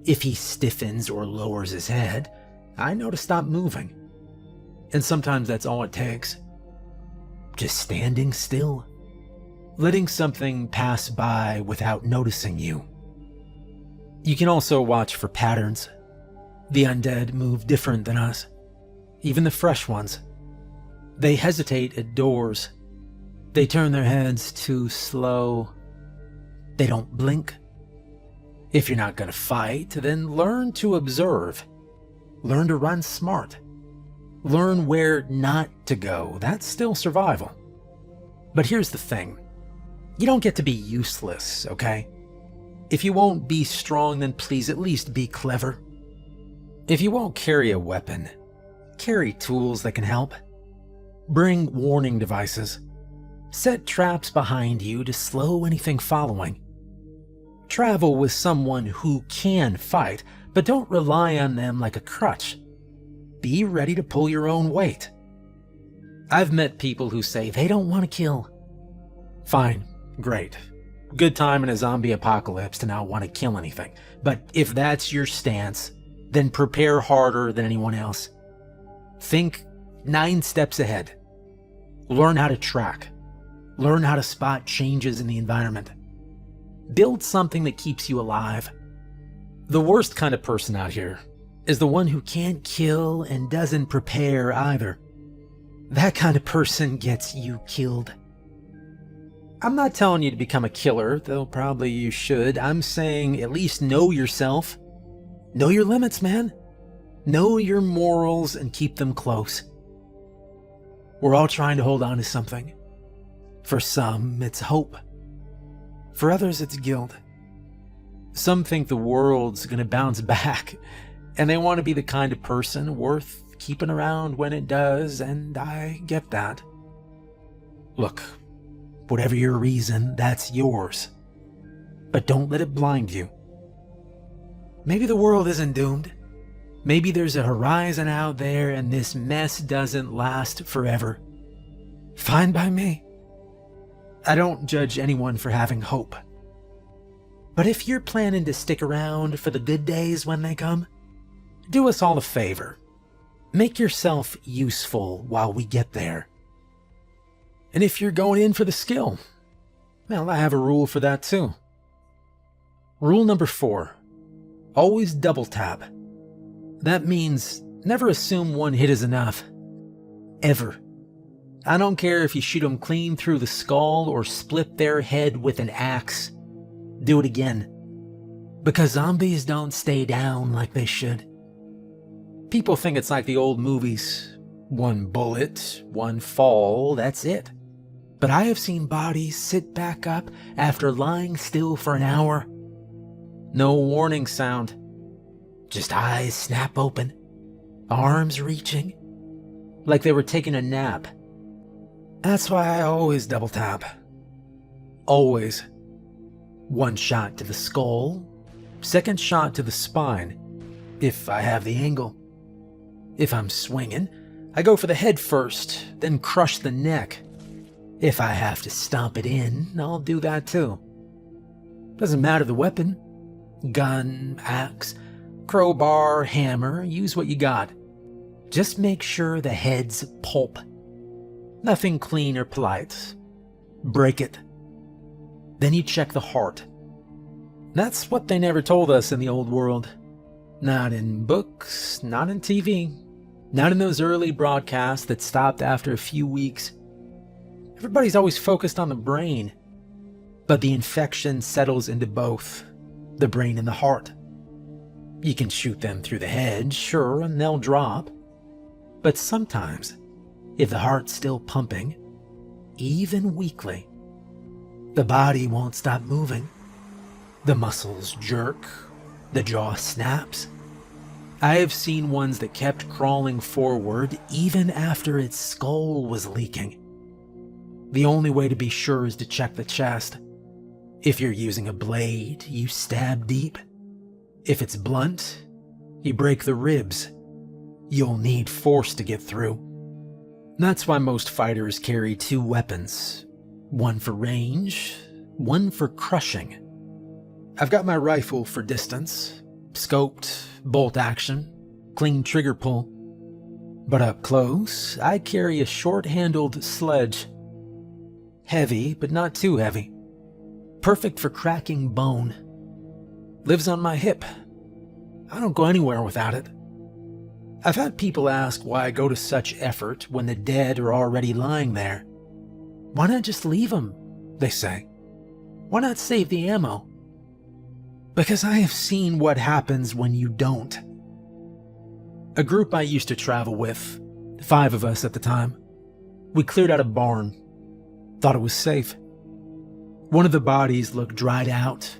Speaker 1: If he stiffens or lowers his head, I know to stop moving. And sometimes that's all it takes. Just standing still, letting something pass by without noticing you. You can also watch for patterns. The undead move different than us, even the fresh ones. They hesitate at doors. They turn their heads too slow. They don't blink. If you're not going to fight, then learn to observe. Learn to run smart. Learn where not to go. That's still survival. But here's the thing. You don't get to be useless, okay? If you won't be strong, then please at least be clever. If you won't carry a weapon, carry tools that can help. Bring warning devices. Set traps behind you to slow anything following. Travel with someone who can fight, but don't rely on them like a crutch. Be ready to pull your own weight. I've met people who say they don't want to kill. Fine, great. Good time in a zombie apocalypse to not want to kill anything. But if that's your stance, then prepare harder than anyone else. Think 9 steps ahead. Learn how to track. Learn how to spot changes in the environment. Build something that keeps you alive. The worst kind of person out here is the one who can't kill and doesn't prepare either. That kind of person gets you killed. I'm not telling you to become a killer, though probably you should. I'm saying at least know yourself. Know your limits, man. Know your morals and keep them close. We're all trying to hold on to something. For some, it's hope. For others, it's guilt. Some think the world's gonna bounce back, and they want to be the kind of person worth keeping around when it does, and I get that. Look, whatever your reason, that's yours. But don't let it blind you. Maybe the world isn't doomed. Maybe there's a horizon out there and this mess doesn't last forever. Fine by me. I don't judge anyone for having hope. But if you're planning to stick around for the good days when they come, do us all a favor. Make yourself useful while we get there. And if you're going in for the skill, well, I have a rule for that too. Rule number 4, always double tap. That means never assume one hit is enough. Ever. I don't care if you shoot them clean through the skull or split their head with an axe. Do it again. Because zombies don't stay down like they should. People think it's like the old movies. One bullet, one fall, that's it. But I have seen bodies sit back up after lying still for an hour. No warning sound. Just eyes snap open, arms reaching, like they were taking a nap. That's why I always double tap. Always. 1 shot to the skull, 2nd shot to the spine, if I have the angle. If I'm swinging, I go for the head first, then crush the neck. If I have to stomp it in, I'll do that too. Doesn't matter the weapon. Gun, axe, crowbar, hammer, use what you got. Just make sure the head's pulp. Nothing clean or polite. Break it. Then you check the heart. That's what they never told us in the old world. Not in books, not in TV, not in those early broadcasts that stopped after a few weeks. Everybody's always focused on the brain, but the infection settles into both, the brain and the heart. You can shoot them through the head, sure, and they'll drop. But sometimes, if the heart's still pumping, even weakly, the body won't stop moving. The muscles jerk, the jaw snaps. I have seen ones that kept crawling forward even after its skull was leaking. The only way to be sure is to check the chest. If you're using a blade, you stab deep. If it's blunt, you break the ribs. You'll need force to get through. That's why most fighters carry 2 weapons. One for range, one for crushing. I've got my rifle for distance, scoped, bolt action, clean trigger pull. But up close, I carry a short-handled sledge. Heavy, but not too heavy. Perfect for cracking bone. Lives on my hip. I don't go anywhere without it. I've had people ask why I go to such effort when the dead are already lying there. Why not just leave them, they say. Why not save the ammo? because I have seen what happens when you don't. A group I used to travel with, 5 of us at the time, we cleared out a barn. Thought it was safe. One of the bodies looked dried out,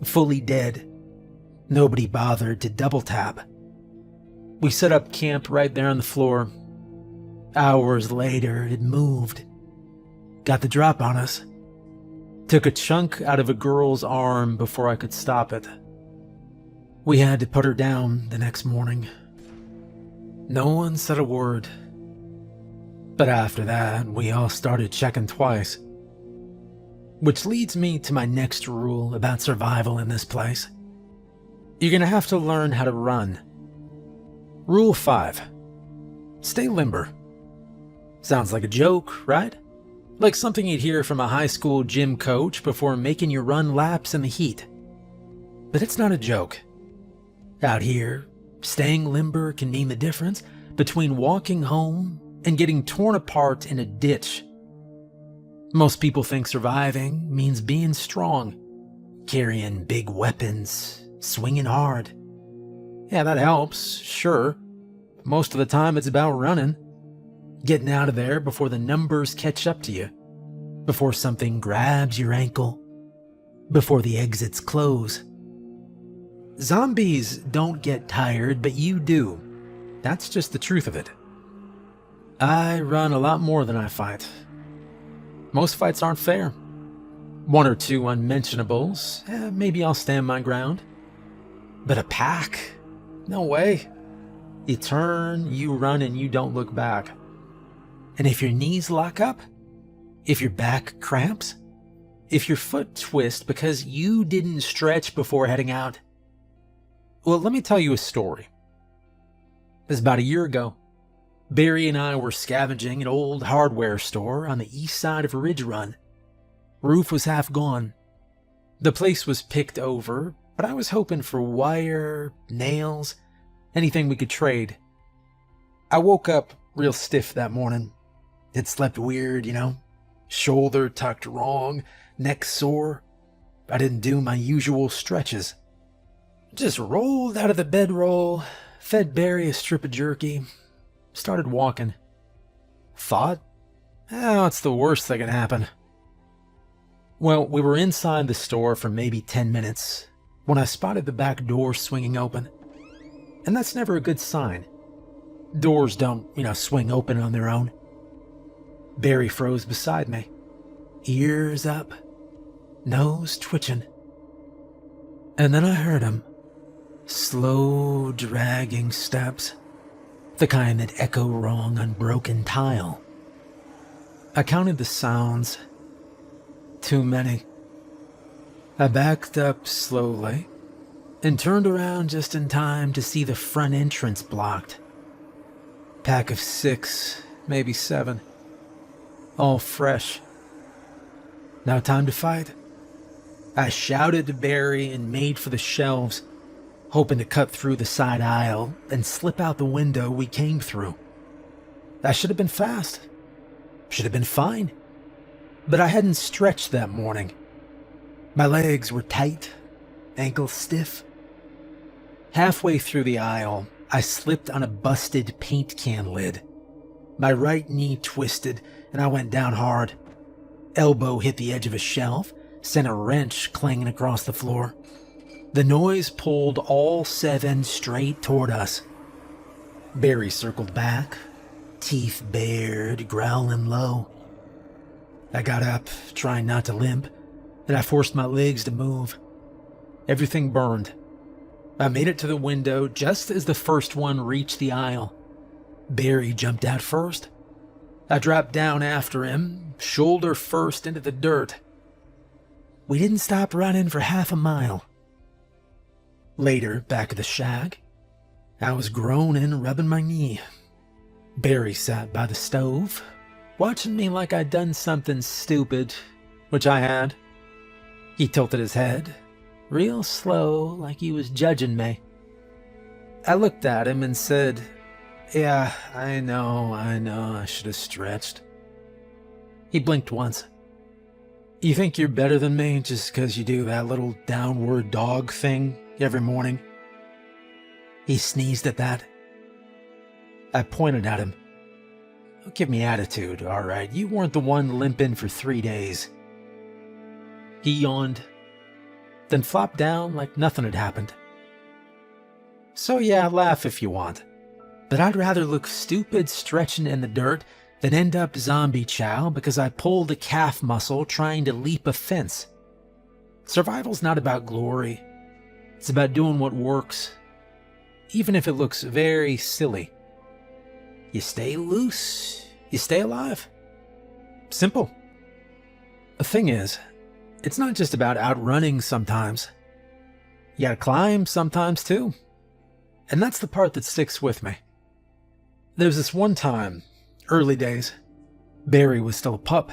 Speaker 1: fully dead. Nobody bothered to double tap. We set up camp right there on the floor. Hours later, it moved. Got the drop on us. Took a chunk out of a girl's arm before I could stop it. We had to put her down the next morning. No one said a word. But after that, we all started checking twice. Which leads me to my next rule about survival in this place. You're gonna have to learn how to run. Rule 5. Stay limber. Sounds like a joke, right? Like something you'd hear from a high school gym coach before making you run laps in the heat. But it's not a joke. Out here, staying limber can mean the difference between walking home and getting torn apart in a ditch. Most people think surviving means being strong, carrying big weapons, swinging hard. Yeah, that helps, sure. Most of the time it's about running. Getting out of there before the numbers catch up to you. Before something grabs your ankle. Before the exits close. Zombies don't get tired, but you do. That's just the truth of it. I run a lot more than I fight. Most fights aren't fair. 1 or 2 unmentionables, maybe I'll stand my ground. But a pack? No way. You turn, you run, and you don't look back. And if your knees lock up, if your back cramps, if your foot twists because you didn't stretch before heading out, well, let me tell you a story. It was about a year ago. Barry and I were scavenging an old hardware store on the east side of Ridge Run. Roof was half gone. The place was picked over, but I was hoping for wire, nails, anything we could trade. I woke up real stiff that morning. Had slept weird, shoulder tucked wrong, neck sore. I didn't do my usual stretches. Just rolled out of the bedroll, fed Barry a strip of jerky, started walking. Thought, what's the worst that can happen? Well, we were inside the store for maybe 10 minutes when I spotted the back door swinging open. And that's never a good sign. Doors don't, swing open on their own. Barry froze beside me, ears up, nose twitching. And then I heard him. Slow, dragging steps. The kind that echo wrong on broken tile. I counted the sounds. Too many. I backed up slowly and turned around just in time to see the front entrance blocked. Pack of 6, maybe 7. All fresh. Now time to fight. I shouted to Barry and made for the shelves, hoping to cut through the side aisle and slip out the window we came through. I should have been fast. Should have been fine. But I hadn't stretched that morning. My legs were tight, ankles stiff. Halfway through the aisle, I slipped on a busted paint can lid. My right knee twisted and I went down hard. Elbow hit the edge of a shelf, sent a wrench clanging across the floor. The noise pulled all 7 straight toward us. Barry circled back, teeth bared, growling low. I got up, trying not to limp, and I forced my legs to move. Everything burned. I made it to the window just as the first one reached the aisle. Barry jumped out first. I dropped down after him, shoulder first into the dirt. We didn't stop running for half a mile. Later, back at the shack, I was groaning, rubbing my knee. Barry sat by the stove, watching me like I'd done something stupid, which I had. He tilted his head, real slow, like he was judging me. I looked at him and said, "Yeah, I know, I should have stretched." He blinked once. You think you're better than me just because you do that little downward dog thing every morning? He sneezed at that. I pointed at him. Don't give me attitude, all right? You weren't the one limping for 3 days. He yawned, then flopped down like nothing had happened. So yeah, laugh if you want, but I'd rather look stupid stretching in the dirt than end up zombie chow because I pulled a calf muscle trying to leap a fence. Survival's not about glory. It's about doing what works, even if it looks very silly. You stay loose, you stay alive. Simple. The thing is, it's not just about outrunning sometimes. You gotta climb sometimes too. And that's the part that sticks with me. There's this one time, early days, Barry was still a pup,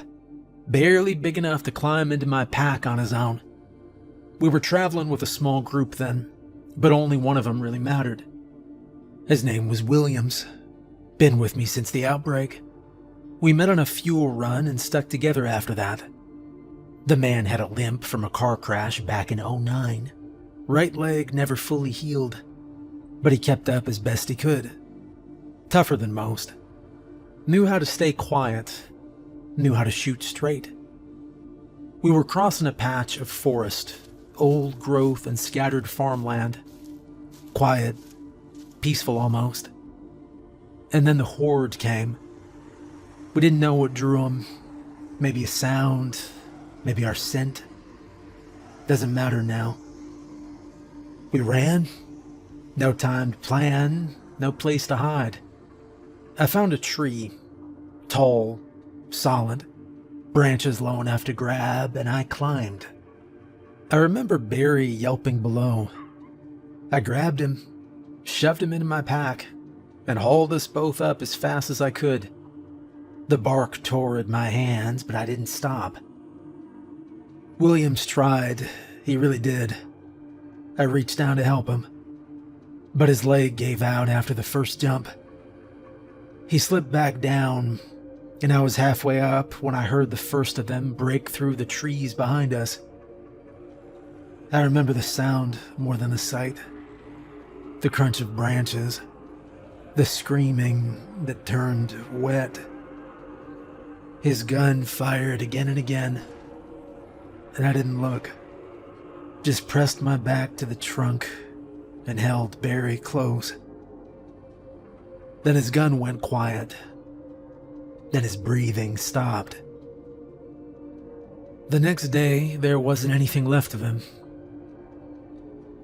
Speaker 1: barely big enough to climb into my pack on his own. We were traveling with a small group then, but only one of them really mattered. His name was Williams. Been with me since the outbreak. We met on a fuel run and stuck together after that. The man had a limp from a car crash back in '09. Right leg never fully healed, but he kept up as best he could. Tougher than most. Knew how to stay quiet. Knew how to shoot straight. We were crossing a patch of forest, old growth and scattered farmland. Quiet, peaceful almost. And then the horde came. We didn't know what drew them. Maybe a sound, maybe our scent. Doesn't matter now. We ran. No time to plan, no place to hide. I found a tree, tall, solid, branches low enough to grab, and I climbed. I remember Barry yelping below. I grabbed him, shoved him into my pack, and hauled us both up as fast as I could. The bark tore at my hands, but I didn't stop. Williams tried, he really did. I reached down to help him, but his leg gave out after the first jump. He slipped back down, and I was halfway up when I heard the first of them break through the trees behind us. I remember the sound more than the sight. The crunch of branches, the screaming that turned wet. His gun fired again and again, and I didn't look. Just pressed my back to the trunk and held Barry close. Then his gun went quiet. Then his breathing stopped. The next day, there wasn't anything left of him.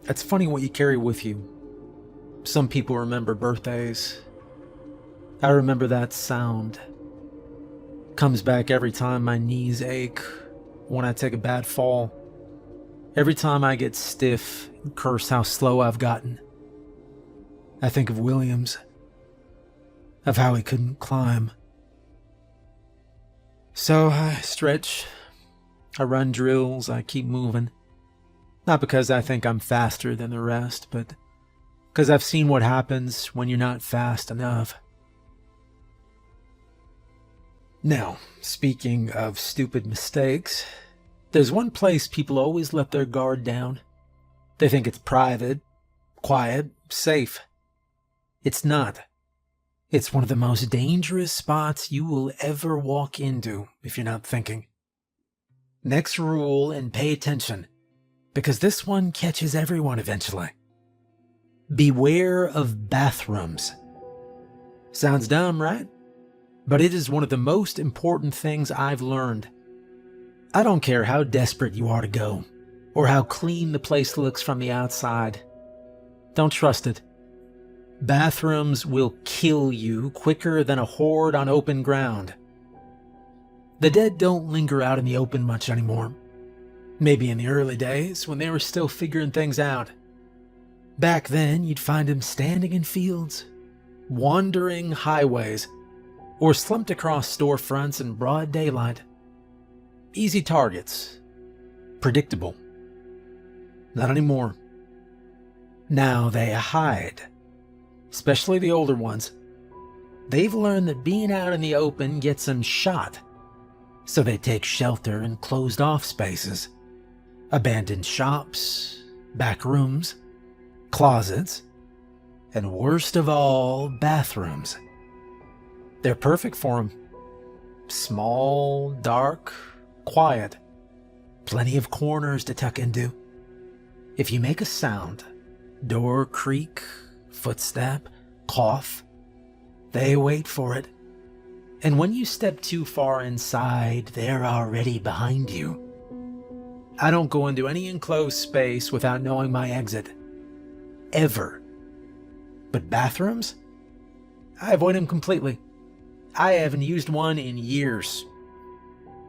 Speaker 1: It's funny what you carry with you. Some people remember birthdays. I remember that sound. Comes back every time my knees ache, when I take a bad fall. Every time I get stiff and curse how slow I've gotten. I think of Williams, of how he couldn't climb. So I stretch, I run drills, I keep moving. Not because I think I'm faster than the rest, but because I've seen what happens when you're not fast enough. Now, speaking of stupid mistakes, there's one place people always let their guard down. They think it's private, quiet, safe. It's not. It's one of the most dangerous spots you will ever walk into if you're not thinking. Next rule, and pay attention, because this one catches everyone eventually. Beware of bathrooms. Sounds dumb, right? But it is one of the most important things I've learned. I don't care how desperate you are to go, or how clean the place looks from the outside. Don't trust it. Bathrooms will kill you quicker than a horde on open ground. The dead don't linger out in the open much anymore. Maybe in the early days, when they were still figuring things out. Back then, you'd find them standing in fields, wandering highways, or slumped across storefronts in broad daylight. Easy targets. Predictable. Not anymore. Now they hide. Especially the older ones. They've learned that being out in the open gets them shot. so they take shelter in closed-off spaces, abandoned shops, back rooms, closets, and worst of all, bathrooms. They're perfect for them. Small, dark, quiet, plenty of corners to tuck into. If you make a sound, door creak, footstep, cough, they wait for it. And when you step too far inside, they're already behind you. I don't go into any enclosed space without knowing my exit. Ever. But bathrooms? I avoid them completely. I haven't used one in years.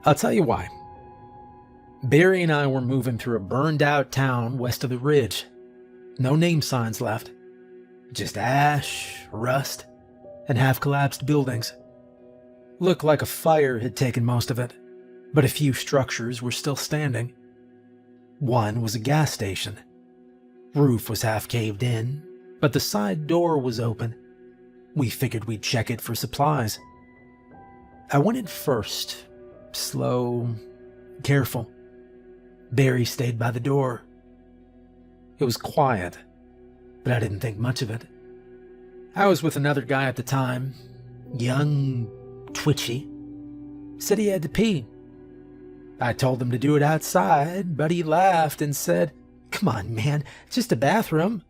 Speaker 1: I'll tell you why. Barry and I were moving through a burned-out town west of the ridge. No name signs left. Just ash, rust, and half-collapsed buildings. Looked like a fire had taken most of it, but a few structures were still standing. One was a gas station. Roof was half caved in, but the side door was open. We figured we'd check it for supplies. I went in first, slow, careful. Barry stayed by the door. It was quiet, but I didn't think much of it. I was with another guy at the time, young, twitchy. Said he had to pee. I told him to do it outside, but he laughed and said, "Come on, man, it's just a bathroom."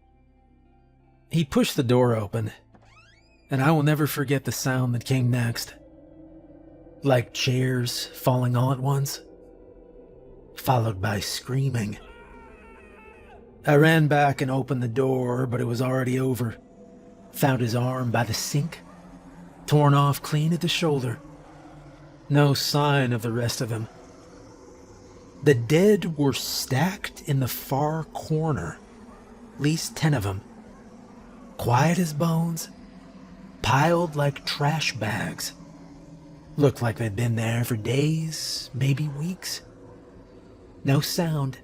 Speaker 1: He pushed the door open, and I will never forget the sound that came next. Like chairs falling all at once, followed by screaming. I ran back and opened the door, but it was already over. Found his arm by the sink, torn off clean at the shoulder. No sign of the rest of him. The dead were stacked in the far corner, at least 10 of them. Quiet as bones, piled like trash bags. Looked like they'd been there for days, maybe weeks. No sound,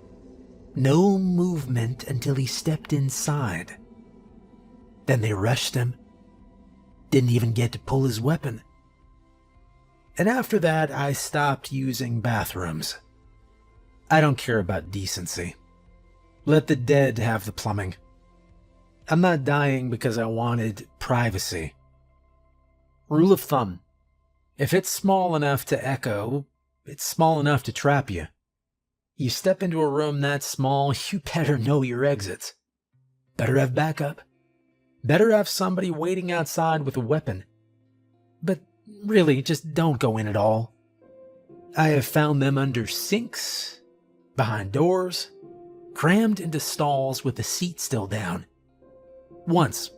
Speaker 1: no movement until he stepped inside. Then they rushed him. Didn't even get to pull his weapon. And after that, I stopped using bathrooms. I don't care about decency. Let the dead have the plumbing. I'm not dying because I wanted privacy. Rule of thumb. If it's small enough to echo, it's small enough to trap you. You step into a room that small, you better know your exits. Better have backup. Better have somebody waiting outside with a weapon. But really, just don't go in at all. I have found them under sinks, behind doors, crammed into stalls with the seat still down. Once,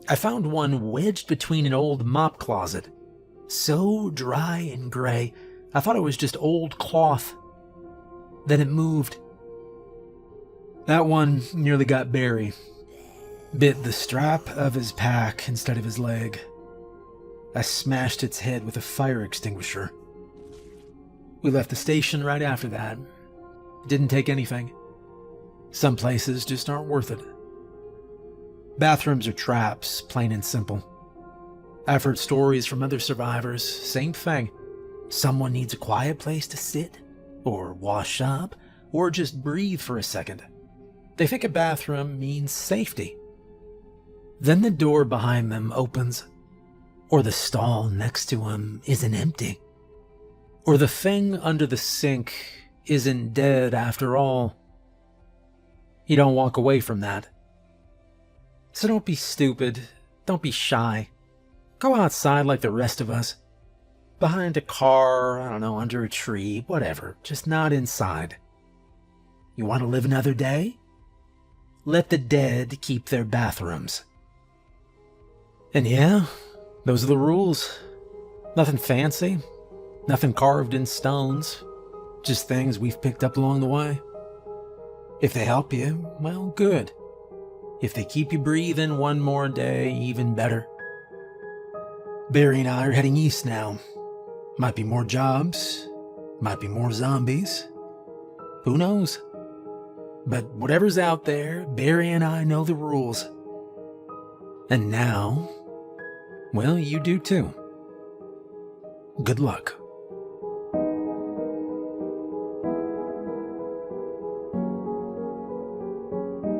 Speaker 1: I found one wedged between an old mop closet. So dry and gray, I thought it was just old cloth. Then it moved. That one nearly got Barry. Bit the strap of his pack instead of his leg. I smashed its head with a fire extinguisher. We left the station right after that. Didn't take anything. Some places just aren't worth it. Bathrooms are traps, plain and simple. I've heard stories from other survivors, same thing. Someone needs a quiet place to sit, or wash up, or just breathe for a second. They think a bathroom means safety. Then the door behind them opens, or the stall next to them isn't empty, or the thing under the sink isn't dead after all. You don't walk away from that. So don't be stupid, don't be shy. Go outside like the rest of us. Behind a car, I don't know, under a tree, whatever, just not inside. You want to live another day? Let the dead keep their bathrooms. And yeah, those are the rules. Nothing fancy, nothing carved in stones, just things we've picked up along the way. If they help you, well, good. If they keep you breathing one more day, even better. Barry and I are heading east now. Might be more jobs, might be more zombies. Who knows? But whatever's out there, Barry and I know the rules. And now, well, you do too. Good luck.